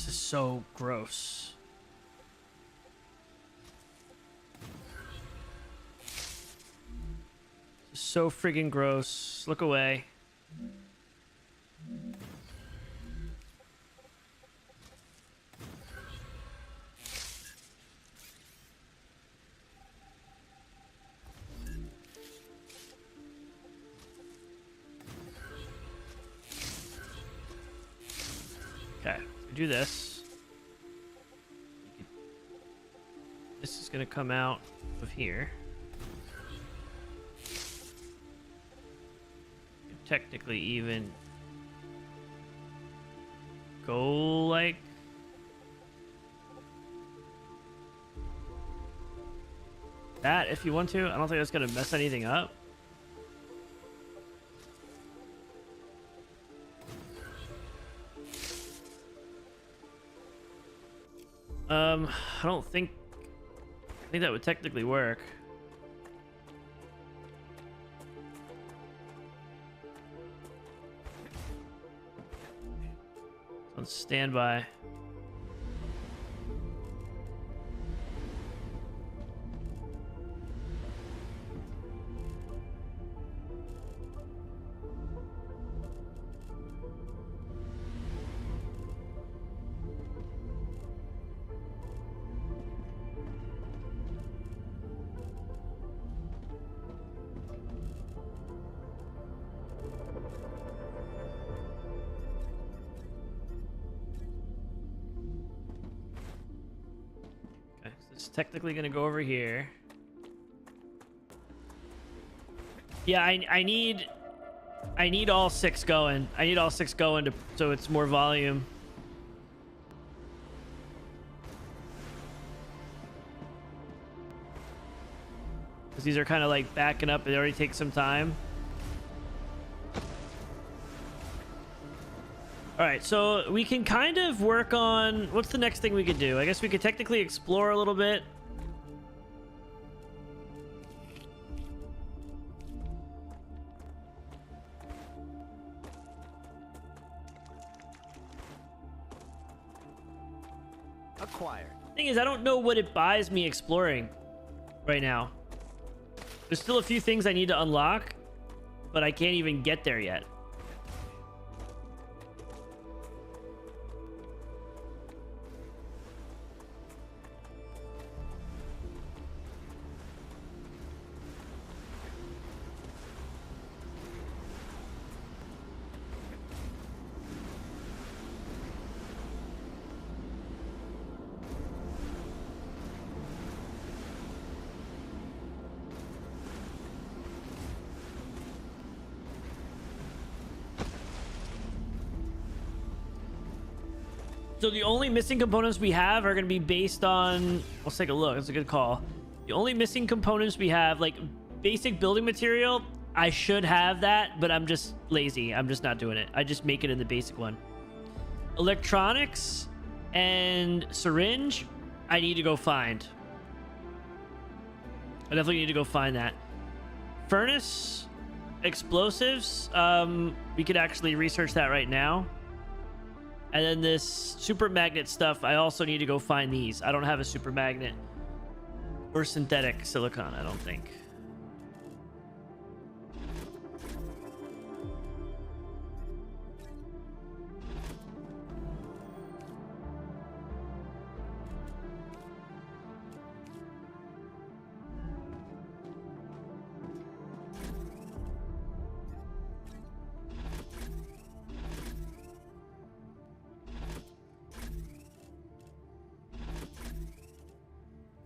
This is so gross. This is so friggin' gross. Look away. Okay, do this. This is gonna come out of here. Technically even go like that if you want to. I don't think that's gonna mess anything up. I don't think... I think that would technically work. On standby. It's technically going to go over here. Yeah, I need all 6 going. I need all 6 going to so it's more volume. Because these are kind of like backing up. It already takes some time. All right, so we can kind of work on what's the next thing we could do. I guess we could technically explore a little bit. Acquired. Thing is, I don't know what it buys me exploring right now. There's still a few things I need to unlock, but I can't even get there yet. So the only missing components we have are going to be based on... Let's take a look. That's a good call. The only missing components we have, like basic building material, I should have that, but I'm just lazy. I'm just not doing it. I just make it in the basic one. Electronics and syringe, I need to go find. I definitely need to go find that. Furnace, explosives, we could actually research that right now. And then this super magnet stuff, I also need to go find these. I don't have a super magnet or synthetic silicon, I don't think.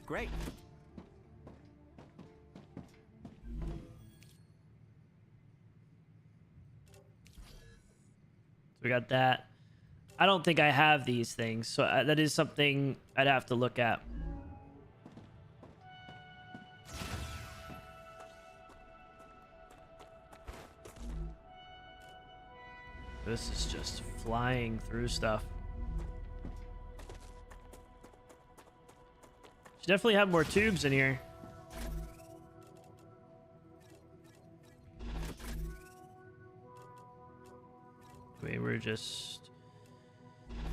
Great. So we got that. I don't think I have these things, so that is something I'd have to look at. This is just flying through stuff. Should definitely have more tubes in here. Wait, we're just...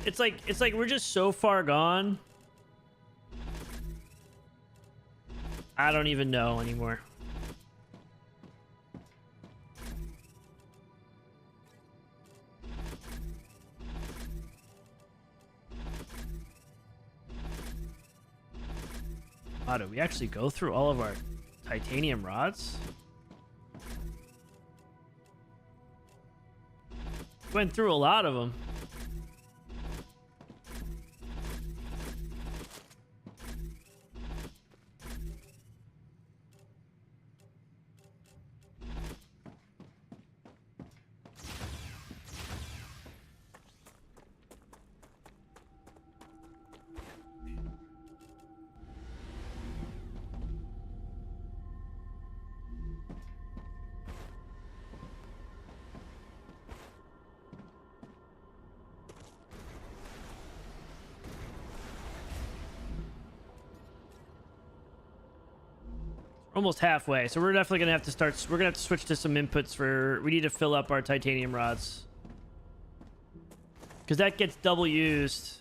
It's like we're just so far gone. I don't even know anymore. Wow, did we actually go through all of our titanium rods? Went through a lot of them. Almost halfway, so we're definitely gonna have to start. We're gonna have to switch to some inputs for. We need to fill up our titanium rods because that gets double used.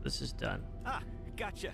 This is done. Ah, gotcha.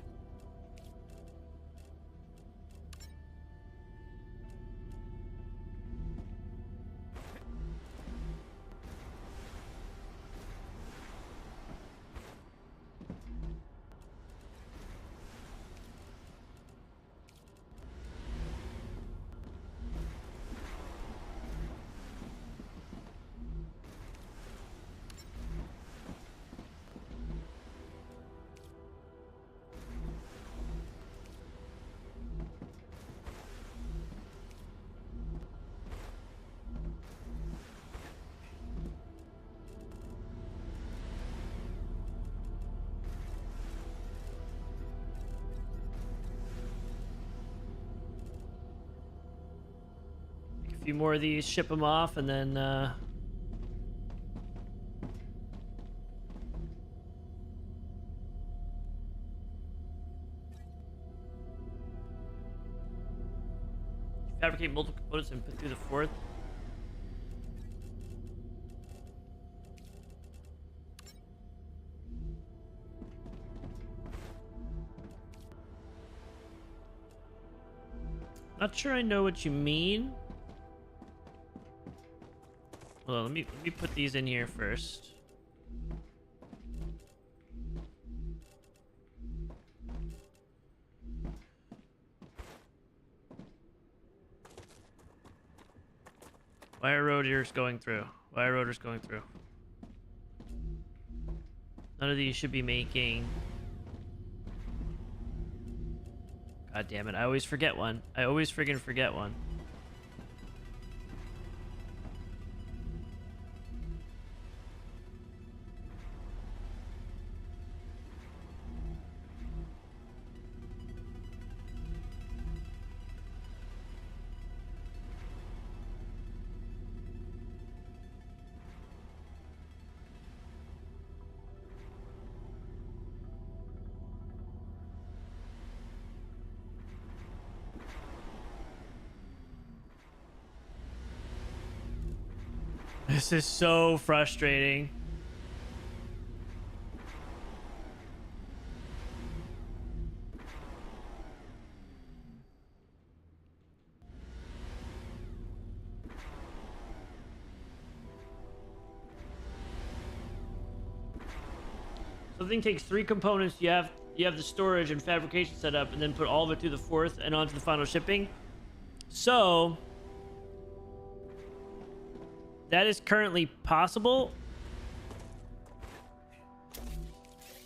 few more of these, ship them off, and then fabricate multiple components and put through the fourth. Not sure I know what you mean. Hold on, let me put these in here first. Wire rotors going through. Wire rotors going through. None of these should be making. God damn it, I always forget one. I always friggin' forget one. This is so frustrating. Something takes 3 components. You have the storage and fabrication set up, and then put all of it through the fourth and onto the final shipping. So that is currently possible.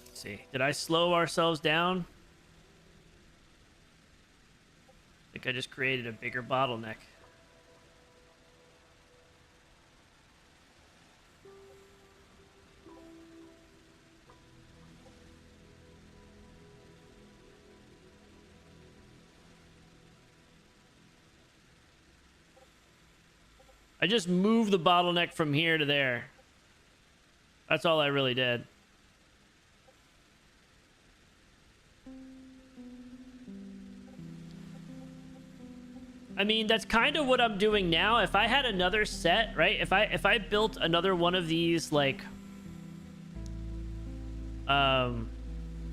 Let's see, did I slow ourselves down? I think I just created a bigger bottleneck. I just moved the bottleneck from here to there. That's all I really did. I mean, that's kind of what I'm doing now. If I had another set, right? If I built another one of these, like, I don't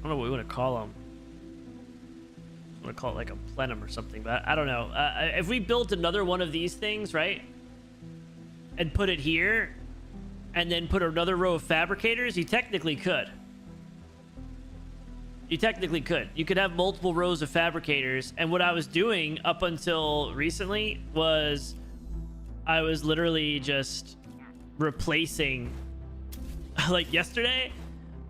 know what we want to call them. I want to call it like a plenum or something, but I don't know. If we built another one of these things, right? And put it here, and then put another row of fabricators, you technically could. You technically could. You could have multiple rows of fabricators, and what I was doing up until recently was I was literally just replacing, like yesterday,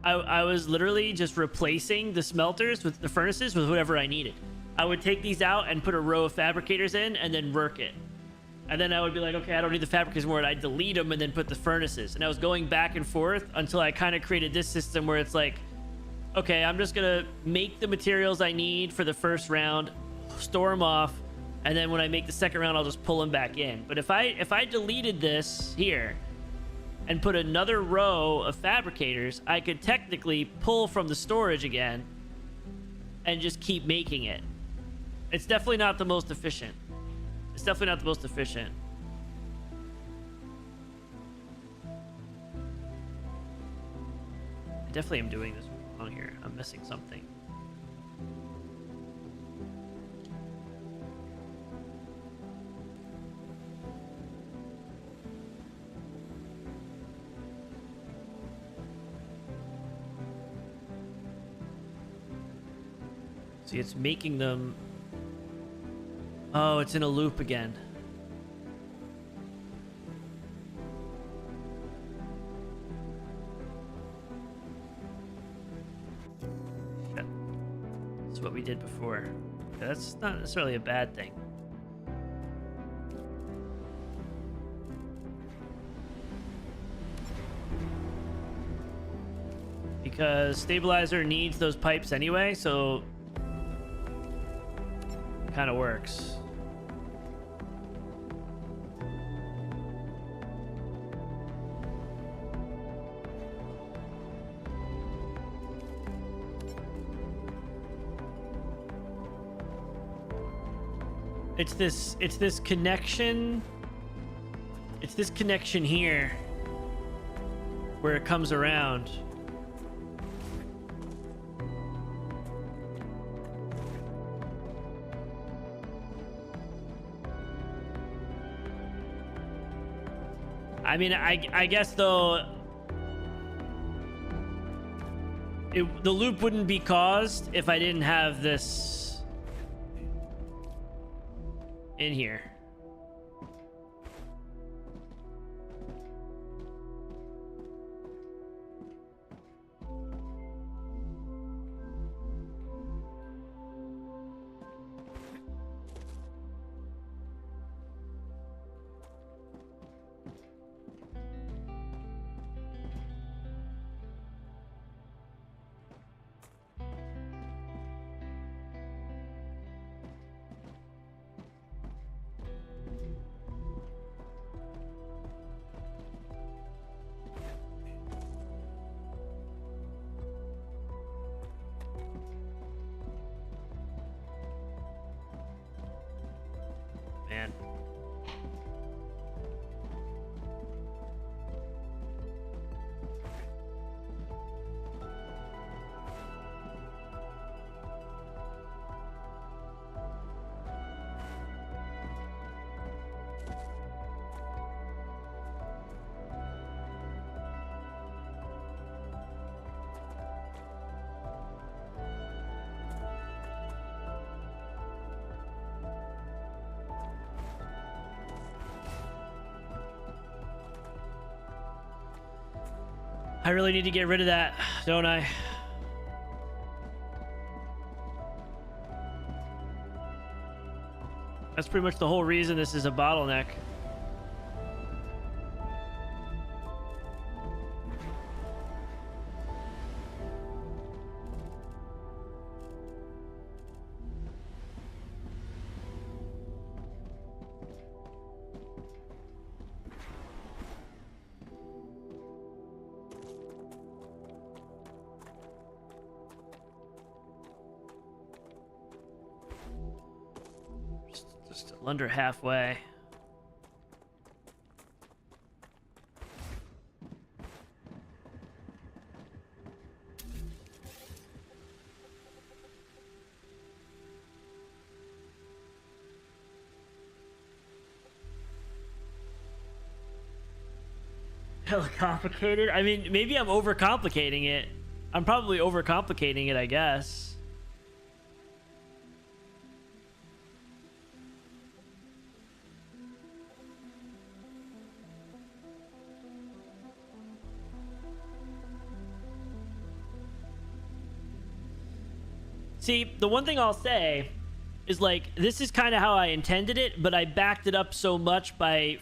I was literally just replacing the smelters with the furnaces with whatever I needed. I would take these out and put a row of fabricators in and then work it. And then I would be like, okay, I don't need the fabricators anymore. And I'd delete them and then put the furnaces. And I was going back and forth until I kind of created this system where it's like, okay, I'm just going to make the materials I need for the first round, store them off, and then when I make the second round, I'll just pull them back in. But if I deleted this here and put another row of fabricators, I could technically pull from the storage again and just keep making it. It's definitely not the most efficient. It's definitely not the most efficient. I definitely am doing this wrong here. I'm missing something. See, it's making them... Oh, it's in a loop again. Shit. That's what we did before. That's not necessarily a bad thing. Because stabilizer needs those pipes anyway, so it kind of works. It's this connection. It's this connection here where it comes around. I mean, I guess though, the loop wouldn't be caused if I didn't have this in here. Man. I really need to get rid of that, don't I? That's pretty much the whole reason this is a bottleneck. Just under halfway. Hella complicated. I mean, maybe I'm overcomplicating it. I'm probably overcomplicating it, I guess. See, the one thing I'll say is, like, this is kind of how I intended it, but I backed it up so much by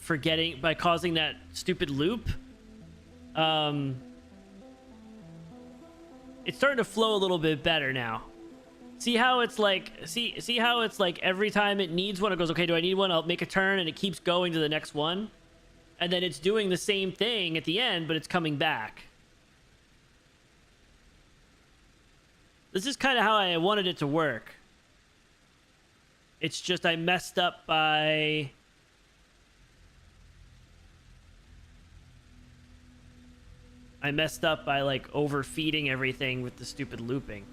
causing that stupid loop. It's starting to flow a little bit better now. See how it's like, see how it's like every time it needs one, it goes, okay, do I need one? I'll make a turn, and it keeps going to the next one. And then it's doing the same thing at the end, but it's coming back. This is kind of how I wanted it to work. It's just I messed up by... like overfeeding everything with the stupid looping.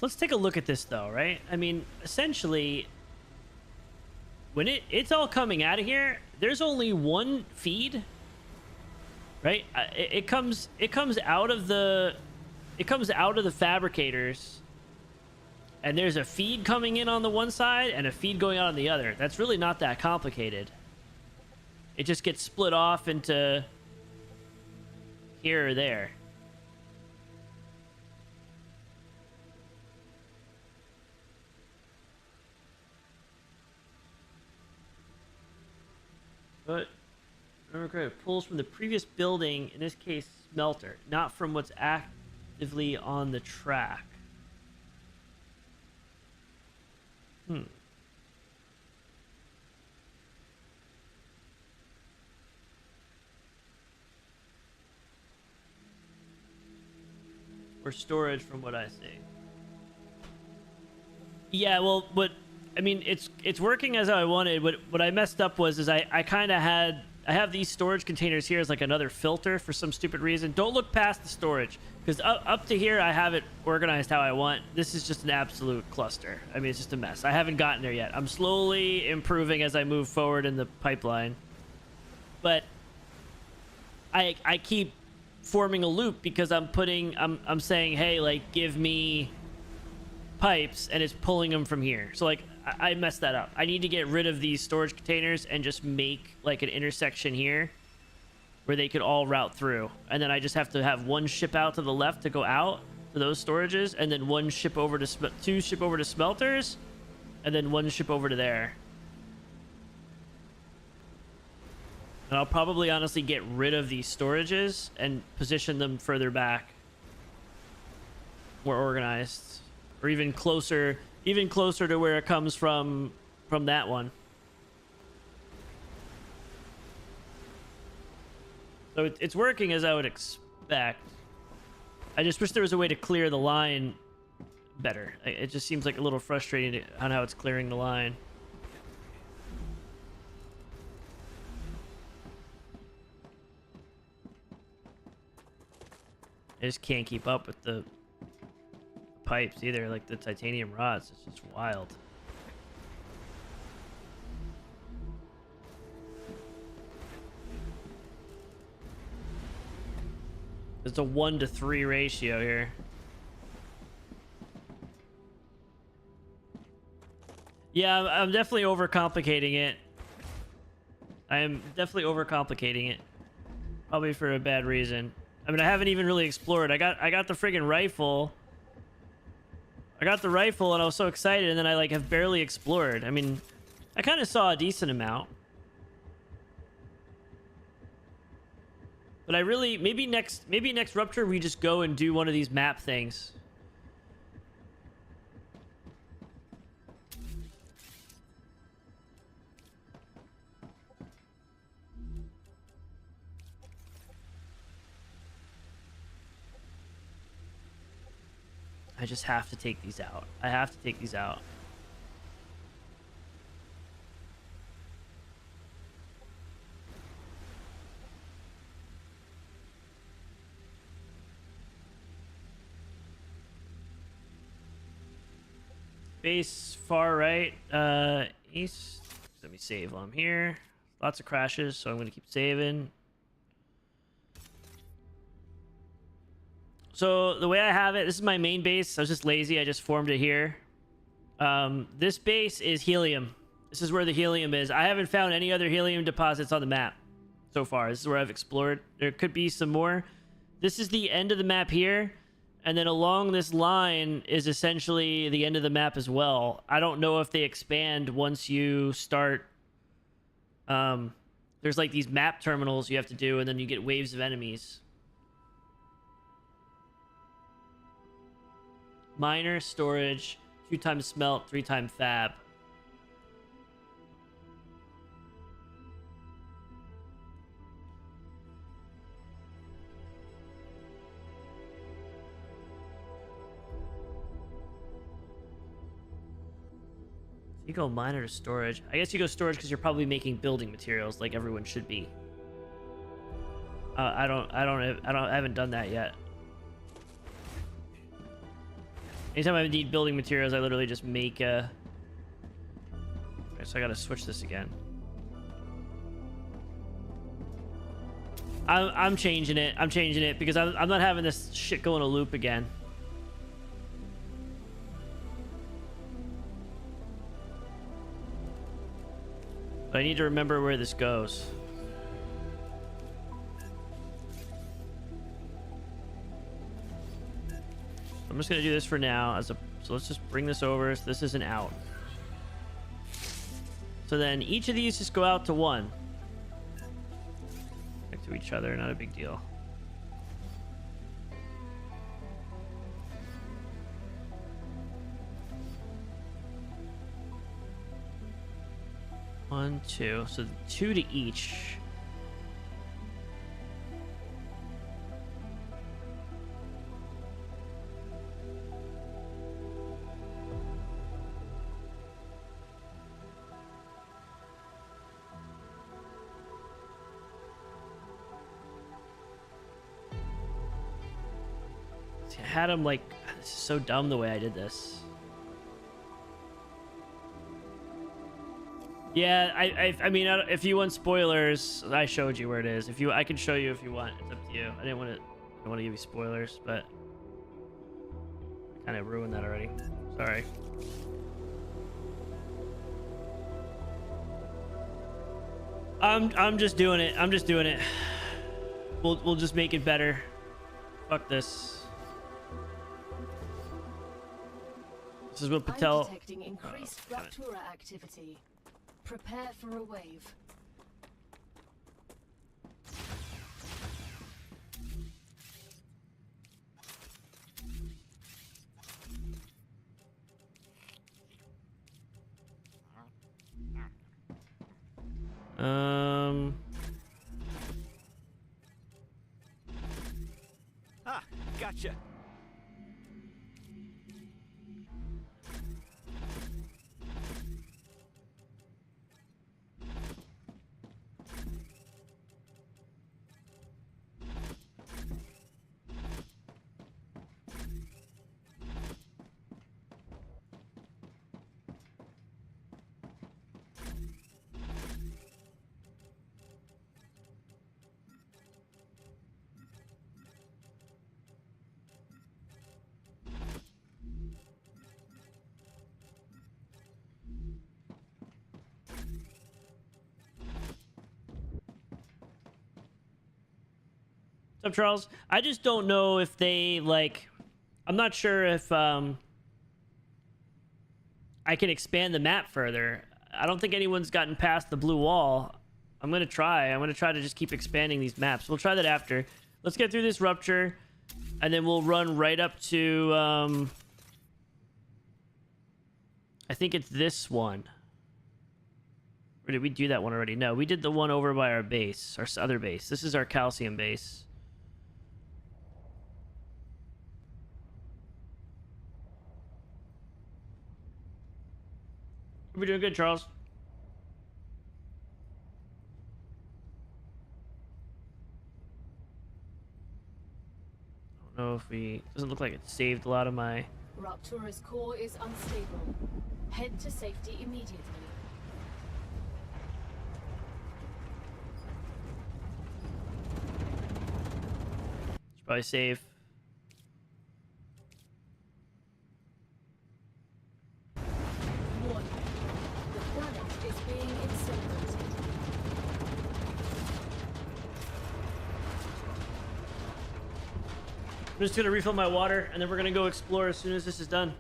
Let's take a look at this though, right? I mean, essentially, when it's all coming out of here, there's only one feed, right? It comes out of the fabricators, and there's a feed coming in on the one side and a feed going out on the other. That's really not that complicated. It just gets split off into here or there. But it pulls from the previous building, in this case, smelter, not from what's actively on the track. Or storage, from what I see. Yeah, well, I mean, it's working as I wanted. What I messed up was I kind of had, I have these storage containers here as like another filter for some stupid reason. Don't look past the storage, because up to here I have it organized how I want. This is just an absolute cluster. I mean, it's just a mess. I haven't gotten there yet. I'm slowly improving as I move forward in the pipeline, but I keep forming a loop because I'm saying, hey, like, give me pipes, and it's pulling them from here. So like I messed that up. I need to get rid of these storage containers and just make like an intersection here where they could all route through, and then I just have to have one ship out to the left to go out to those storages, and then one ship over to two ship over to smelters, and then one ship over to there. And I'll probably honestly get rid of these storages and position them further back, more organized, or even closer to where it comes from that one. So it's working as I would expect. I just wish there was a way to clear the line better. It just seems like a little frustrating on how it's clearing the line. I just can't keep up with the pipes either, like the titanium rods. It's just wild. It's a 1-to-3 ratio here. Yeah, I'm definitely overcomplicating it. I am definitely overcomplicating it. Probably for a bad reason. I mean, I haven't even really explored. I got the friggin' rifle. I got the rifle and I was so excited, and then I like have barely explored. I mean, I kind of saw a decent amount. But I really, maybe next Rupture we just go and do one of these map things. I just have to take these out. I have to take these out. Base far right, east. Let me save while I'm here. Lots of crashes, so I'm gonna keep saving. So the way I have it, this is my main base. I was just lazy. I just formed it here. This base is helium. This is where the helium is. I haven't found any other helium deposits on the map so far. This is where I've explored. There could be some more. This is the end of the map here. And then along this line is essentially the end of the map as well. I don't know if they expand once you start. There's like these map terminals you have to do, and then you get waves of enemies. Miner, storage, 2 times smelt, 3 times fab. You go miner to storage. I guess you go storage because you're probably making building materials, like everyone should be. I haven't done that yet. Anytime I need building materials, I literally just make a... Okay, so I gotta switch this again. I'm changing it. I'm changing it because I'm not having this shit go in a loop again. But I need to remember where this goes. I'm just gonna do this for now so let's just bring this over so this isn't out. So then each of these just go out to 1. Back to each other, not a big deal. 1, 2. So 2 to each. See, I had him like, this is so dumb the way I did this. Yeah, I mean, if you want spoilers, I showed you where it is. If you, I can show you if you want. It's up to you. I didn't want to give you spoilers, but I kind of ruined that already. Sorry. I'm just doing it. I'm just doing it. We'll just make it better. Fuck this. This is what Patel. I'm detecting increased Rupture activity. Prepare for a wave. Ah, gotcha. What's up, Charles? I just don't know if they like. I'm not sure if I can expand the map further. I don't think anyone's gotten past the blue wall. I'm gonna try. I'm gonna try to just keep expanding these maps. We'll try that after. Let's get through this rupture, and then we'll run right up to. I think it's this one. Or did we do that one already? No, we did the one over by our base, our other base. This is our calcium base. We're doing good, Charles. I don't know if we... Doesn't look like it saved a lot of my... Rupture's core is unstable. Head to safety immediately. Should probably save. Warning. The planet is being incinerated. I'm just gonna refill my water, and then we're gonna go explore as soon as this is done.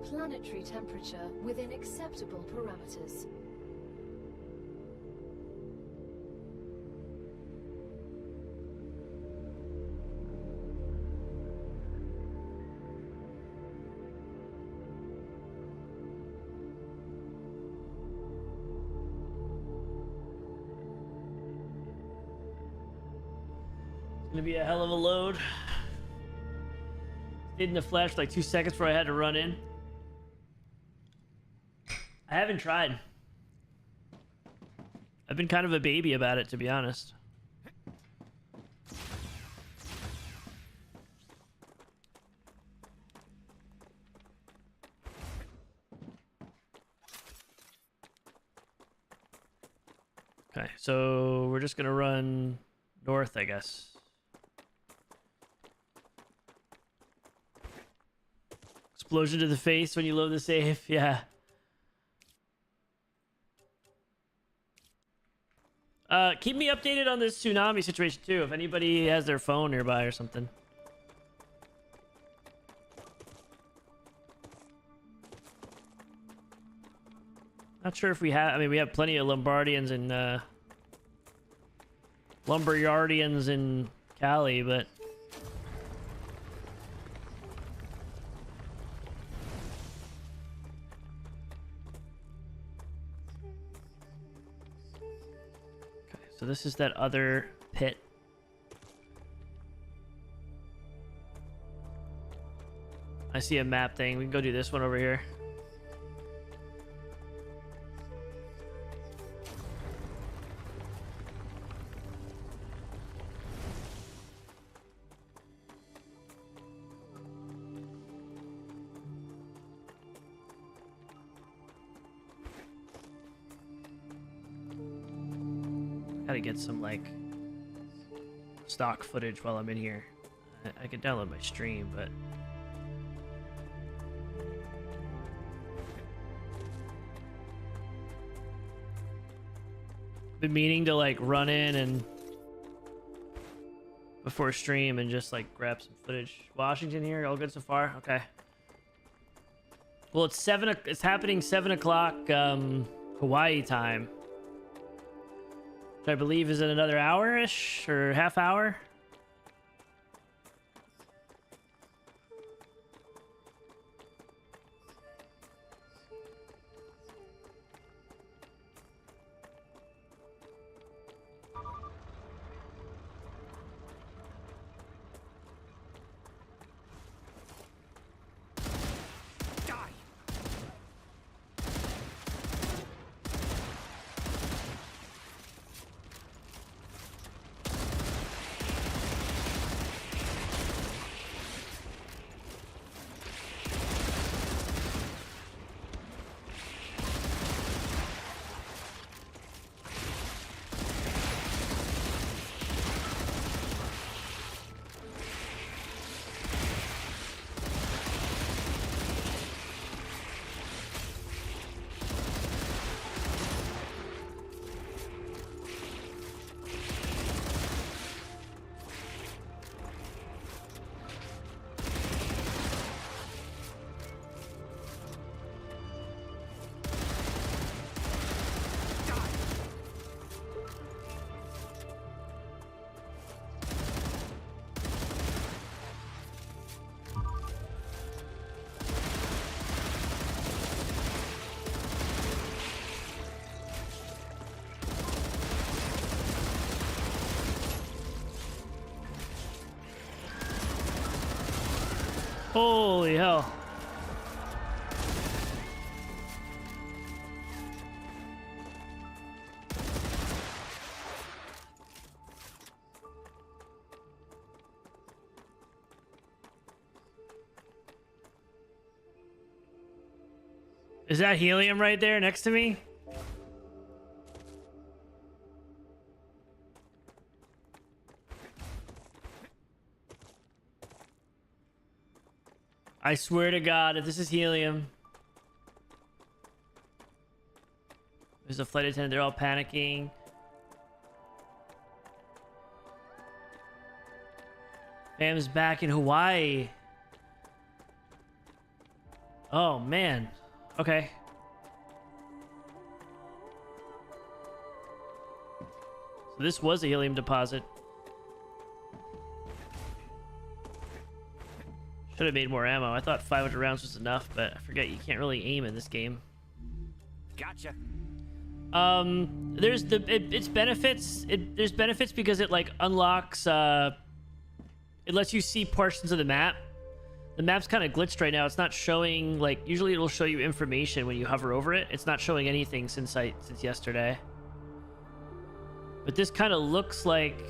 Planetary temperature within acceptable parameters. It's gonna be a hell of a load. Stayed in the flash for like 2 seconds before I had to run in. I haven't tried. I've been kind of a baby about it, to be honest. Okay, so we're just gonna run north, I guess. Explosion to the face when you load the save. Yeah. Keep me updated on this tsunami situation too. If anybody has their phone nearby or something. Not sure if we have. I mean, we have plenty of Lombardians and Lumberyardians in Cali, but. So this is that other pit. I see a map thing. We can go do this one over here. Gotta get some like stock footage while I'm in here. I could download my stream, but been meaning to like run in and before stream and just like grab some footage. Washington here, all good so far. Okay. Well, it's happening 7 o'clock Hawaii time. Which I believe is in another hour-ish or half hour. Holy hell. Is that helium right there next to me? I swear to God, if this is helium. There's a flight attendant, they're all panicking. Fam's back in Hawaii. Oh, man. Okay. So this was a helium deposit. Should have made more ammo. I thought 500 rounds was enough, but I forget you can't really aim in this game. Gotcha. There's its benefits. There's benefits because it like unlocks. It lets you see portions of the map. The map's kind of glitched right now. It's not showing like usually it'll show you information when you hover over it. It's not showing anything since yesterday. But this kind of looks like.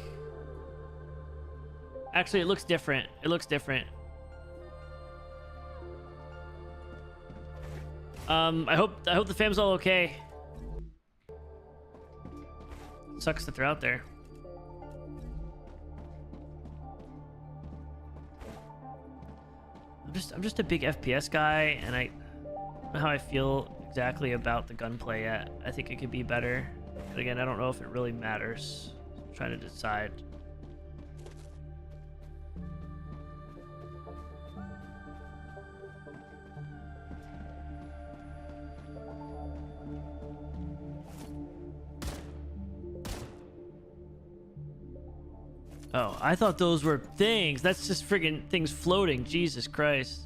Actually, it looks different. It looks different. I hope the fam's all okay. Sucks that they're out there. I'm just a big FPS guy, and I don't know how I feel exactly about the gunplay yet. I think it could be better, but again, I don't know if it really matters. I'm trying to decide. Oh, I thought those were things. That's just friggin' things floating. Jesus Christ.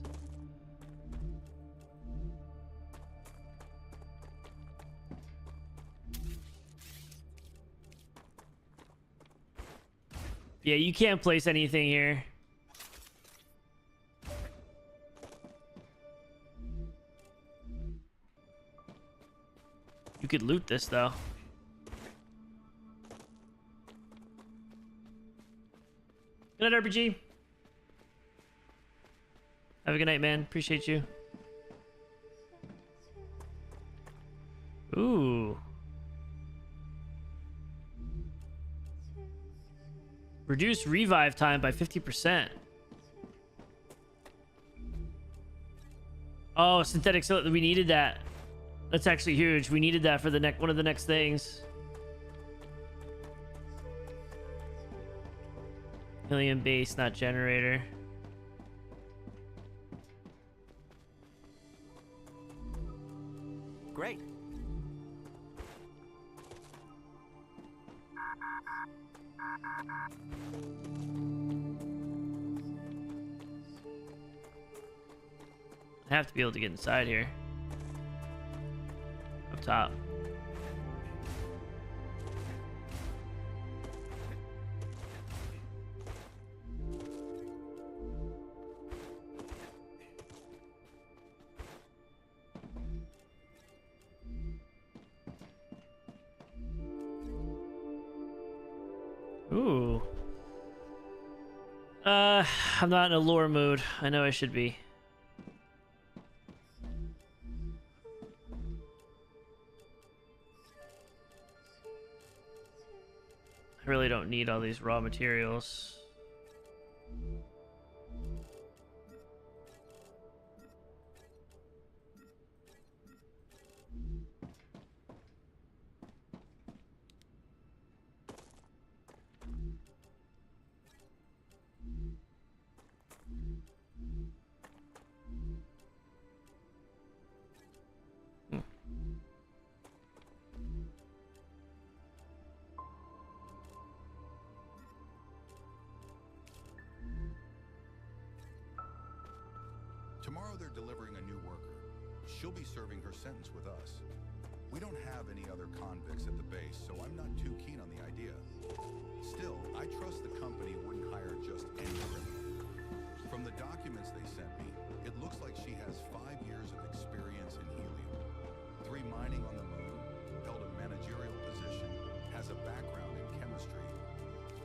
Yeah, you can't place anything here. You could loot this, though. Good night, RPG. Have a good night, man. Appreciate you. Ooh. Reduce revive time by 50%. Oh, synthetic silicon. We needed that. That's actually huge. We needed that for the one of the next things. Helium base, not generator. Great. I have to be able to get inside here. Up top. Ooh. I'm not in a lore mood. I know I should be. I really don't need all these raw materials. Tomorrow they're delivering a new worker. She'll be serving her sentence with us. We don't have any other convicts at the base, so I'm not too keen on the idea. Still, I trust the company wouldn't hire just any criminal. From the documents they sent me, it looks like she has 5 years of experience in helium. 3 mining on the moon, held a managerial position, has a background in chemistry,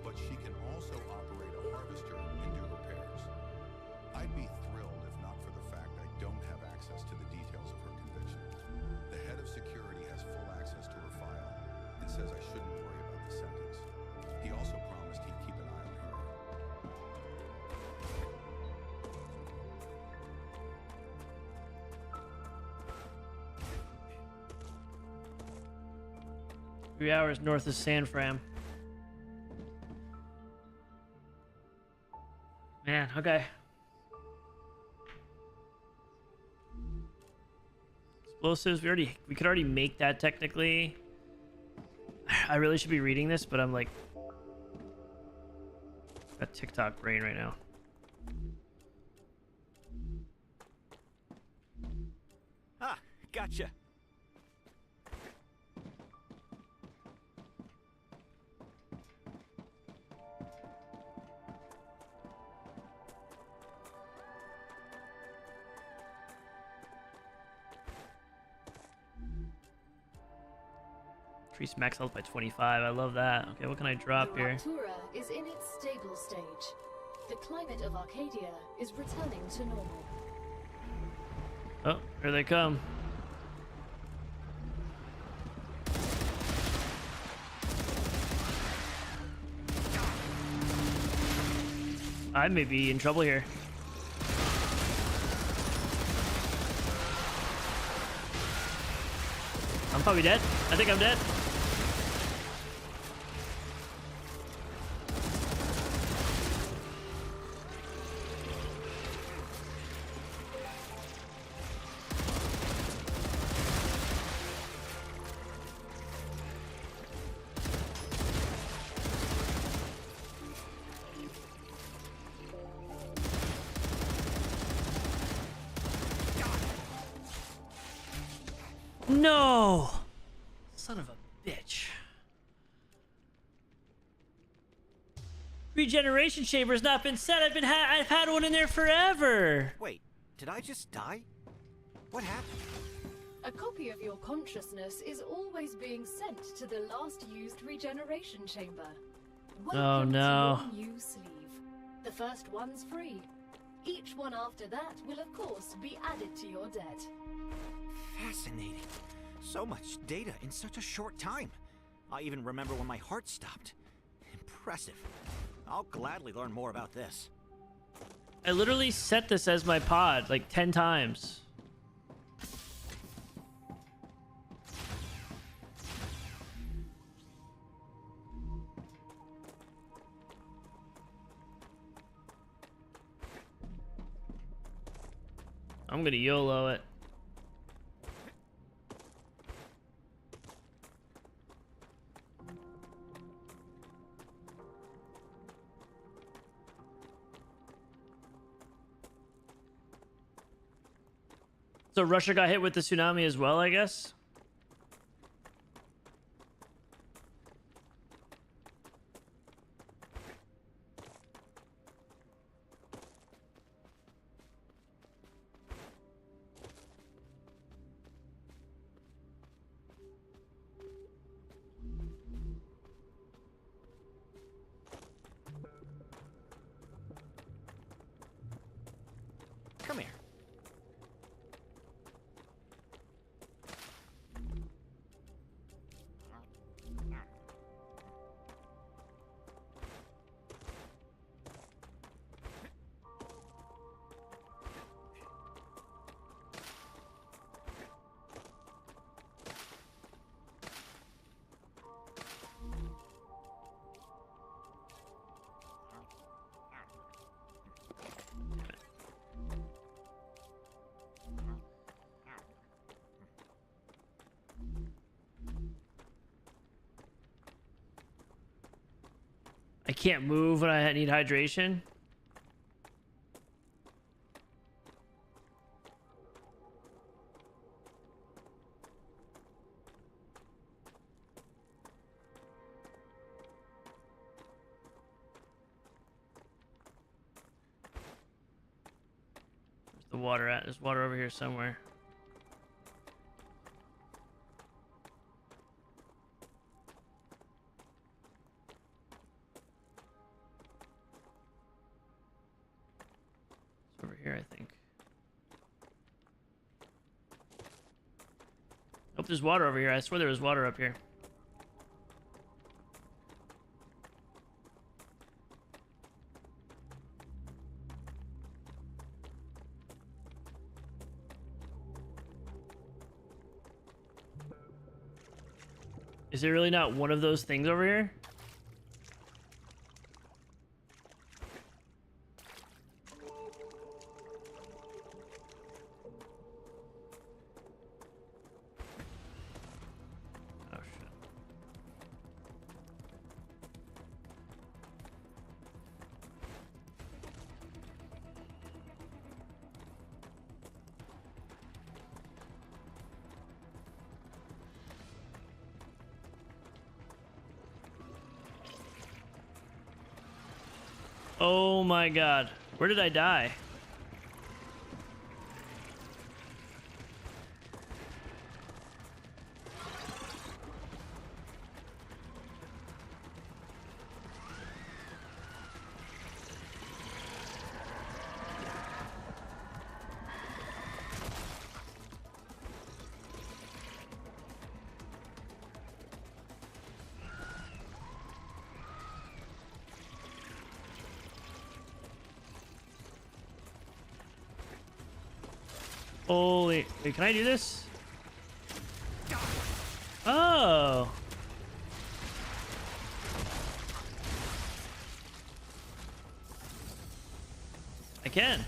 but she can also operate a harvester and do repairs. I'd be thrilled if not for the fact I don't have access to the details of her conviction. The head of security has full access to her file and says I shouldn't worry about the sentence. He also promised he'd keep an eye on her. 3 hours north of San Fran. Man, okay. Explosives, we could already make that technically. I really should be reading this, but I'm like got TikTok brain right now. Ah, gotcha. Increase max health by 25. I love that. Okay, what can I drop The here? Rupture is in its stable stage. The climate of Arcadia is returning to normal. Oh, here they come. I may be in trouble here. Probably dead. I think I'm dead. No! Son of a bitch. Regeneration chamber's not been set. I've had one in there forever. Wait, did I just die? What happened? A copy of your consciousness is always being sent to the last used regeneration chamber. Welcome no. to your new sleeve. The first one's free. Each one after that will of course be added to your debt. Fascinating. So much data in such a short time. I even remember when my heart stopped. Impressive. I'll gladly learn more about this. I literally set this as my pod like 10 times. I'm gonna YOLO it. So Russia got hit with the tsunami as well, I guess? Come here. I can't move when I need hydration. Where's the water at? There's water over here somewhere. Over here, I think. Oh, there's water over here. I swear there was water up here. Is there really not one of those things over here? Oh, shit. Oh my god. Where did I die? Holy, wait, can I do this? can.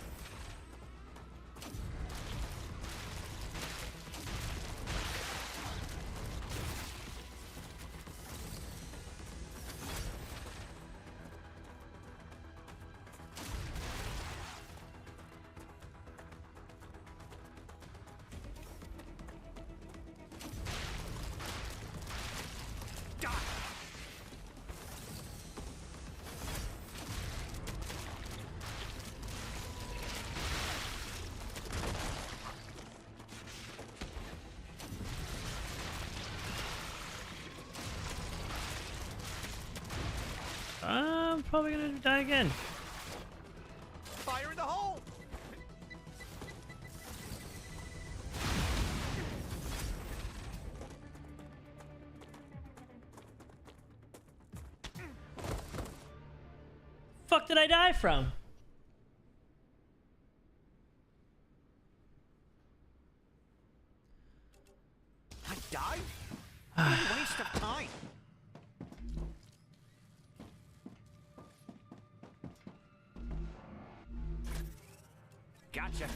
I'm probably gonna die again. Fire in the hole! Fuck did I die from? I died? What a waste of time. Gotcha.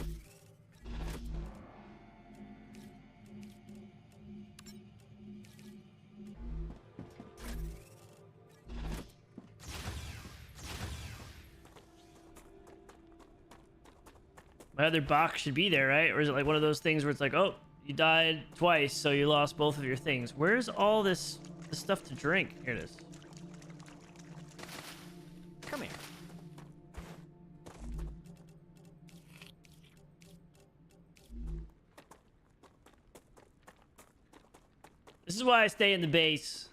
My other box should be there, right? Or is it like one of those things where it's like, oh, you died twice, so you lost both of your things? Where's all this stuff to drink? Here it is. Come here. This is why I stay in the base.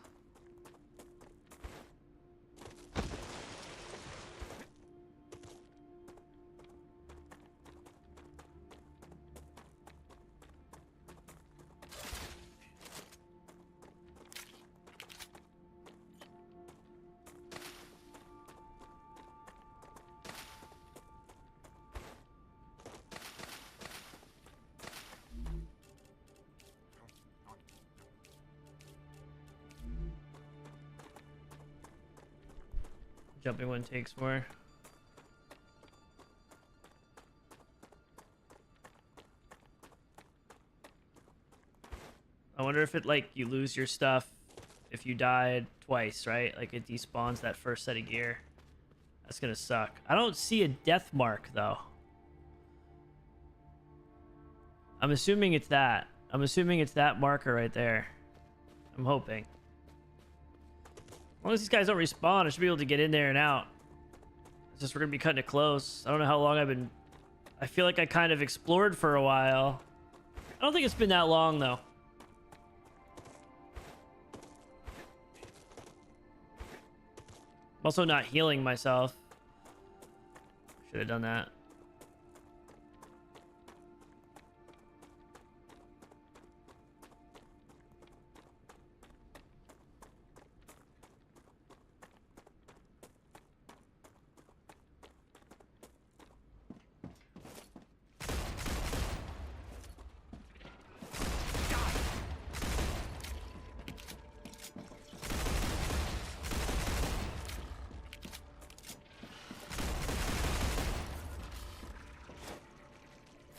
Jumping one takes more. I wonder if it, like, you lose your stuff if you died twice, right? Like, it despawns that first set of gear. That's gonna suck. I don't see a death mark, though. I'm assuming it's that. I'm assuming it's that marker right there. I'm hoping. As long as these guys don't respawn, I should be able to get in there and out. It's just we're gonna be cutting it close. I don't know how long I've been... I feel like I kind of explored for a while. I don't think it's been that long, though. I'm also not healing myself. Should have done that.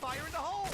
Fire in the hole!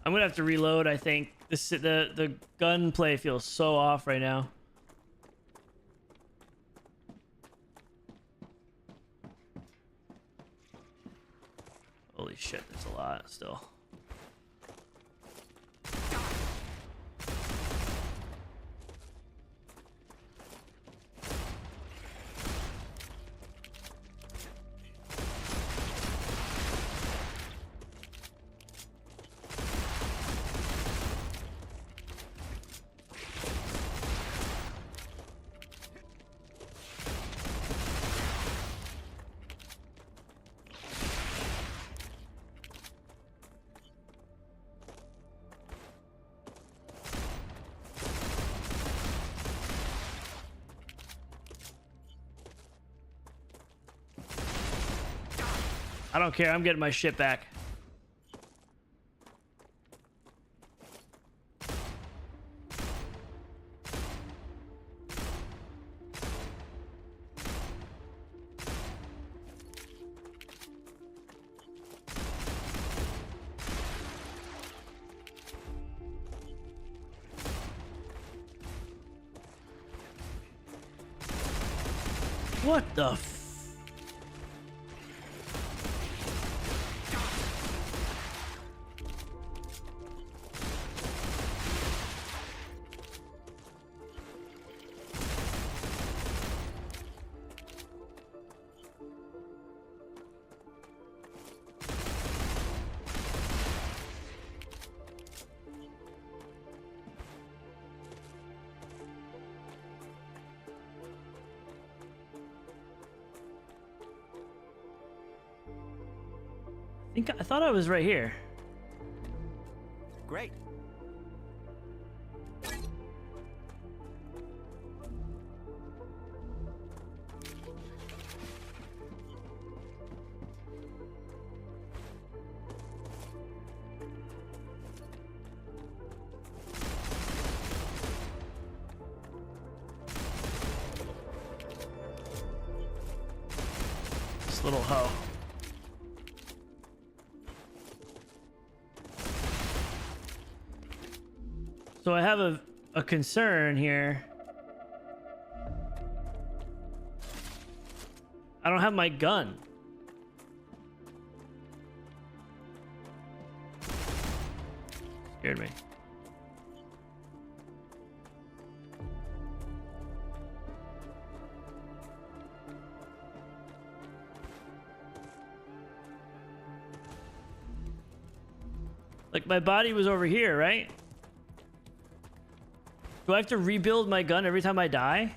I'm gonna have to reload, I think. The gunplay feels so off right now. Holy shit, there's a lot still. I don't care. I'm getting my shit back. What the f... I thought I was right here. Great. This little hoe. So I have a concern here. I don't have my gun. Scared me. Like my body was over here, right? Do I have to rebuild my gun every time I die?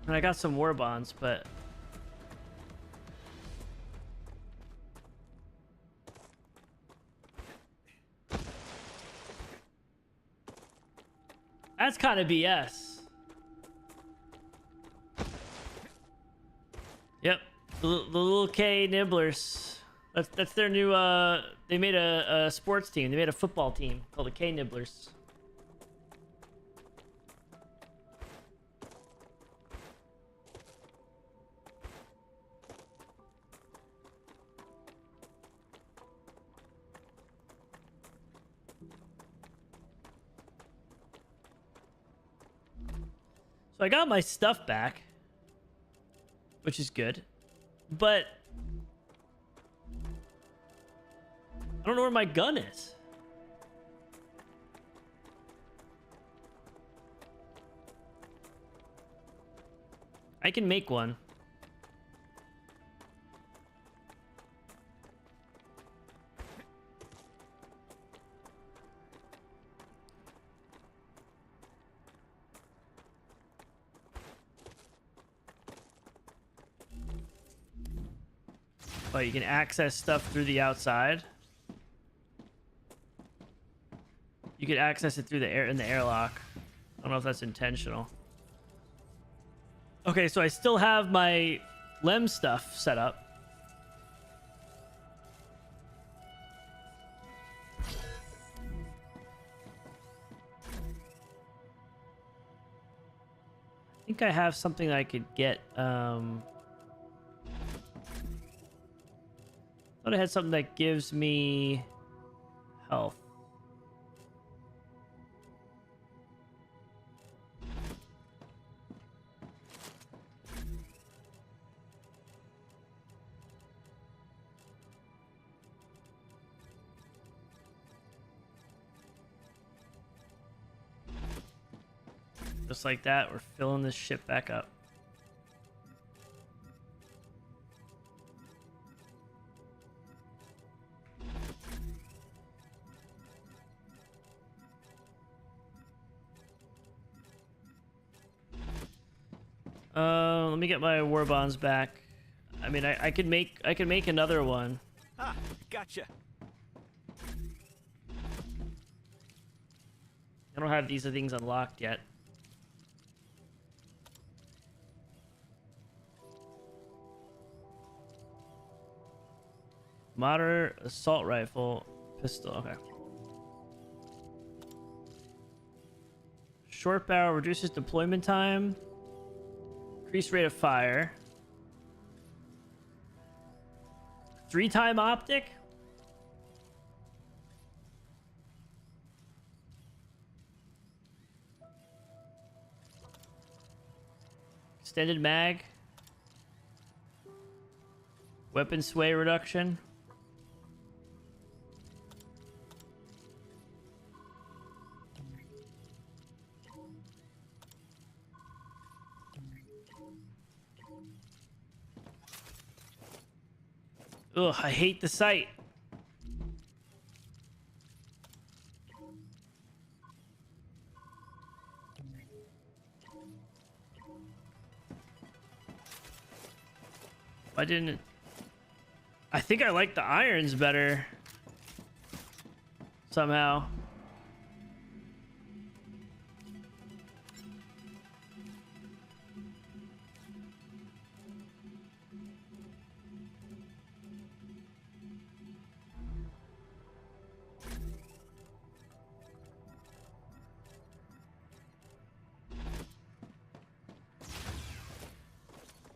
And I got some war bonds, but... That's kind of BS. Yep. The little K Nibblers. That's their new, they made a sports team. They made a football team called the K Nibblers. So I got my stuff back, which is good, but I don't know where my gun is. I can make one. But you can access stuff through the outside. You could access it through the air in the airlock. I don't know if that's intentional. Okay, so I still have my LEM stuff set up. I think I have something I could get. Thought I had something that gives me health. Just like that, we're filling this shit back up. Let me get my war bonds back. I mean, I could make another one. Ah, gotcha. I don't have these things unlocked yet. Moderate assault rifle, pistol. Okay. Short barrel reduces deployment time. Increased rate of fire. 3-time optic. Extended mag. Weapon sway reduction. Ugh, I hate the sight. Why didn't it... I think I like the irons better. Somehow.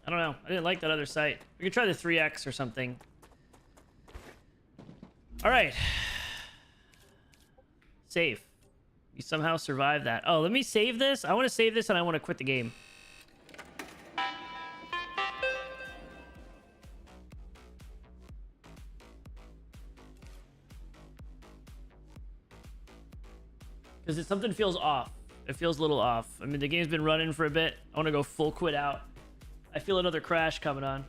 I don't know. I didn't like that other sight. We could try the 3x or something. All right. Save. We somehow survived that. Oh, let me save this. I want to save this and I want to quit the game. Because something feels off. It feels a little off. I mean, the game's been running for a bit. I want to go full quit out. I feel another crash coming on.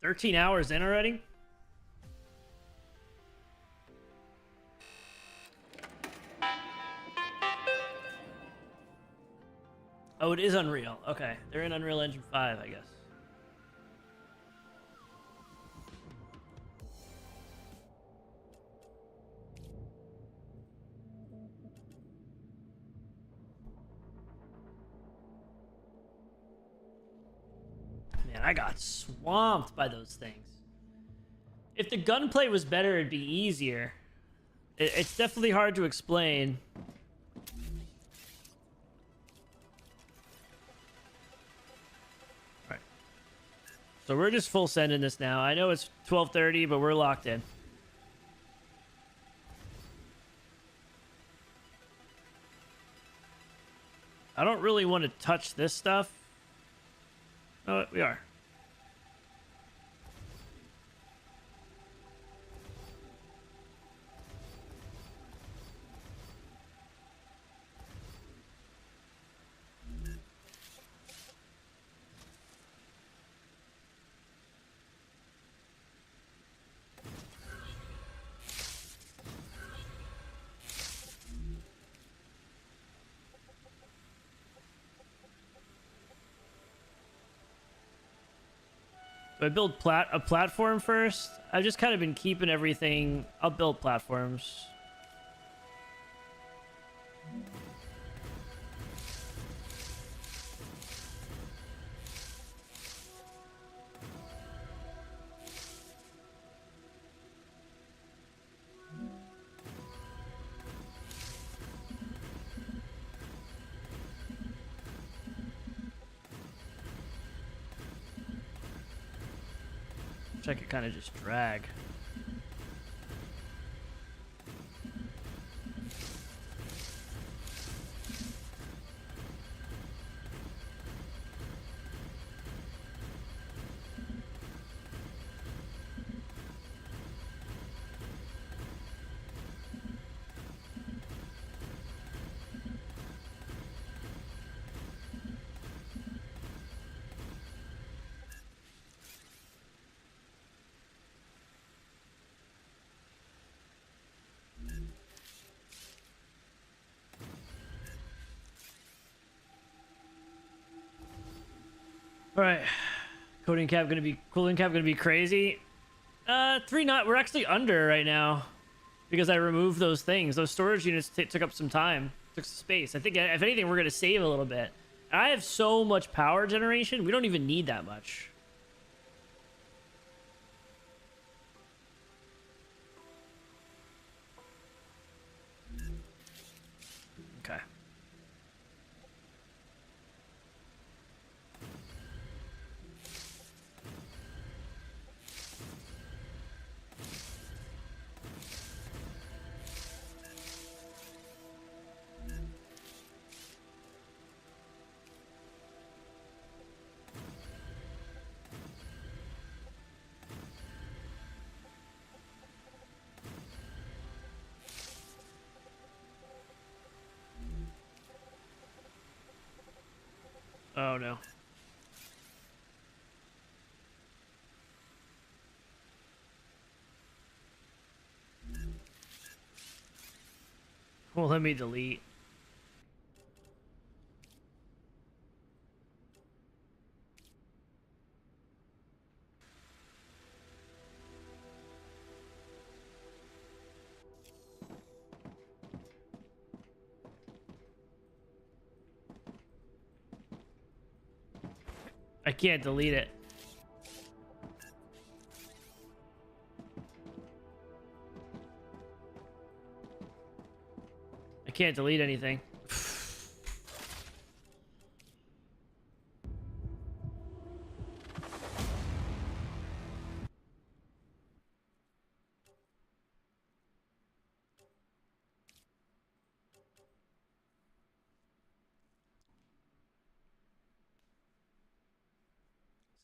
"13 hours in already?" Oh, it is Unreal. Okay. They're in Unreal Engine 5, I guess. Man, I got swamped by those things. If the gunplay was better, it'd be easier. It's definitely hard to explain. So we're just full sending this now. I know it's 12:30, but we're locked in. I don't really want to touch this stuff. Oh, we are. Do I build a platform first? I've just kind of been keeping everything. I'll build platforms. I could kind of just drag. All right, cooling cap gonna be crazy. 3 we're actually under right now because I removed those things. Those storage units took up some time, took some space. I think if anything, we're gonna save a little bit. I have so much power generation, we don't even need that much. Okay. Oh no. Well, let me delete. I can't delete it. I can't delete anything.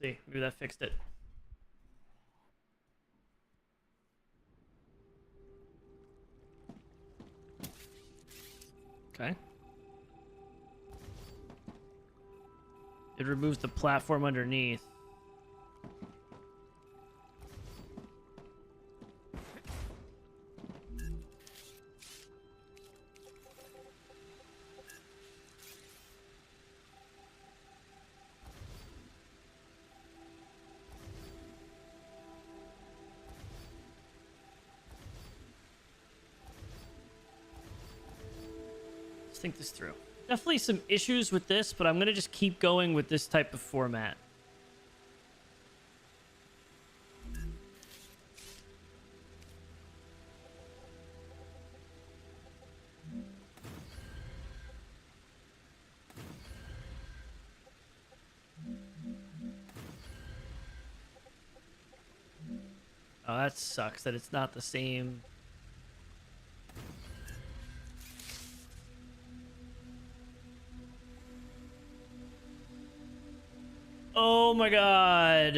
See, maybe that fixed it. Okay. It removes the platform underneath. Let's think this through. Definitely some issues with this, but I'm gonna just keep going with this type of format. Oh, that sucks that it's not the same. Oh my god.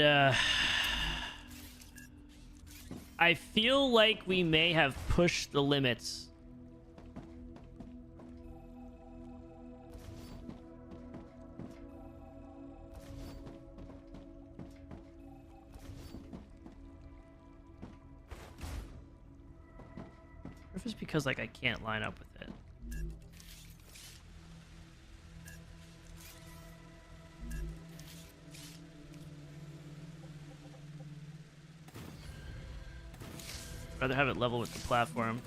I feel like we may have pushed the limits. Or if it's because like I can't line up with it. I'd rather have it level with the platform.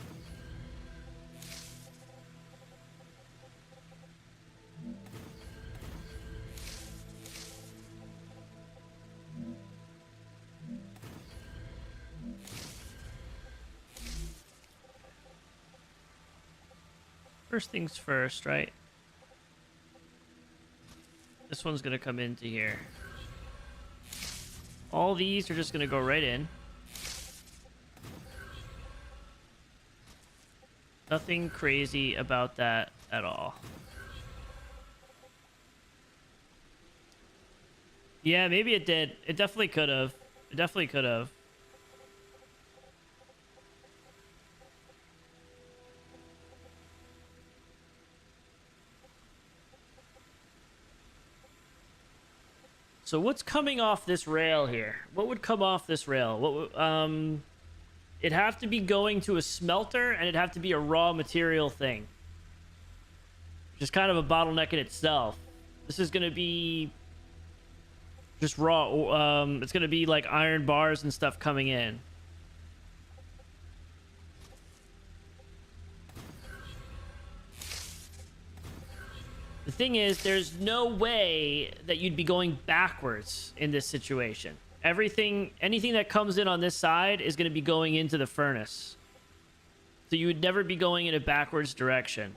First things first, right? This one's gonna come into here. All these are just gonna go right in. Nothing crazy about that at all. Yeah, maybe it did. It definitely could have. It definitely could have. So what's coming off this rail here? What would come off this rail? What it'd have to be going to a smelter, and it'd have to be a raw material thing. Which is kind of a bottleneck in itself. This is going to be just raw. It's gonna be like iron bars and stuff coming in. The thing is, there's no way that you'd be going backwards in this situation. Anything that comes in on this side is going to be going into the furnace. So you would never be going in a backwards direction.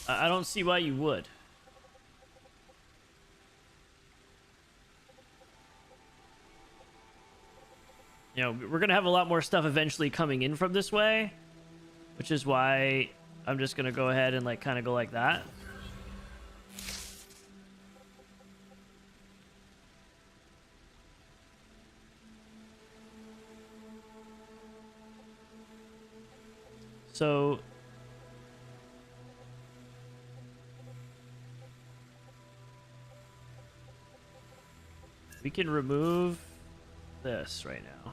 I don't see why you would. You know, we're going to have a lot more stuff eventually coming in from this way, which is why I'm just going to go ahead and like kind of go like that. So we can remove this right now.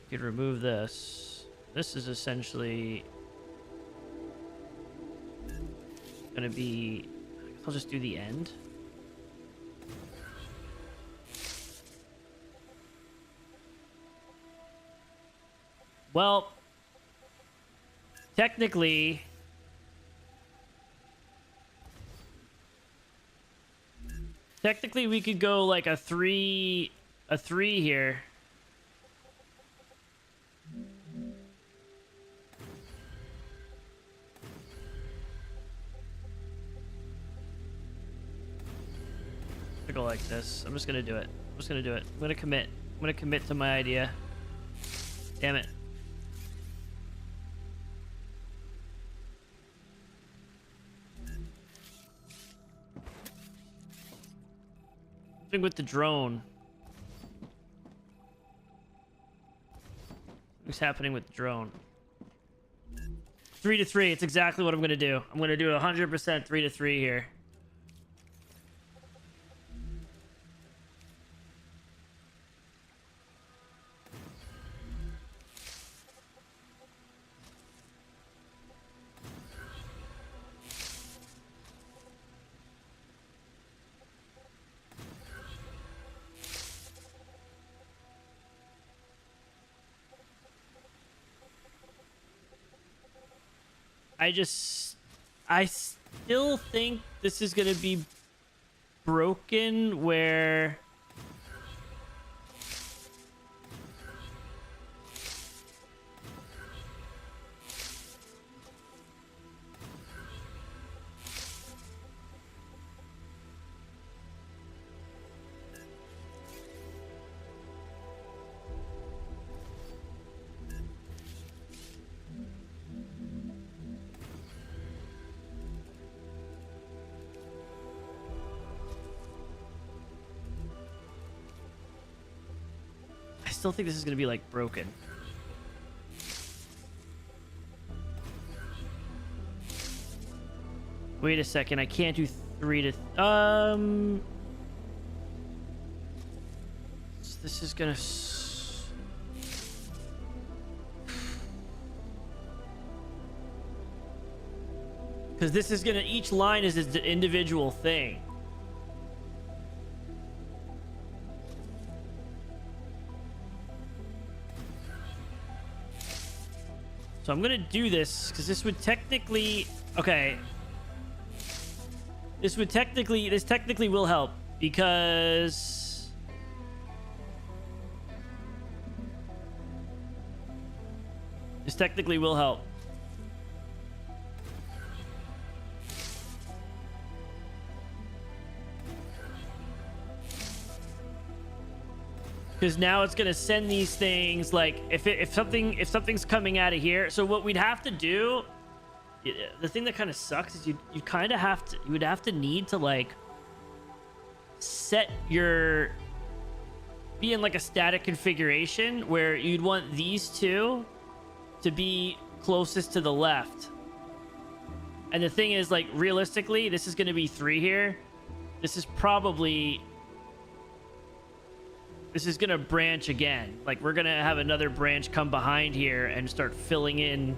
We can remove this. This is essentially gonna be, I guess I'll just do the end. Well, technically, we could go like a three here. To go like this. I'm just gonna do it. I'm gonna commit. I'm gonna commit to my idea. Damn it. With the drone. What's happening with the drone? 3 to 3. It's exactly what I'm gonna do. I'm gonna do 100% 3 to 3 here. I still think this is gonna be broken where I still think this is gonna be like broken. Wait a second, I can't do 3 to this is gonna because this is gonna, each line is an individual thing. So I'm gonna do this because this would technically, okay. This technically will help because this technically will help. Because now it's gonna send these things like if something's coming out of here. So what we'd have to do, the thing that kind of sucks is you would have to need to like set your be in like a static configuration where you'd want these two to be closest to the left. And the thing is, like, realistically, this is going to be 3 here. This is probably... This is going to branch again. Like, we're going to have another branch come behind here and start filling in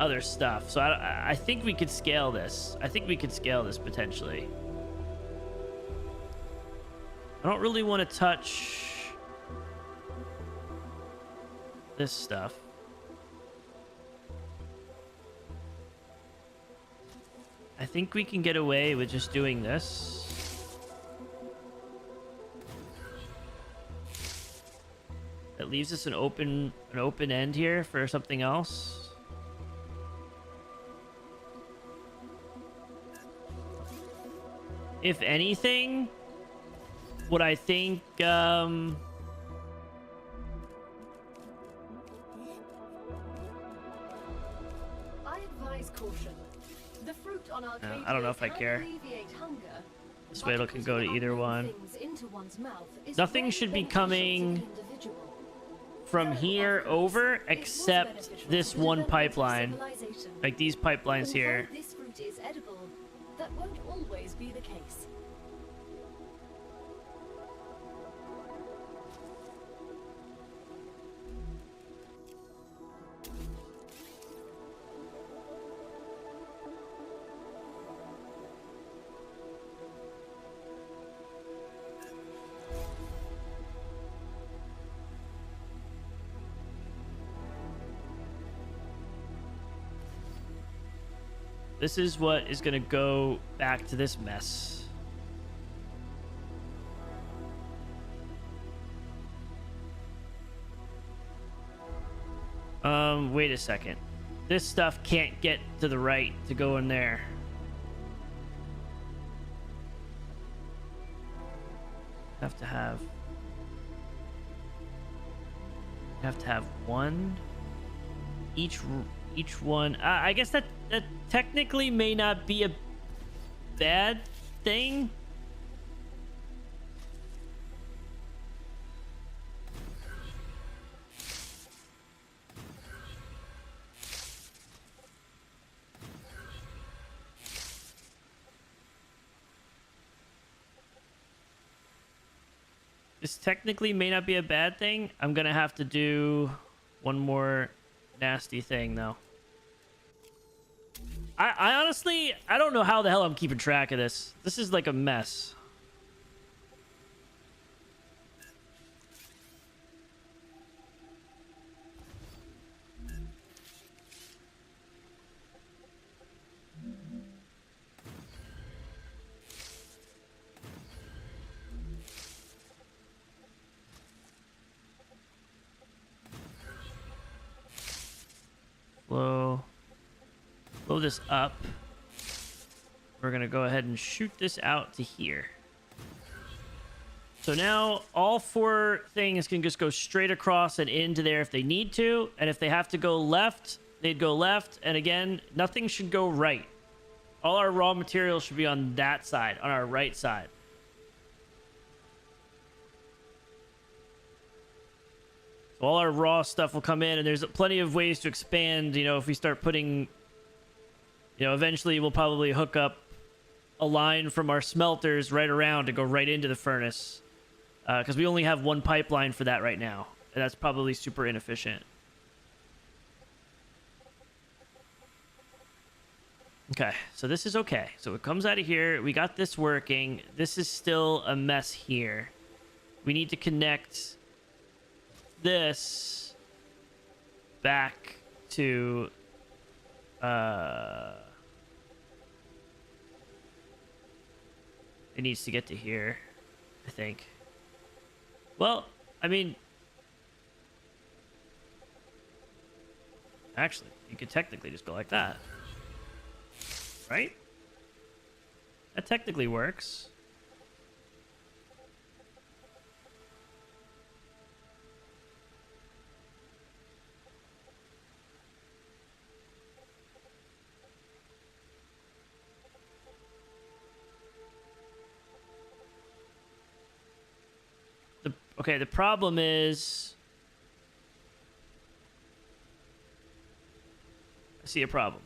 other stuff. So I think we could scale this. I think we could scale this potentially. I don't really want to touch this stuff. I think we can get away with just doing this. That leaves us an open end here for something else. If anything, what I think I advise caution. The fruit on Arcadia I don't know if I can care. alleviate hunger, This but way it can go to putting either unknown one. things into one's mouth is Nothing rarely should be beneficial to the coming individual. from here over except this one pipeline. Like these pipelines here. Although this fruit is edible, that won't always be the case. This is what is going to go back to this mess. Wait a second. This stuff can't get to the right to go in there. Have to have one each one. I guess that technically may not be a bad thing. This technically may not be a bad thing. I'm gonna have to do one more nasty thing though. I honestly, I don't know how the hell I'm keeping track of this. This is like a mess. Blow this up. We're gonna go ahead and shoot this out to here. So now all 4 things can just go straight across and into there if they need to, and if they have to go left, they'd go left. And again, nothing should go right. All our raw materials should be on that side, on our right side. So all our raw stuff will come in, and there's plenty of ways to expand, you know, if we start putting, you know, eventually we'll probably hook up a line from our smelters right around to go right into the furnace. Because we only have one pipeline for that right now, and that's probably super inefficient. Okay, so this is okay. So it comes out of here. We got this working. This is still a mess here. We need to connect this back to it needs to get to here, I think. Well, I mean, actually, you could technically just go like that, right? That technically works. Okay, the problem is... I see a problem.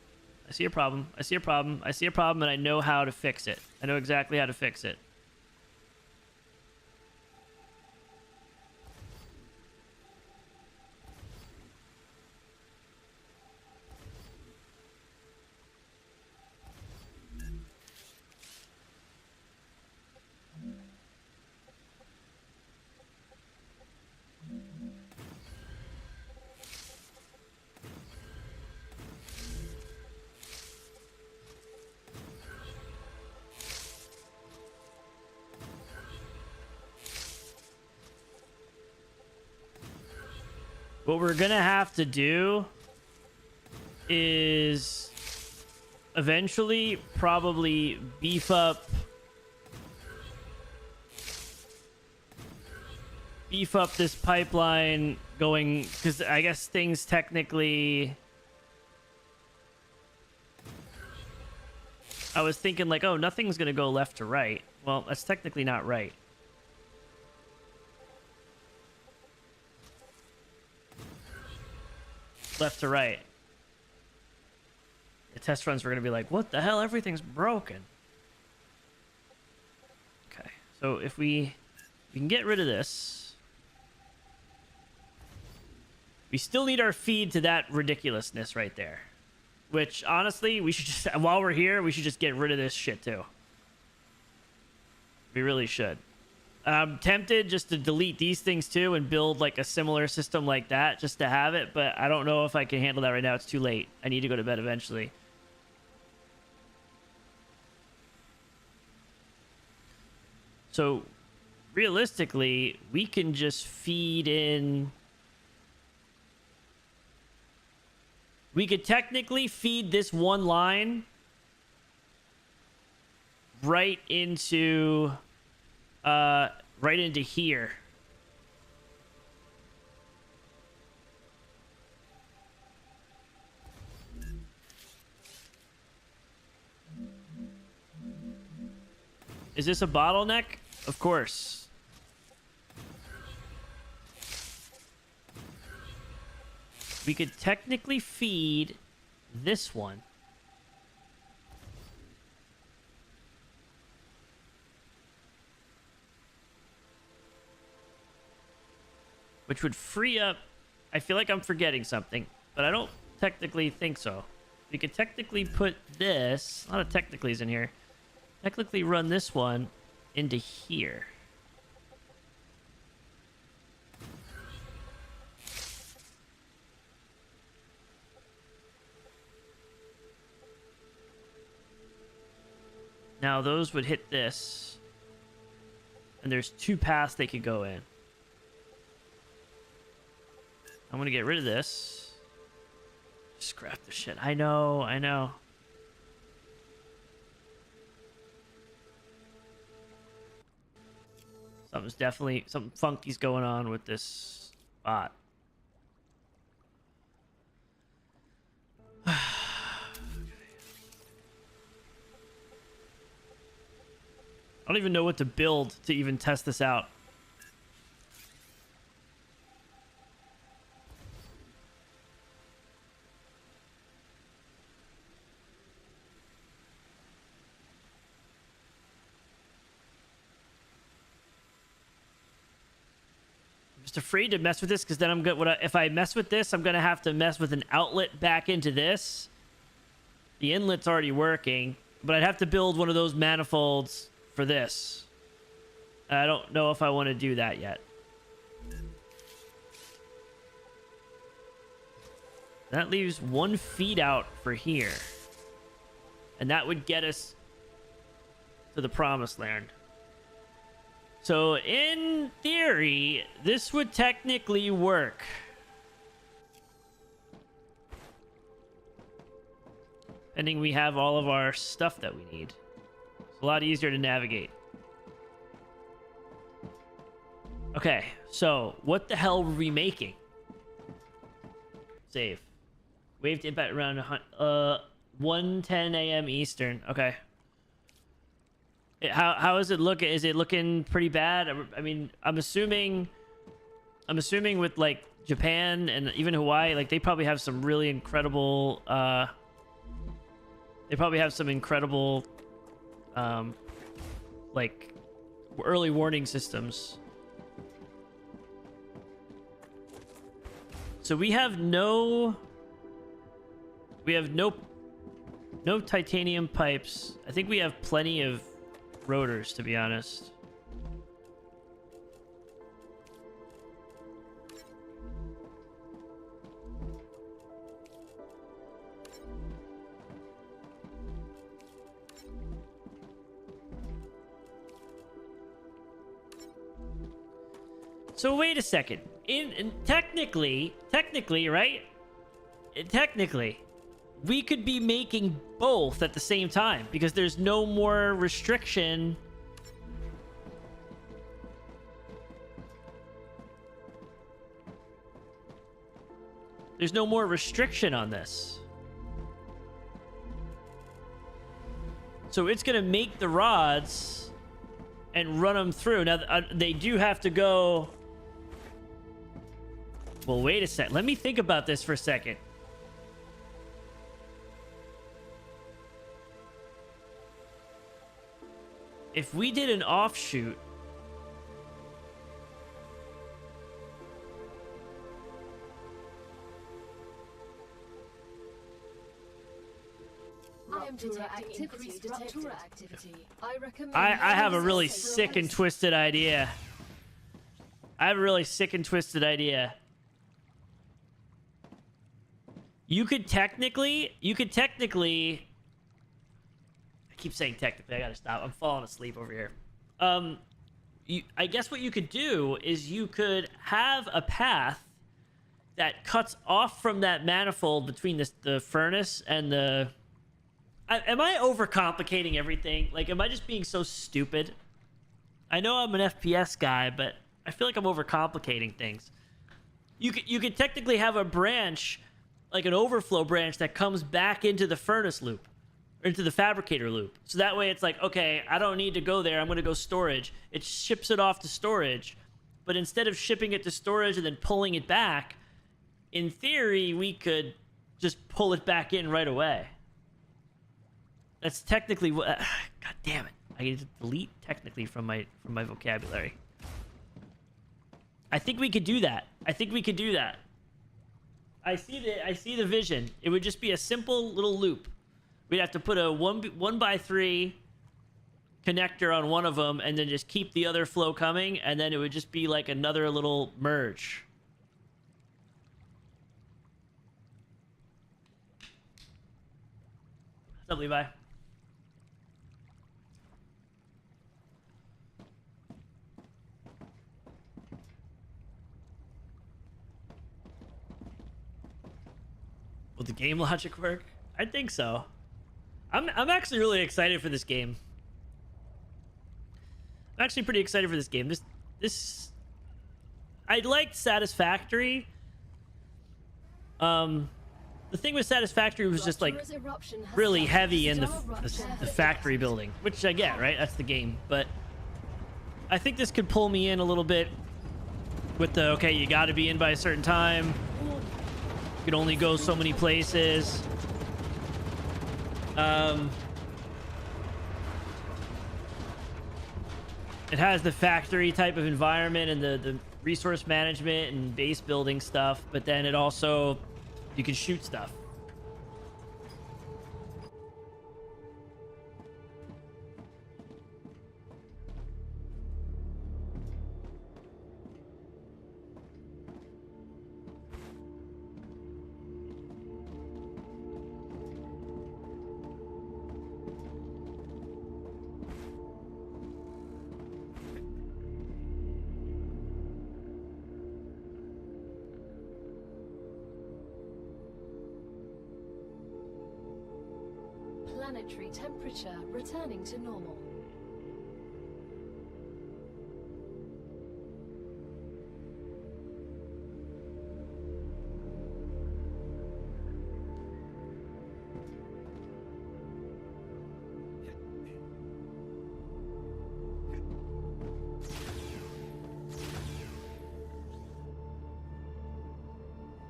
I see a problem. I see a problem. I see a problem, and I know how to fix it. I know exactly how to fix it. What we're gonna have to do is eventually probably beef up this pipeline going, because I guess things technically, I was thinking like, oh, nothing's gonna go left to right. Well, that's technically not right. Left to right. The test runs were going to be like, what the hell? Everything's broken. Okay. So if we can get rid of this. We still need our feed to that ridiculousness right there. Which, honestly, we should just, while we're here, we should just get rid of this shit too. We really should. I'm tempted just to delete these things too and build like a similar system like that just to have it, but I don't know if I can handle that right now. It's too late. I need to go to bed eventually. So realistically, we can just feed in. We could technically feed this one line right into here. Is this a bottleneck? Of course. We could technically feed this one. Which would free up... I feel like I'm forgetting something, but I don't technically think so. We could technically put this... A lot of technicallys in here. Technically run this one into here. Now those would hit this. And there's two paths they could go in. I'm gonna get rid of this. Scrap the shit. I know, I know. Something's definitely, something funky's going on with this bot. I don't even know what to build to even test this out. Afraid to mess with this because then I'm good. If I mess with this, I'm gonna have to mess with an outlet back into this. The inlet's already working, but I'd have to build one of those manifolds for this. I don't know if I want to do that yet. That leaves one feed out for here, and that would get us to the promised land. So, in theory, this would technically work. Pending we have all of our stuff that we need. It's a lot easier to navigate. Okay, so what the hell were we making? Save. Wave to impact around 1:10 a.m. Eastern. Okay. How is it looking? Is it looking pretty bad? I mean, I'm assuming I'm assuming with like Japan and even Hawaii, like they probably have some really incredible they probably have some incredible like early warning systems. So we have no titanium pipes. I think we have plenty of rotors, to be honest. So wait a second. Technically, right? Technically, we could be making both at the same time because there's no more restriction. There's no more restriction on this. So it's going to make the rods and run them through. Now, they do have to go... Well, wait a sec. Let me think about this for a second. If we did an offshoot... I am detecting increased Rupture activity. I recommend... I have a really sick and twisted idea. You could technically... I keep saying technically. I gotta stop. I'm falling asleep over here. I guess what you could do is you could have a path that cuts off from that manifold between the furnace and the... Am I overcomplicating everything? Like, am I just being so stupid? I know I'm an FPS guy, but I feel like I'm overcomplicating things. You could technically have a branch, like an overflow branch, that comes back into the furnace loop, or into the fabricator loop. So that way it's like, okay, I don't need to go there. I'm going to go storage. It ships it off to storage. But instead of shipping it to storage and then pulling it back, in theory, we could just pull it back in right away. That's technically what... God damn it. I need to delete technically from my vocabulary. I think we could do that. I see the vision. It would just be a simple little loop. We'd have to put a 1x3 connector on one of them and then just keep the other flow coming, and then it would just be like another little merge. What's up, Levi? Will the game logic work? I think so. I'm actually really excited for this game. I'm actually pretty excited for this game. This I liked Satisfactory. The thing with Satisfactory was just like really heavy in the factory building, which I get, right? That's the game. But I think this could pull me in a little bit with the, okay, you got to be in by a certain time. You can only go so many places. It has the factory type of environment and the resource management and base building stuff, but then it also, you can shoot stuff. Planetary temperature returning to normal.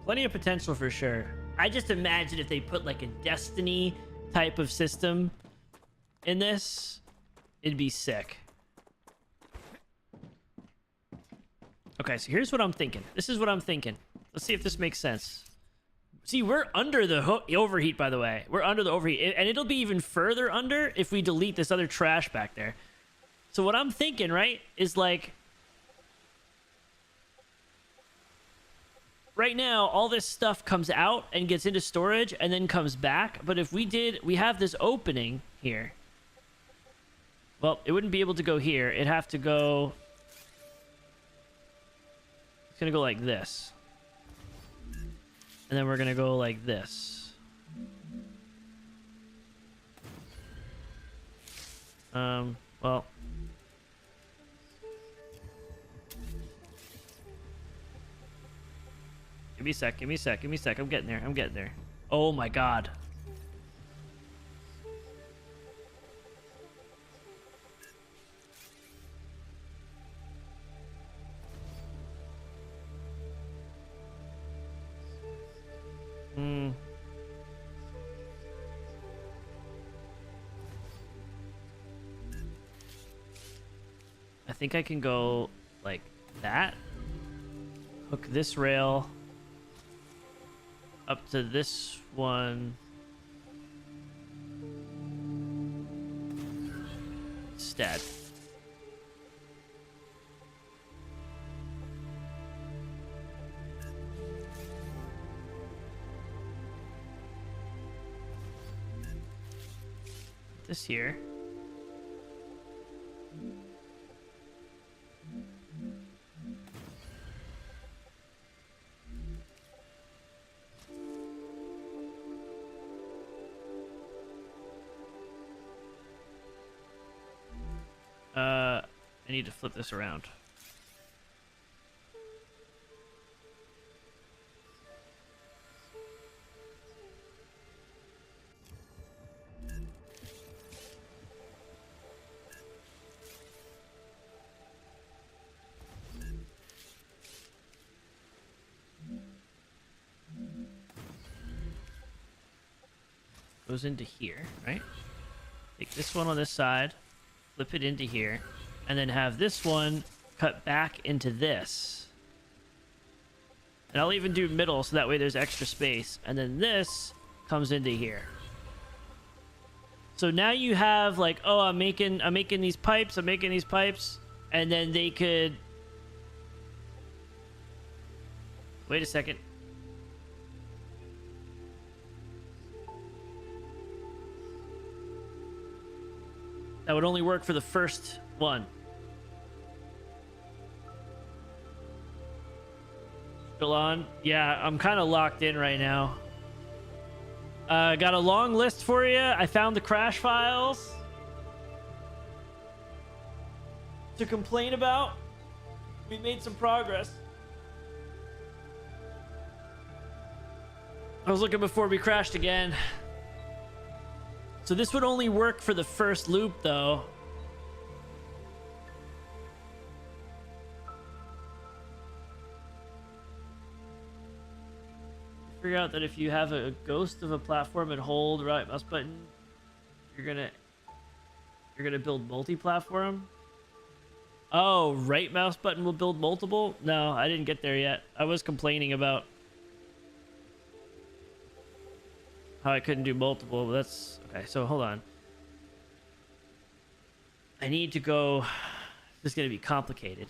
Plenty of potential for sure. I just imagine if they put like a Destiny type of system in this, it'd be sick. Okay, so here's what I'm thinking. This is what I'm thinking. Let's see if this makes sense. See, we're under the overheat, by the way. We're under the overheat. And it'll be even further under if we delete this other trash back there. So what I'm thinking, right, is like... Right now, all this stuff comes out and gets into storage and then comes back. But if we have this opening here. Well, it wouldn't be able to go here. It'd have to go... It's gonna go like this. And then we're gonna go like this. Well. Give me a sec, give me a sec, give me a sec. I'm getting there, I'm getting there. Oh my god. I think I can go like that. Hook this rail up to this one. Instead. This here. I need to flip this around. Goes into here, right? Take this one on this side, flip it into here, and then have this one cut back into this. And I'll even do middle so that way there's extra space. And then this comes into here. So now you have like, oh, I'm making these pipes, and then they could... Wait a second. That would only work for the first one. Still on? Yeah, I'm kind of locked in right now. Got a long list for you. I found the crash files to complain about. We made some progress. I was looking before we crashed again. So this would only work for the first loop, though. Figure out that if you have a ghost of a platform and hold right mouse button, you're gonna build multi-platform. Oh, right mouse button will build multiple? No, I didn't get there yet. I was complaining about how I couldn't do multiple, but that's okay. So hold on. I need to go. This is gonna be complicated.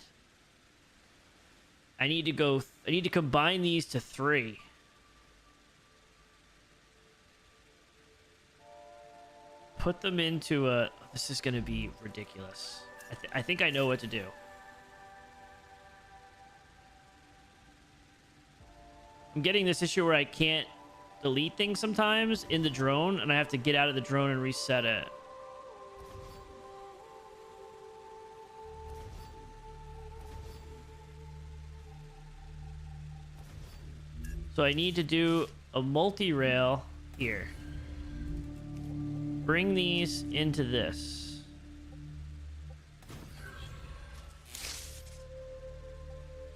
I need to combine these to 3. Put them into a... This is gonna be ridiculous. I think I know what to do. I'm getting this issue where I can't delete things sometimes in the drone, and I have to get out of the drone and reset it. So I need to do a multi-rail here. Bring these into this.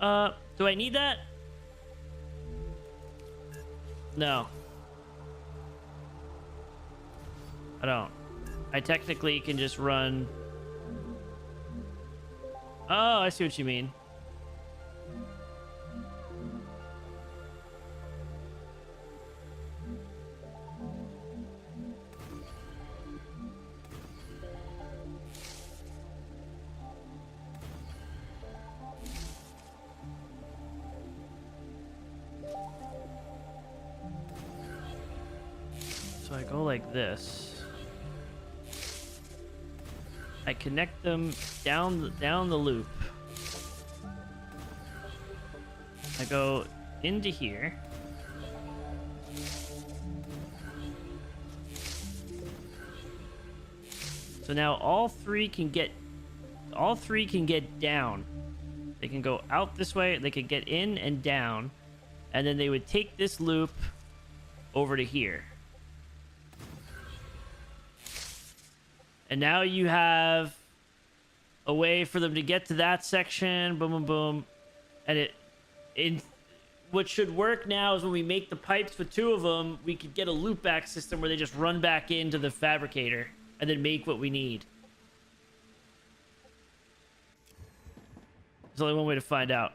Do I need that? No. I don't. I technically can just run... Oh, I see what you mean. So I go like this. I connect them down the loop. I go into here. So now all three can get down. They can go out this way, they can get in and down, and then they would take this loop over to here. And now you have a way for them to get to that section, boom, boom, boom. And what should work now is when we make the pipes with two of them, we could get a loop back system where they just run back into the fabricator and then make what we need. There's only one way to find out.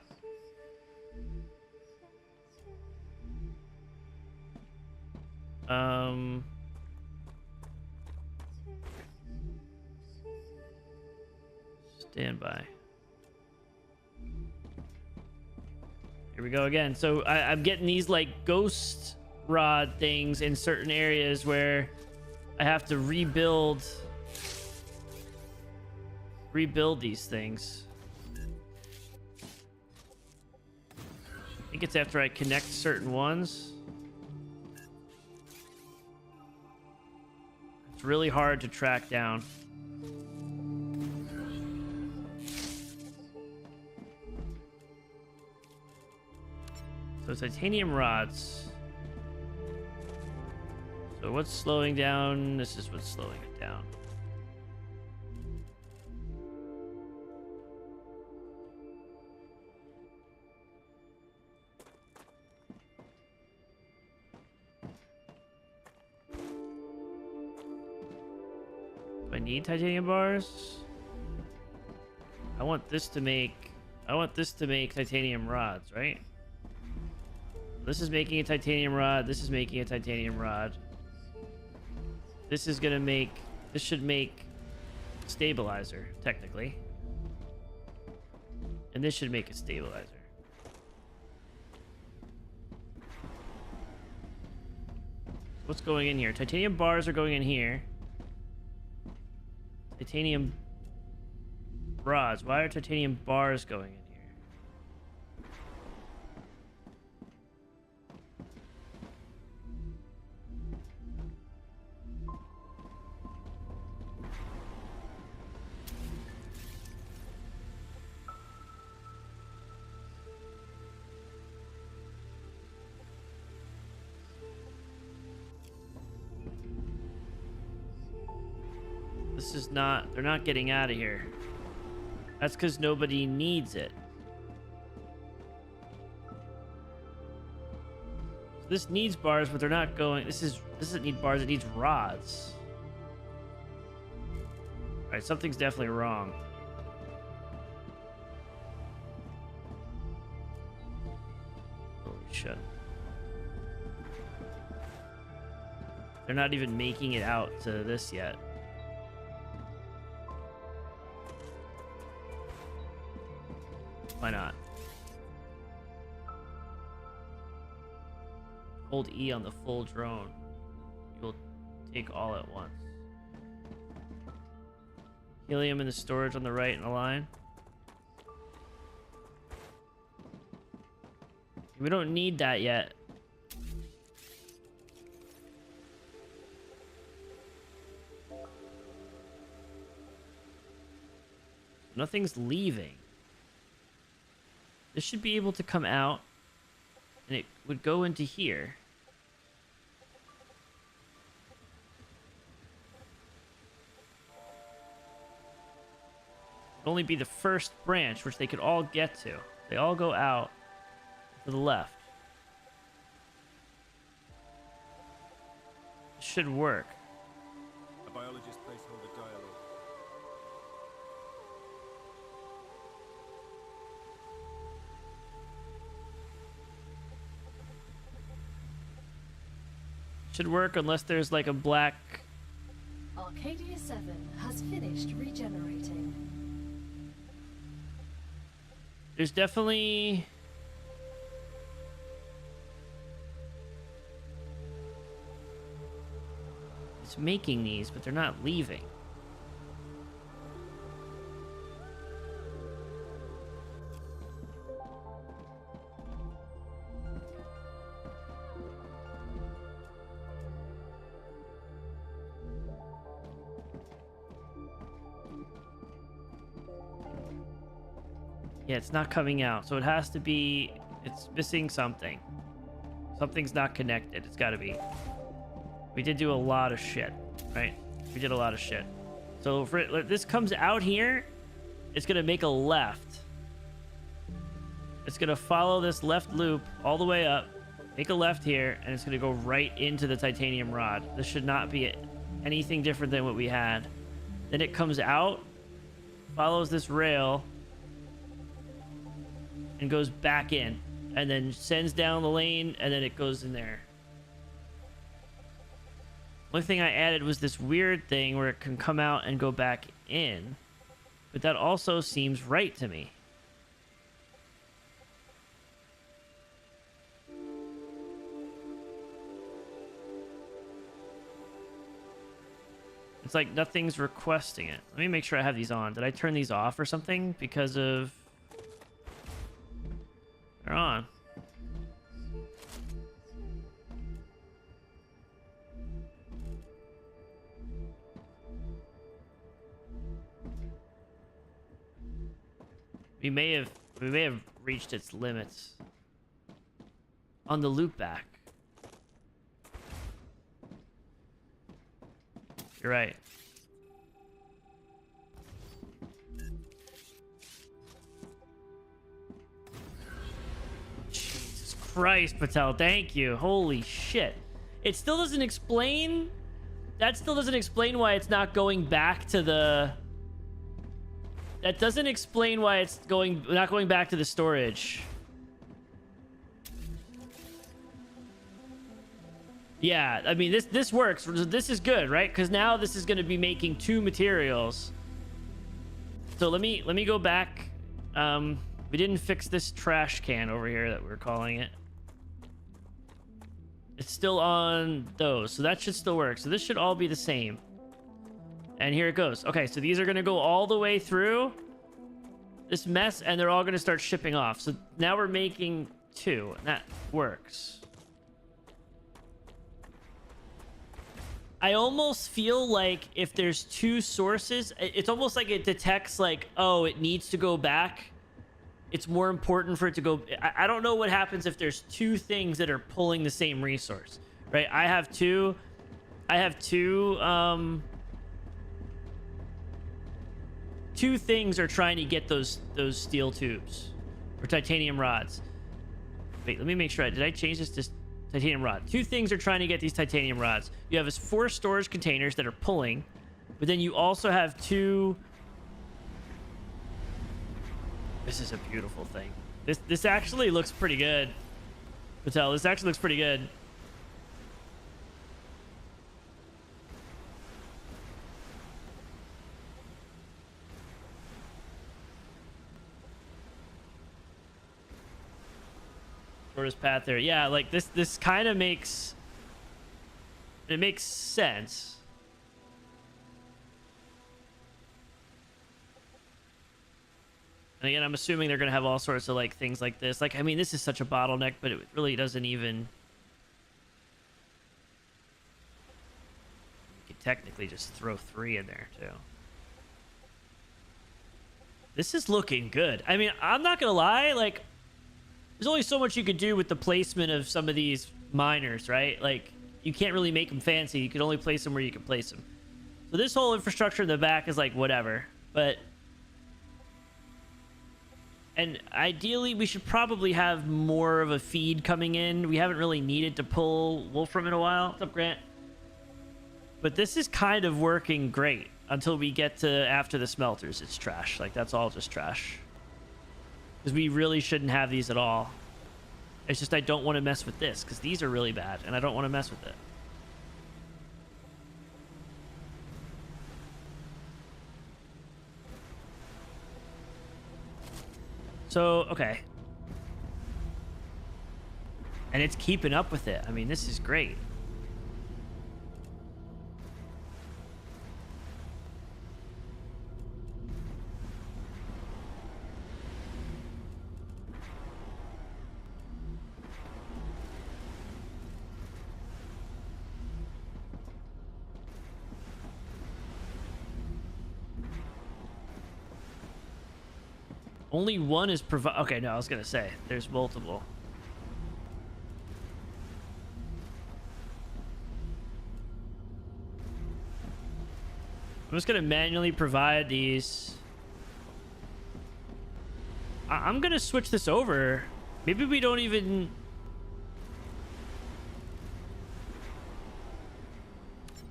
Stand by. Here we go again. So I'm getting these like ghost rod things in certain areas where I have to rebuild these things. I think it's after I connect certain ones. It's really hard to track down. So titanium rods. So what's slowing down? This is what's slowing it down. Do I need titanium bars? I want this to make titanium rods, right? This is making a titanium rod. This is making a titanium rod. This should make stabilizer, technically. And this should make a stabilizer. What's going in here? Titanium bars are going in here. Titanium rods. Why are titanium bars going in here? This is not... They're not getting out of here. That's because nobody needs it. So this needs bars, but they're not going... This doesn't need bars, it needs rods. Alright, something's definitely wrong. Holy shit. They're not even making it out to this yet. Why not? Hold E on the full drone. You will take all at once. Helium in the storage on the right in a line. We don't need that yet. Nothing's leaving. This should be able to come out, and it would go into here. It'd only be the first branch, which they could all get to. They all go out to the left. should work. A biologist placeholder dialogue. Should work unless there's like a black... Arcadia 7 has finished regenerating. There's definitely... It's making these, but they're not leaving. Yeah, it's not coming out, so it has to be... It's missing something. Something's not connected. It's got to be. We did do a lot of shit, right? We did a lot of shit. So if this comes out here, it's going to make a left. It's going to follow this left loop all the way up, make a left here, and it's going to go right into the titanium rod. This should not be anything different than what we had. Then it comes out, follows this rail, and goes back in, and then sends down the lane, and then it goes in there. Only thing I added was this weird thing where it can come out and go back in, but that also seems right to me. It's like nothing's requesting it. Let me make sure I have these on. Did I turn these off or something because of... They're on. We may have reached its limits on the loop back. You're right. Jesus Christ, Patel, thank you. Holy shit. It still doesn't explain... That still doesn't explain why it's not going back to the... That doesn't explain why it's not going back to the storage. Yeah, I mean, this works. This is good, right? Because now this is going to be making 2 materials. So let me go back. We didn't fix this trash can over here that we're calling it. It's still on those, so that should still work. So this should all be the same. And here it goes. Okay, so these are going to go all the way through this mess, and they're all going to start shipping off. So now we're making 2, and that works. I almost feel like if there's 2 sources, it's almost like it detects like, oh, it needs to go back. It's more important for it to go. I don't know what happens if there's 2 things that are pulling the same resource, right? I have two things are trying to get those steel tubes or titanium rods. Wait, let me make sure. Did I change this to titanium rod? 2 things are trying to get these titanium rods. You have 4 storage containers that are pulling, but then you also have 2. This is a beautiful thing. This actually looks pretty good. Patel, this actually looks pretty good. Shortest path there. Yeah, like this kind of makes sense. And again, I'm assuming they're gonna have all sorts of like things like this. Like, I mean, this is such a bottleneck, but it really doesn't even... You could technically just throw 3 in there too. This is looking good. I mean, I'm not gonna lie, like, there's only so much you could do with the placement of some of these miners, right? Like, you can't really make them fancy. You can only place them where you can place them. So this whole infrastructure in the back is like whatever. But... And ideally, we should probably have more of a feed coming in. We haven't really needed to pull Wolfram in a while. What's up, Grant? But this is kind of working great until we get to after the smelters. It's trash. Like, that's all just trash. Because we really shouldn't have these at all. It's just I don't want to mess with this because these are really bad and I don't want to mess with it. So, okay. And it's keeping up with it. I mean, this is great. Only one is provide. Okay, no, I was gonna say there's multiple. I'm just gonna manually provide these. I'm gonna switch this over. Maybe we don't even.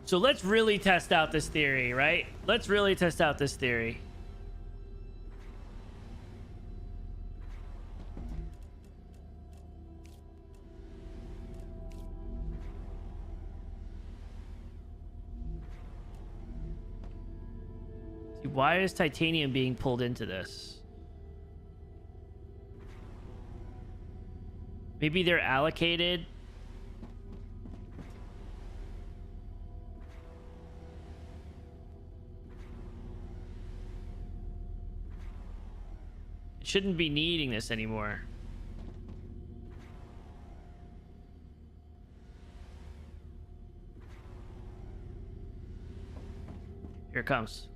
So let's really test out this theory, right? Let's really test out this theory. Why is titanium being pulled into this? Maybe they're allocated. It shouldn't be needing this anymore. Here it comes.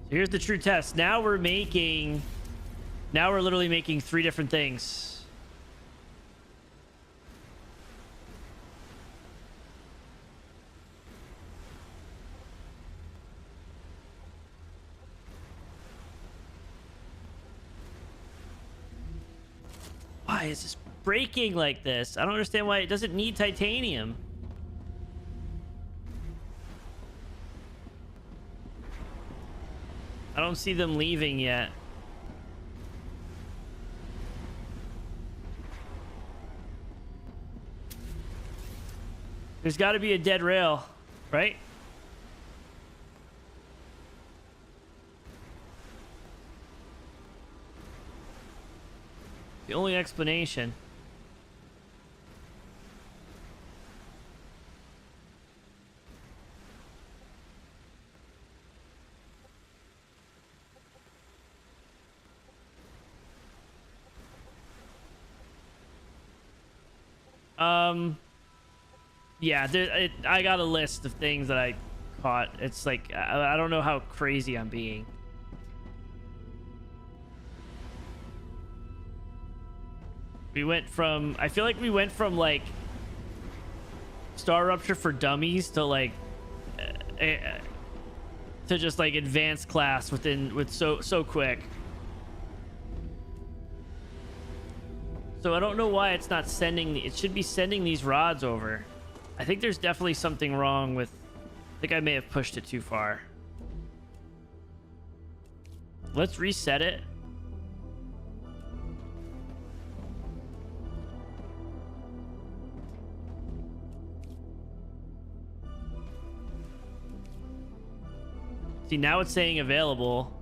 So here's the true test. Now we're literally making 3 different things. Why is this breaking like this? I don't understand why it doesn't need titanium. I don't see them leaving yet. There's got to be a dead rail, right? The only explanation. Yeah, I got a list of things that I caught. It's like, I don't know how crazy I'm being. I feel like we went from like StarRupture for dummies to like to just like advanced class with so quick. So I don't know why it's not sending. It should be sending these rods over. I think there's definitely something wrong with. I think I may have pushed it too far. Let's reset it. See, now it's saying available.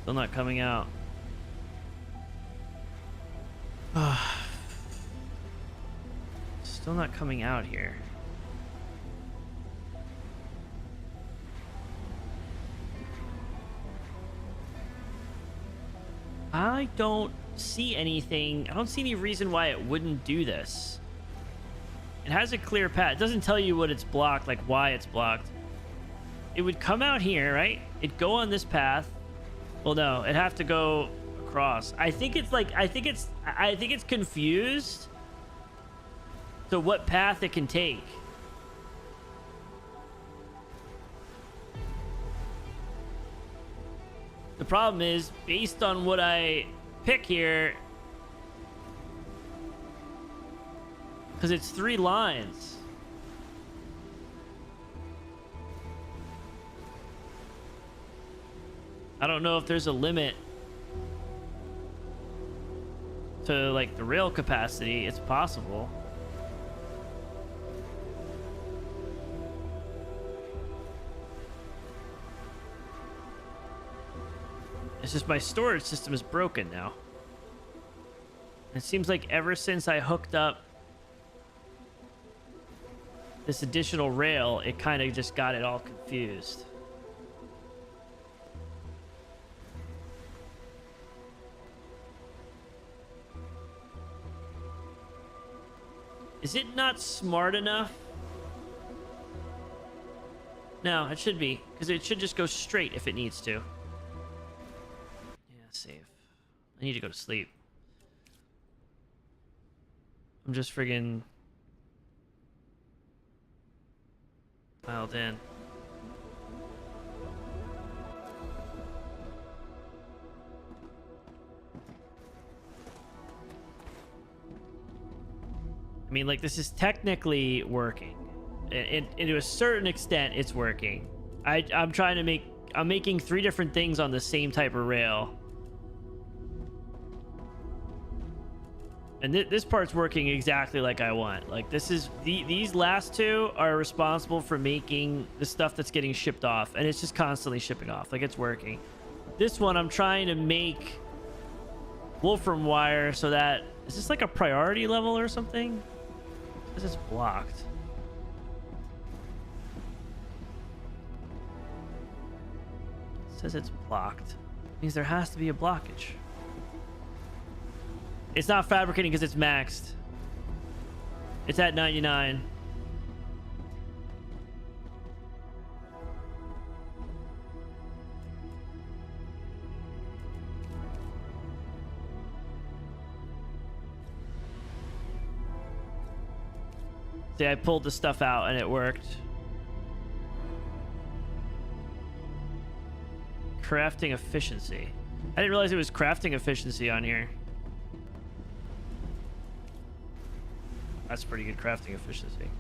Still not coming out. Still not coming out here. I don't see anything. I don't see any reason why it wouldn't do this. It has a clear path. It doesn't tell you what it's blocked, like why it's blocked. It would come out here, right? It'd go on this path. Well, no, it'd have to go across. I think it's confused to what path it can take. The problem is, based on what I pick here, because it's 3 lines. I don't know if there's a limit to like the rail capacity. It's possible. It's just my storage system is broken now. It seems like ever since I hooked up this additional rail, it kind of just got it all confused. Is it not smart enough? No, it should be, because it should just go straight if it needs to. Yeah, save. I need to go to sleep. I'm just friggin' dialed in. I mean, like, this is technically working. And to a certain extent, it's working. I'm trying to make... I'm making 3 different things on the same type of rail. And this part's working exactly like I want. Like, this is... these last 2 are responsible for making the stuff that's getting shipped off. And it's just constantly shipping off. Like, it's working. This one, I'm trying to make Wolfram wire so that... Is this like a priority level or something? This is blocked. It says it's blocked. It means there has to be a blockage. It's not fabricating because it's maxed. It's at 99. See, I pulled the stuff out and it worked. Crafting efficiency. I didn't realize it was crafting efficiency on here. That's pretty good crafting efficiency.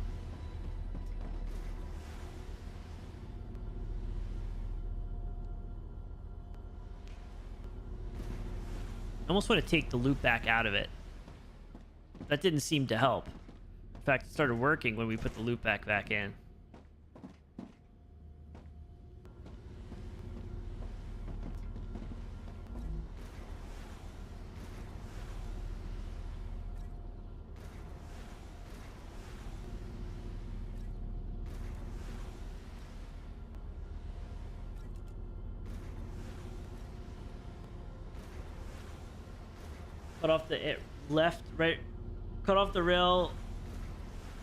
I almost want to take the loop back out of it. That didn't seem to help. In fact, it started working when we put the loop back in. Cut off the left, right, cut off the rail.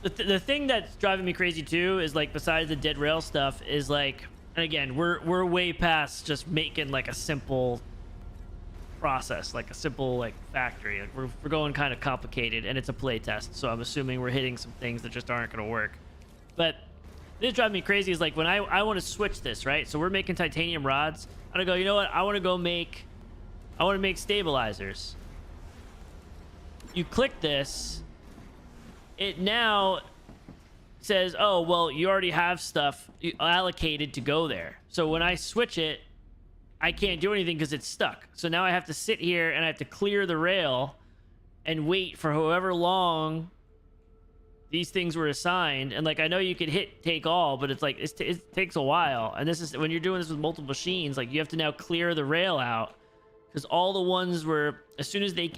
The thing that's driving me crazy too is, like, besides the dead rail stuff, is like, and again, we're way past just making like a simple process, like a simple like factory. Like, we're going kind of complicated, and it's a playtest, so I'm assuming we're hitting some things that just aren't going to work. But this driving me crazy is like when I want to switch this, right? So we're making titanium rods. I'm gonna go, you know what? I want to make stabilizers. You click this, it now says, oh, well, you already have stuff allocated to go there. So when I switch it, I can't do anything because it's stuck. So now I have to sit here and I have to clear the rail and wait for however long these things were assigned. And like, I know you could hit take all, but it's like, it takes a while. And this is when you're doing this with multiple machines, like, you have to now clear the rail out. Because all the ones were,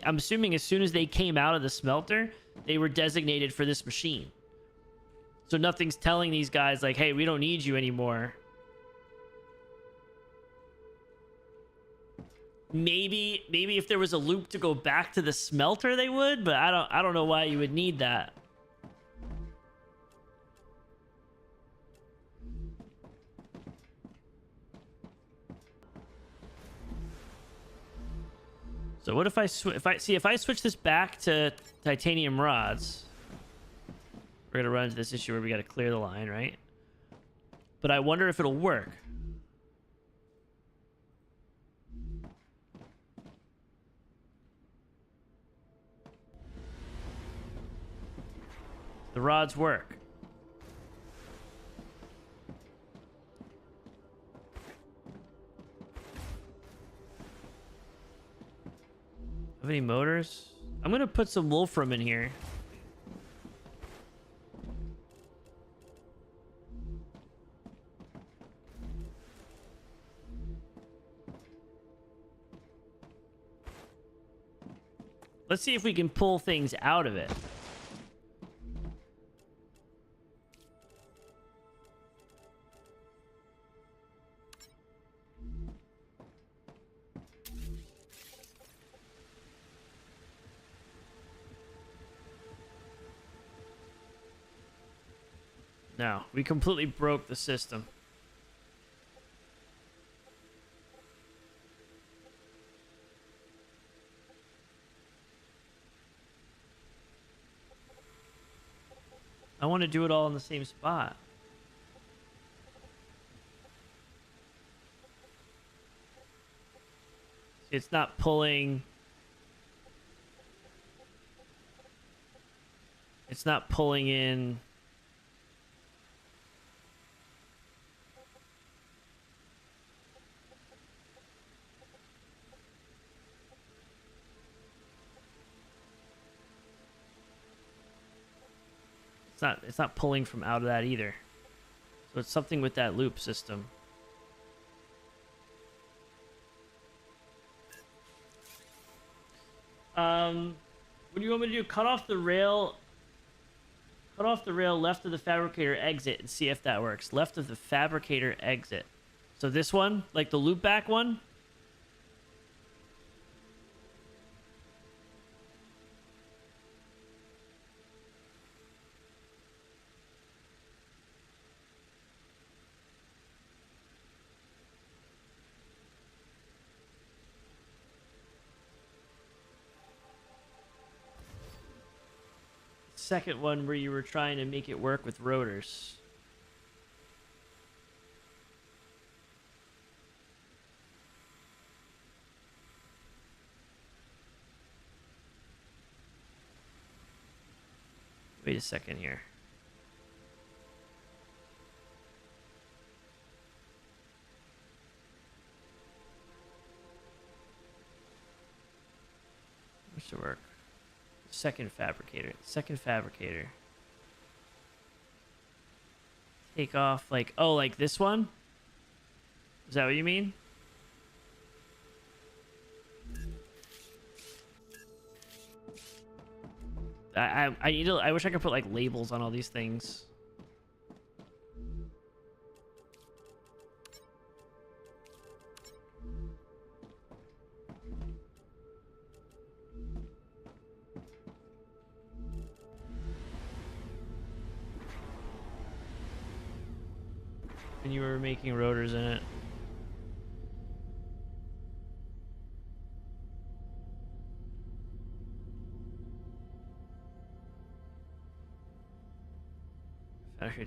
I'm assuming as soon as they came out of the smelter, they were designated for this machine. So nothing's telling these guys like, hey, we don't need you anymore. Maybe if there was a loop to go back to the smelter, they would, but I don't know why you would need that. So what if I switch this back to titanium rods, we're gonna run into this issue where we got to clear the line, right? But I wonder if it'll work. The rods work. Have any motors? I'm gonna put some wolfram in here. Let's see if we can pull things out of it. No, we completely broke the system. I want to do it all in the same spot. It's not pulling. It's not pulling in. It's not pulling from out of that either. So it's something with that loop system. What do you want me to do? Cut off the rail left of the fabricator exit and see if that works. Left of the fabricator exit. So this one, like the loop back one. Second one where you were trying to make it work with rotors. Wait a second here. This should work. Second fabricator. Take off like, oh, like this one? Is that what you mean? I wish I could put like labels on all these things. And you were making rotors in it.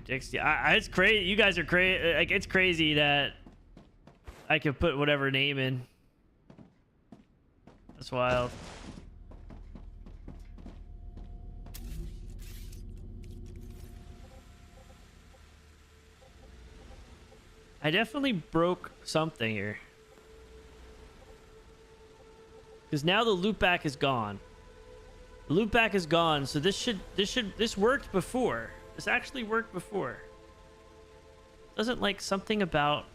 Dixie, it's crazy. You guys are crazy. Like, it's crazy that I could put whatever name in. That's wild. I definitely broke something here. Because now the loopback is gone. The loopback is gone, so this worked before. This actually worked before. Doesn't like something about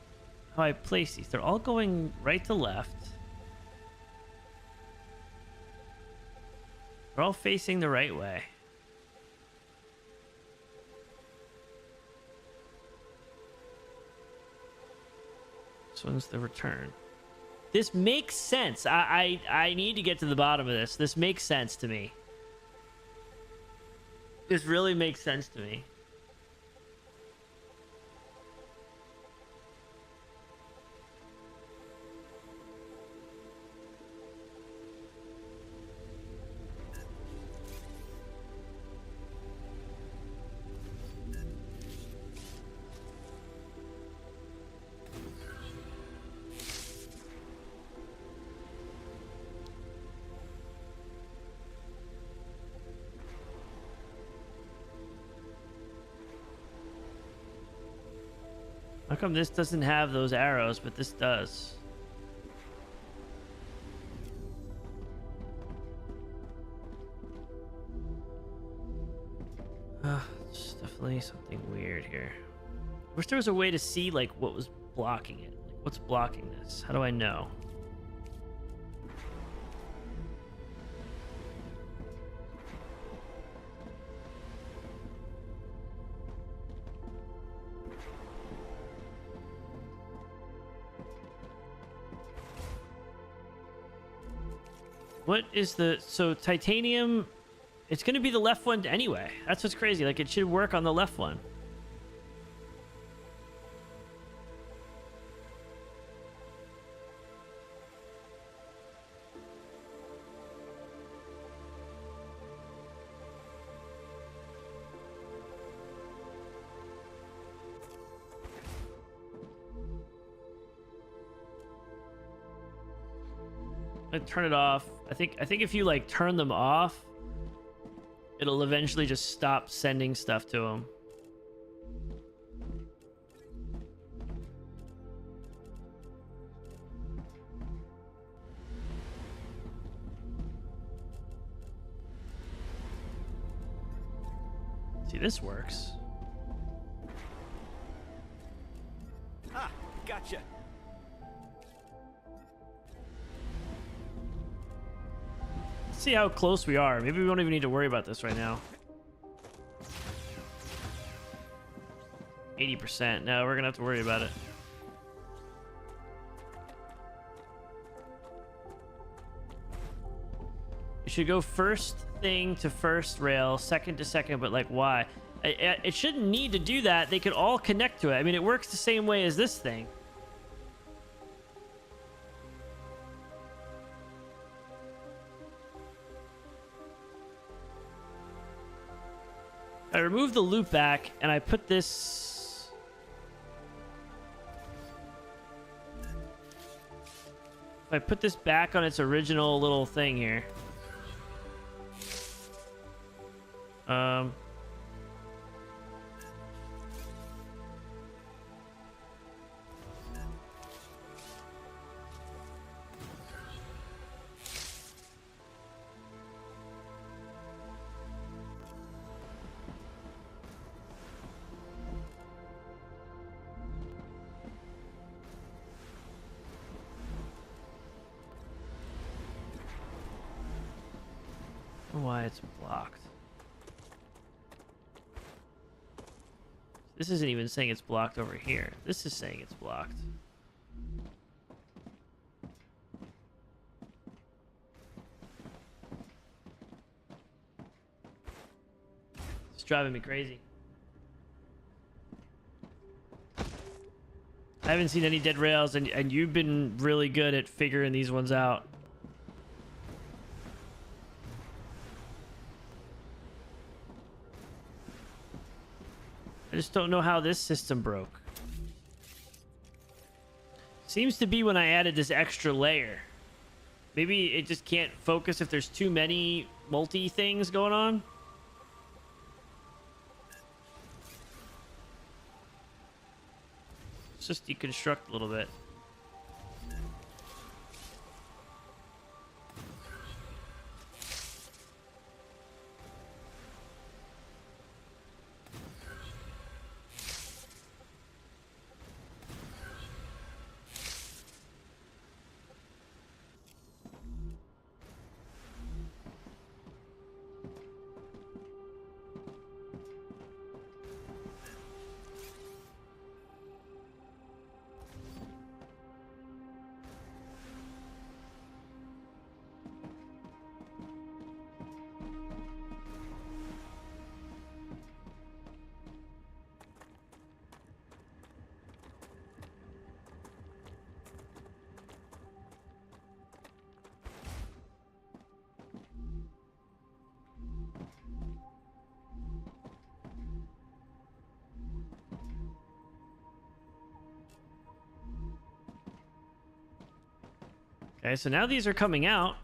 how I place these. They're all going right to left. They're all facing the right way. This one's the return. This makes sense. I need to get to the bottom of this. This makes sense to me. This really makes sense to me. How come this doesn't have those arrows, but this does? It's definitely something weird here. I wish there was a way to see like what was blocking it. Like, what's blocking this? How do I know? What is the... So titanium... It's going to be the left one anyway. That's what's crazy. Like, it should work on the left one. Turn it off. I think if you like turn them off, it'll eventually just stop sending stuff to them. See, this works. Ah, gotcha. See how close we are. Maybe we don't even need to worry about this right now. 80%. No, we're gonna have to worry about it. You should go first thing to first rail, second to second, but like why? It shouldn't need to do that. They could all connect to it. I mean, it works the same way as this thing. I remove the loop back and I put this... If I put this back on its original little thing here. Why it's blocked. This isn't even saying it's blocked over here. This is saying it's blocked. It's driving me crazy. I haven't seen any dead rails, and you've been really good at figuring these ones out. I just don't know how this system broke. Seems to be when I added this extra layer. Maybe it just can't focus if there's too many multi things going on. Let's just deconstruct a little bit. Okay, so now these are coming out.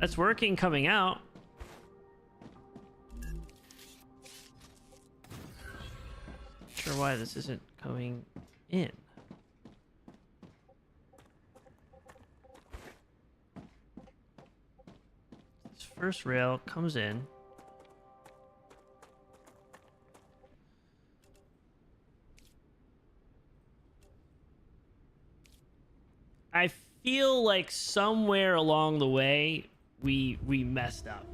That's working coming out. Not sure why this isn't coming in. This first rail comes in. I feel like somewhere along the way we messed up.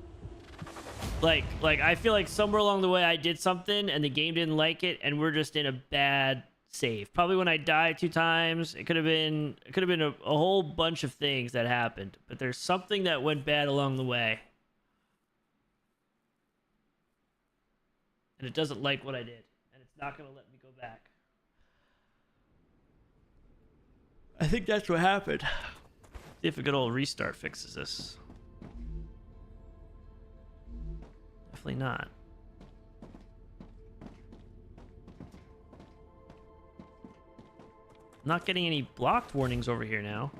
Like I feel like somewhere along the way I did something and the game didn't like it and we're just in a bad save. Probably when I died 2 times. It could have been a whole bunch of things that happened, but there's something that went bad along the way. And it doesn't like what I did, and it's not going to let me go back. I think that's what happened. See if a good old restart fixes this. Definitely not. I'm not getting any blocked warnings over here now.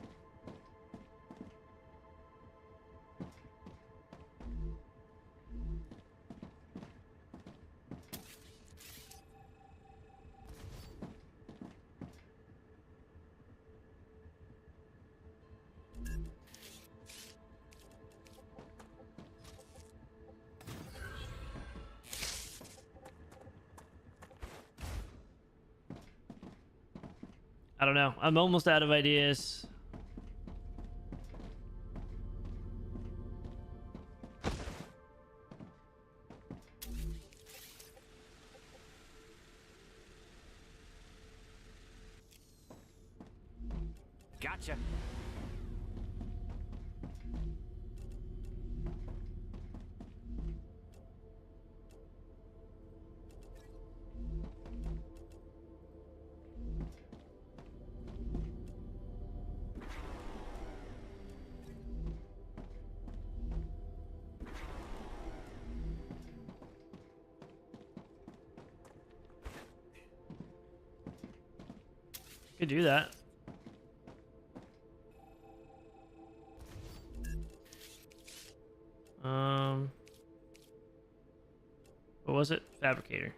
I don't know. I'm almost out of ideas. Gotcha. Could do that. What was it? Fabricator.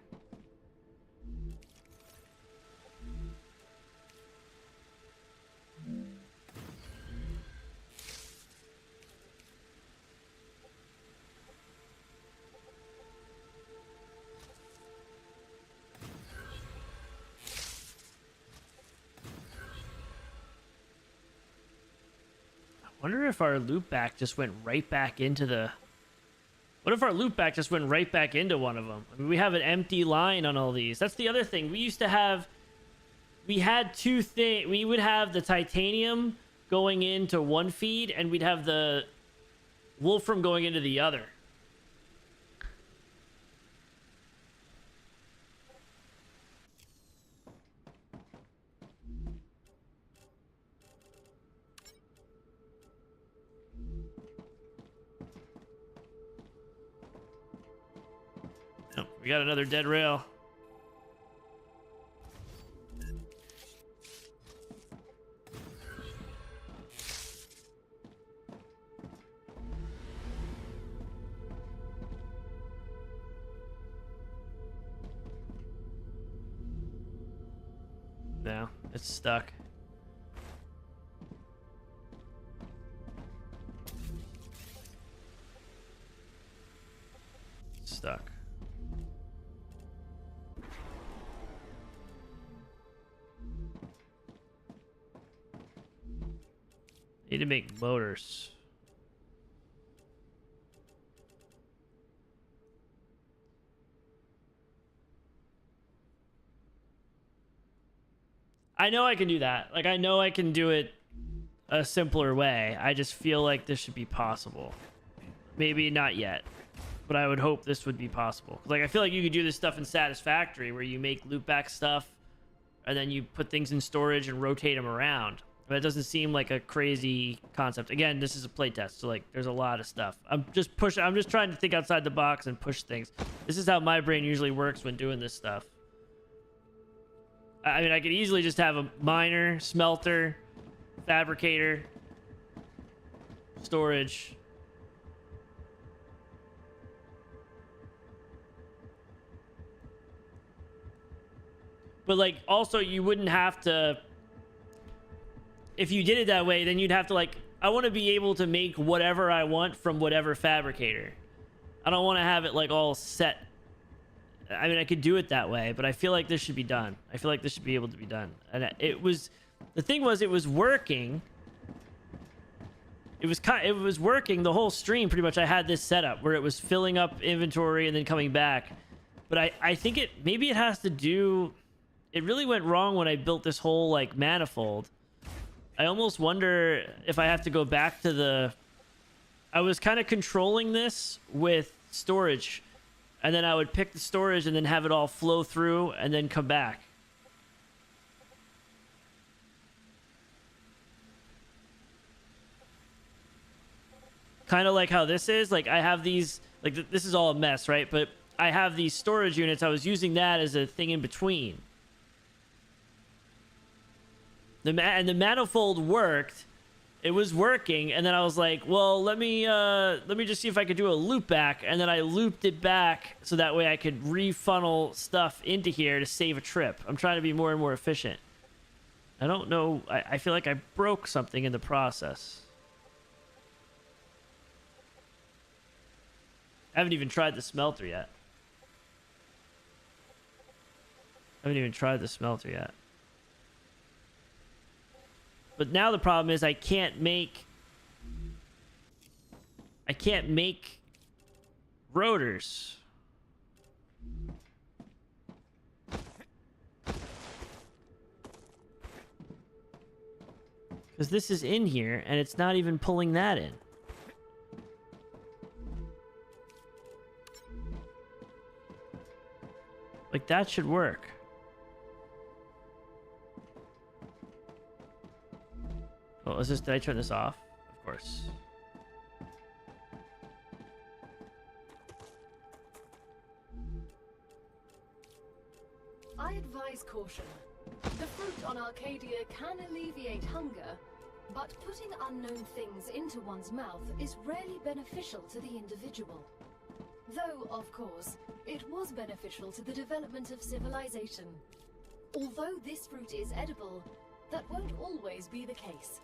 I wonder if our loopback just went right back into the... What if our loopback just went right back into one of them? I mean, we have an empty line on all these. That's the other thing. We used to have... We had 2 things. We would have the titanium going into one feed, and we'd have the wolfram going into the other. Oh, we got another dead rail. No, it's stuck. Stuck. Need to make motors. I know I can do that. Like, I know I can do it a simpler way. I just feel like this should be possible. Maybe not yet, but I would hope this would be possible. Like, I feel like you could do this stuff in Satisfactory where you make loopback stuff and then you put things in storage and rotate them around. But it doesn't seem like a crazy concept. Again, this is a playtest, so like there's a lot of stuff. I'm just trying to think outside the box and push things. This is how my brain usually works when doing this stuff. I mean, I could easily just have a miner, smelter, fabricator, storage, But like also you wouldn't have to, if you did it that way, then you'd have to like, I want to be able to make whatever I want from whatever fabricator. I don't want to have it like all set. I mean, I could do it that way, but I feel like this should be done. I feel like this should be able to be done. And it was, the thing was, it was working. It was working the whole stream pretty much. I had this setup where it was filling up inventory and then coming back. But I think maybe it has to do, it really went wrong when I built this whole like manifold. I almost wonder if I have to go back to the... I was kind of controlling this with storage. And then I would pick the storage and then have it all flow through and then come back. Kind of like how this is. Like I have these... Like this is all a mess, right? But I have these storage units. I was using that as a thing in between. And the manifold worked. It was working, and then I was like, well, let me just see if I could do a loop back, and then I looped it back so that way I could refunnel stuff into here to save a trip. I'm trying to be more and more efficient. I don't know. I feel like I broke something in the process. I haven't even tried the smelter yet. But now the problem is I can't make rotors. Because this is in here and it's not even pulling that in. Like that should work. Oh, did I turn this off? Of course. I advise caution. The fruit on Arcadia can alleviate hunger, but putting unknown things into one's mouth is rarely beneficial to the individual. Though, of course, it was beneficial to the development of civilization. Although this fruit is edible, that won't always be the case.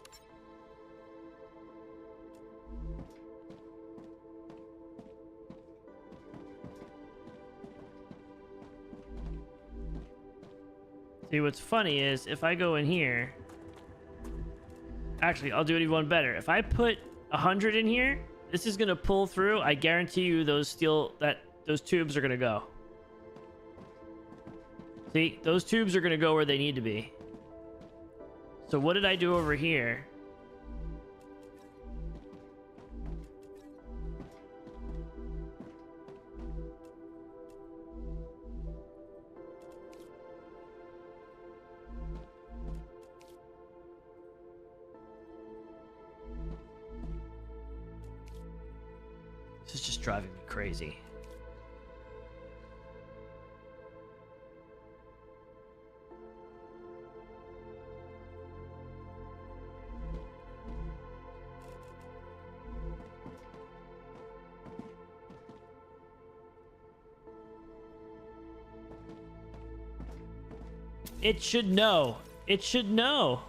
See, what's funny is if I go in here, actually, I'll do it even better. If I put 100 in here, this is gonna pull through. I guarantee you those tubes are gonna go. See, those tubes are gonna go where they need to be. So what did I do over here? This is just driving me crazy. It should know. It should know.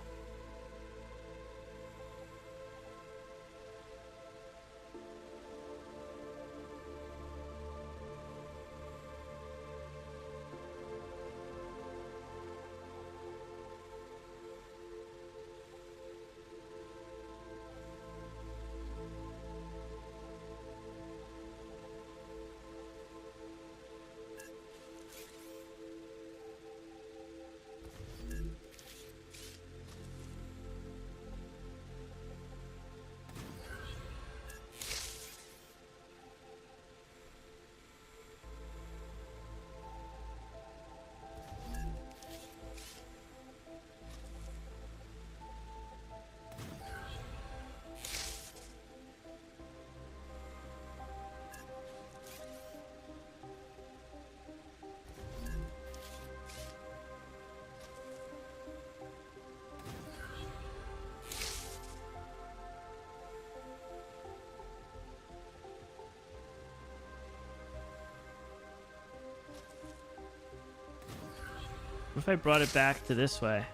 What if I brought it back to this way?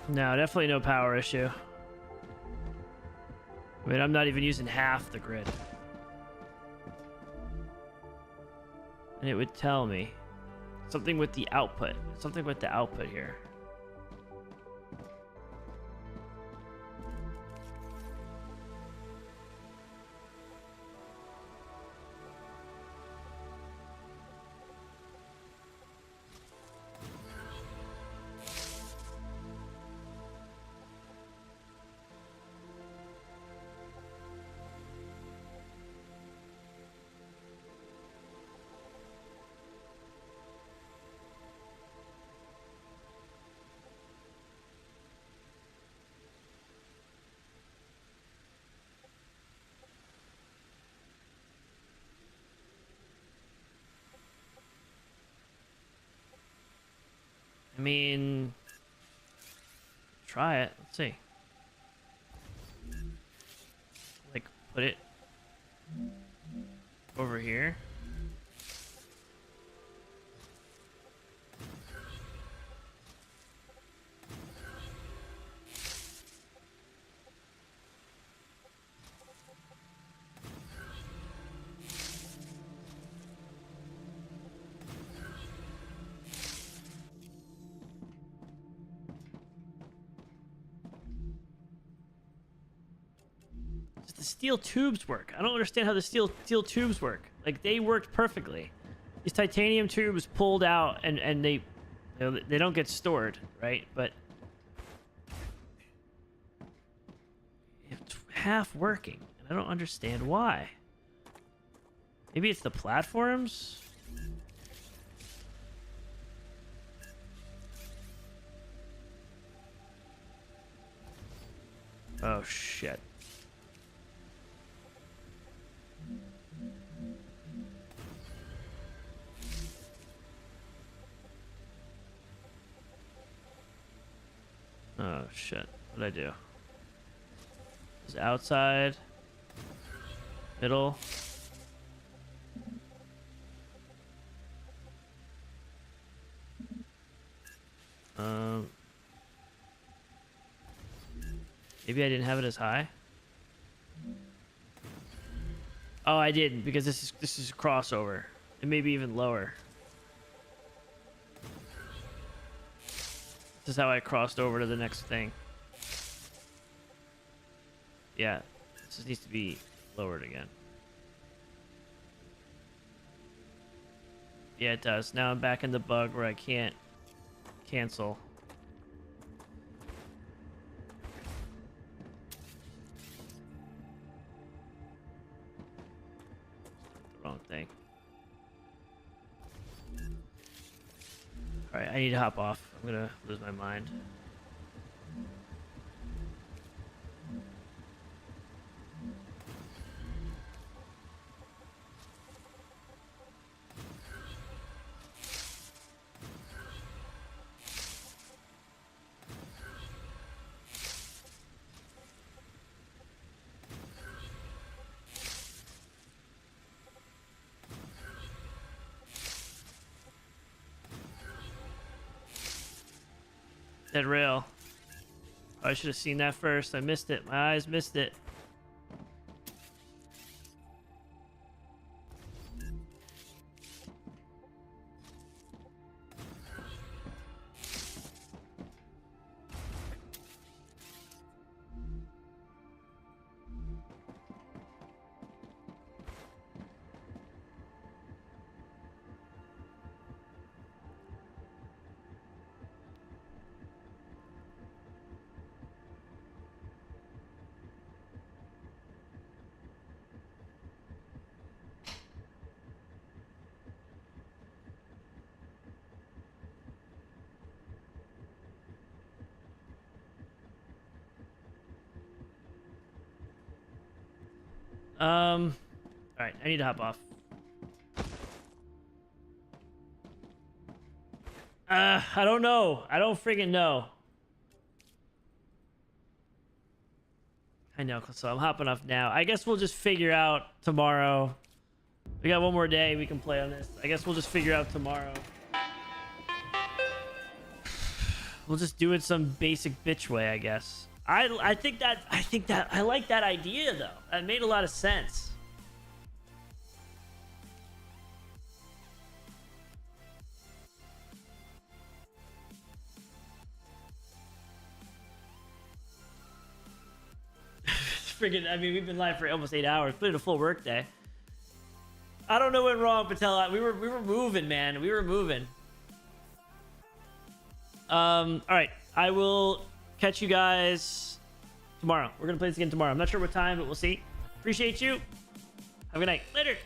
No, definitely no power issue. I mean, I'm not even using half the grid. And it would tell me something with the output. Something with the output here. I mean, try it. Let's see. Like, put it over here. The steel tubes work. I don't understand how the steel tubes work. Like, they worked perfectly. These titanium tubes pulled out and they, you know, they don't get stored, right? But it's half working, and I don't understand why. Maybe it's the platforms. Oh shit. Oh shit, what'd I do? Is outside, middle. Maybe I didn't have it as high. Oh, I didn't, because this is a crossover. It may be even lower. This is how I crossed over to the next thing. Yeah, this needs to be lowered again. Yeah, it does. Now I'm back in the bug where I can't cancel. The wrong thing. Alright, I need to hop off. I'm gonna lose my mind. That rail. Oh, I should have seen that first. I missed it. My eyes missed it. All right, I need to hop off. I don't know. I don't friggin' know. I know, so I'm hopping off now. I guess we'll just figure out tomorrow. We got one more day we can play on this. I guess we'll just figure out tomorrow. We'll just do it some basic bitch way, I guess. I think that I like that idea though. That made a lot of sense. Friggin', I mean, we've been live for almost 8 hours. Put in a full work day. I don't know what went wrong, Patel. We were moving, man. We were moving. All right. I will catch you guys tomorrow. We're gonna play this again tomorrow. I'm not sure what time, but we'll see. Appreciate you. Have a good night. Later.